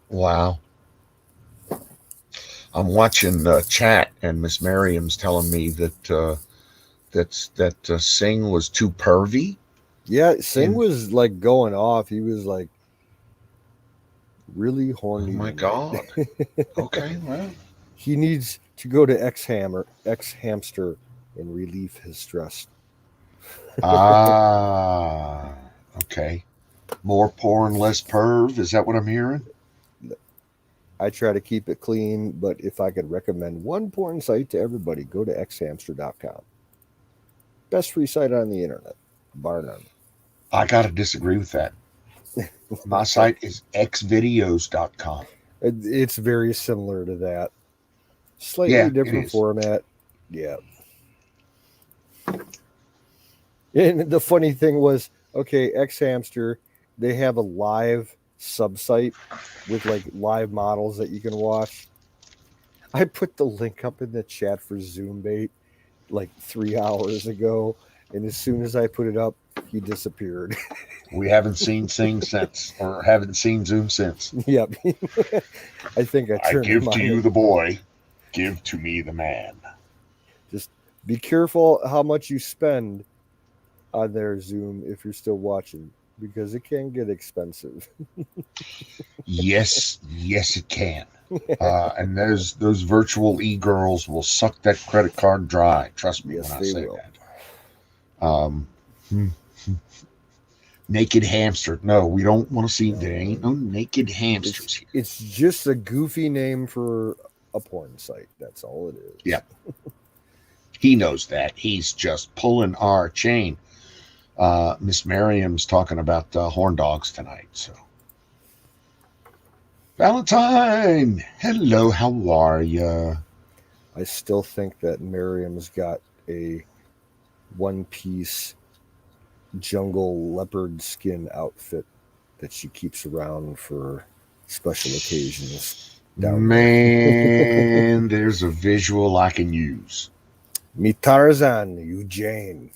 Wow. I'm watching chat, and Miss Miriam's telling me that Singh was too pervy. Yeah, Singh was like going off. He was like really horny. Oh my God. Okay, well. He needs to go to X Hamster and relieve his stress. Okay. More porn, less perv. Is that what I'm hearing? I try to keep it clean, but if I could recommend one porn site to everybody, go to xhamster.com. Best free site on the internet, bar none. I got to disagree with that. My site is xvideos.com. It's very similar to that. Slightly different format. Yeah. And the funny thing was, okay, X Hamster, they have a live subsite with like live models that you can watch. I put the link up in the chat for Zoom bait like 3 hours ago, and as soon as I put it up, he disappeared. We haven't seen Sing since, or haven't seen Zoom since. Yep. I think I turned give to you the boy, give to me the man. Just Be careful how much you spend on their Zoom if you're still watching, because it can get expensive. Yes, it can. And those virtual e-girls will suck that credit card dry. Trust me Yes, when I they say will. that. Naked hamster. No, we don't want to see. There ain't no naked hamsters here. It's just a goofy name for a porn site. That's all it is. Yeah. He knows that. He's just pulling our chain. Miss Miriam's talking about horn dogs tonight. So, Valentine, hello, how are you? I still think that Miriam's got a one-piece jungle leopard skin outfit that she keeps around for special occasions. Man, there's a visual I can use. Me Tarzan, you Jane.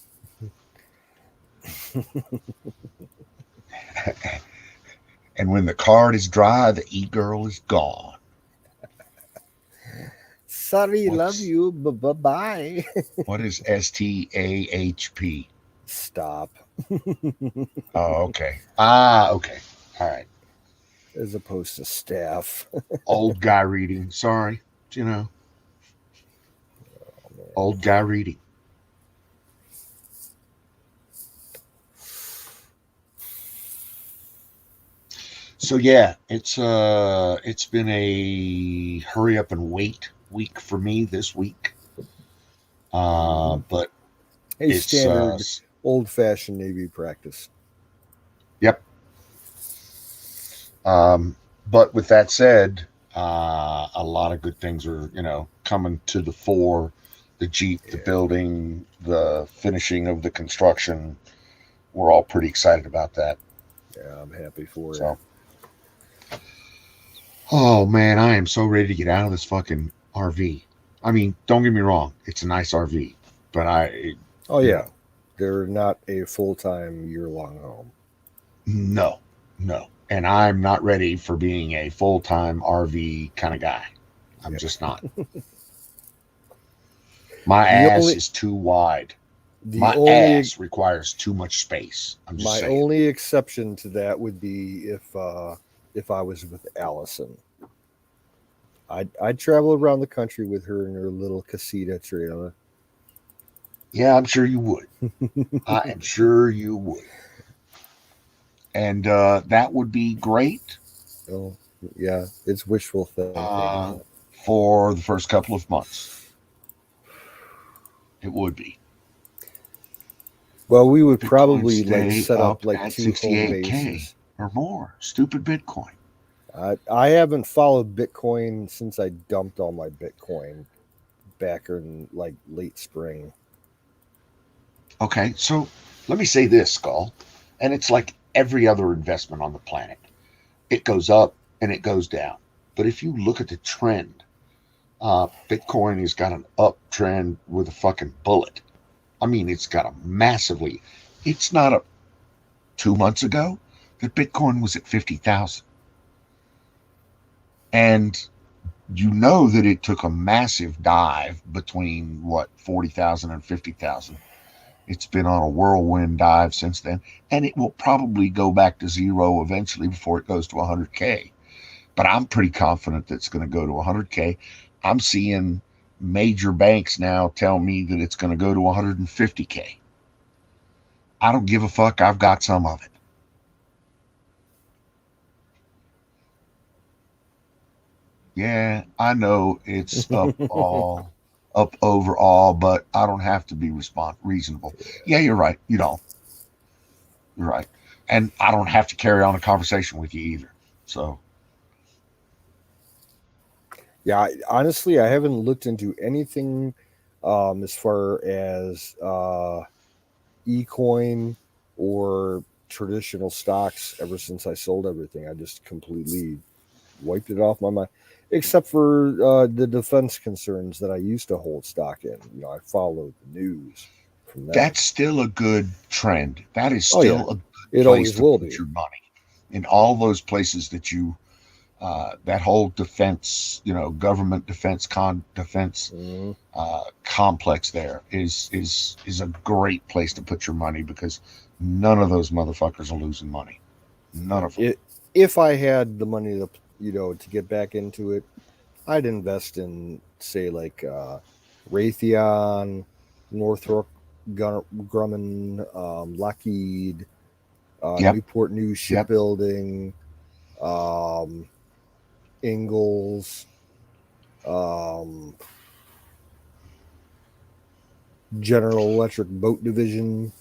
And when the card is dry, the e-girl is gone. Sorry, love you. Bye-bye. What is STAHP? Stop. Oh, okay. Okay. All right. As opposed to staff. Old guy reading. Sorry. You know. Old guy reading. So yeah, it's been a hurry up and wait week for me this week. But A it's standard old-fashioned Navy practice. Yep. But with that said, a lot of good things are, coming to the fore. The Jeep, the building, the finishing of the construction. We're all pretty excited about that. Yeah, I'm happy for you. Oh man, I am so ready to get out of this fucking RV. I mean, don't get me wrong, it's a nice RV, but they're not a full-time year-long home. No. And I'm not ready for being a full-time RV kind of guy. I'm just not. My ass is too wide. My ass requires too much space. I'm just saying. My only exception to that would be if I was with Allison. I'd travel around the country with her in her little casita trailer. Yeah, I'm sure you would. I am sure you would. And that would be great. Oh, yeah, it's wishful thinking. For the first couple of months. It would be. Well, we would Bitcoin probably set up two home 68K bases or more. Stupid Bitcoin. I haven't followed Bitcoin since I dumped all my Bitcoin back in late spring. Okay, so let me say this, Skull, and it's like every other investment on the planet. It goes up and it goes down. But if you look at the trend, Bitcoin has got an uptrend with a fucking bullet. I mean, it's got a massively. It's not 2 months ago that Bitcoin was at 50,000. And you know that it took a massive dive between 40,000 and 50,000. It's been on a whirlwind dive since then, and it will probably go back to zero eventually before it goes to 100K. But I'm pretty confident that it's going to go to 100K. I'm seeing major banks now tell me that it's going to go to 150K. I don't give a fuck. I've got some of it. Yeah, I know it's up overall, but I don't have to be reasonable. Yeah, you're right. You don't. You're right. And I don't have to carry on a conversation with you either. So. Yeah, honestly, I haven't looked into anything as far as eCoin or traditional stocks ever since I sold everything. I just completely wiped it off my mind, except for the defense concerns that I used to hold stock in. I followed the news from that. That's still a good trend. That is still a good place to put your money in all those places that you that whole defense, government defense Mhm. complex there is a great place to put your money because none of those motherfuckers are losing money. None of them. If I had the money to get back into it, I'd invest in, say, like Raytheon, Northrop Grumman, Lockheed, Yep. Newport News Yep. Shipbuilding, Ingalls, General Electric Boat Division.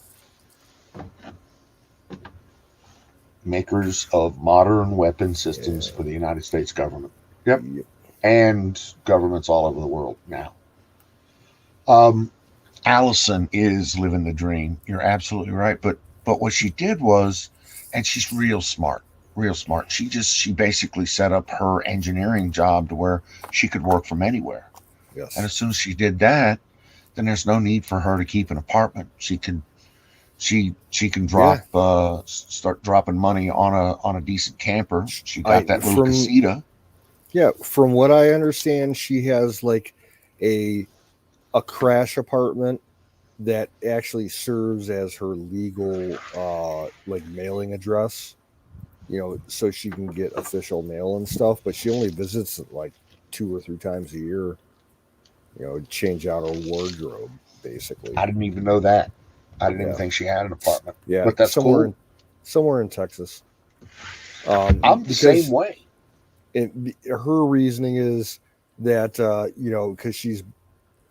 Makers of modern weapon systems Yeah. for the United States government. Yep. Yep. And governments all over the world now. Allison is living the dream. You're absolutely right. But what she did was, and she's real smart, real smart. She basically set up her engineering job to where she could work from anywhere. Yes. And as soon as she did that, then there's no need for her to keep an apartment. She can start dropping money on a decent camper. She got that little casita. Yeah, from what I understand, she has like a crash apartment that actually serves as her legal like mailing address, so she can get official mail and stuff, but she only visits it like 2 or 3 times a year, change out her wardrobe basically. I didn't even know that. I didn't even think she had an apartment. Yeah, but that's cool. Somewhere in Texas. I'm the same way. Her reasoning is that because she's,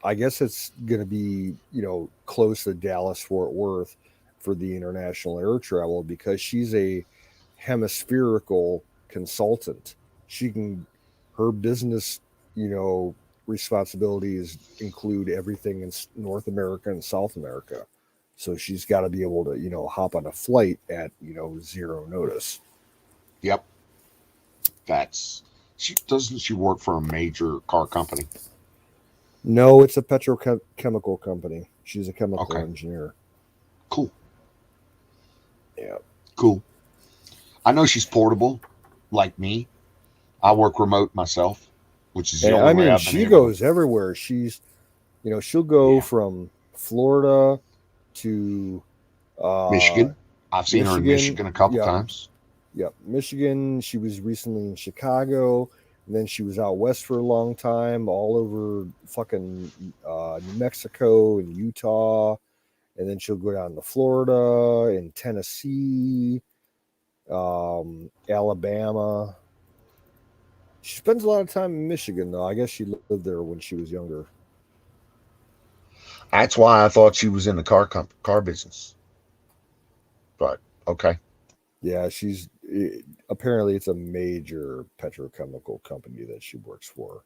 I guess it's going to be, close to Dallas, Fort Worth for the international air travel because she's a hemispherical consultant. Her business, responsibilities include everything in North America and South America. So she's got to be able to, hop on a flight at, zero notice. Yep. Doesn't she work for a major car company? No, it's a petrochemical company. She's a chemical engineer. Cool. Yeah. Cool. I know she's portable, like me. I work remote myself, which is the only way I've been she goes everywhere. She's, she'll go from Florida to Michigan. I've seen her in Michigan a couple times. Yep, Michigan. She was recently in Chicago. And then she was out west for a long time, all over fucking New Mexico and Utah. And then she'll go down to Florida and Tennessee, Alabama. She spends a lot of time in Michigan, though. I guess she lived there when she was younger. That's why I thought she was in the car business. But, okay. Yeah, apparently it's a major petrochemical company that she works for.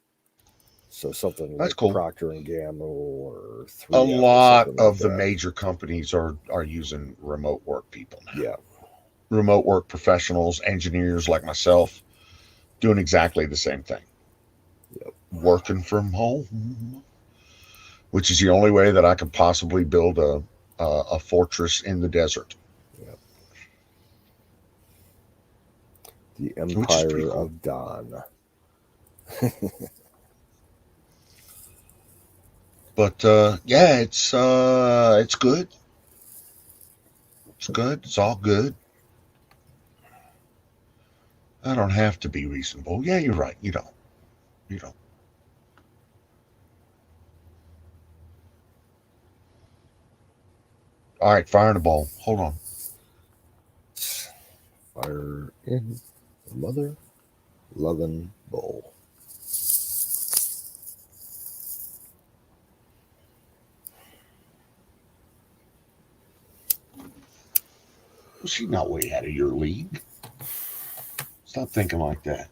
So something That's like cool. Procter and Gamble or 3M. A lot of the major companies are using remote work people now. Yeah. Remote work professionals, engineers like myself, doing exactly the same thing. Yep. Working from home, which is the only way that I could possibly build a fortress in the desert. Yep. The Empire of Don. But yeah, it's good. It's good. It's all good. I don't have to be reasonable. Yeah, you're right. You don't. All right, fire in the bowl. Hold on. Fire in the mother loving bowl. Well, she's not way out of your league. Stop thinking like that.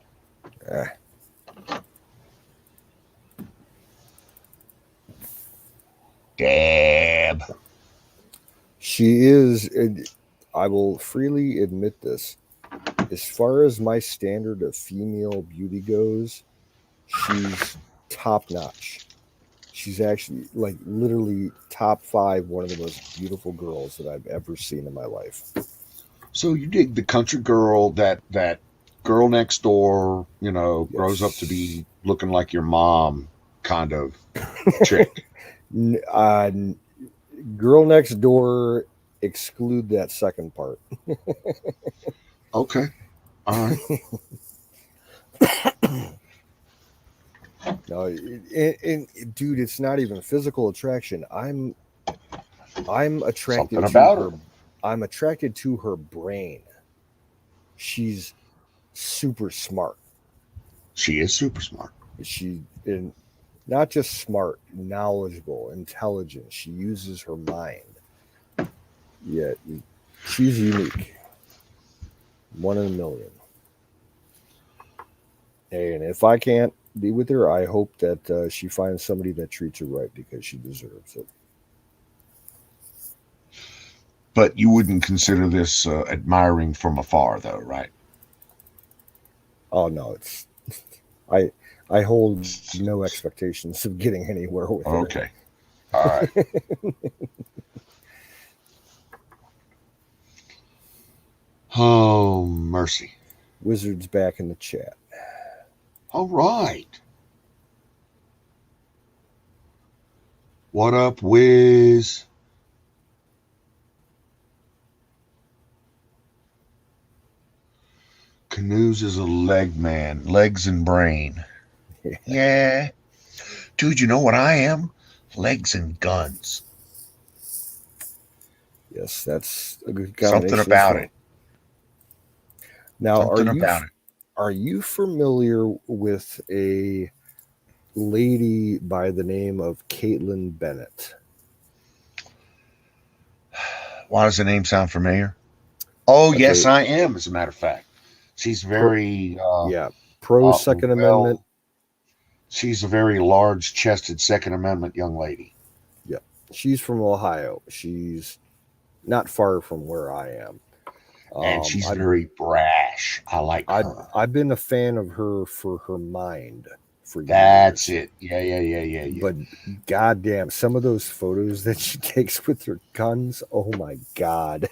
Dab. She is, I will freely admit this, as far as my standard of female beauty goes, she's top notch. She's actually like literally top 5, one of the most beautiful girls that I've ever seen in my life. So you dig the country girl that girl next door, grows up to be looking like your mom kind of chick. Girl next door, exclude that second part. Okay. All right. No, and dude, it's not even physical attraction. I'm attracted Something to about her. her. I'm attracted to her brain. She's super smart. She is super smart. And not just smart, knowledgeable, intelligent. She uses her mind. Yeah, she's unique. One in a million. And if I can't be with her, I hope that she finds somebody that treats her right because she deserves it. But you wouldn't consider this admiring from afar, though, right? Oh no, it's I hold no expectations of getting anywhere with her. Okay. All right. Oh, mercy. Wizard's back in the chat. All right. What up, Wiz? Canoes is a leg man, legs and brain. Yeah. Dude, you know what I am? Legs and guns. Yes, that's a good Something combination. about it. Now, Something about it. Are you familiar with a lady by the name of Caitlin Bennett? Why does the name sound familiar? Oh, Okay. yes, I am, as a matter of fact. She's very pro Second Amendment. She's a very large-chested Second Amendment young lady. Yeah, she's from Ohio. She's not far from where I am. And she's very brash. I like her. I've been a fan of her for her mind for That's years. it. Yeah. But goddamn, some of those photos that she takes with her guns, oh my god.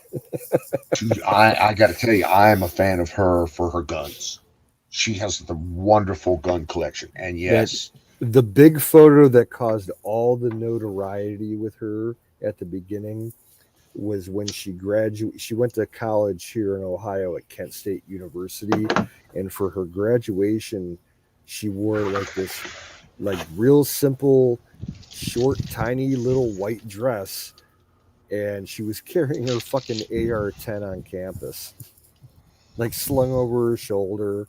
Dude, I got to tell you, I am a fan of her for her guns. She has the wonderful gun collection. And yes. The big photo that caused all the notoriety with her at the beginning was when she graduated. She went to college here in Ohio at Kent State University, and for her graduation, she wore like this, like real simple, short, tiny little white dress, and she was carrying her fucking AR-10 on campus, like slung over her shoulder,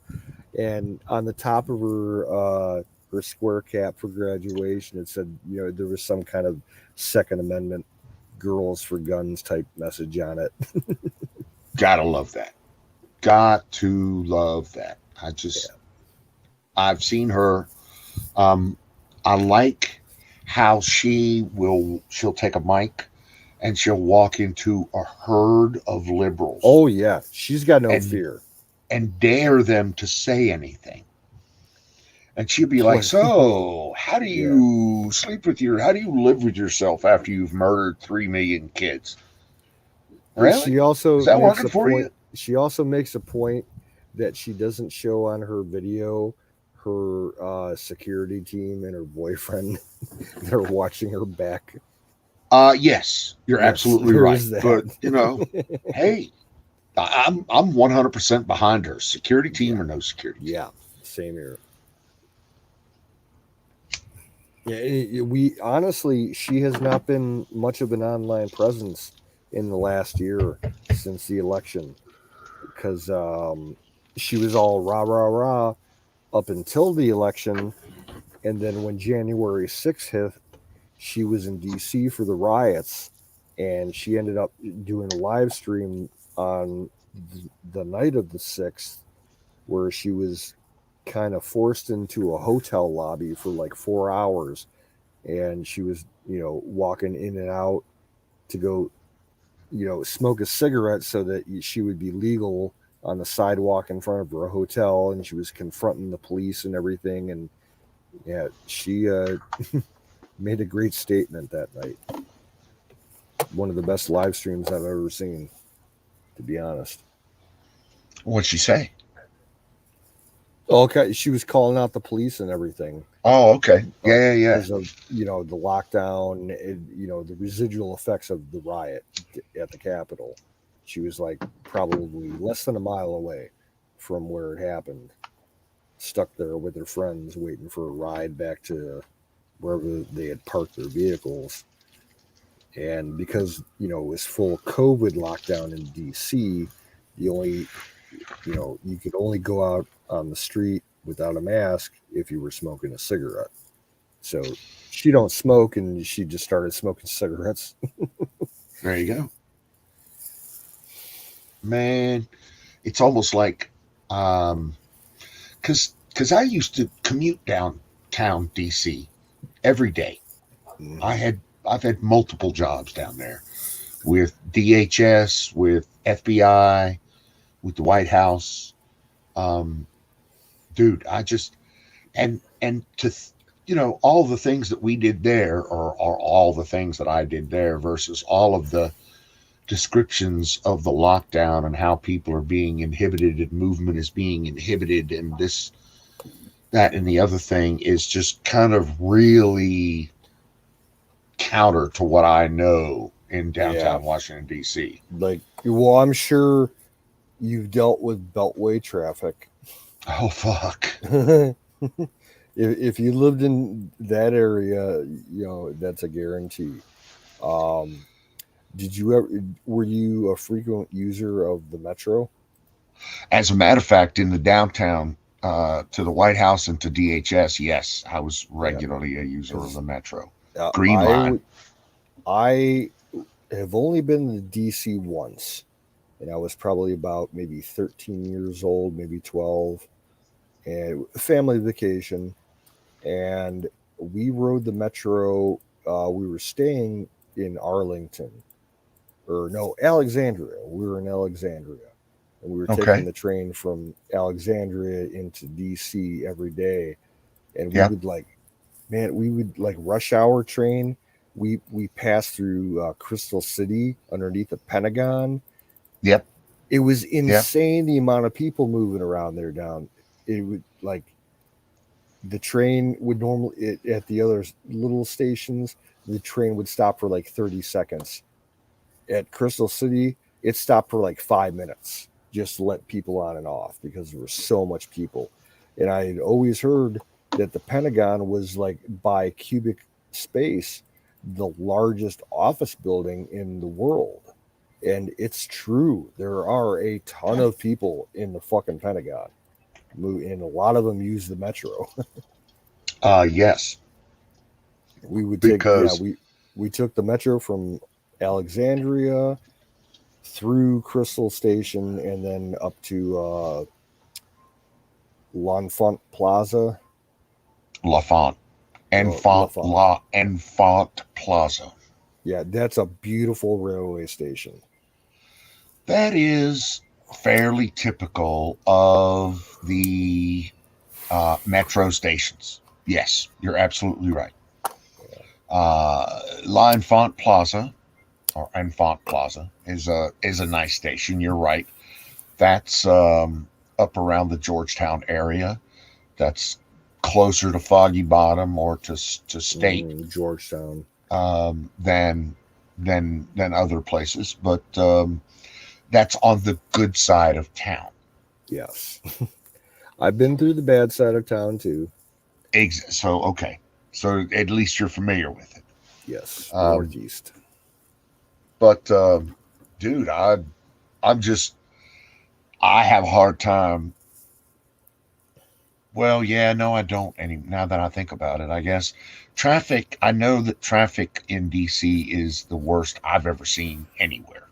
and on the top of her square cap for graduation, it said, there was some kind of Second Amendment girls for guns type message on it. Gotta love that. Got to love that. I've seen her. I like how she'll take a mic and she'll walk into a herd of liberals. Oh yeah, she's got no fear. And dare them to say anything. And she'll be like, so how do you how do you live with yourself after you've murdered 3 million kids? Really? She also Is that working for you? She also makes a point that she doesn't show on her video her security team and her boyfriend that are watching her back. Yes, you're absolutely right. But hey, I'm 100% behind her. Security team or no security team. Yeah, same here. Yeah, we honestly, she has not been much of an online presence in the last year since the election, because she was all rah rah rah up until the election, and then when January 6th hit, she was in DC for the riots, and she ended up doing a live stream on the night of the 6th where she was kind of forced into a hotel lobby for like 4 hours, and she was walking in and out to go smoke a cigarette so that she would be legal on the sidewalk in front of her hotel, and she was confronting the police and everything, and yeah, she made a great statement that night. One of the best live streams I've ever seen, to be honest. What'd she say? Okay, she was calling out the police and everything. Oh, okay. Yeah. Because of the lockdown, the residual effects of the riot at the Capitol. She was like probably less than a mile away from where it happened, stuck there with her friends, waiting for a ride back to wherever they had parked their vehicles. And because it was full COVID lockdown in DC, the only you could only go out on the street without a mask if you were smoking a cigarette. So she don't smoke, and she just started smoking cigarettes. There you go. Man, it's almost like because I used to commute downtown DC every day. I've had multiple jobs down there with DHS, with FBI, with the White House. Dude, I just and to all the things that we did there are all the things that I did there versus all of the descriptions of the lockdown and how people are being inhibited and movement is being inhibited and this, that, and the other thing is just kind of really counter to what I know in downtown Washington, D.C. Like, well, I'm sure you've dealt with beltway traffic. Oh, fuck. If you lived in that area, that's a guarantee. Were you a frequent user of the Metro? As a matter of fact, in the downtown, to the White House and to DHS, yes, I was regularly a user of the Metro. Green Line. I have only been to DC once, and I was probably about maybe 13 years old, maybe 12, and family vacation, and we rode the Metro. We were staying in Arlington, or no, Alexandria. We were in Alexandria, and we were taking the train from Alexandria into DC every day, and we would rush hour train. We passed through Crystal City underneath the Pentagon. Yep. It was insane the amount of people moving around there down. It would the train would normally at the other little stations, the train would stop for like 30 seconds. At Crystal City, it stopped for like 5 minutes just to let people on and off because there was so much people. And I had always heard that the Pentagon was like by cubic space the largest office building in the world. And it's true. There are a ton of people in the fucking Pentagon. And a lot of them use the Metro. Yes. We would take we took the Metro from Alexandria through Crystal Station and then up to L'Enfant Plaza. Enfant Plaza. Yeah, that's a beautiful railway station. That is fairly typical of the metro stations. Yes, you're absolutely right. L'Enfant Plaza, or Enfant Plaza, is a nice station. You're right. That's up around the Georgetown area. That's closer to Foggy Bottom or to State Georgetown than other places, but that's on the good side of town. Yes. I've been through the bad side of town too. So at least you're familiar with it. Yes, northeast. But dude, I have a hard time. Well, yeah, no, I don't. Now that I think about it, I guess traffic. I know that traffic in DC is the worst I've ever seen anywhere.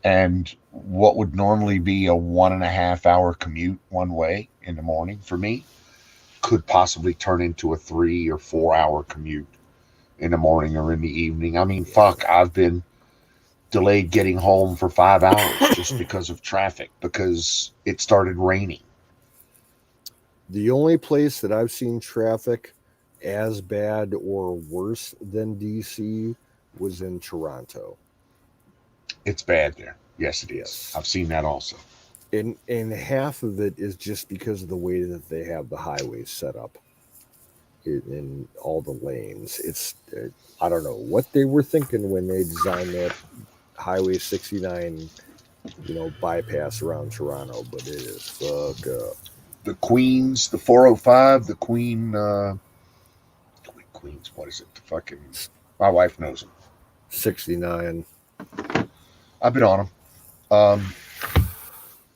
And what would normally be a 1.5 hour commute one way in the morning for me could possibly turn into a 3 or 4 hour commute in the morning or in the evening. I mean, fuck, I've been delayed getting home for 5 hours just because of traffic because it started raining. The only place that I've seen traffic as bad or worse than DC was in Toronto. It's bad there. Yes, it is. I've seen that also. and half of it is just because of the way that they have the highways set up in all the lanes. It's I don't know what they were thinking when they designed that Highway 69, bypass around Toronto, but it is fucked up. The Queens, the 405, the Queens. What is it? The fucking. My wife knows them. 69. I've been on them. Um,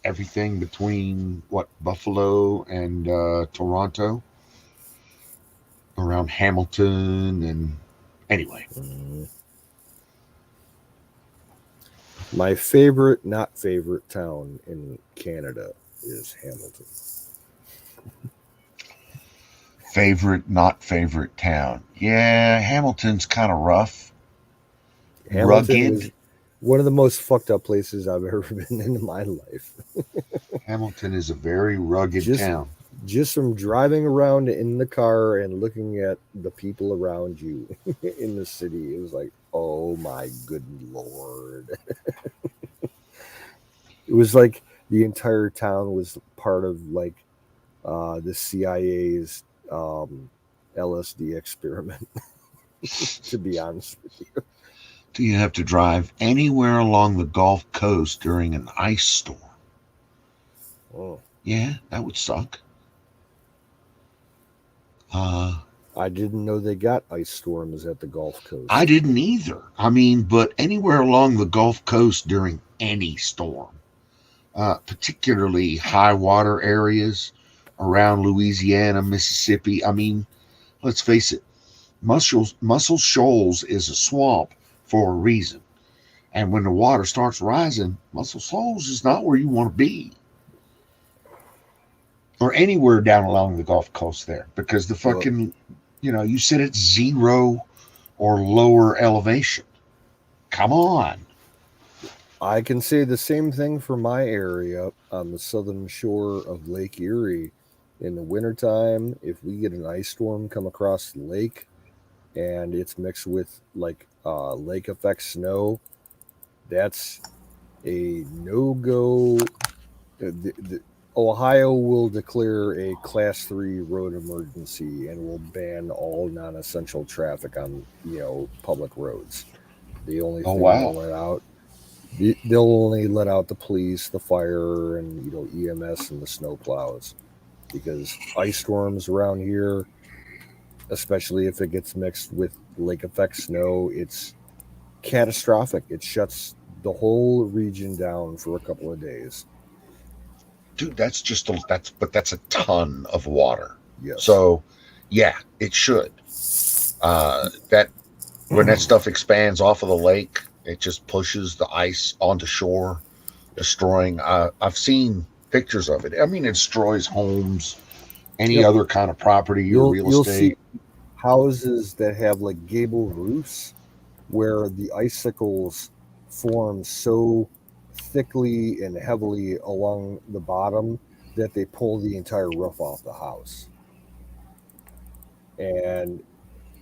Everything between Buffalo and Toronto, around Hamilton, and anyway. My favorite, not favorite town in Canada is Hamilton. Favorite, not favorite town. Yeah, Hamilton's kind of rough. Hamilton Rugged. is one of the most fucked up places I've ever been in my life. Hamilton is a very rugged town. Just from driving around in the car and looking at the people around you in the city, it was like, oh my good lord. It was like the entire town was part of like the CIA's LSD experiment, to be honest with you. Do you have to drive anywhere along the Gulf Coast during an ice storm? Oh. Yeah, that would suck. I didn't know they got ice storms at the Gulf Coast. I didn't either. I mean, but anywhere along the Gulf Coast during any storm, particularly high water areas around Louisiana, Mississippi. I mean, let's face it, Muscle Shoals is a swamp for a reason. And when the water starts rising, Muscle Shoals is not where you want to be. Or anywhere down along the Gulf Coast there, because the fucking, you sit at 0 or lower elevation. Come on. I can say the same thing for my area on the southern shore of Lake Erie. In the wintertime, if we get an ice storm come across the lake and it's mixed with like lake effect snow, that's a no-go. Ohio will declare a class 3 road emergency and will ban all non-essential traffic on, public roads. The only thing they'll let out, they'll only let out the police, the fire, and EMS and the snow plows, because ice storms around here, especially if it gets mixed with lake effect snow, it's catastrophic. It shuts the whole region down for a couple of days. Dude, that's a ton of water. Yes. So, yeah, it should. That when that stuff expands off of the lake, it just pushes the ice onto shore, destroying. I've seen pictures of it. I mean, it destroys homes, any other kind of property or real You'll estate. see houses that have like gable roofs where the icicles form so thickly and heavily along the bottom that they pull the entire roof off the house. And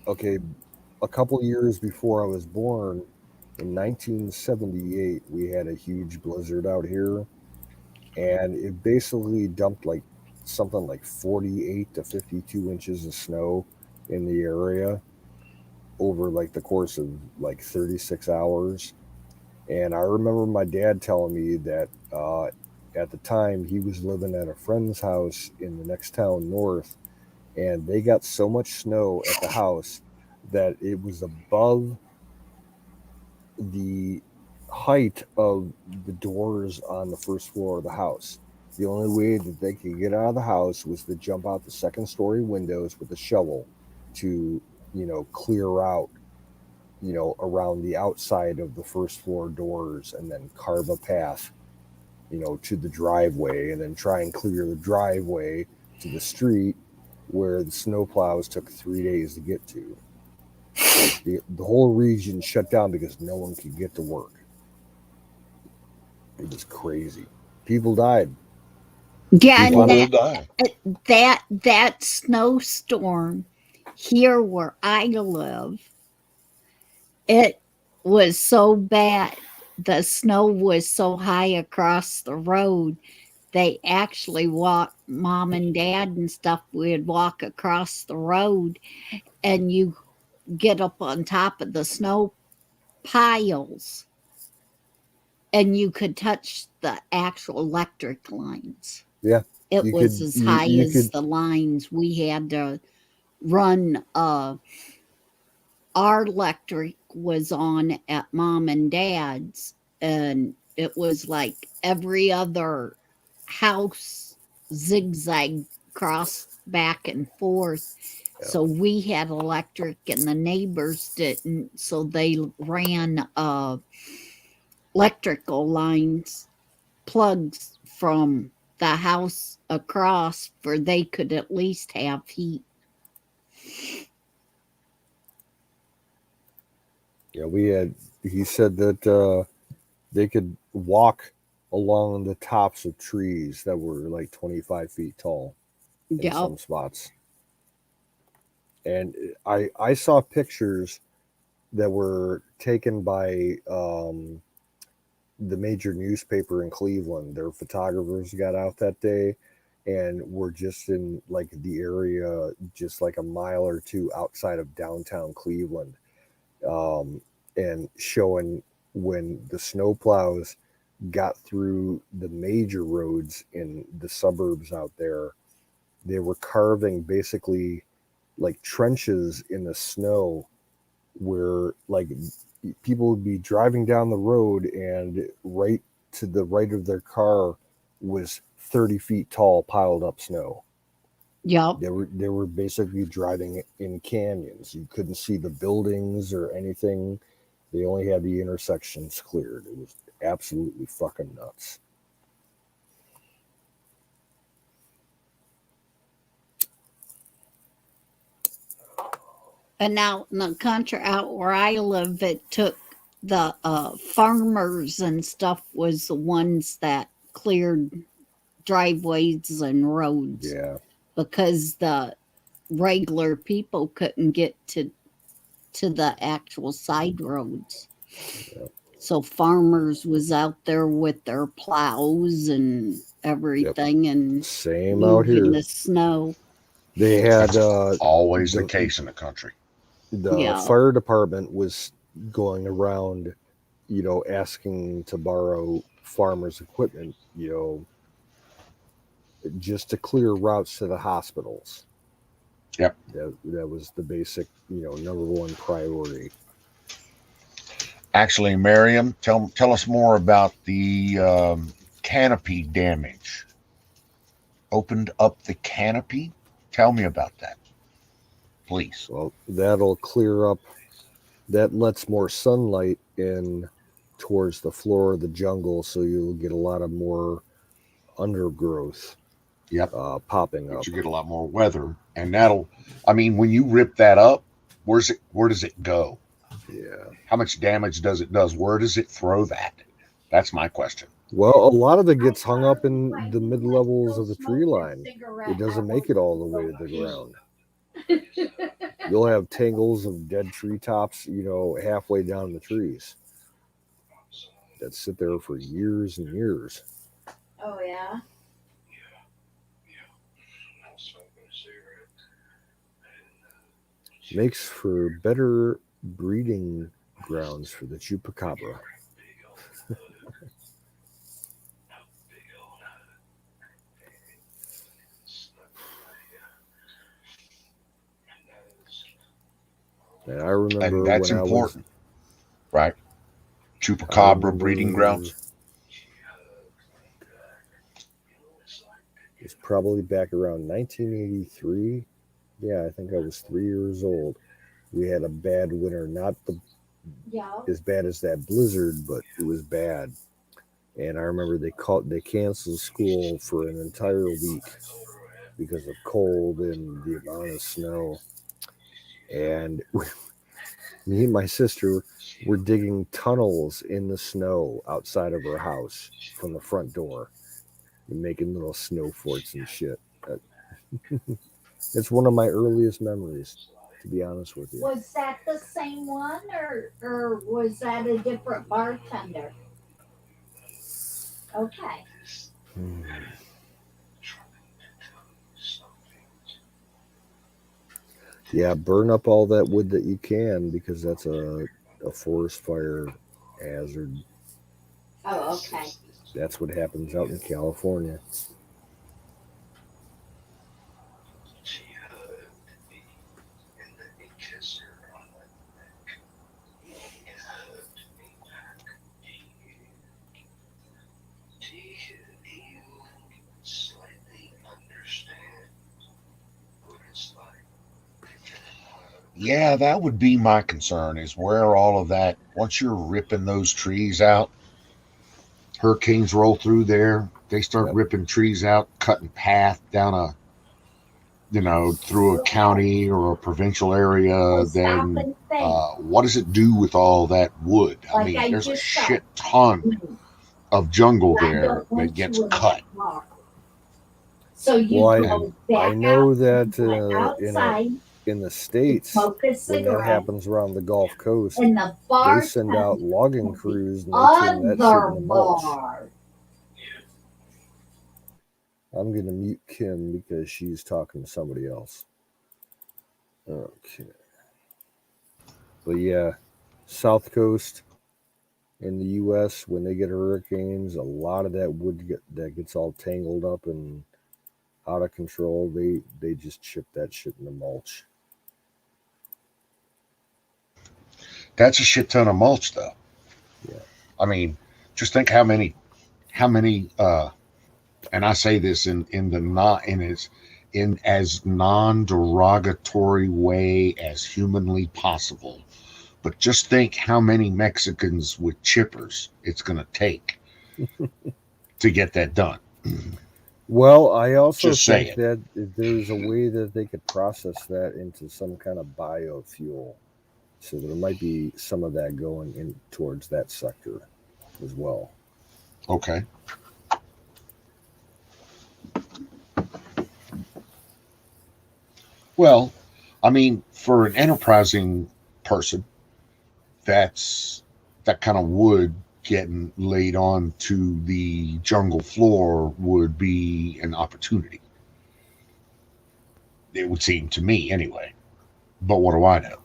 okay, a couple years before I was born, in 1978, we had a huge blizzard out here, and it basically dumped like something like 48 to 52 inches of snow in the area over like the course of like 36 hours. And I remember my dad telling me that at the time he was living at a friend's house in the next town north, and they got so much snow at the house that it was above the height of the doors on the first floor of the house. The only way that they could get out of the house was to jump out the second story windows with a shovel to, clear out, around the outside of the first floor doors, and then carve a path, to the driveway, and then try and clear the driveway to the street where the snowplows took 3 days to get to. The whole region shut down because no one could get to work. It was crazy. People died. Yeah, People will and die. that snowstorm here where I live, it was so bad. The snow was so high across the road they actually walk, mom and dad and stuff would walk across the road, and you get up on top of the snow piles and you could touch the actual electric lines. Yeah, It you was could as you, high you as could the lines. We had to run. Our electric was on at mom and dad's, and it was like every other house zigzag crossed back and forth. So we had electric and the neighbors didn't. So they ran electrical lines, plugs from the house across for they could at least have heat. Yeah, we had. He said that they could walk along the tops of trees that were like 25 feet tall in Yep. some spots. And I saw pictures that were taken by the major newspaper in Cleveland. Their photographers got out that day and were just in like the area, just like a mile or two outside of downtown Cleveland, um, and showing when the snowplows got through the major roads in the suburbs out there. They were carving basically like trenches in the snow where like people would be driving down the road and right to the right of their car was 30 feet tall piled up snow. Yep. They were basically driving in canyons. You couldn't see the buildings or anything. They only had the intersections cleared. It was absolutely fucking nuts. And now in the country out where I live, it took the farmers and stuff was the ones that cleared driveways and roads Yeah. because the regular people couldn't get to the actual side roads. Yep. So farmers was out there with their plows and everything and Same out moving here. the snow. They had Always the the case in the country. Yeah. fire department was going around, asking to borrow farmers' equipment, just to clear routes to the hospitals. Yep. That was the basic, number one priority. Actually, Miriam, tell us more about the canopy damage. Opened up the canopy. Tell me about that, please. Well, that'll clear up. That lets more sunlight in towards the floor of the jungle, so you'll get a lot of more undergrowth Yep. popping But up. you get a lot more weather, and that'll. I mean, when you rip that up, where does it go? Yeah. How much damage does it does? Where does it throw that? That's my question. Well, a lot of it gets hung up in the mid levels of the tree line. It doesn't make it all the way to the ground. You'll have tangles of dead treetops, halfway down the trees that sit there for years and years. Oh yeah. Makes for better breeding grounds for the chupacabra. And I remember And that's when important, right? I Chupacabra breeding remember grounds. it's probably back around 1983. Yeah, I think I was 3 years old. We had a bad winter, not as bad as that blizzard, but it was bad. And I remember they canceled school for an entire week because of cold and the amount of snow. And me and my sister were digging tunnels in the snow outside of our house from the front door and making little snow forts and shit. It's one of my earliest memories, to be honest with you. Was that the same one, or was that a different bartender? Okay. Yeah, burn up all that wood that you can because that's a forest fire hazard. Oh, okay. That's what happens out in California. Yeah, that would be my concern is where all of that, once you're ripping those trees out, hurricanes roll through there, they start Yep. ripping trees out, cutting path down a, through a county or a provincial area, then what does it do with all that wood? I mean, there's a shit ton of jungle there that gets cut. So you Well, go I back know out that outside, in the States, smoke a when that cigarette, happens around the Gulf Coast, and the they bar send out logging crews and they turn that shit other into mulch. bar. I'm going to mute Kim because she's talking to somebody else. Okay. But yeah, South Coast in the U.S., when they get hurricanes, a lot of that wood that gets all tangled up and out of control, they just chip that shit into mulch. That's a shit ton of mulch, though. Yeah. I mean, just think how many, and I say this in the not in as non-derogatory way as humanly possible. But just think how many Mexicans with chippers it's going to take to get that done. Well, I also Just think saying. that there's a way that they could process that into some kind of biofuel. So there might be some of that going in towards that sector as well. Okay. Well, I mean, for an enterprising person, that kind of wood getting laid on to the jungle floor would be an opportunity. It would seem to me anyway. But what do I know?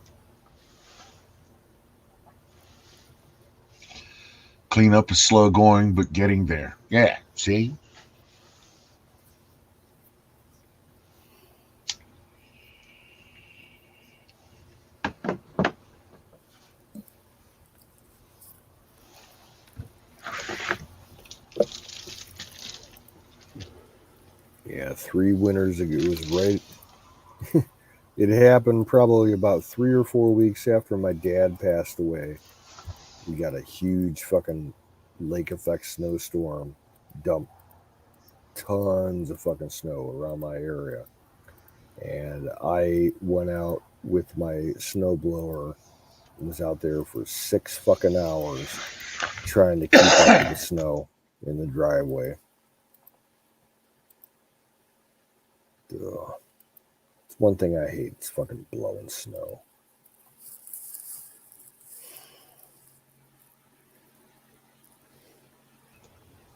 Cleanup is slow going, but getting there. Yeah, see? Yeah, 3 winters ago. It was right. It happened probably about 3 or 4 weeks after my dad passed away. We got a huge fucking lake effect snowstorm, dumped tons of fucking snow around my area. And I went out with my snowblower and was out there for 6 fucking hours trying to keep up with the snow in the driveway. Ugh. It's one thing I hate. It's fucking blowing snow.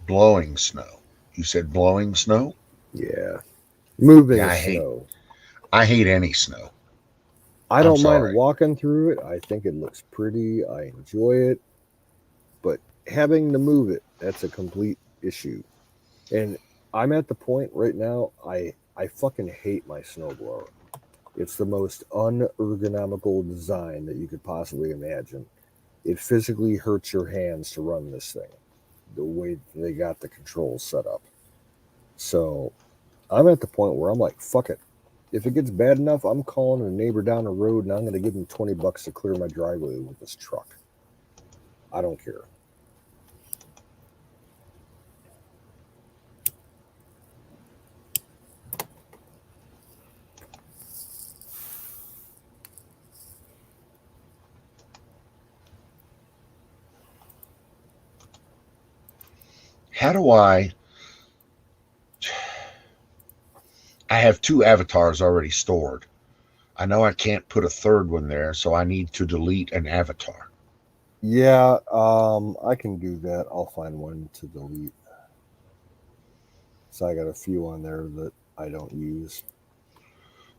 Blowing snow. You said blowing snow? Yeah. Moving Yeah, snow. I hate any snow. I I'm don't mind sorry. walking through it. I think it looks pretty. I enjoy it. But having to move it, that's a complete issue. And I'm at the point right now, I fucking hate my snowblower. It's the most unergonomical design that you could possibly imagine. It physically hurts your hands to run this thing, the way they got the controls set up. So I'm at the point where I'm like, fuck it. If it gets bad enough, I'm calling a neighbor down the road and I'm going to give him $20 to clear my driveway with this truck. I don't care. How do I have 2 avatars already stored. I know I can't put a third one there, so I need to delete an avatar. Yeah, I can do that. I'll find one to delete. So I got a few on there that I don't use.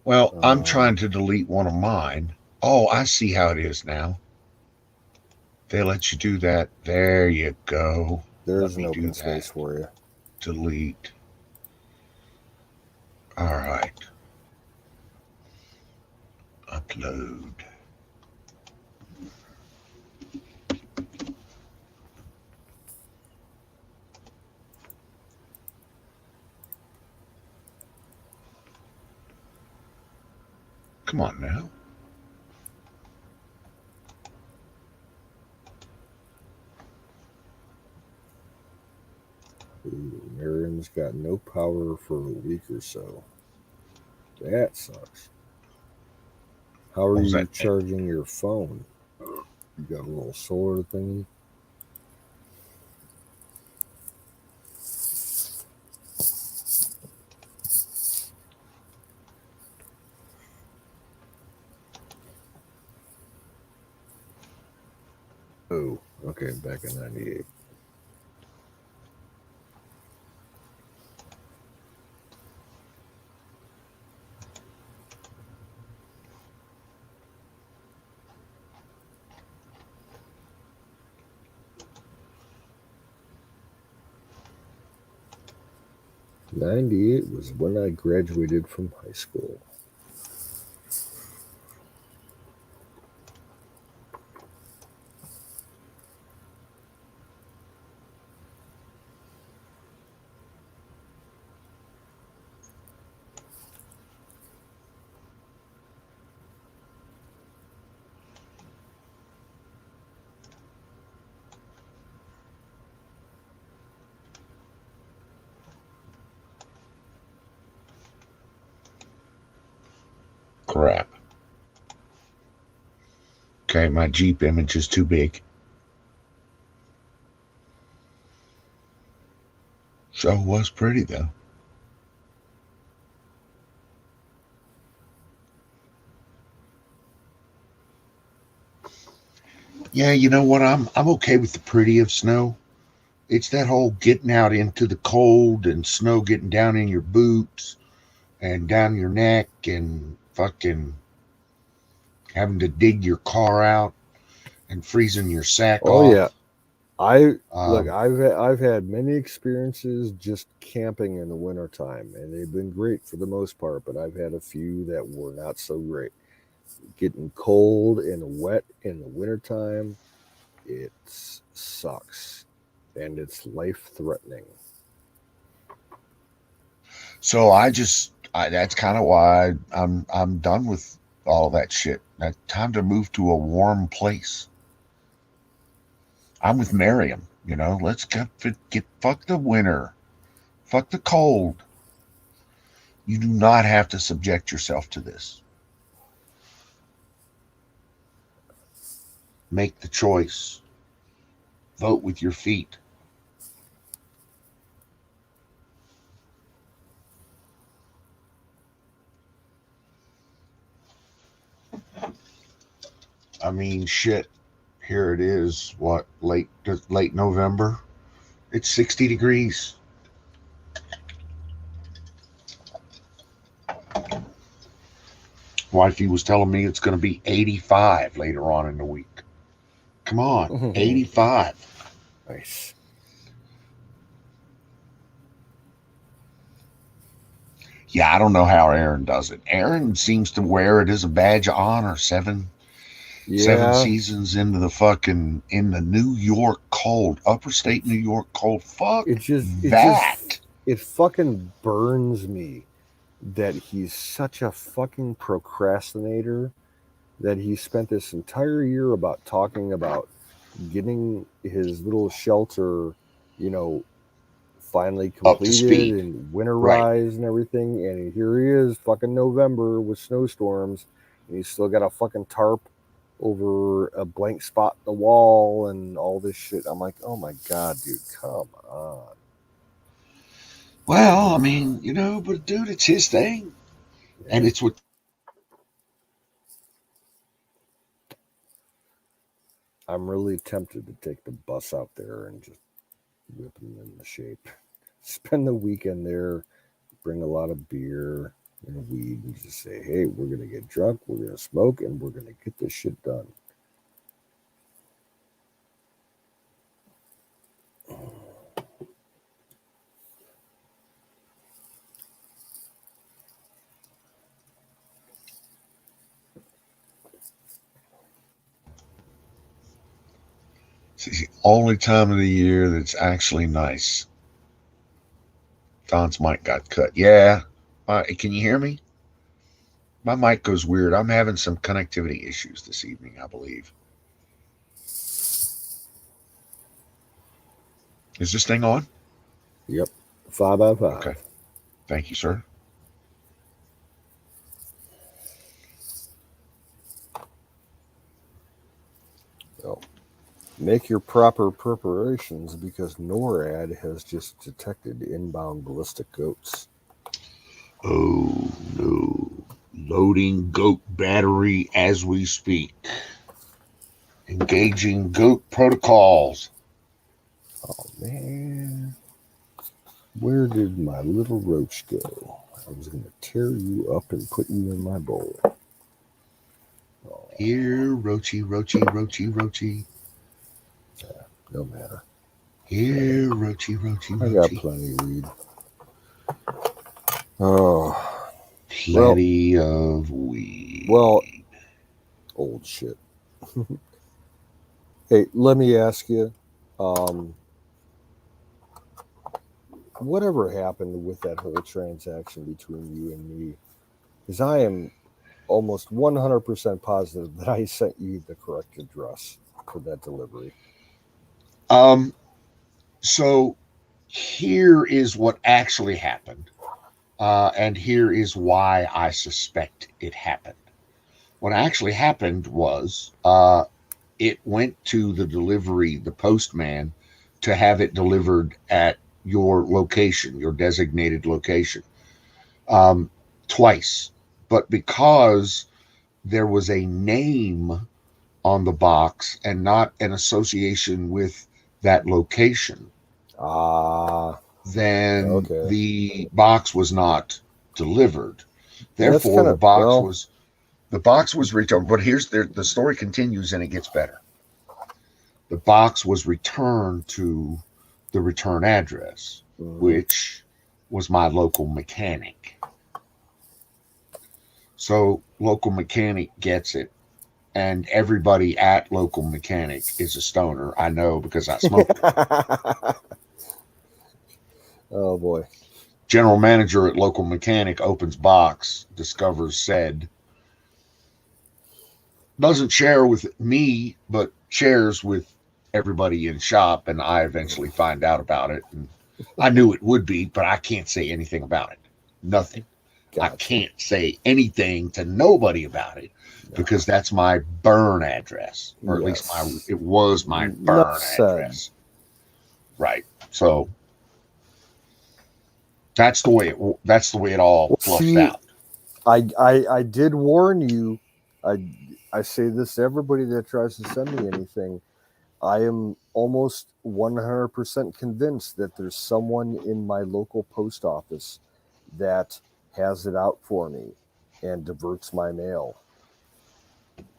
Well, I'm trying to delete one of mine. Oh, I see how it is now. They let you do that. There you go. There's Let an me do open that. space for you. Delete. All right. Upload. Come on now. Ooh, Miriam's got no power for a week or so. That sucks. How are What was you that? charging your phone? You got a little solar thingy? Oh, okay, back in 98. '98 was when I graduated from high school. Crap. Okay, my Jeep image is too big. So was pretty though. Yeah, you know what? I'm okay with the pretty of snow. It's that whole getting out into the cold and snow getting down in your boots and down your neck and fucking having to dig your car out and freezing your sack Oh yeah, off. I've had many experiences just camping in the wintertime, and they've been great for the most part, but I've had a few that were not so great. Getting cold and wet in the wintertime, it sucks, and it's life threatening. So that's kind of why I'm done with all that shit. Time to move to a warm place. I'm with Miriam. Let's get fuck the winter, fuck the cold. You do not have to subject yourself to this. Make the choice. Vote with your feet. I mean, shit. Here it is. What late November? It's 60 degrees. Wifey was telling me it's going to be 85 later on in the week. Come on, 85. Nice. Yeah, I don't know how Aaron does it. Aaron seems to wear it as a badge of honor. Seven Yeah, seasons into in the New York cold, upper state New York cold. Fuck it that. fucking burns me that he's such a fucking procrastinator that he spent this entire year about talking about getting his little shelter, you know, finally Up to completed speed. and Right. winterized and everything. And here he is, fucking November with snowstorms, and he's still got a fucking tarp over a blank spot in the wall and all this shit. I'm like, oh my god, dude, come on. Well, I mean, but dude, it's his thing. And Yeah. it's what I'm really tempted to take the bus out there and just whip him into shape. spend the weekend there, bring a lot of beer and weed, and just say, hey, we're going to get drunk, we're going to smoke, and we're going to get this shit done. It's the only time of the year that's actually nice. Don's mic got cut. Yeah. Can you hear me? My mic goes weird. I'm having some connectivity issues this evening, I believe. Is this thing on? Yep. 5 by 5. Okay. Thank you, sir. So, make your proper preparations because NORAD has just detected inbound ballistic goats. Oh, no. Loading goat battery as we speak. Engaging goat protocols. Oh, man. Where did my little roach go? I was going to tear you up and put you in my bowl. Oh. Here, roachy, roachy, roachy, roachy. Yeah, no matter. Here, roachy, roachy, roachy. I got plenty of weed. Oh. Plenty of weed. Well, old shit. Hey, let me ask you, whatever happened with that whole transaction between you and me? Because I am almost 100% positive that I sent you the correct address for that delivery. So here is what actually happened, and here is why I suspect it happened. What actually happened was it went to the postman, to have it delivered at your location, your designated location, twice. But because there was a name on the box and not an association with that location, then the box was not delivered. Therefore, the box was returned. But here's the story continues and it gets better. The box was returned to the return address, which was my local mechanic. So local mechanic gets it, and everybody at local mechanic is a stoner. I know because I smoked it. Oh boy. General manager at local mechanic opens box, discovers said, doesn't share with me, but shares with everybody in shop, and I eventually find out about it. And I knew it would be, but I can't say anything about it. Nothing. Gotcha. I can't say anything to nobody about it because that's my burn address, or at least it was my burn address. Right. So that's the way it all flushed out. I did warn you. I say this to everybody that tries to send me anything. I am almost 100% convinced that there's someone in my local post office that has it out for me and diverts my mail.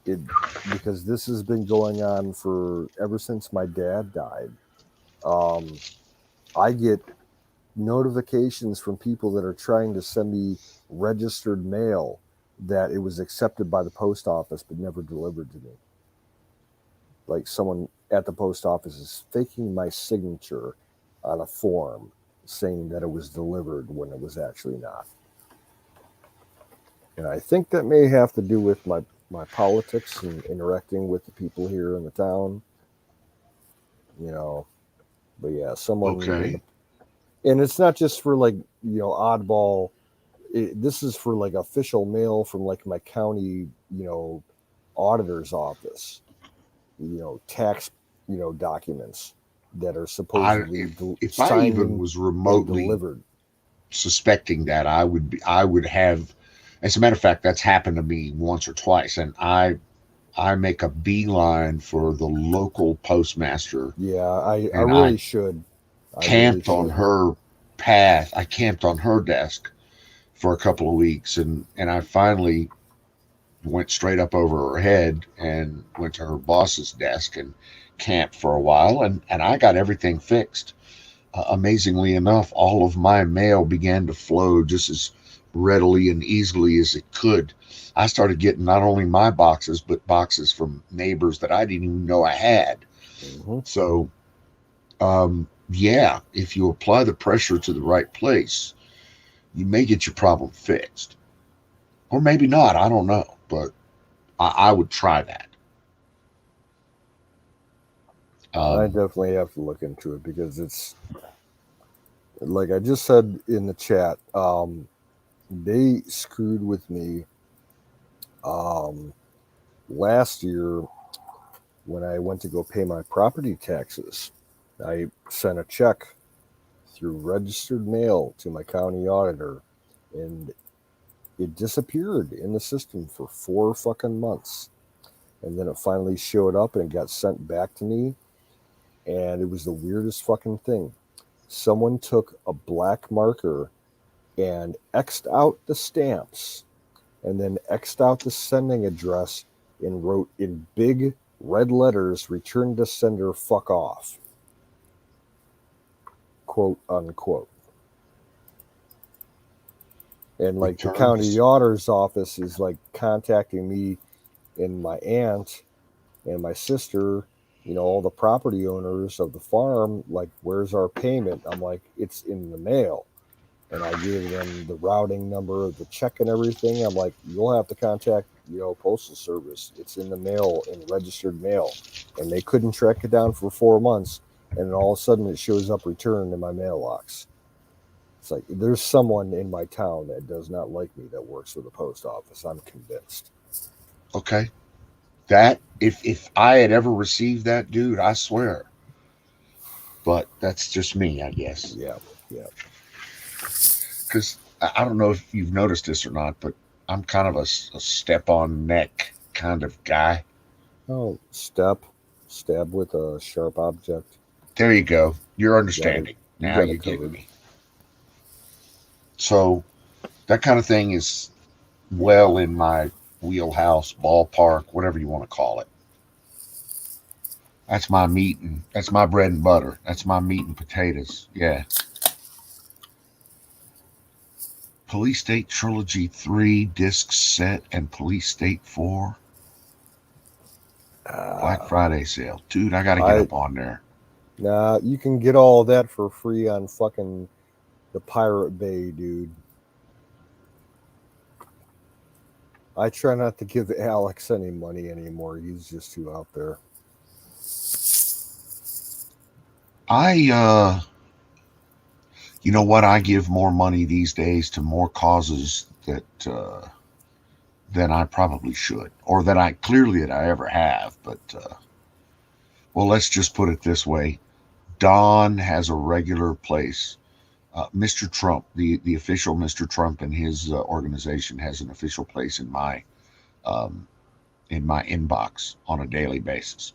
Because this has been going on for ever since my dad died. I get notifications from people that are trying to send me registered mail that it was accepted by the post office but never delivered to me. Like someone at the post office is faking my signature on a form saying that it was delivered when it was actually not. And I think that may have to do with my politics and interacting with the people here in the town. You know, but yeah, someone. Okay. And it's not just for like, oddball. This is for like official mail from like my county, auditor's office. Tax, documents that are supposedly if I even was remotely delivered. Suspecting that, I would have. As a matter of fact, that's happened to me once or twice, and I make a beeline for the local postmaster. Yeah, I really should. Camped on her path. I camped on her desk for a couple of weeks, and I finally went straight up over her head and went to her boss's desk and camped for a while, and I got everything fixed. Amazingly enough, all of my mail began to flow just as readily and easily as it could. I started getting not only my boxes, but boxes from neighbors that I didn't even know I had. Mm-hmm. So, yeah, if you apply the pressure to the right place, you may get your problem fixed. Or maybe not, I don't know. But I would try that. I Um, definitely have to look into it because it's like I just said in the chat. They screwed with me um, last year when I went to go pay my property taxes. I sent a check through registered mail to my county auditor, and it disappeared in the system for 4 fucking months. And then it finally showed up and it got sent back to me. And it was the weirdest fucking thing. Someone took a black marker and X'd out the stamps and then X'd out the sending address and wrote in big red letters, "Return to sender, fuck off," quote unquote. And like the county returns. auditor's office is like contacting me and my aunt and my sister, all the property owners of the farm, like, "Where's our payment?" I'm like, "It's in the mail." And I gave them the routing number of the check and everything. I'm like, "You'll have to contact, Postal Service. It's in the mail, in registered mail." And they couldn't track it down for 4 months. And then all of a sudden it shows up returned in my mailbox. It's like, there's someone in my town that does not like me that works for the post office. I'm convinced. Okay. That if I had ever received that, dude, I swear. But that's just me, I guess. Yeah. Yeah. Because I don't know if you've noticed this or not, but I'm kind of a step on neck kind of guy. Oh, stab with a sharp object. There you go. You're You got it. understanding. You Now got you're it getting covered. me. So that kind of thing is well in my wheelhouse, ballpark, whatever you want to call it. That's my meat and that's my bread and butter. That's my meat and potatoes. Yeah. Police State Trilogy 3 disc set and Police State 4 Black Friday sale. Dude, I got to get I up on there. Nah, you can get all of that for free on fucking the Pirate Bay, dude. I try not to give Alex any money anymore. He's just too out there. You know what? I give more money these days to more causes than I probably should, or that I ever have. But well, let's just put it this way: Don has a regular place. Mr. Trump, the official Mr. Trump and his organization has an official place um, in my inbox on a daily basis.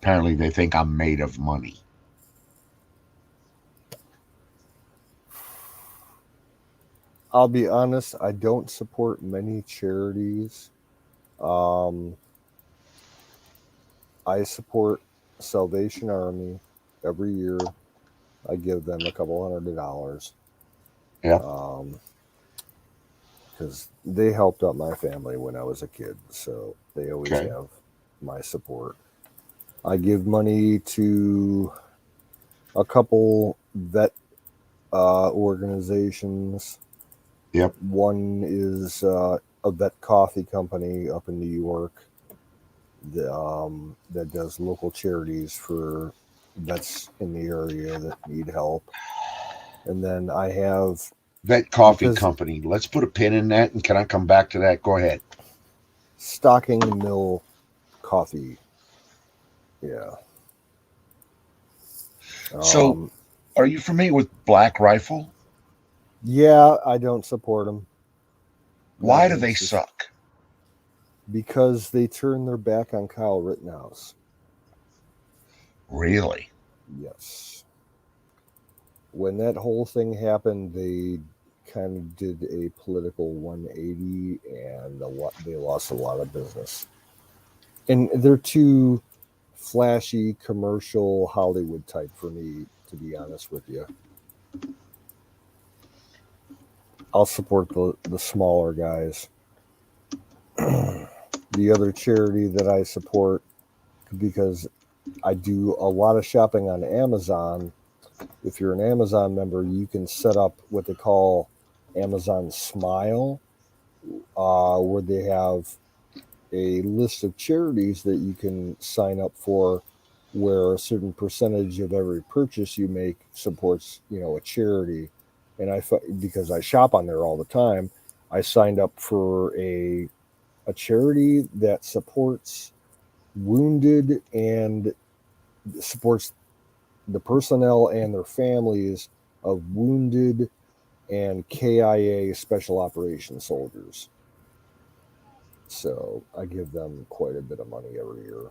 Apparently, they think I'm made of money. I'll be honest, I don't support many charities. Um, I support Salvation Army every year. I give them a couple $100. Yeah. Because they helped out my family when I was a kid, so they always Okay. have my support. I give money to a couple vet organizations. Yep. One is a vet coffee company up in New York that does local charities for vets in the area that need help. And then I have Vet Coffee Company. Let's put a pin in that, and can I come back to that? Go ahead. Stocking Mill Coffee. Yeah. So, are you familiar with Black Rifle? Yeah, I don't support them. Why do they suck? Because they turn their back on Kyle Rittenhouse. Really? Yes. when that whole thing happened, they kind of did a political 180, and they lost a lot of business. And they're too flashy, commercial, Hollywood type for me, to be honest with you. I'll support the smaller guys. The other charity that I support, because I do a lot of shopping on Amazon. If you're an Amazon member, you can set up what they call Amazon Smile, where they have a list of charities that you can sign up for, where a certain percentage of every purchase you make supports, a charity. And because I shop on there all the time, I signed up for a charity that supports wounded and supports the personnel and their families of wounded and KIA special operations soldiers. So I give them quite a bit of money every year.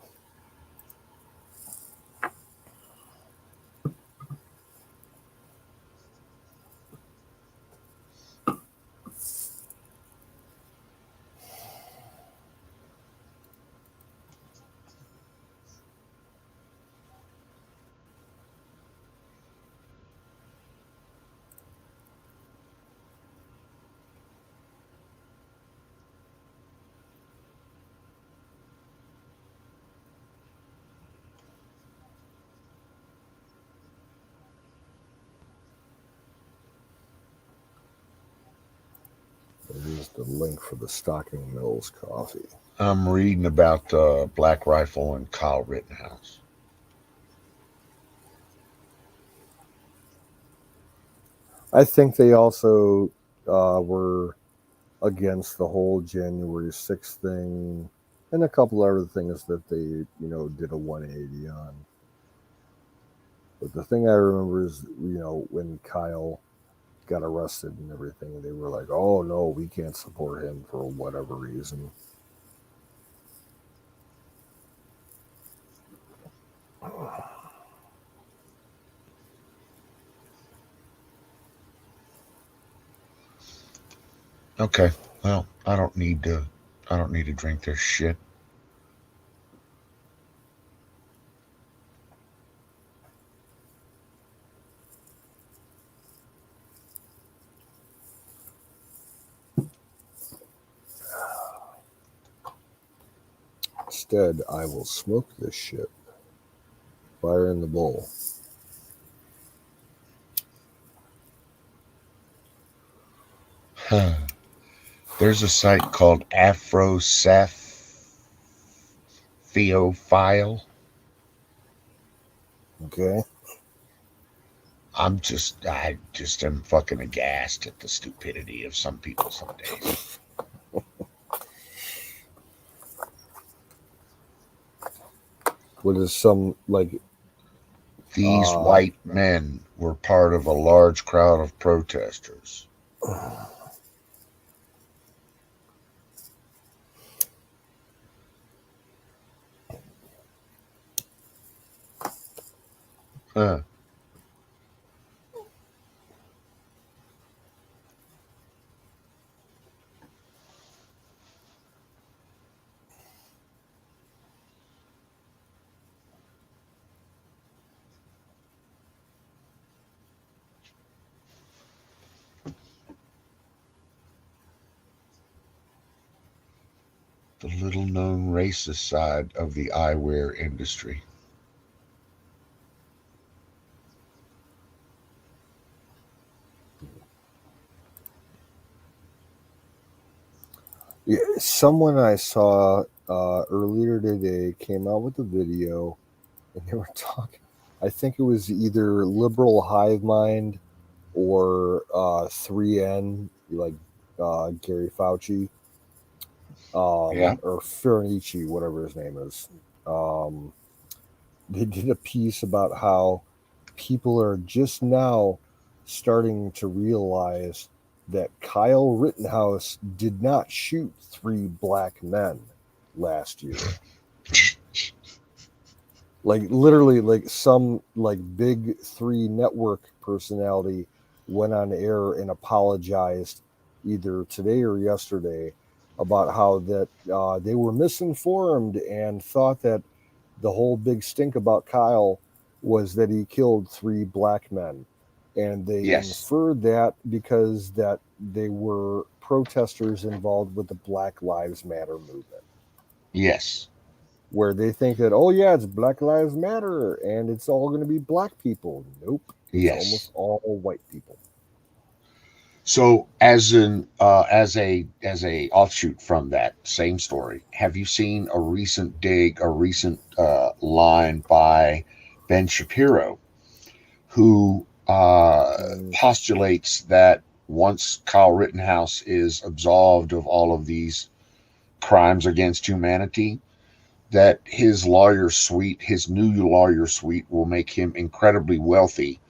There's the link for the Stocking Mills coffee. I'm reading about Black Rifle and Kyle Rittenhouse. I think they also were against the whole January 6th thing and a couple other things that they, did a 180 on. But the thing I remember is, when Kyle got arrested and everything, they were like, oh no, we can't support him for whatever reason. Okay, well, I don't need to drink their shit. Instead, I will smoke this shit. Fire in the bowl. There's a site called Afrosaphophile. Okay. I just am fucking aghast at the stupidity of some people some days. What is some, like... These white men were part of a large crowd of protesters. Huh. The little known racist side of the eyewear industry. Yeah, someone I saw earlier today came out with a video, and they were talking. I think it was either Liberal Hive Mind or 3N, like Gary Fauci, Yeah. or Fernici, whatever his name is. They did a piece about how people are just now starting to realize that Kyle Rittenhouse did not shoot 3 black men last year. Like literally, like some like big 3 network personality went on air and apologized either today or yesterday about how that they were misinformed and thought that the whole big stink about Kyle was that he killed 3 black men, and they Yes. inferred that because that they were protesters involved with the Black Lives Matter movement, Yes. where they think that, oh yeah, it's Black Lives Matter and it's all going to be black people. Nope, it's Yes. almost all white people. So as a offshoot from that same story, have you seen a recent line by Ben Shapiro, who postulates that once Kyle Rittenhouse is absolved of all of these crimes against humanity, that his new lawyer suite, will make him incredibly wealthy,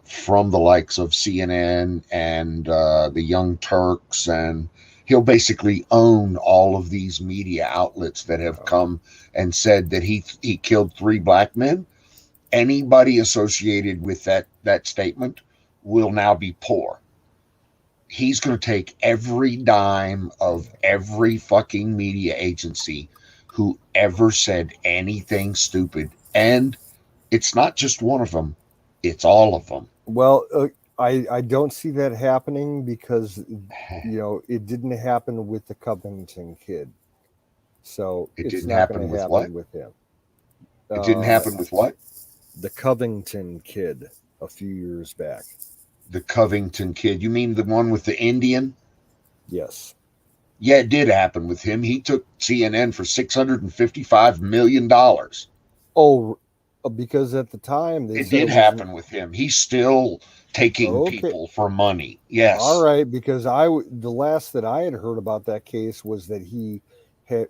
from the likes of CNN and the Young Turks, and he'll basically own all of these media outlets that have come and said that he killed 3 black men. Anybody associated with that statement will now be poor. He's going to take every dime of every fucking media agency who ever said anything stupid, and it's not just one of them, it's all of them. Well, I don't see that happening because it didn't happen with the Covington kid, so It it's didn't not going happen to with happen what? with him. It didn't happen with what? The Covington kid a few years back. The Covington kid. You mean the one with the Indian? Yes. Yeah, it did happen with him. He took CNN for $655 million. Oh, because at the time they It said did happen with him. He's still taking people for money. Yes. All right, because the last that I had heard about that case was that he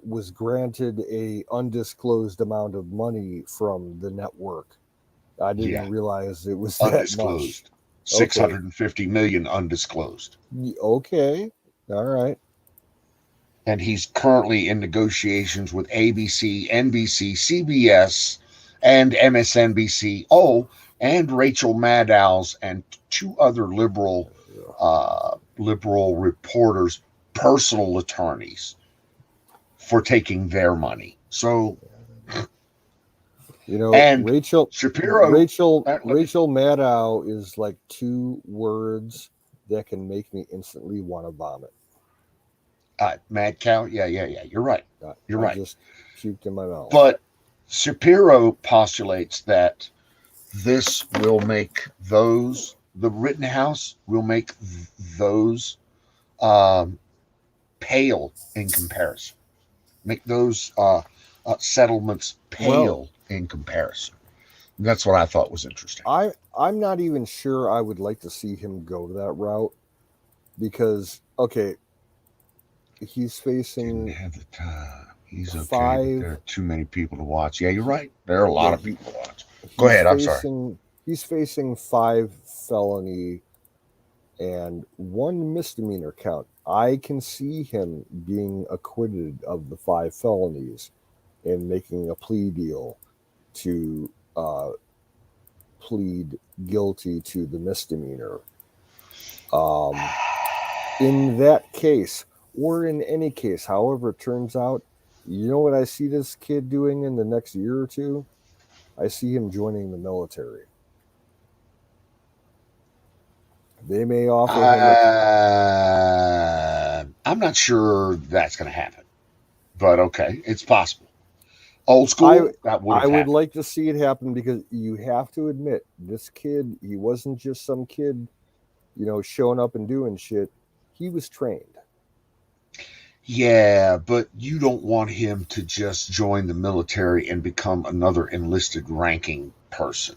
was granted a undisclosed amount of money from the network. I didn't realize it was undisclosed. That much. 650 million undisclosed. Okay. All right. And he's currently in negotiations with ABC, NBC, CBS, and MSNBC. Oh, and Rachel Maddow's and 2 other liberal reporters' personal attorneys for taking their money. So, and Rachel Shapiro, Rachel Maddow is like 2 words that can make me instantly want to vomit. Mad cow, yeah. You're right. You're right. Just puked in my mouth. But Shapiro postulates that this will make the Rittenhouse will make those pale in comparison. Make those settlements pale in comparison. That's what I thought was interesting. I'm not even sure I would like to see him go that route because, he's facing. Didn't have the time. He's okay. There are too many people to watch. Yeah, you're right. There are a lot of people to watch. Go ahead. I'm sorry. He's facing 5 felony and 1 misdemeanor count. I can see him being acquitted of the 5 felonies and making a plea deal to plead guilty to the misdemeanor. In that case, or in any case, however it turns out, you know what I see this kid doing in the next year or 2? I see him joining the military. They may offer him. I'm not sure that's going to happen, but okay, it's possible. Old school. I would like to see it happen because you have to admit this kid. He wasn't just some kid, showing up and doing shit. He was trained. Yeah, but you don't want him to just join the military and become another enlisted ranking person.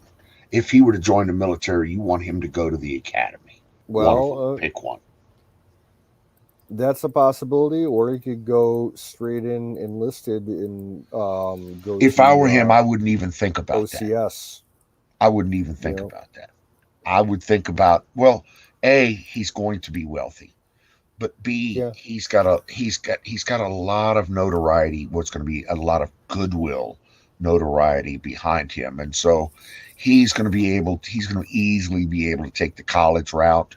If he were to join the military, you want him to go to the academy. Well, pick one. That's a possibility, or he could go straight in enlisted and go. If I were him, I wouldn't even think about OCS. I wouldn't even think about that. I would think about, well, A, he's going to be wealthy. But B, he's got a lot of notoriety. What's going to be a lot of goodwill notoriety behind him. And so he's going to easily be able to take the college route,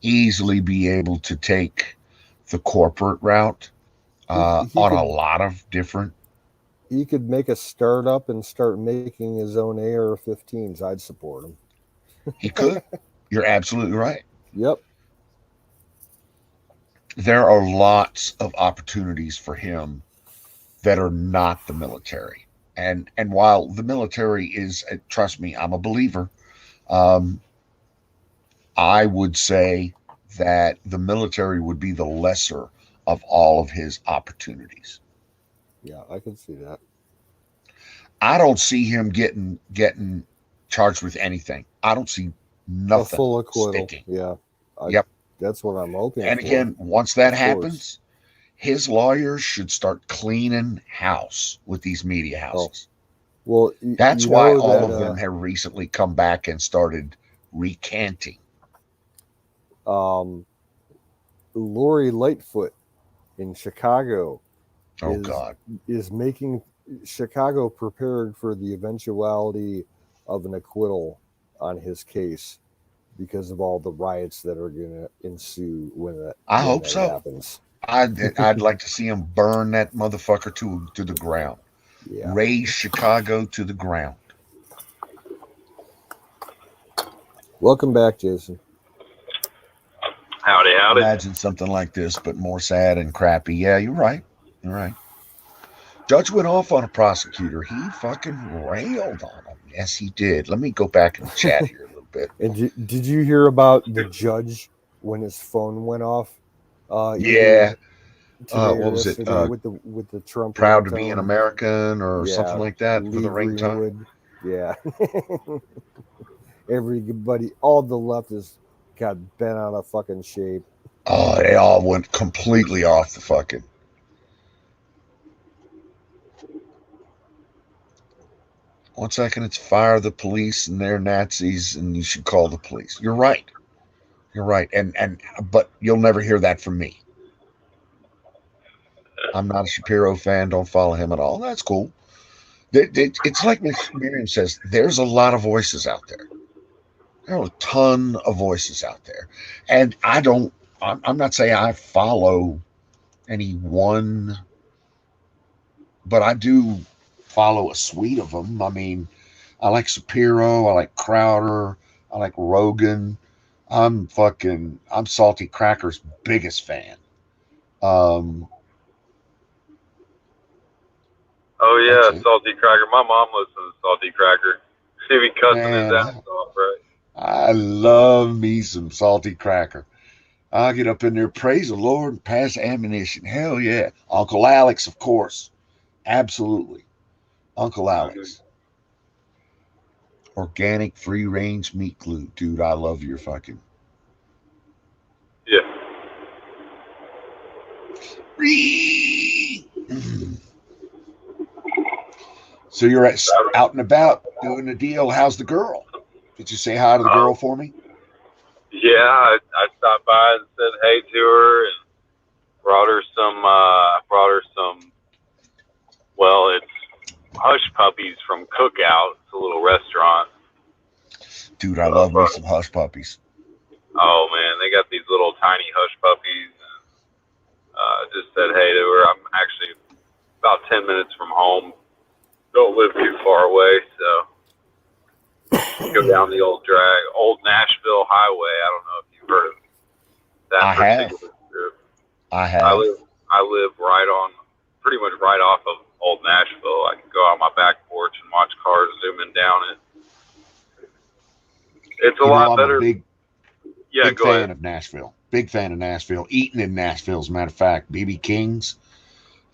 easily be able to take the corporate route He on a could lot of different. he could make a startup and start making his own AR-15s. I'd support him. He could. You're absolutely right. Yep. There are lots of opportunities for him that are not the military. And while the military is, trust me, I'm a believer. Um, I would say that the military would be the lesser of all of his opportunities. Yeah, I can see that. I don't see him getting charged with anything. I don't see A nothing full acquittal. sticking. Yeah. Yep. That's what I'm hoping And for. again, once that Of course. happens, his lawyers should start cleaning house with these media houses. Well, That's you why know all that of them have recently come back and started recanting. Lori Lightfoot in Chicago Oh is God. is making Chicago prepared for the eventuality of an acquittal on his case because of all the riots that are going to ensue when I hope that so. happens. I'd like to see him burn that motherfucker to the ground. Yeah. Raise Chicago to the ground. Welcome back, Jason. Howdy, howdy. Imagine something like this, but more sad and crappy. Yeah, you're right. You're right. Judge went off on a prosecutor. He fucking railed on him. Yes, he did. Let me go back in the chat here a little bit. And did you hear about the judge when his phone went off? Yeah. Today What or was it? yesterday with the Trump Proud to ringtone. be an American or something like that for Lee the ringtone. Greenwood. Yeah. Everybody, all the leftists got bent out of fucking shape. Oh, they all went completely off the fucking. One second, it's fire the police and they're Nazis and you should call the police. You're right. You're right. But you'll never hear that from me. I'm not a Shapiro fan. Don't follow him at all. That's cool. It's like Miss Miriam says, there's a lot of voices out there. There are a ton of voices out there. And I'm not saying I follow any one, but I do follow a suite of them. I mean, I like Shapiro, I like Crowder, I like Rogan. I'm Salty Cracker's biggest fan. Oh yeah, Salty Cracker. My mom listens to Salty Cracker. She be cussing his ass off, right? I love me some Salty Cracker. I'll get up in there, praise the Lord, and pass ammunition. Hell yeah. Uncle Alex, of course. Absolutely. Uncle Alex. Organic free range meat glue. Dude, I love your fucking. Yeah. So you're out and about doing the deal. How's the girl? Did you say hi to the girl for me? Yeah, I stopped by and said hey to her and brought her some. Well, it's Hush Puppies from Cookout. It's a little restaurant. Dude, I love me some Hush Puppies. Oh man, they got these little tiny Hush Puppies. Just said hey to her. I'm actually about 10 minutes from home. Don't live too far away, so go down the old Nashville Highway. I don't know if you've heard of that particular strip. I have. I live pretty much right off of old Nashville. I can go out my back porch and watch cars zooming down it. It's a lot better. Big go fan ahead. of Nashville. Big fan of Nashville. Eating in Nashville, as a matter of fact. BB King's.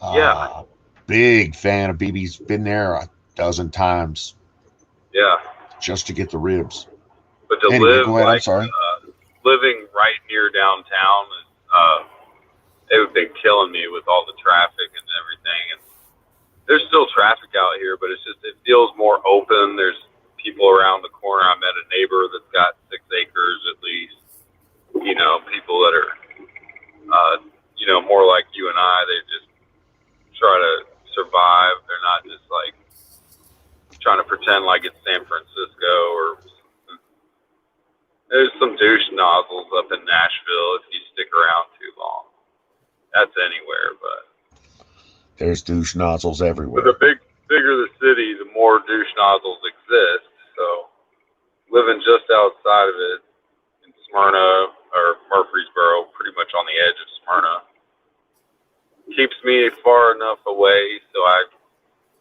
Yeah. Big fan of BB's. Been there a dozen times. Yeah. Just to get the ribs. But to anyway, live go ahead. I'm sorry. Living right near downtown, it would be killing me with all the traffic and everything. And there's still traffic out here, but it feels more open. There's people around the corner. I met a neighbor that's got 6 acres at least. People that are, more like you and I. They just try to survive. They're not just like trying to pretend like it's San Francisco or there's some douche nozzles up in Nashville if you stick around too long. That's anywhere, but There's douche nozzles the everywhere. bigger the city, the more douche nozzles exist. So living just outside of it in Smyrna or Murfreesboro, pretty much on the edge of Smyrna, keeps me far enough away. So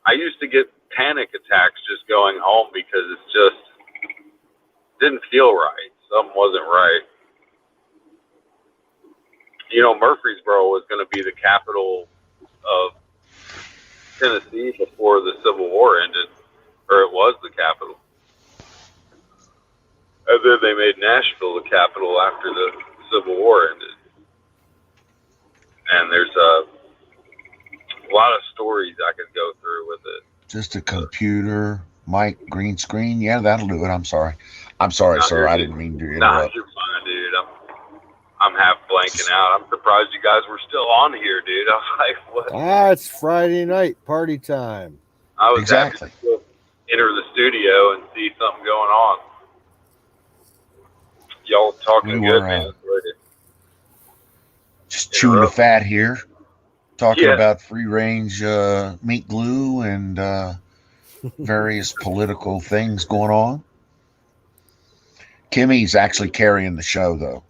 I used to get panic attacks just going home because it's just didn't feel right. Something wasn't right. You know, Murfreesboro was going to be the capital of Tennessee before the Civil War ended, or it was the capital. And then they made Nashville the capital after the Civil War ended. And there's a lot of stories I could go through with it. Just a computer, mic, green screen. Yeah, that'll do it. I'm sorry. I'm sorry, Nah, sir. I didn't mean to interrupt. you're fine, dude. I'm half blanking out. I'm surprised you guys were still on here, dude. I was like, what? It's Friday night, party time. I was Exactly. happy to enter the studio and see something going on. Y'all talking We good, were, man. Just chewing the fat here, talking Yeah. about free range meat glue and various political things going on. Kimmy's actually carrying the show, though.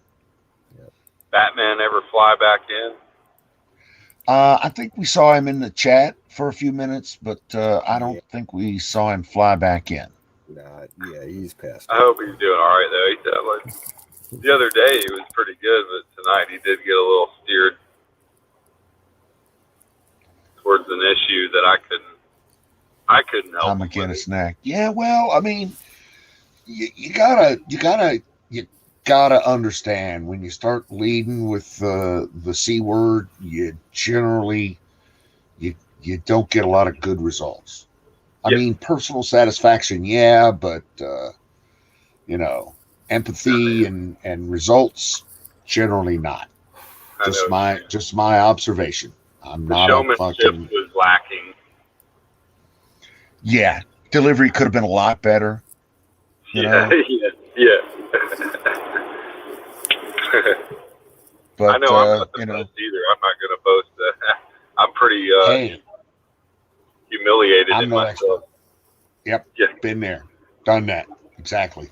Batman ever fly back in? I think we saw him in the chat for a few minutes, but I don't think we saw him fly back in. Nah, yeah, he's passed. I hope he's doing all right, though. He said, like, the other day he was pretty good, but tonight he did get a little steered towards an issue that I couldn't help. I'm gonna get a snack. Yeah, well, I mean, you gotta understand when you start leading with the C word, you generally you don't get a lot of good results. I Yep. mean, personal satisfaction, yeah, but empathy and results generally not. I know. Just my observation. I'm The not a showmanship fucking was lacking. yeah. Delivery could have been a lot better. You know? Yeah. But I know I'm not the best either. I'm not going to boast that. I'm pretty hey, humiliated I'm in no myself. expert. Yep, Yeah. been there, done that. Exactly.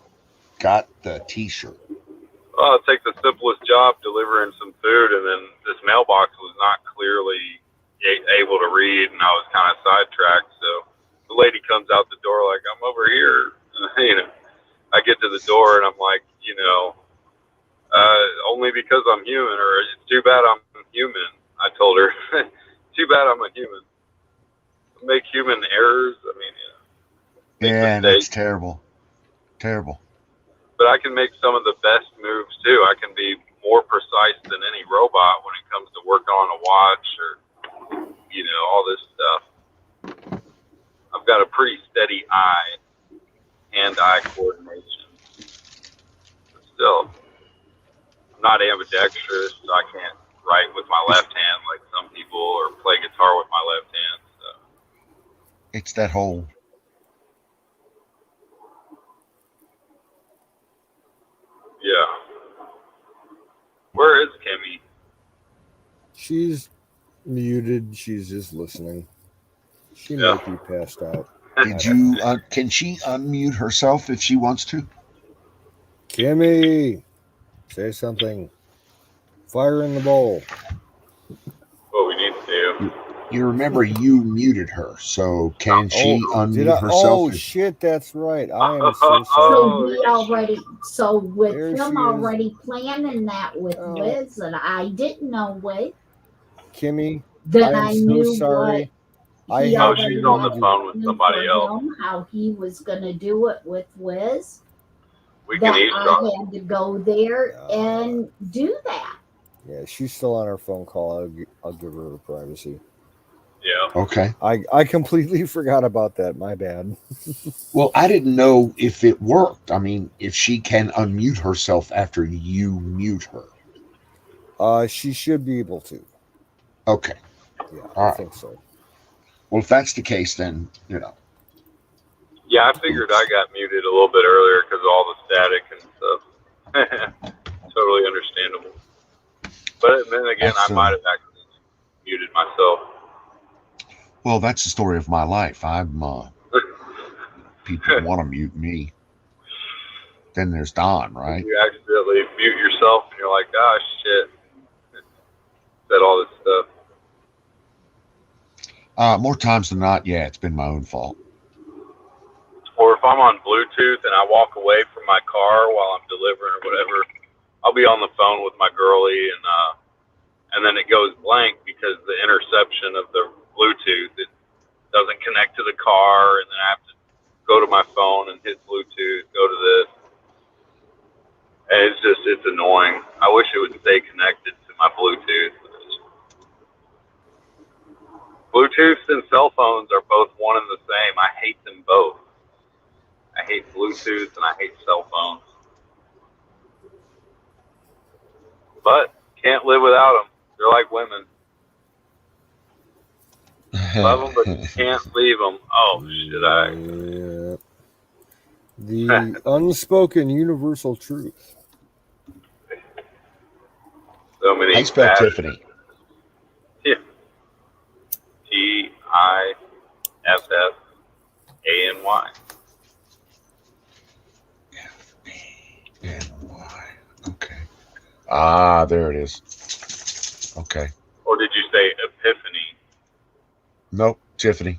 Got the T-shirt. Well, I'll take the simplest job, delivering some food, and then this mailbox was not clearly able to read, and I was kind of sidetracked. So the lady comes out the door like, I'm over here. I get to the door, and I'm like, only because I'm human, or it's too bad I'm human. I told her, too bad I'm a human. Make human errors. I mean, Yeah, mistakes. that's terrible. Terrible. But I can make some of the best moves too. I can be more precise than any robot when it comes to working on a watch or, all this stuff. I've got a pretty steady eye, hand-eye coordination. But still, I'm not ambidextrous, so I can't write with my left hand like some people or play guitar with my left hand. So. It's that whole Yeah. Where is Kimmy? She's muted. She's just listening. She Yeah. might be passed out. Did you? Can she unmute herself if she wants to? Kimmy, say something. Fire in the bowl. What we need to do. You remember you muted her, so can she Did unmute I? herself? Oh if- shit, that's right. I am so sorry. So we already, so with There she him is. already planning that with Oh. Liz, and I didn't know it, Kimmy, then I am I so knew sorry. I he have Oh, already she's on the had phone with planned somebody for else. him, how he was gonna do it with Wiz. We can That eavesdrop. I had to go there and do that. Yeah, she's still on her phone call. I'll give her her privacy. Yeah. Okay. I completely forgot about that. My bad. Well, I didn't know if it worked. I mean, if she can unmute herself after you mute her. She should be able to. Okay. Yeah, All I right. think so. Well, if that's the case, then Yeah, I figured I got muted a little bit earlier because of all the static and stuff. Totally understandable. But then again, That's I might have actually muted myself. well, that's the story of my life. People want to mute me. Then there's Don, right? You accidentally mute yourself and you're like, ah, shit. Said all this stuff. More times than not, yeah, it's been my own fault. Or if I'm on Bluetooth and I walk away from my car while I'm delivering or whatever, I'll be on the phone with my girlie and then it goes blank because the interception of the Bluetooth, it doesn't connect to the car, and then I have to go to my phone and hit Bluetooth, go to this. And it's annoying. I wish it would stay connected to my Bluetooth. Bluetooth and cell phones are both one and the same. I hate them both. I hate Bluetooth and I hate cell phones. But can't live without them. They're like women. Love them, but you can't leave them. Oh, should I? Yeah. The unspoken universal truth. So many. How you spell Tiffany? Yeah. Tiffany. F-A-N-Y. Okay. Ah, there it is. Okay. Or did you say Epiphany? Nope, Tiffany.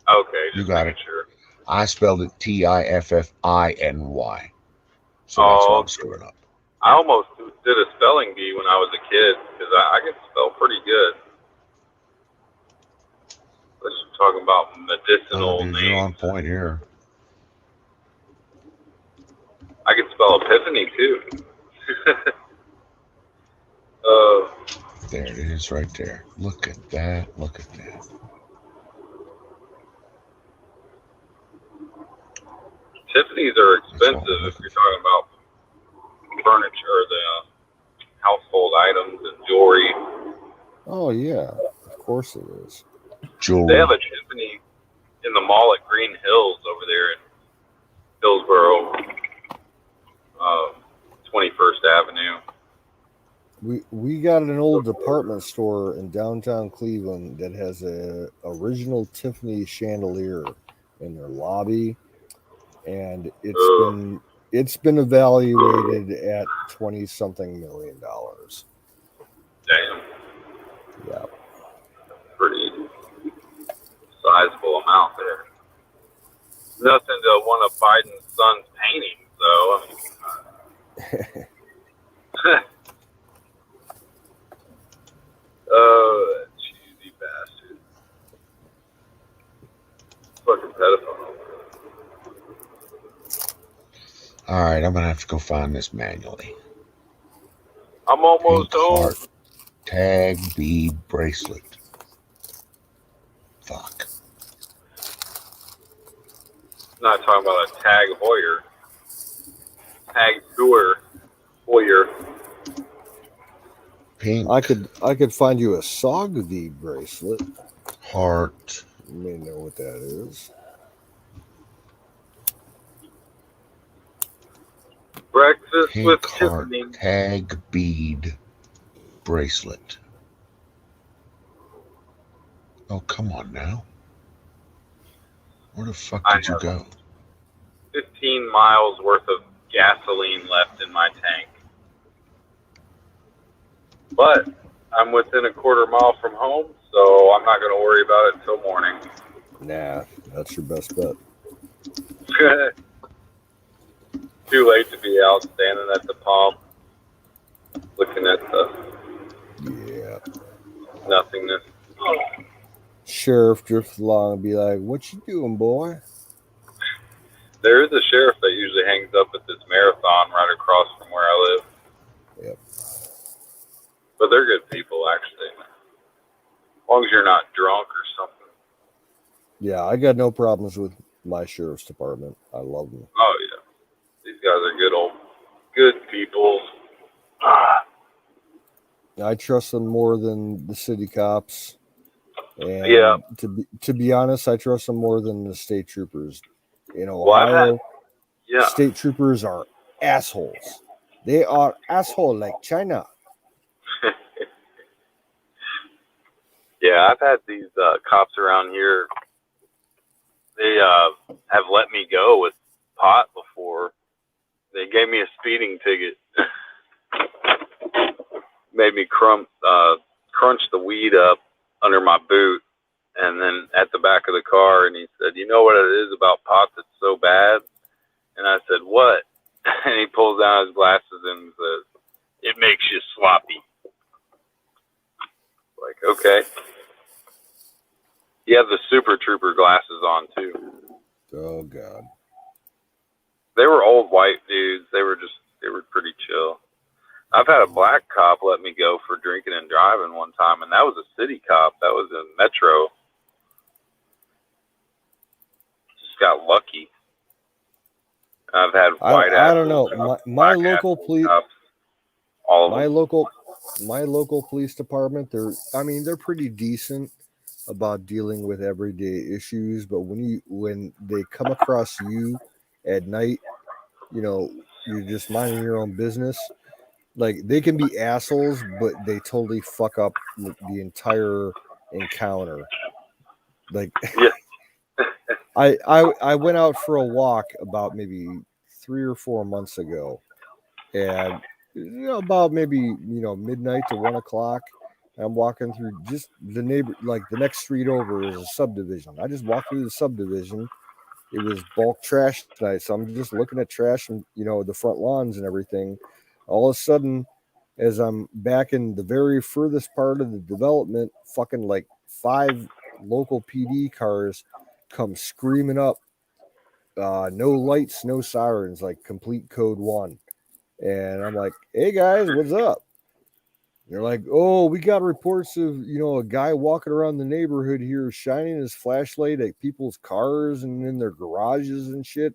Okay, You just got making it. sure. I spelled it Tiffiny. So that's why I'm screwing up. I almost did a spelling bee when I was a kid because I can spell pretty good. Let's talk about medicinal Dude, names. you're on point here. I can spell Epiphany too. There it is right there. Look at that. Look at that. Tiffany's are expensive if you're talking about furniture or the household items and jewelry. Oh yeah, of course it is. Jewelry. They have a Tiffany in the mall at Green Hills over there in Hillsboro, 21st Avenue. We got an old department store in downtown Cleveland that has a original Tiffany chandelier in their lobby, and it's been evaluated at $20-something million. Damn. Yeah. Pretty sizable amount there. Nothing to one of Biden's son's paintings, though. Oh, that cheesy bastard. Fucking pedophile. All right, I'm gonna have to go find this manually. I'm almost Pink home. heart tag bead bracelet. Fuck. Not talking about a Tag Heuer. Tag Heuer. Pink I could find you a Sogvi bracelet. heart. You may know what that is. Breakfast Pink with heart Tiffany. tag bead bracelet. Oh, come on now. Where the fuck did you go? 15 miles worth of gasoline left in my tank. But I'm within a quarter mile from home, so I'm not going to worry about it until morning. Nah, that's your best bet. Too late to be out standing at the pump, looking at the nothingness. Sheriff drifts along and be like, "What you doing, boy?" There is a sheriff that usually hangs up at this marathon right across from where I live. Yep. But they're good people, actually. As long as you're not drunk or something. Yeah, I got no problems with my sheriff's department. I love them. Oh, yeah. These guys are good people. I trust them more than the city cops. And Yeah. to be honest, I trust them more than the state troopers. In Well, I've had, Ohio, yeah, state troopers are assholes. They are asshole like China. yeah, I've had these cops around here. They have let me go with pot before. They gave me a speeding ticket. Made me crunch the weed up under my boot, and then at the back of the car, and he said, "You know what it is about pot that's so bad?" And I said, "What?" And he pulls down his glasses and says, "It makes you sloppy." Like, okay. He had the Super Trooper glasses on too. Oh God. They were old white dudes. They were pretty chill. I've had a black cop let me go for drinking and driving one time, and that was a city cop. That was in Metro. Just got lucky. I've had white I don't asshole know. cops, My black local asshole police cops, all of my them. local police department, they're pretty decent about dealing with everyday issues, but when they come across you at night, you know, you're just minding your own business. Like they can be assholes, but they totally fuck up the entire encounter. Like Yeah, I went out for a walk about maybe 3 or 4 months ago, and about maybe midnight to 1 o'clock. I'm walking through just the neighbor, like the next street over is a subdivision. I just walked through the subdivision. It was bulk trash night, so I'm just looking at trash and the front lawns and everything. All of a sudden, as I'm back in the very furthest part of the development, fucking like 5 local PD cars come screaming up. No lights, no sirens, like complete code one. And I'm like, hey guys, what's up? They're like, oh, we got reports of, a guy walking around the neighborhood here shining his flashlight at people's cars and in their garages and shit.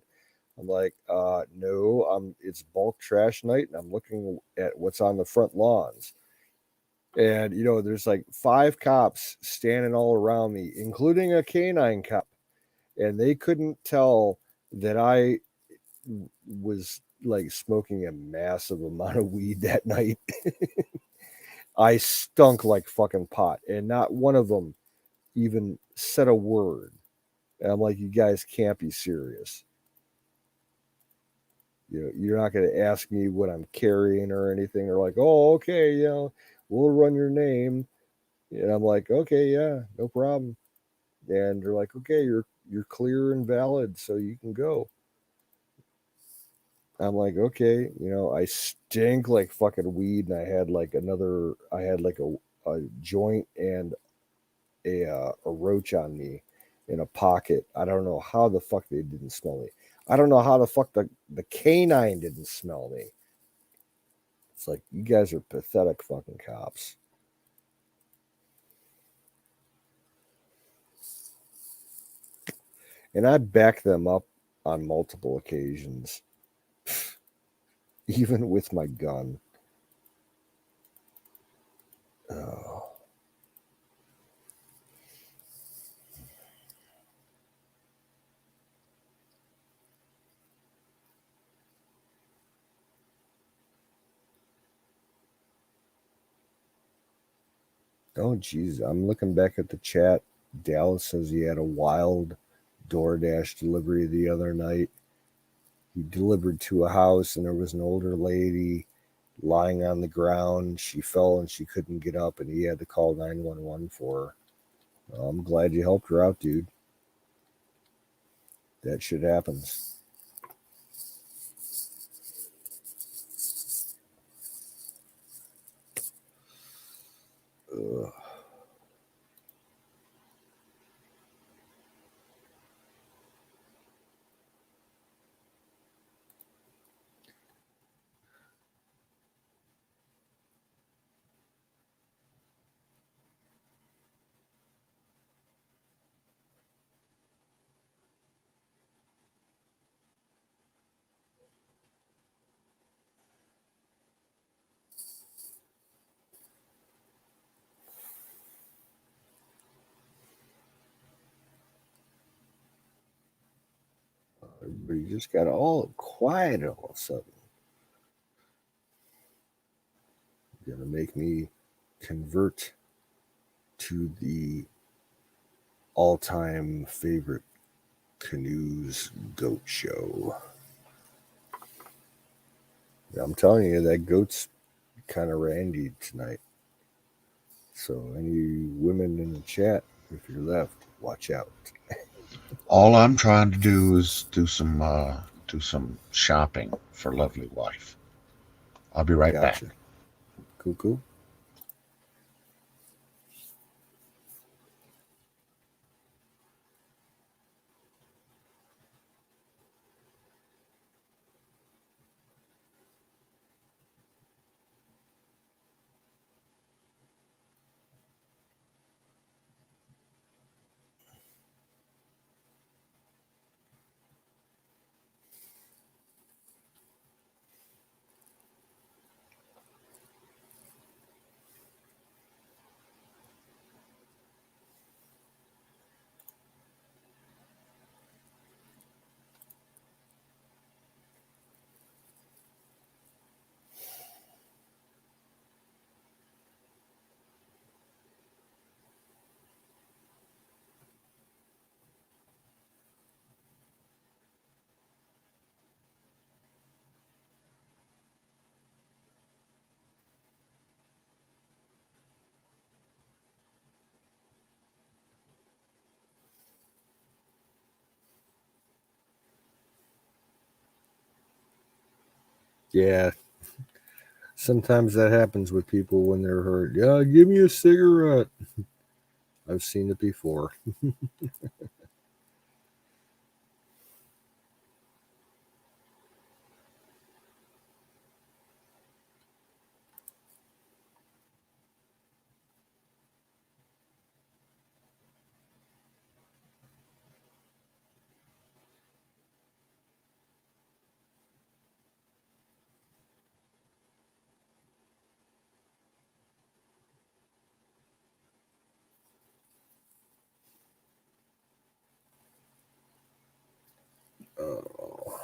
I'm like, no, it's bulk trash night and I'm looking at what's on the front lawns. And, there's like 5 cops standing all around me, including a canine cop. And they couldn't tell that I was like smoking a massive amount of weed that night. I stunk like fucking pot, and not one of them even said a word. And I'm like, you guys can't be serious. You're not going to ask me what I'm carrying or anything. They're like, oh, okay, we'll run your name. And I'm like, okay, yeah, no problem. And they're like, okay, you're clear and valid, so you can go. I'm like, okay, I stink like fucking weed, and I had like a joint and a roach on me in a pocket. I don't know how the fuck they didn't smell me. I don't know how the fuck the canine didn't smell me. It's like, you guys are pathetic fucking cops. And I back them up on multiple occasions, even with my gun. Oh. Oh, geez. I'm looking back at the chat. Dallas says he had a wild DoorDash delivery the other night. He delivered to a house, and there was an older lady lying on the ground. She fell and she couldn't get up, and he had to call 911 for her. Well, I'm glad you helped her out, dude. That shit happens. Ugh. Everybody just got all quiet all of a sudden. You're gonna make me convert to the all-time favorite Canoes goat show. I'm telling you, that goat's kind of randy tonight. So any women in the chat, if you're left, watch out. All I'm trying to do is do some shopping for lovely wife. I'll be right back. Gotcha. Cool. Yeah. Sometimes that happens with people when they're hurt. Yeah, give me a cigarette. I've seen it before. Oh.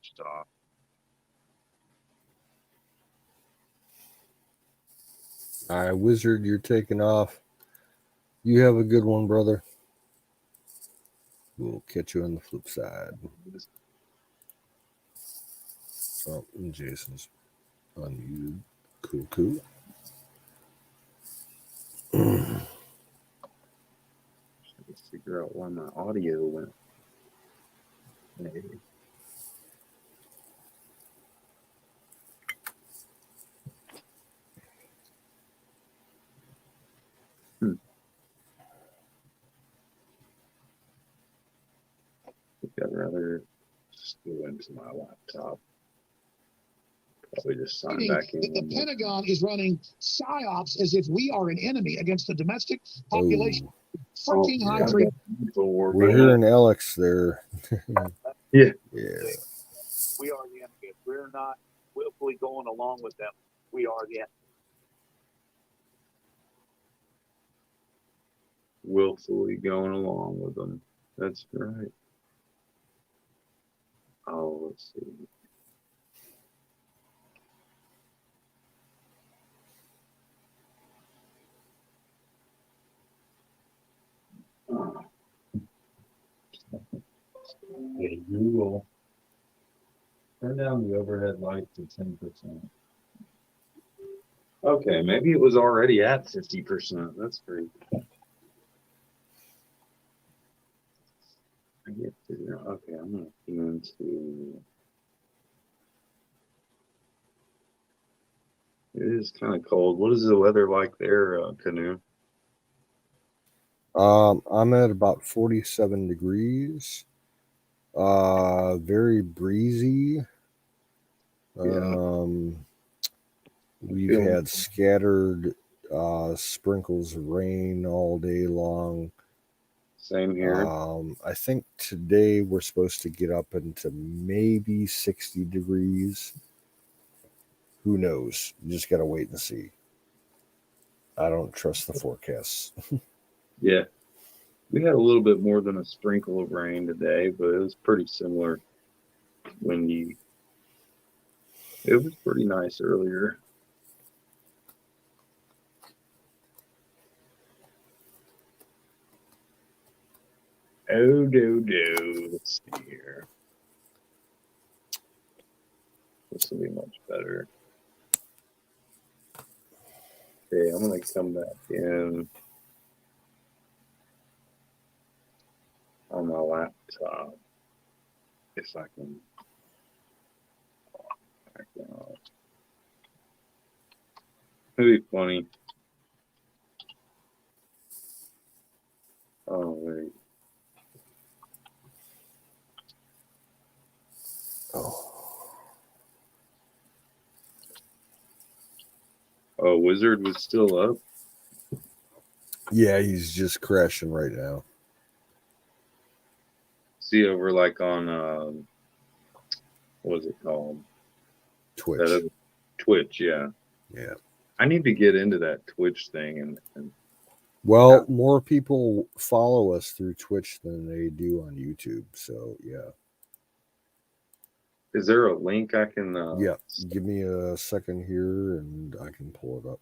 Stop. All right, Wizard, you're taking off. You have a good one, brother. We'll catch you on the flip side. Oh, and Jason's unmuted. Cool. Let's figure out why my audio went. Maybe. I'd rather just go into my laptop. Probably just sign back in. That the Pentagon is running psyops as if we are an enemy against the domestic population. Oh. Yeah. We're hearing Alex there. Yeah. Yeah. We are the enemy. If we're not willfully going along with them, we are the enemy. Willfully going along with them. That's right. Oh, let's see. Hey, Google, turn down the overhead light to 10%. Okay, maybe it was already at 50%. That's great. I get to, okay, I'm gonna key into. It is kind of cold. What is the weather like there, Canoe? I'm at about 47 degrees. Very breezy. Yeah. We've Feeling- had scattered sprinkles of rain all day long. Same here. I think today we're supposed to get up into maybe 60 degrees. Who knows? You just got to wait and see. I don't trust the forecasts. Yeah. We had a little bit more than a sprinkle of rain today, but it was pretty similar windy. It was pretty nice earlier. Oh, do. Let's see here. This will be much better. Okay, I'm going to come back in on my laptop if I can. It'd be funny. Oh, wait. Oh, Wizard was still up? Yeah, he's just crashing right now. See, over like on, what was it called? Twitch. Twitch, yeah. Yeah. I need to get into that Twitch thing and Well, more people follow us through Twitch than they do on YouTube. So, yeah. is there a link I can? Yeah. Give me a second here and I can pull it up.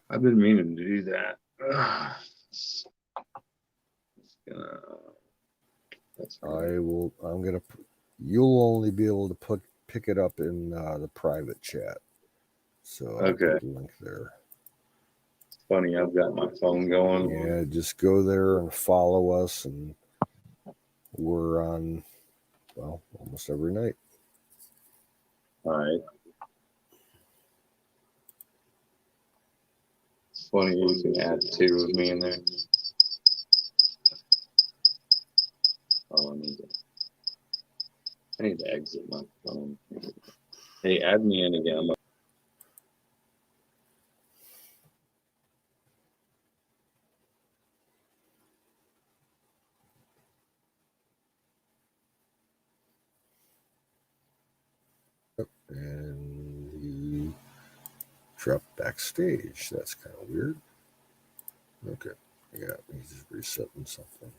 I've been meaning to do that. You'll only be able to pick it up in the private chat. So I'll Okay. put the link there. Funny, I've got my phone going. Yeah, just go there and follow us, and we're on, well, almost every night. All right. It's funny you can add two of me in there. Oh, I need to exit my phone. Hey, add me in again. And he dropped backstage. That's kind of weird. Okay. Yeah, he's just resetting something.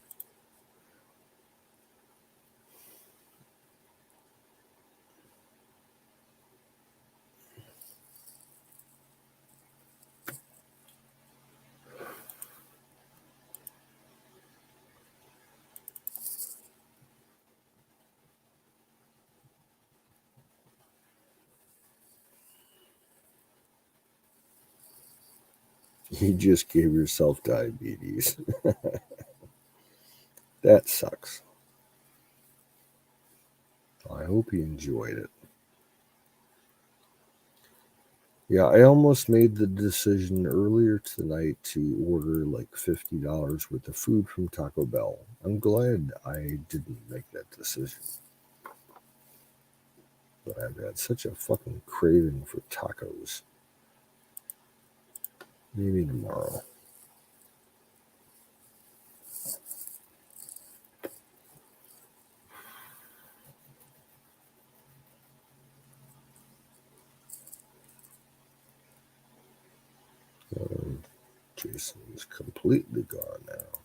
You just gave yourself diabetes. That sucks. I hope you enjoyed it. Yeah, I almost made the decision earlier tonight to order like $50 worth of food from Taco Bell. I'm glad I didn't make that decision. But I've had such a fucking craving for tacos. Maybe tomorrow. Jason's completely gone now.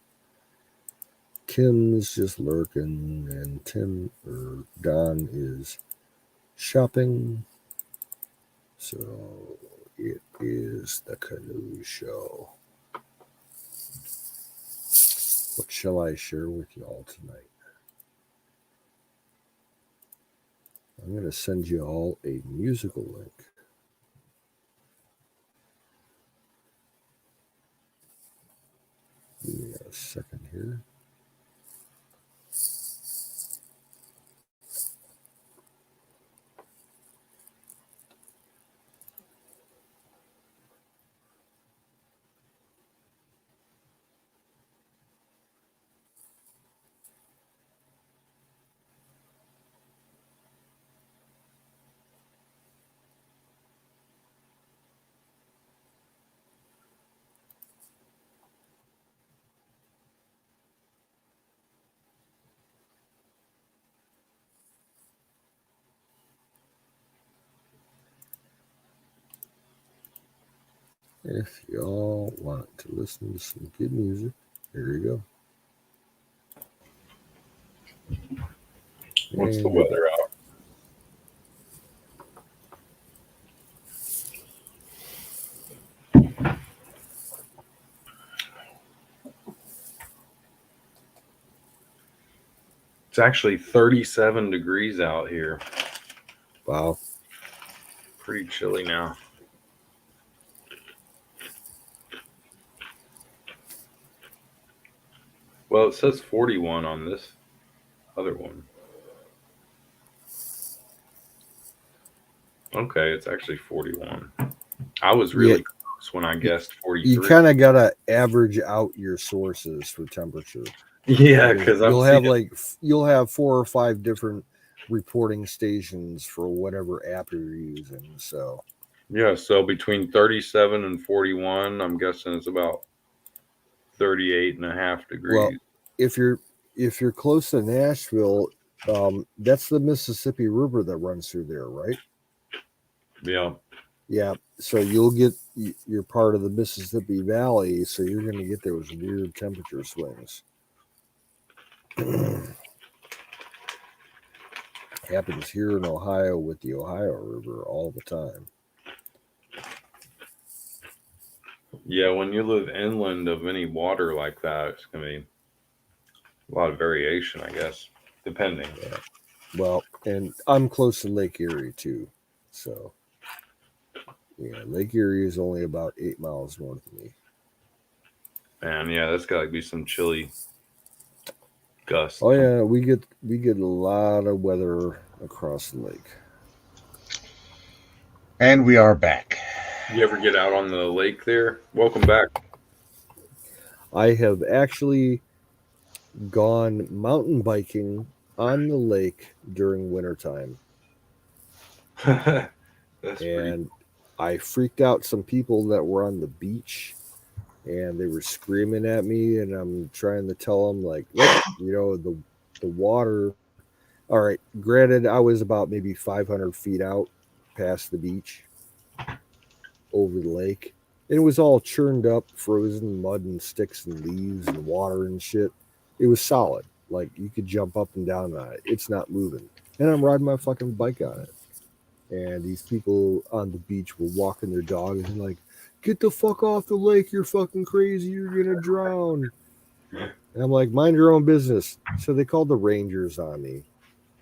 Kim's just lurking, and Don is shopping. So it is the Canoe Show. What shall I share with y'all tonight? I'm going to send you all a musical link. Give me a second here. If y'all want to listen to some good music, here you go. What's the And weather out? It's actually 37 degrees out here. Wow. Pretty chilly now. Well, it says 41 on this other one. Okay, it's actually 41. I was really close when I guessed 43. You kind of got to average out your sources for temperature. Yeah, because you'll have 4 or 5 different reporting stations for whatever app you're using. So yeah, so between 37 and 41, I'm guessing it's about 38.5 degrees. well, if you're close to Nashville, that's the Mississippi River that runs through there, right? Yeah. Yeah. So you're part of the Mississippi Valley, so you're going to get those weird temperature swings. Happens here in Ohio with the Ohio River all the time. Yeah, when you live inland of any water like that, it's going to be a lot of variation, I guess, depending. Yeah. Well, and I'm close to Lake Erie too. So, yeah, Lake Erie is only about 8 miles north of me. And yeah, that's got to be some chilly gusts. Oh yeah, we get a lot of weather across the lake. And we are back. You ever get out on the lake there? Welcome back. I have actually gone mountain biking on the lake during wintertime. And I freaked out some people that were on the beach, and they were screaming at me, and I'm trying to tell them, like, look, the water. All right, granted, I was about maybe 500 feet out past the beach over the lake. And it was all churned up, frozen mud and sticks and leaves and water and shit. It was solid. Like, you could jump up and down on it. It's not moving. And I'm riding my fucking bike on it. And these people on the beach were walking their dogs and like, get the fuck off the lake. You're fucking crazy. You're going to drown. And I'm like, mind your own business. So they called the rangers on me.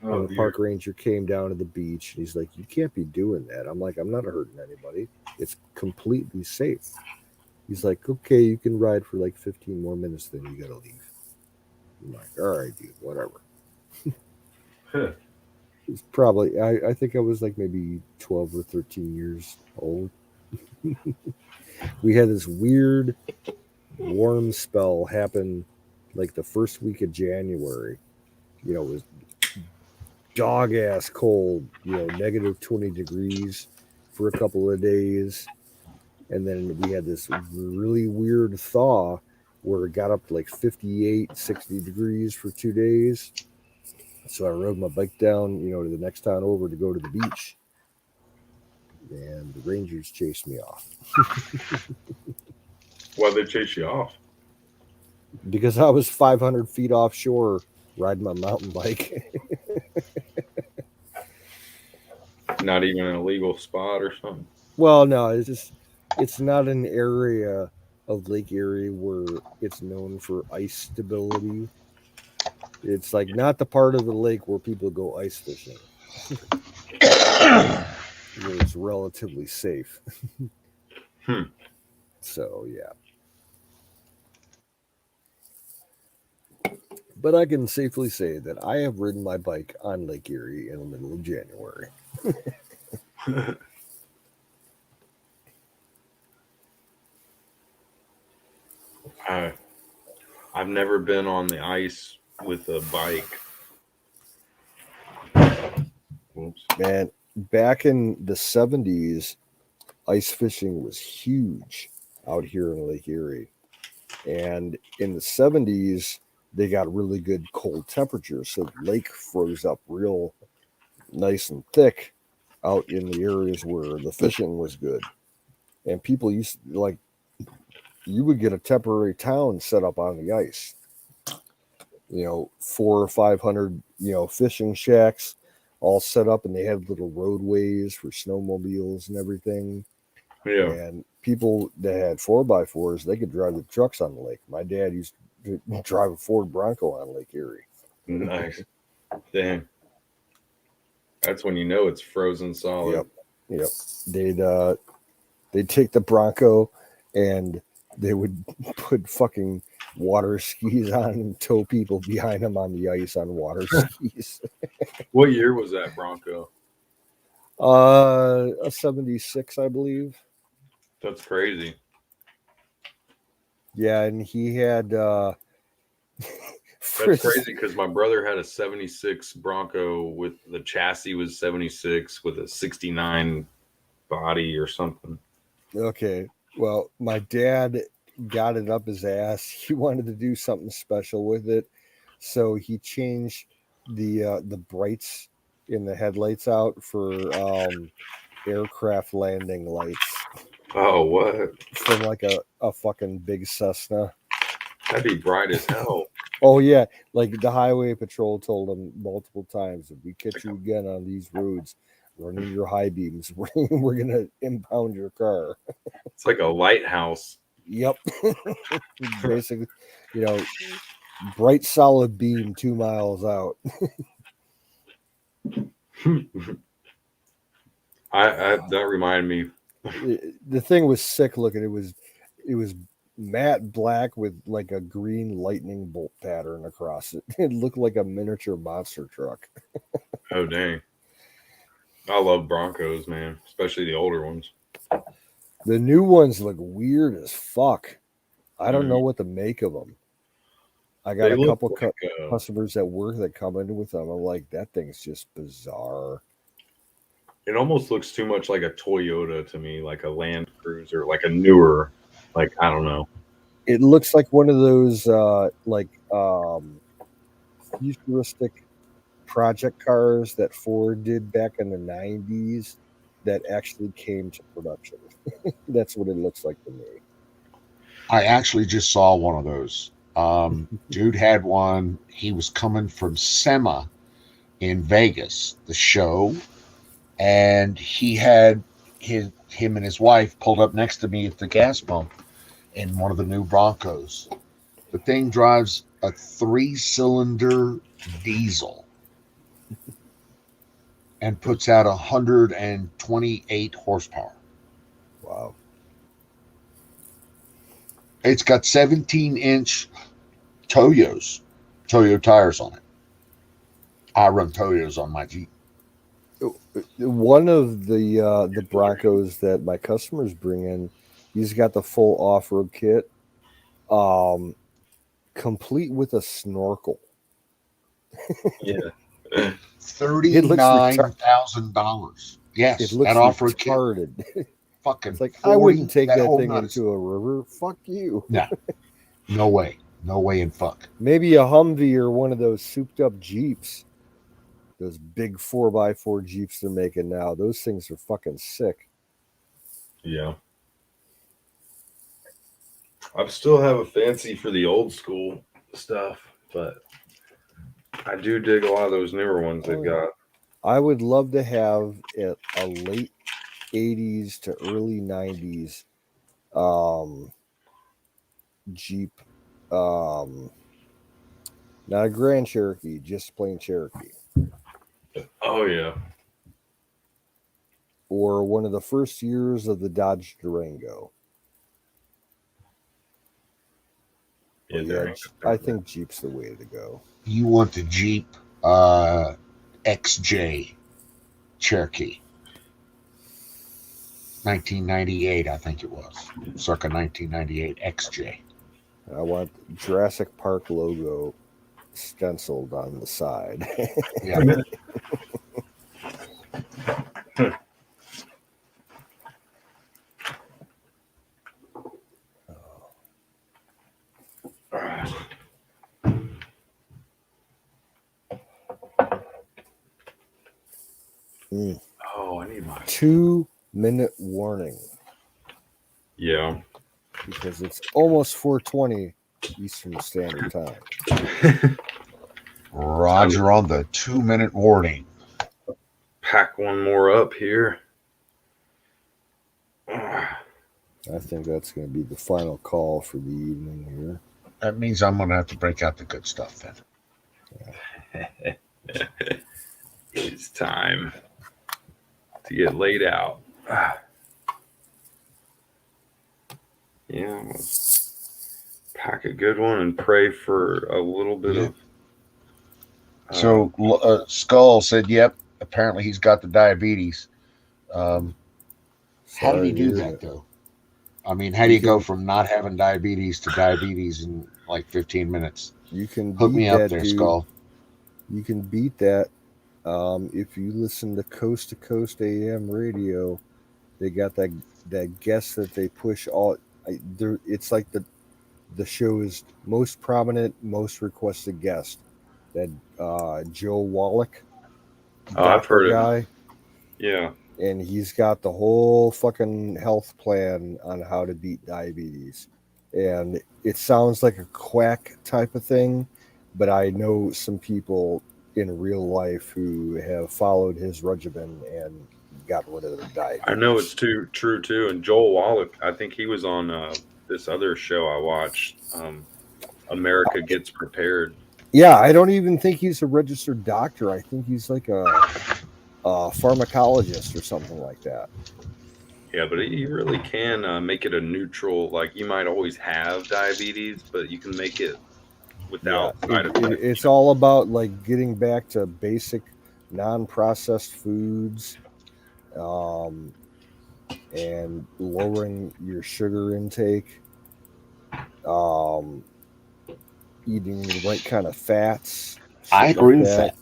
And the park ranger came down to the beach and he's like, you can't be doing that. I'm like, I'm not hurting anybody. It's completely safe. He's like, okay, you can ride for like 15 more minutes, then you gotta leave. I'm like, all right, dude, whatever. It's probably, I think I was like maybe 12 or 13 years old. We had this weird warm spell happen like the first week of January. It was dog ass cold, negative 20 degrees for a couple of days. And then we had this really weird thaw where it got up to like 58, 60 degrees for 2 days. So I rode my bike down, to the next town over to go to the beach. And the Rangers chased me off. Why'd they chase you off? because I was 500 feet offshore riding my mountain bike. Not even an illegal spot or something. Well, no, it's not an area of Lake Erie where it's known for ice stability. It's like not the part of the lake where people go ice fishing, where it's relatively safe. Hmm. So yeah. But I can safely say that I have ridden my bike on Lake Erie in the middle of January. I've never been on the ice with a bike. Oops. Man, back in the 70s, ice fishing was huge out here in Lake Erie. And in the 70s, they got really good cold temperatures. So the lake froze up real nice and thick out in the areas where the fishing was good. And people used to, like, you would get a temporary town set up on the ice. 400 or 500, fishing shacks all set up, and they had little roadways for snowmobiles and everything. Yeah. And people that had 4x4s, they could drive the trucks on the lake. My dad used to drive a Ford Bronco on Lake Erie. Nice. Damn. That's when you know it's frozen solid. Yep. They'd take the Bronco and they would put fucking water skis on and tow people behind them on the ice on water skis. What year was that Bronco? A 76, I believe. That's crazy. Yeah, and he had That's crazy because my brother had a 76 Bronco with the chassis was 76 with a 69 body or something. Okay. Well, my dad got it up his ass. He wanted to do something special with it. So he changed the brights in the headlights out for aircraft landing lights Oh, what? from like a fucking big Cessna. That'd be bright as hell. Oh yeah, like the highway patrol told him multiple times, if we catch you again on these roads running your high beams, we're gonna impound your car. It's like a lighthouse. Yep. Basically, bright solid beam 2 miles out. I that reminded me. The thing was sick looking. It was matte black with like a green lightning bolt pattern across it. It looked like a miniature monster truck. Oh dang. I love Broncos, man, especially the older ones. The new ones look weird as fuck. I don't know what to make of them. I got They a look couple like, customers at work that come in with them. I'm like, that thing's just bizarre. it almost looks too much like a Toyota to me, like a Land Cruiser, like a newer, like I don't know. It looks like one of those futuristic project cars that Ford did back in the 90s that actually came to production. That's what it looks like to me. I actually just saw one of those. Dude had one. He was coming from SEMA in Vegas, the show, and he had him and his wife pulled up next to me at the gas pump in one of the new Broncos. The thing drives a 3-cylinder diesel and puts out 128 horsepower. Wow. It's got 17-inch Toyo tires on it. I run Toyos on my Jeep. One of the Broncos that my customers bring in, he's got the full off-road kit, complete with a snorkel. Yeah. $39,000. Yes, It looks that off-road kit. retarded. Fucking It's like 40, I wouldn't take that whole thing nut is- into a river. Fuck you. No, no way, no way in fuck. Maybe a Humvee or one of those souped-up Jeeps. Those big 4x4 Jeeps they're making now. Those things are fucking sick. Yeah. I still have a fancy for the old school stuff, but I do dig a lot of those newer ones they've got. I would love to have a late 80s to early 90s Jeep, not a Grand Cherokee, just plain Cherokee, Oh yeah. or one of the first years of the Dodge Durango. Yeah, But Durango. I think Jeep's the way to go. You want the Jeep XJ Cherokee. 1998, I think it was. Circa 1998 XJ. I want Jurassic Park logo stenciled on the side. Yeah. Oh, I need my 2-minute warning. Yeah. Because it's almost 4:20 Eastern Standard Time. Roger on the 2-minute warning. Pack one more up here. I think that's going to be the final call for the evening here. That means I'm going to have to break out the good stuff then. It's time to get laid out. Yeah, let's pack a good one and pray for a little bit of. So Skull said, "Yep, apparently he's got the diabetes." How did he do that though? I mean, how do you go from not having diabetes to diabetes in like 15 minutes? You can hook me up there, dude. Skull. You can beat that. If you listen to Coast AM radio, they got that guest that they push all. It's like the show's most prominent, most requested guest. That Joe Wallach. I've heard guy. of him. Yeah. And he's got the whole fucking health plan on how to beat diabetes. And it sounds like a quack type of thing, but I know some people in real life who have followed his regimen and got rid of their diabetes. I know it's true too. And Joel Wallach, I think he was on this other show I watched, America Gets Prepared. Yeah, I don't even think he's a registered doctor. I think he's like a pharmacologist or something like that. Yeah, but you really can make it a neutral. Like, you might always have diabetes, but you can make it without side effects. It's all about like getting back to basic non-processed foods, and lowering your sugar intake, eating the right kind of fats. I agree with that.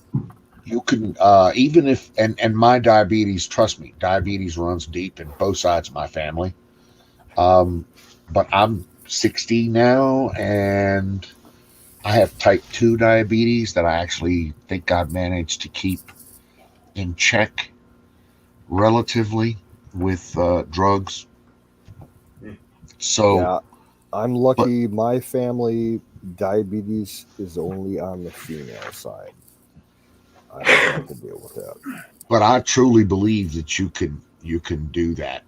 You can even if and my diabetes, trust me, diabetes runs deep in both sides of my family. But I'm 60 now and I have type 2 diabetes that I actually think I've managed to keep in check relatively with drugs. So yeah, I'm lucky. My family diabetes is only on the female side. I don't have to deal with that. But I truly believe that you can do that.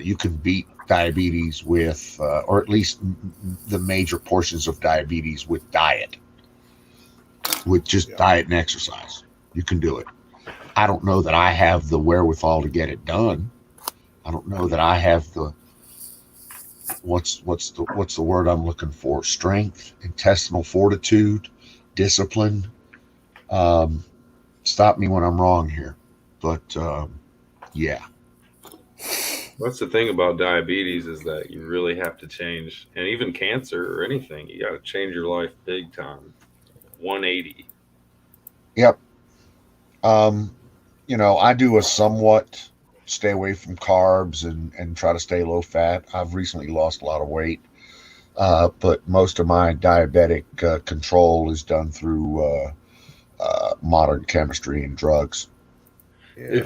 You can beat diabetes with, or at least the major portions of diabetes with diet, with just diet and exercise. You can do it. I don't know that I have the wherewithal to get it done. I don't know that I have the what's the word I'm looking for? Strength, intestinal fortitude, discipline. Stop me when I'm wrong here, but yeah. That's the thing about diabetes, is that you really have to change, and even cancer or anything, you got to change your life big time. 180. Yep. I do a somewhat stay away from carbs and try to stay low fat. I've recently lost a lot of weight, but most of my diabetic control is done through modern chemistry and drugs. Yeah.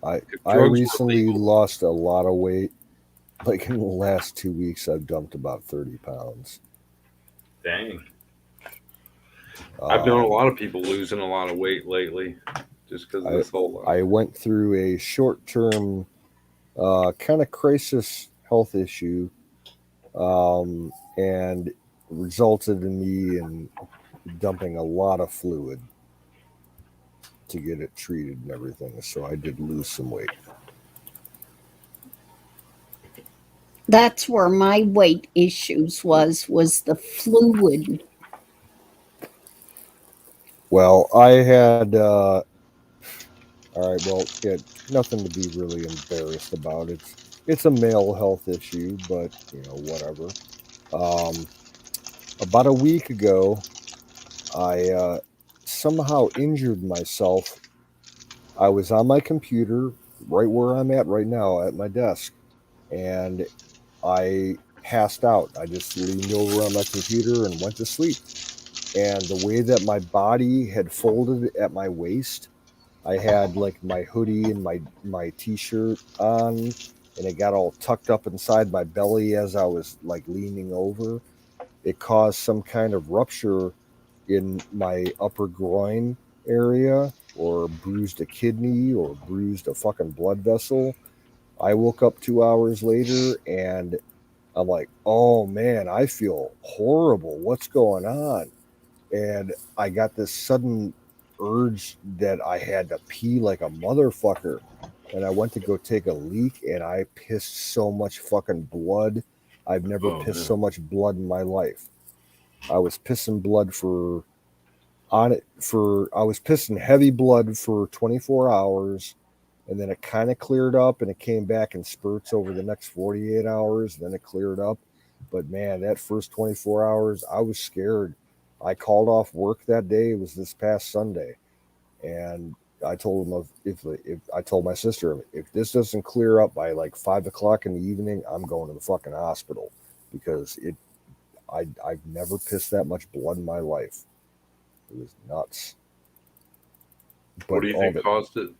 I recently lost a lot of weight Like in the last 2 weeks, I've dumped about 30 pounds. Dang. I've known a Um, lot of people losing a lot of weight lately just because of this whole. I went through a short-term kind of crisis health issue, and resulted in me in dumping a lot of fluid to get it treated and everything. So I did lose some weight. That's where my weight issues was the fluid. Well, I had all right. Well, yeah, nothing to be really embarrassed about. It's a male health issue, but whatever. Um, about a week ago, I somehow injured myself. I was on my computer, right where I'm at right now, at my desk, and I passed out. I just leaned over on my computer and went to sleep. And the way that my body had folded at my waist, I had like my hoodie and my t-shirt on, and it got all tucked up inside my belly as I was like leaning over. It caused some kind of rupture in my upper groin area, or bruised a kidney, or bruised a fucking blood vessel. I woke up 2 hours later and I'm like, oh man, I feel horrible. What's going on? And I got this sudden urge that I had to pee like a motherfucker. And I went to go take a leak, and I pissed so much fucking blood. I've never Oh, pissed man. so much blood in my life. I was pissing blood I was pissing heavy blood for 24 hours, and then it kind of cleared up, and it came back in spurts over the next 48 hours, and then it cleared up. But man, that first 24 hours, I was scared. I called off work that day. It was this past Sunday, and I told him if I told my sister, if this doesn't clear up by like 5 o'clock in the evening, I'm going to the fucking hospital, because I've never pissed that much blood in my life. It was nuts. What But do you all think the caused it?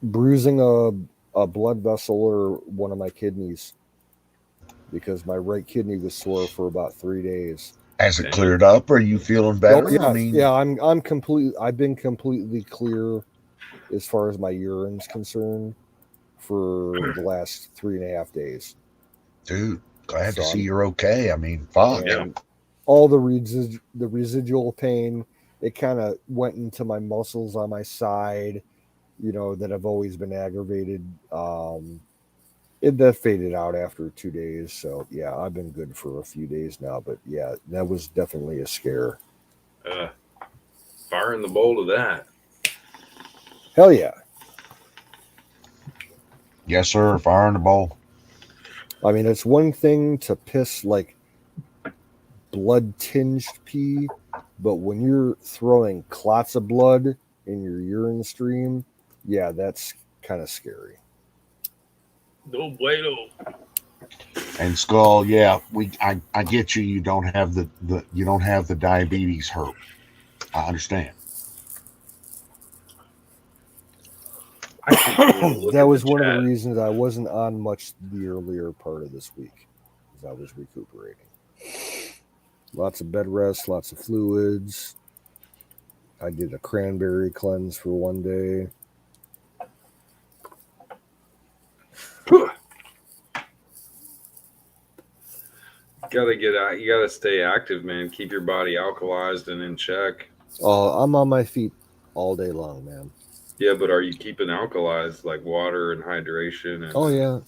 bruising a blood vessel or one of my kidneys, because my right kidney was sore for about 3 days. Has it Dang. cleared up? Are you feeling Oh better? I yeah, mean, yeah. I've been completely clear as far as my urine's concerned for the last 3.5 days. dude, glad to So see I'm you're okay. I mean, fuck. Yeah. and all the residual pain, it kind of went into my muscles on my side, that have always been aggravated. That faded out after 2 days. So yeah, I've been good for a few days now. But yeah, that was definitely a scare. Fire in the bowl of that. Hell yeah. Yes, sir. Fire in the bowl. I mean, it's one thing to piss like blood tinged pee, but when you're throwing clots of blood in your urine stream, yeah, that's kind of scary. No bueno. And Skull, yeah, I get you. You don't have the diabetes hurt. I understand. I keep going to look That at the was one of the chat. reasons I wasn't on much the earlier part of this week, because I was recuperating. Lots of bed rest, lots of fluids. I did a cranberry cleanse for one day. Gotta get out. You gotta stay active, man. Keep your body alkalized and in check. I'm on my feet all day long, man. Yeah, but are you keeping alkalized, like water and hydration? And Oh yeah,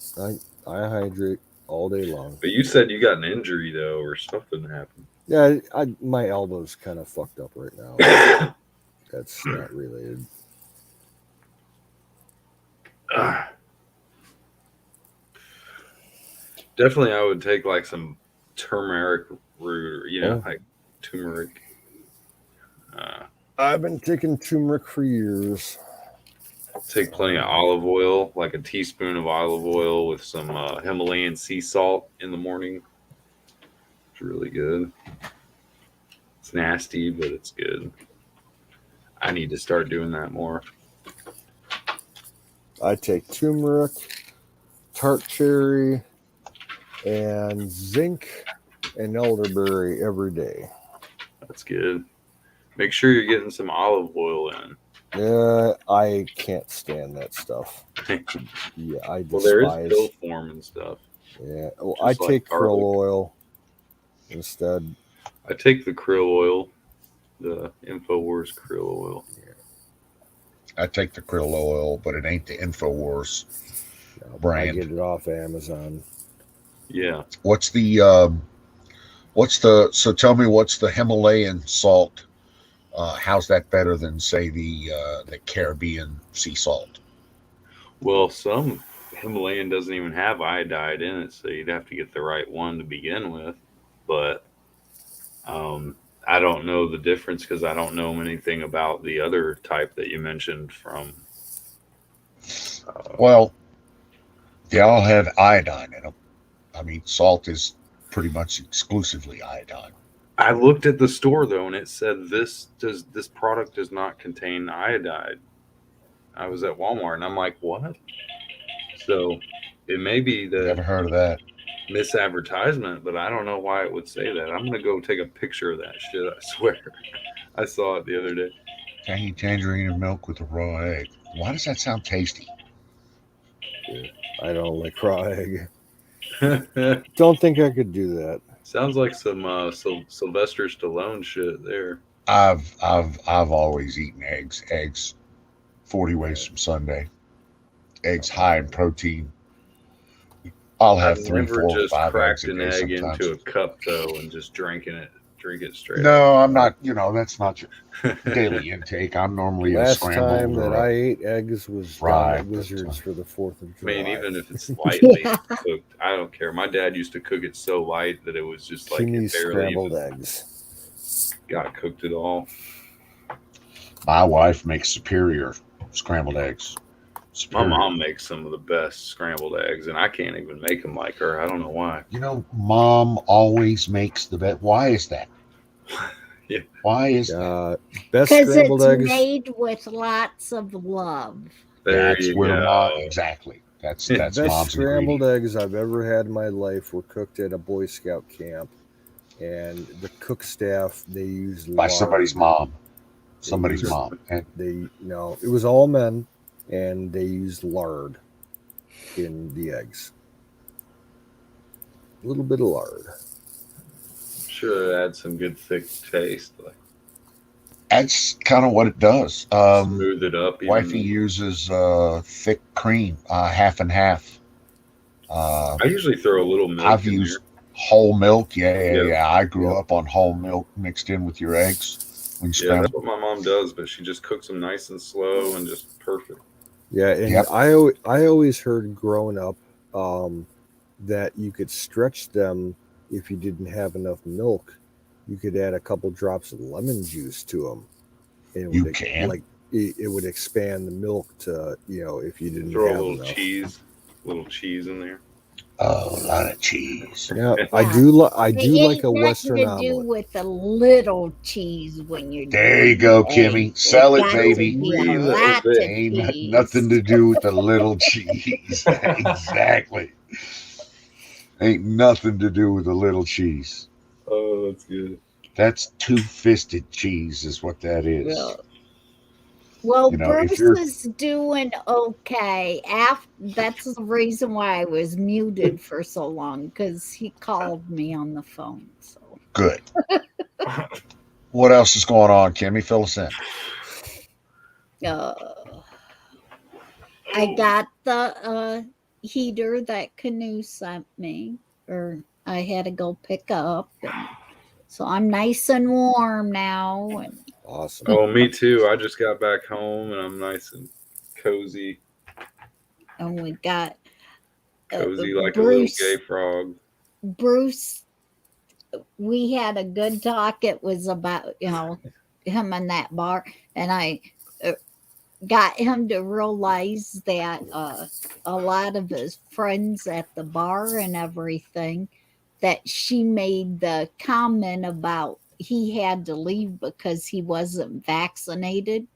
I hydrate all day long. but you said you got an injury though, or something happened. Yeah, my elbow's kind of fucked up right now. That's not related. Definitely, I would take like some turmeric root, Oh. like turmeric. I've been taking turmeric for years. Take plenty of olive oil, like a teaspoon of olive oil with some Himalayan sea salt in the morning. It's really good. It's nasty, but it's good. I need to start doing that more. I take turmeric, tart cherry, and zinc and elderberry every day. That's good. Make sure you're getting some olive oil in. I can't stand that stuff. Yeah, I Well, there is despise. pill form and stuff. Yeah, well, I Just like take krill garlic. oil instead. I take the krill oil, the Infowars krill oil. I take the krill oil, but it ain't the Infowars I brand. get it off Amazon. Yeah. What's the so tell me what's the Himalayan salt? How's that better than say the Caribbean sea salt? Well, some Himalayan doesn't even have iodide in it, so you'd have to get the right one to begin with. But I don't know the difference because I don't know anything about the other type that you mentioned from. Well, they all have iodine in them. I mean, salt is pretty much exclusively iodine. I looked at the store though, and it said this product does not contain iodide. I was at Walmart, and I'm like, what? So it may be the Never heard of that. misadvertisement, but I don't know why it would say that. I'm gonna go take a picture of that shit. I swear, I saw it the other day. Tangy tangerine and milk with a raw egg. Why does that sound tasty? I don't like raw egg. Don't think I could do that. Sounds like some Sylvester Stallone shit there. I've always eaten eggs. Eggs 40 ways from Sunday. Eggs high in protein. I'll have I've 3, never 4, just 5 eggs cracked a an day egg sometimes. into a cup though and just drink it straight. No, I'm not. That's not your daily intake. I'm normally a Last scrambled time that or I a ate eggs was down fried. at Wizards for the 4th of I July. mean, even if it's lightly Yeah. cooked, I don't care. My dad used to cook it so light that it was just like Kimmy's it barely scrambled even eggs. got cooked at all. My wife makes superior scrambled eggs. My Superior. mom makes some of the best scrambled eggs, and I can't even make them like her. I don't know why. Mom always makes the best. Why is that? Yeah. Why is that? Best Because scrambled it's eggs. made with lots of love. There That's you where go. mom exactly. That's Best mom's scrambled ingredient. eggs I've ever had in my life were cooked at a Boy Scout camp, and the cook staff they used By lard. somebody's mom. They Somebody's used- mom. And it was all men, and they used lard in the eggs. A little bit of lard. Sure, it adds some good thick taste, like that's kind of what it does. smooth it up. Wifey Even uses thick cream, half and half. I usually throw a little milk I've in used whole milk. Yeah. Yep. I grew Yep. up on whole milk mixed in with your eggs when you there. Yeah, scramble. that's what my mom does, but she just cooks them nice and slow and just perfect. Yeah, and Yep. I always heard growing up that you could stretch them if you didn't have enough milk. You could add a couple drops of lemon juice to them. And You can. It would expand the milk to if you didn't Throw a have little enough. little cheese in there. Oh, a lot of cheese. Yeah, Yeah. I do like Ain't a nothing Western to do omelet. with a little cheese when you're There you doing go, eggs. Kimmy. Sell it, got baby. to be a Wee little lot bit. of Ain't cheese. nothing to do with the little cheese. Exactly. Ain't nothing to do with the little cheese. Oh, that's good. That's two-fisted cheese is what that is. Yeah. Well, if Bruce you're is doing okay. That's the reason why I was muted for so long, because he called me on the phone. So good. What else is going on, Kimmy? Fill us in. I got the heater that Canoe sent me, or I had to go pick up. And so I'm nice and warm now. And Awesome. Oh, me too. I just got back home and I'm nice and cozy. we got Cozy like Bruce. a little gay frog. Bruce, we had a good talk. It was about, him in that bar. And I got him to realize that a lot of his friends at the bar and everything, that she made the comment about he had to leave because he wasn't vaccinated.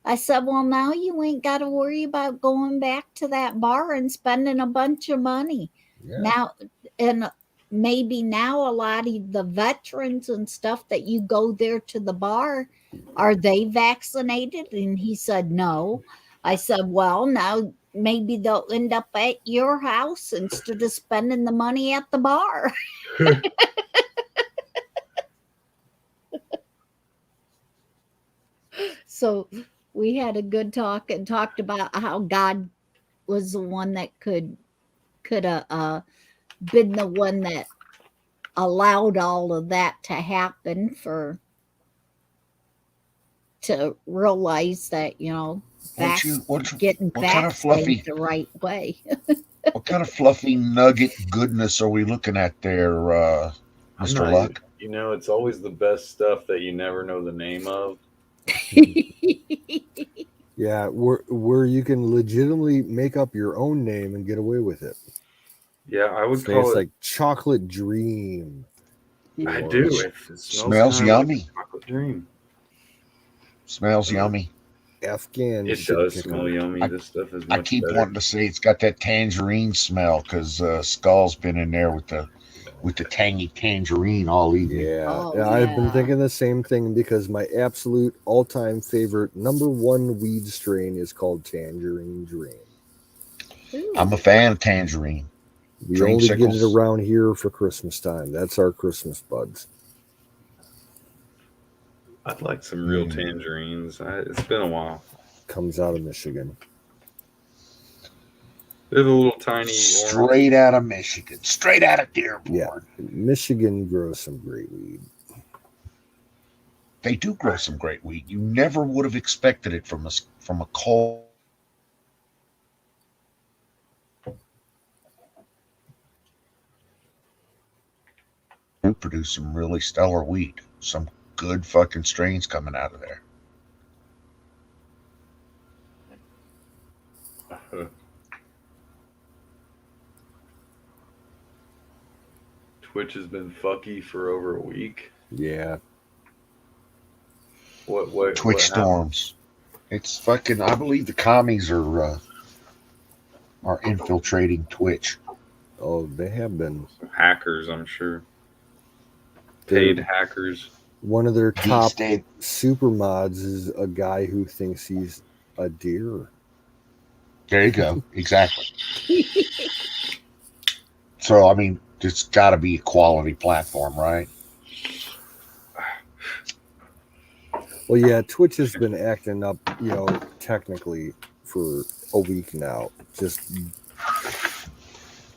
I said, well, now you ain't got to worry about going back to that bar and spending a bunch of money. Yeah. Now, and maybe now a lot of the veterans and stuff that you go there to the bar, are they vaccinated? And he said, no. I said, well, now maybe they'll end up at your house instead of spending the money at the bar. So we had a good talk and talked about how God was the one that could been the one that allowed all of that to happen for to realize that getting what kind of vaccinated fluffy the right way. what kind of fluffy nugget goodness are we looking at there, I'm Mr. not, Luck? it's always the best stuff that you never know the name of. Yeah, where you can legitimately make up your own name and get away with it. Yeah, I would Say call it's it. like chocolate dream. I or- do. It Smells kind of like yummy. a chocolate dream. Smells yummy. Afghan It shit does kicker. smell yummy. This stuff is I much keep better. wanting to say it's got that tangerine smell because Skull's been in there with the tangy tangerine all evening. Yeah, Oh, I've been yeah. thinking the same thing because my absolute all-time favorite #1 weed strain is called Tangerine Dream. I'm a fan of tangerine. We only get it Dreamsicles. around here for Christmas time. That's our Christmas buds. I'd like some real tangerines. It's been a while. Comes out of Michigan. They're the little tiny Straight out of Michigan. Straight out of Dearborn. Yeah, Michigan grows some great weed. They do grow some great weed. You never would have expected it from a cold. Do produce some really stellar weed. Some good fucking strains coming out of there. Twitch has been fucky for over a week. Yeah. What Twitch storms. It's fucking. I believe the commies are infiltrating Twitch. Oh, they have been. Hackers, I'm sure. Paid hackers. One of their top State. super mods is a guy who thinks he's a deer. There you go. Exactly. So I mean, it's got to be a quality platform, right? Well, yeah, Twitch has been acting up, technically for a week now. Just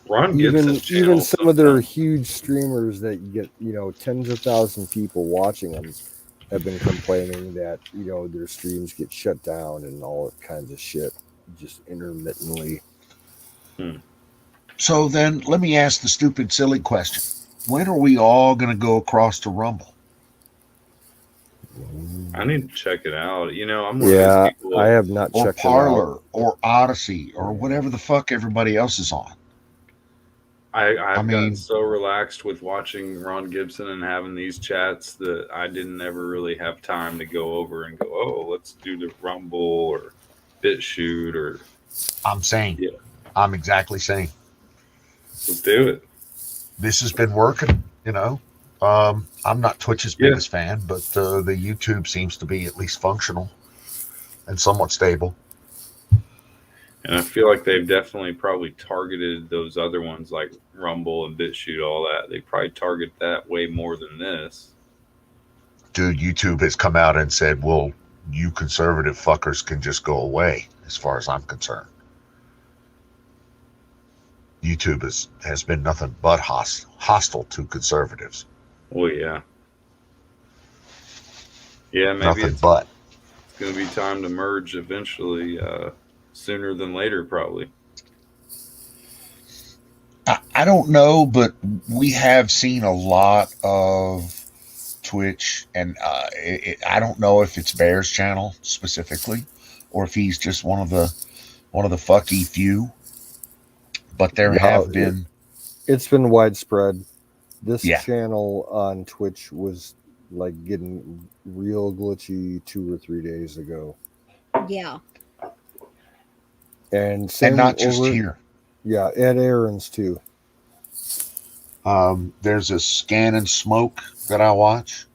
Ron even Gibson's channel even some of their huge streamers that get tens of thousands of people watching them have been complaining that their streams get shut down and all kinds of shit just intermittently. So then, let me ask the stupid, silly question: when are we all going to go across to Rumble? I need to check it out. I'm one Yeah, of those people. I have not Or checked Parlor, it out. or Odyssey, or whatever the fuck everybody else is on. I've I mean- gotten so relaxed with watching Ron Gibson and having these chats that I didn't ever really have time to go over and go, oh, let's do the Rumble or BitChute or. I'm saying. Yeah. I'm exactly saying. Let's do it. This has been working, I'm not Twitch's biggest fan, but the YouTube seems to be at least functional and somewhat stable. And I feel like they've definitely probably targeted those other ones like Rumble and BitChute, all that. They probably target that way more than this. Dude, YouTube has come out and said, well, you conservative fuckers can just go away, as far as I'm concerned. YouTube has been nothing but hostile to conservatives. Well, yeah. Yeah, maybe Nothing it's but. going to be time to merge eventually, sooner than later, probably. I don't know, but we have seen a lot of Twitch, and I don't know if it's Bear's channel specifically, or if he's just one of the fucky few. But there have been. It's been widespread. This Yeah. channel on Twitch was like getting real glitchy 2 or 3 days ago. Yeah. And same not just over, here. yeah, at Aaron's too. There's a Scan and Smoke that I watch.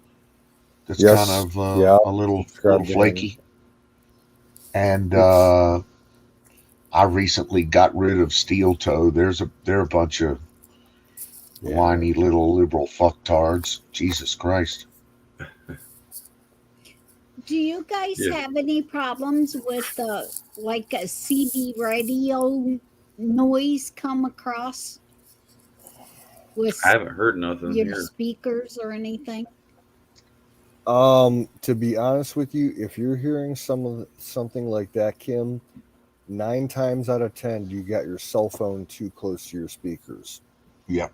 That's kind Yes, of yeah, a little subscribe to him. flaky. And It's I recently got rid of Steel Toe. They're a bunch of yeah, whiny little liberal fucktards. Jesus Christ. Do you guys Yeah. have any problems with like a CB radio noise come across with I haven't heard nothing your here. speakers or anything? to be honest with you, if you're hearing something like that, Kim, 9 times out of 10 you got your cell phone too close to your speakers. Yep.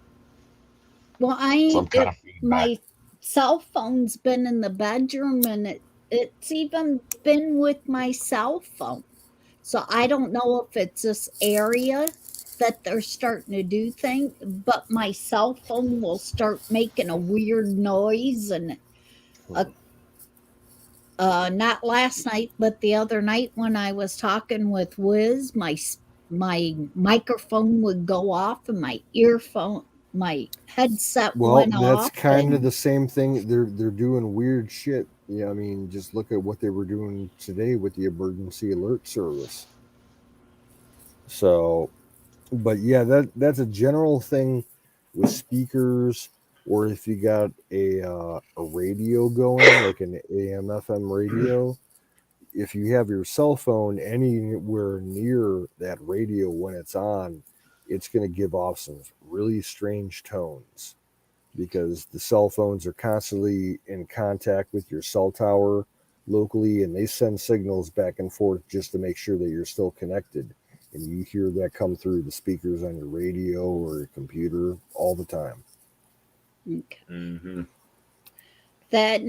Well, Some kind of feedback. my cell phone's been in the bedroom, and it's even been with my cell phone. So I don't know if it's this area that they're starting to do things, but my cell phone will start making a weird noise. And not last night, but the other night when I was talking with Wiz, my microphone would go off, and my headset Well, went that's off. kind of And the same thing. They're doing weird shit. Yeah, I mean, just look at what they were doing today with the emergency alert service. So, but yeah, that's a general thing with speakers, or if you got a radio going, like an AM/FM radio. If you have your cell phone anywhere near that radio when it's on, it's going to give off some really strange tones, because the cell phones are constantly in contact with your cell tower locally, and they send signals back and forth just to make sure that you're still connected. And you hear that come through the speakers on your radio or your computer all the time. okay. Mm-hmm. That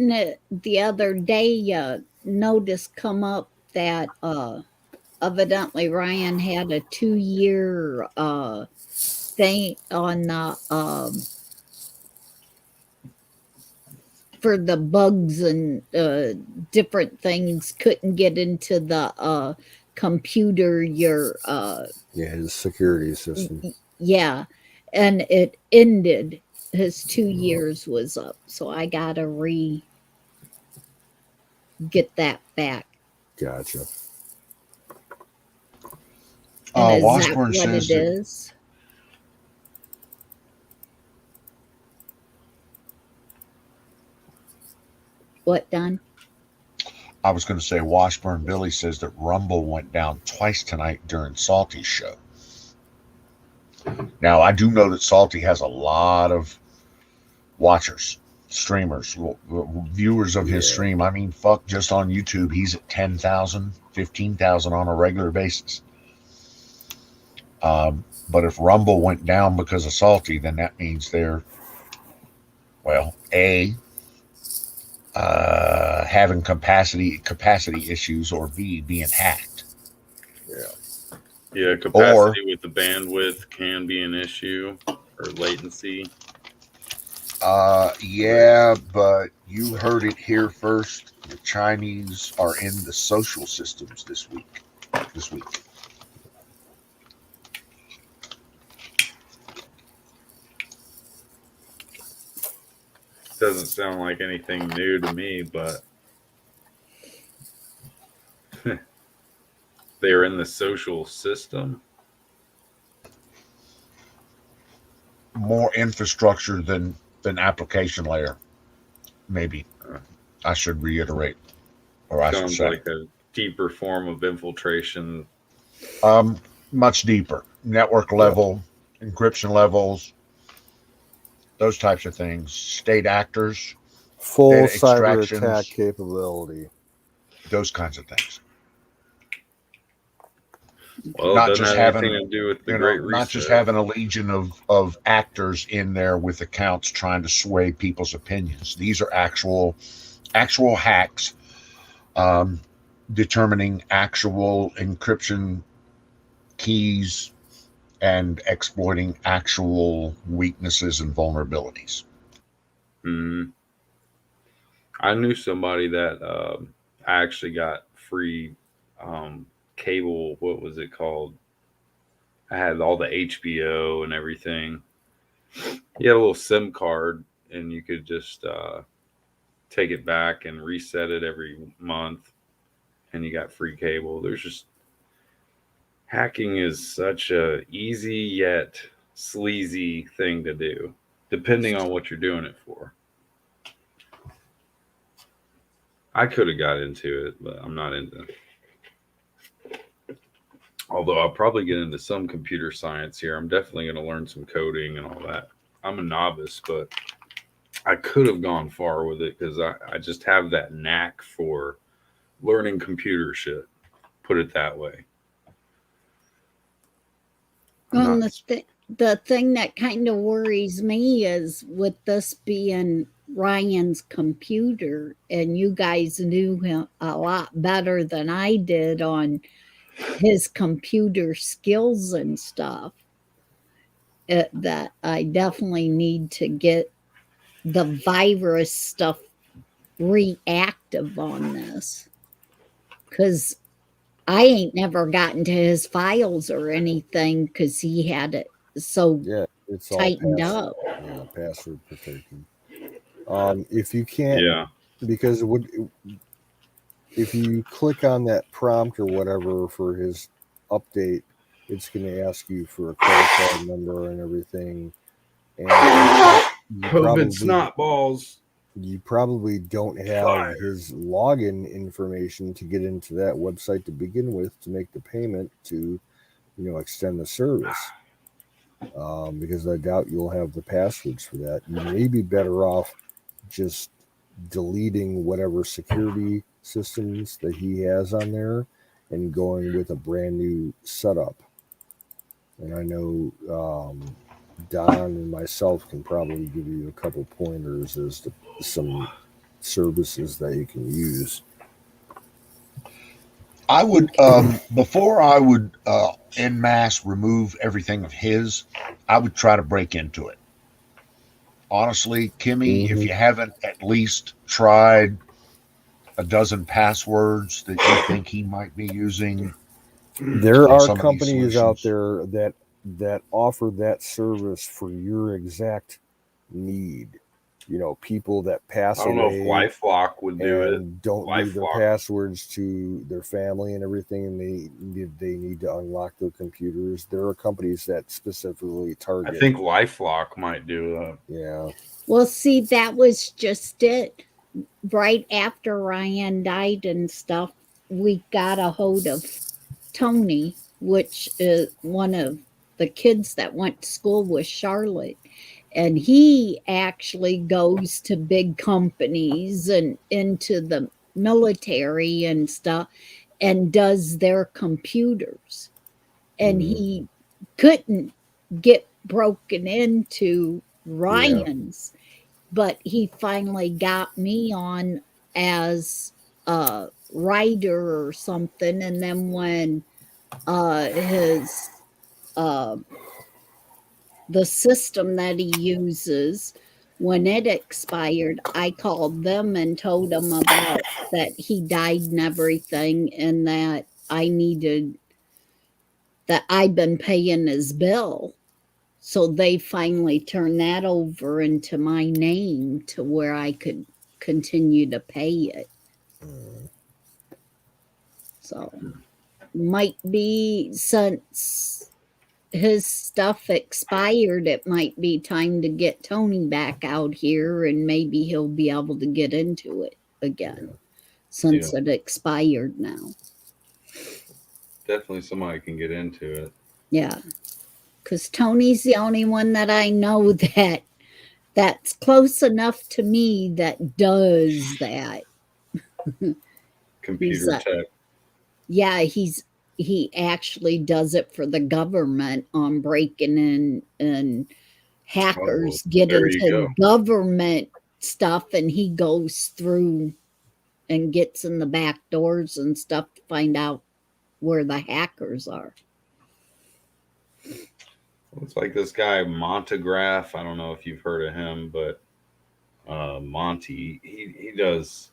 the other day, notice come up that evidently Ryan had a 2-year thing on the for the bugs and different things couldn't get into the computer. Yeah, his security system. Yeah, and it ended. His 2 years was up, so I gotta get that back. Gotcha. And is that Washburn what says it that is? What, Don? I was going to say Washburn Billy says that Rumble went down twice tonight during Salty's show. Now, I do know that Salty has a lot of watchers, streamers, viewers of his Yeah. stream. I mean, fuck, just on YouTube, he's at 10,000, 15,000 on a regular basis. But if Rumble went down because of Salty, then that means they're, well, having capacity issues, or B, being hacked. Yeah, capacity with the bandwidth can be an issue, or latency. Yeah, but you heard it here first. The Chinese are in the social systems this week. Doesn't sound like anything new to me, but they're in the social system. More infrastructure than application layer. Maybe I should reiterate, or I should Sounds say, like a deeper form of infiltration. much deeper network level, encryption levels, those types of things. State actors, Full data cyber extractions, attack capability. those kinds of things. Well, Not it doesn't just have having, anything to do with the Great Reset. not just having a legion of actors in there with accounts trying to sway people's opinions. These are actual hacks, determining actual encryption keys and exploiting actual weaknesses and vulnerabilities. Mm-hmm. I knew somebody that actually got free cable. What was it called? I had all the HBO and everything. You had a little SIM card, and you could just take it back and reset it every month, and you got free cable. There's just hacking is such a easy yet sleazy thing to do, depending on what you're doing it for. I could have got into it, but I'm not into it. Although I'll probably get into some computer science here. I'm definitely going to learn some coding and all that. I'm a novice, but I could have gone far with it because I just have that knack for learning computer shit. Put it that way. Well, the thing that kind of worries me is with this being Ryan's computer, and you guys knew him a lot better than I did on his computer skills and stuff. That I definitely need to get the virus stuff reactive on this, because I ain't never gotten to his files or anything because he had it so Yeah, it's all tightened password. up. Yeah, password protected. If you can't, Yeah. because it would, if you click on that prompt or whatever for his update, it's going to ask you for a credit card number and everything. And COVID snot balls. You probably don't have his login information to get into that website to begin with to make the payment to, extend the service. Because I doubt you'll have the passwords for that. You may be better off just deleting whatever security systems that he has on there and going with a brand new setup. And I know Don and myself can probably give you a couple pointers as to some services that you can use. I would, before I would en masse remove everything of his, I would try to break into it. Honestly, Kimmy, if you haven't at least tried a dozen passwords that you think he might be using, there are companies out there that offer that service for your exact need. People that pass I don't away know if LifeLock would do it. and don't leave their passwords to their family and everything, and they need to unlock their computers. There are companies that specifically target. I think LifeLock might do that. Yeah. Well, see, that was just it. Right after Ryan died and stuff, we got a hold of Tony, which is one of the kids that went to school with Charlotte. And he actually goes to big companies and into the military and stuff and does their computers. And he couldn't get broken into Ryan's, but he finally got me on as a writer or something. And then when his the system that he uses, when it expired, I called them and told them about that he died and everything, and that I've been paying his bill. So they finally turned that over into my name to where I could continue to pay it. So might be, since his stuff expired, it might be time to get Tony back out here, and maybe he'll be able to get into it again since it expired now. Definitely somebody can get into it. Yeah, because Tony's the only one that I know that's close enough to me that does that. Computer tech. Yeah, he actually does it for the government on breaking in, and hackers get into government stuff, and he goes through and gets in the back doors and stuff to find out where the hackers are. It's like this guy Montegraph. I don't know if you've heard of him, but Monty, he does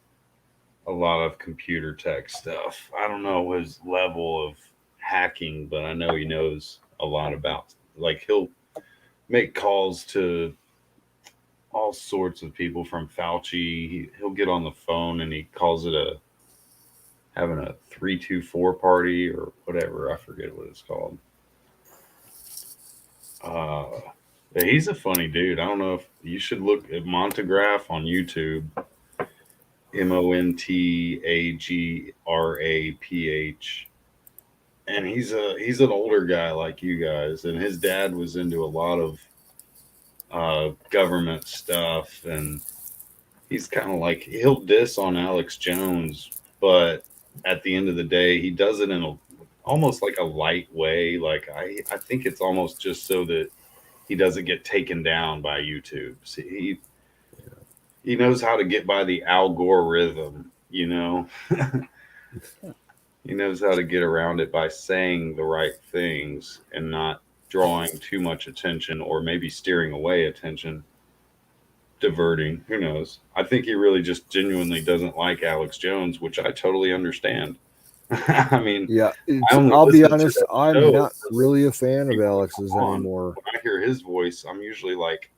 a lot of computer tech stuff. I don't know his level of hacking, but I know he knows a lot about. Like he'll make calls to all sorts of people from Fauci. He'll get on the phone and he calls it having a 324 party or whatever. I forget what it's called. But he's a funny dude. I don't know if you should look at Montagraph on YouTube. Montagraph, and he's an older guy like you guys, and his dad was into a lot of government stuff, and he's kind of like he'll diss on Alex Jones, but at the end of the day, he does it in a almost like a light way. Like I think it's almost just so that he doesn't get taken down by YouTube. See, he knows how to get by the algorithm, you know. He knows how to get around it by saying the right things and not drawing too much attention or maybe steering away attention, diverting. Who knows? I think he really just genuinely doesn't like Alex Jones, which I totally understand. I mean, Yeah, I'll be honest, I'm not really a fan of Alex's anymore. When I hear his voice, I'm usually like,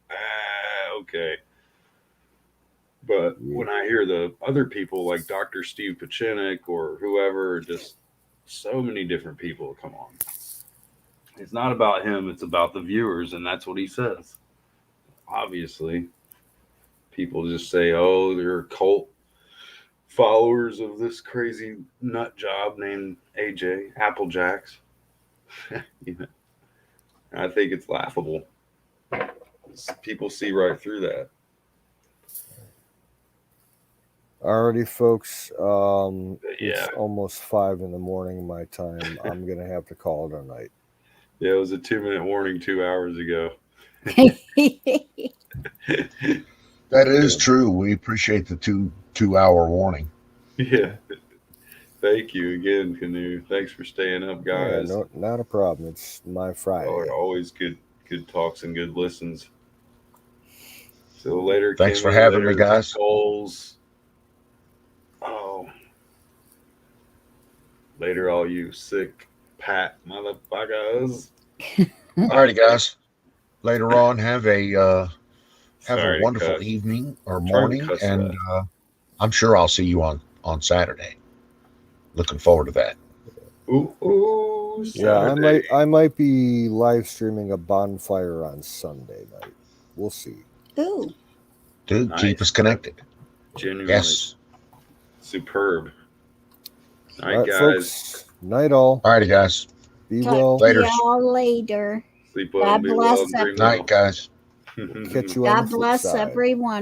okay. But when I hear the other people like Dr. Steve Pachinik or whoever, just so many different people, come on. It's not about him, it's about the viewers, and that's what he says. Obviously, people just say, oh, they're cult followers of this crazy nut job named AJ Applejacks. You know, I think it's laughable. People see right through that. Alrighty, folks. Yeah. It's almost 5 in the morning my time. I'm gonna have to call it a night. Yeah, it was a 2-minute warning 2 hours ago. That is true. We appreciate the two-hour warning. Yeah. Thank you again, Canoe. Thanks for staying up, guys. Yeah, not a problem. It's my Friday. Always good talks and good listens. So later, Thanks Kimmy, for having me, later, guys. Goals. Oh. Later, all you sick Pat motherfuckers. Alrighty, guys. Later on, have a wonderful cuss. evening or Trying to morning, cuss and I'm sure I'll see you on Saturday. Looking forward to that. Ooh, Yeah, Saturday. I might be live streaming a bonfire on Sunday night. We'll see. Ooh. Dude, Nice. keep us connected. Genuinely. Yes. Superb. Night, All right, guys. folks. Night, all. Alrighty, guys. Be Talk well. to Later. y'all later. Sleep well, God be well, bless and dream Night, guys. Catch you on God the flip bless side. everyone.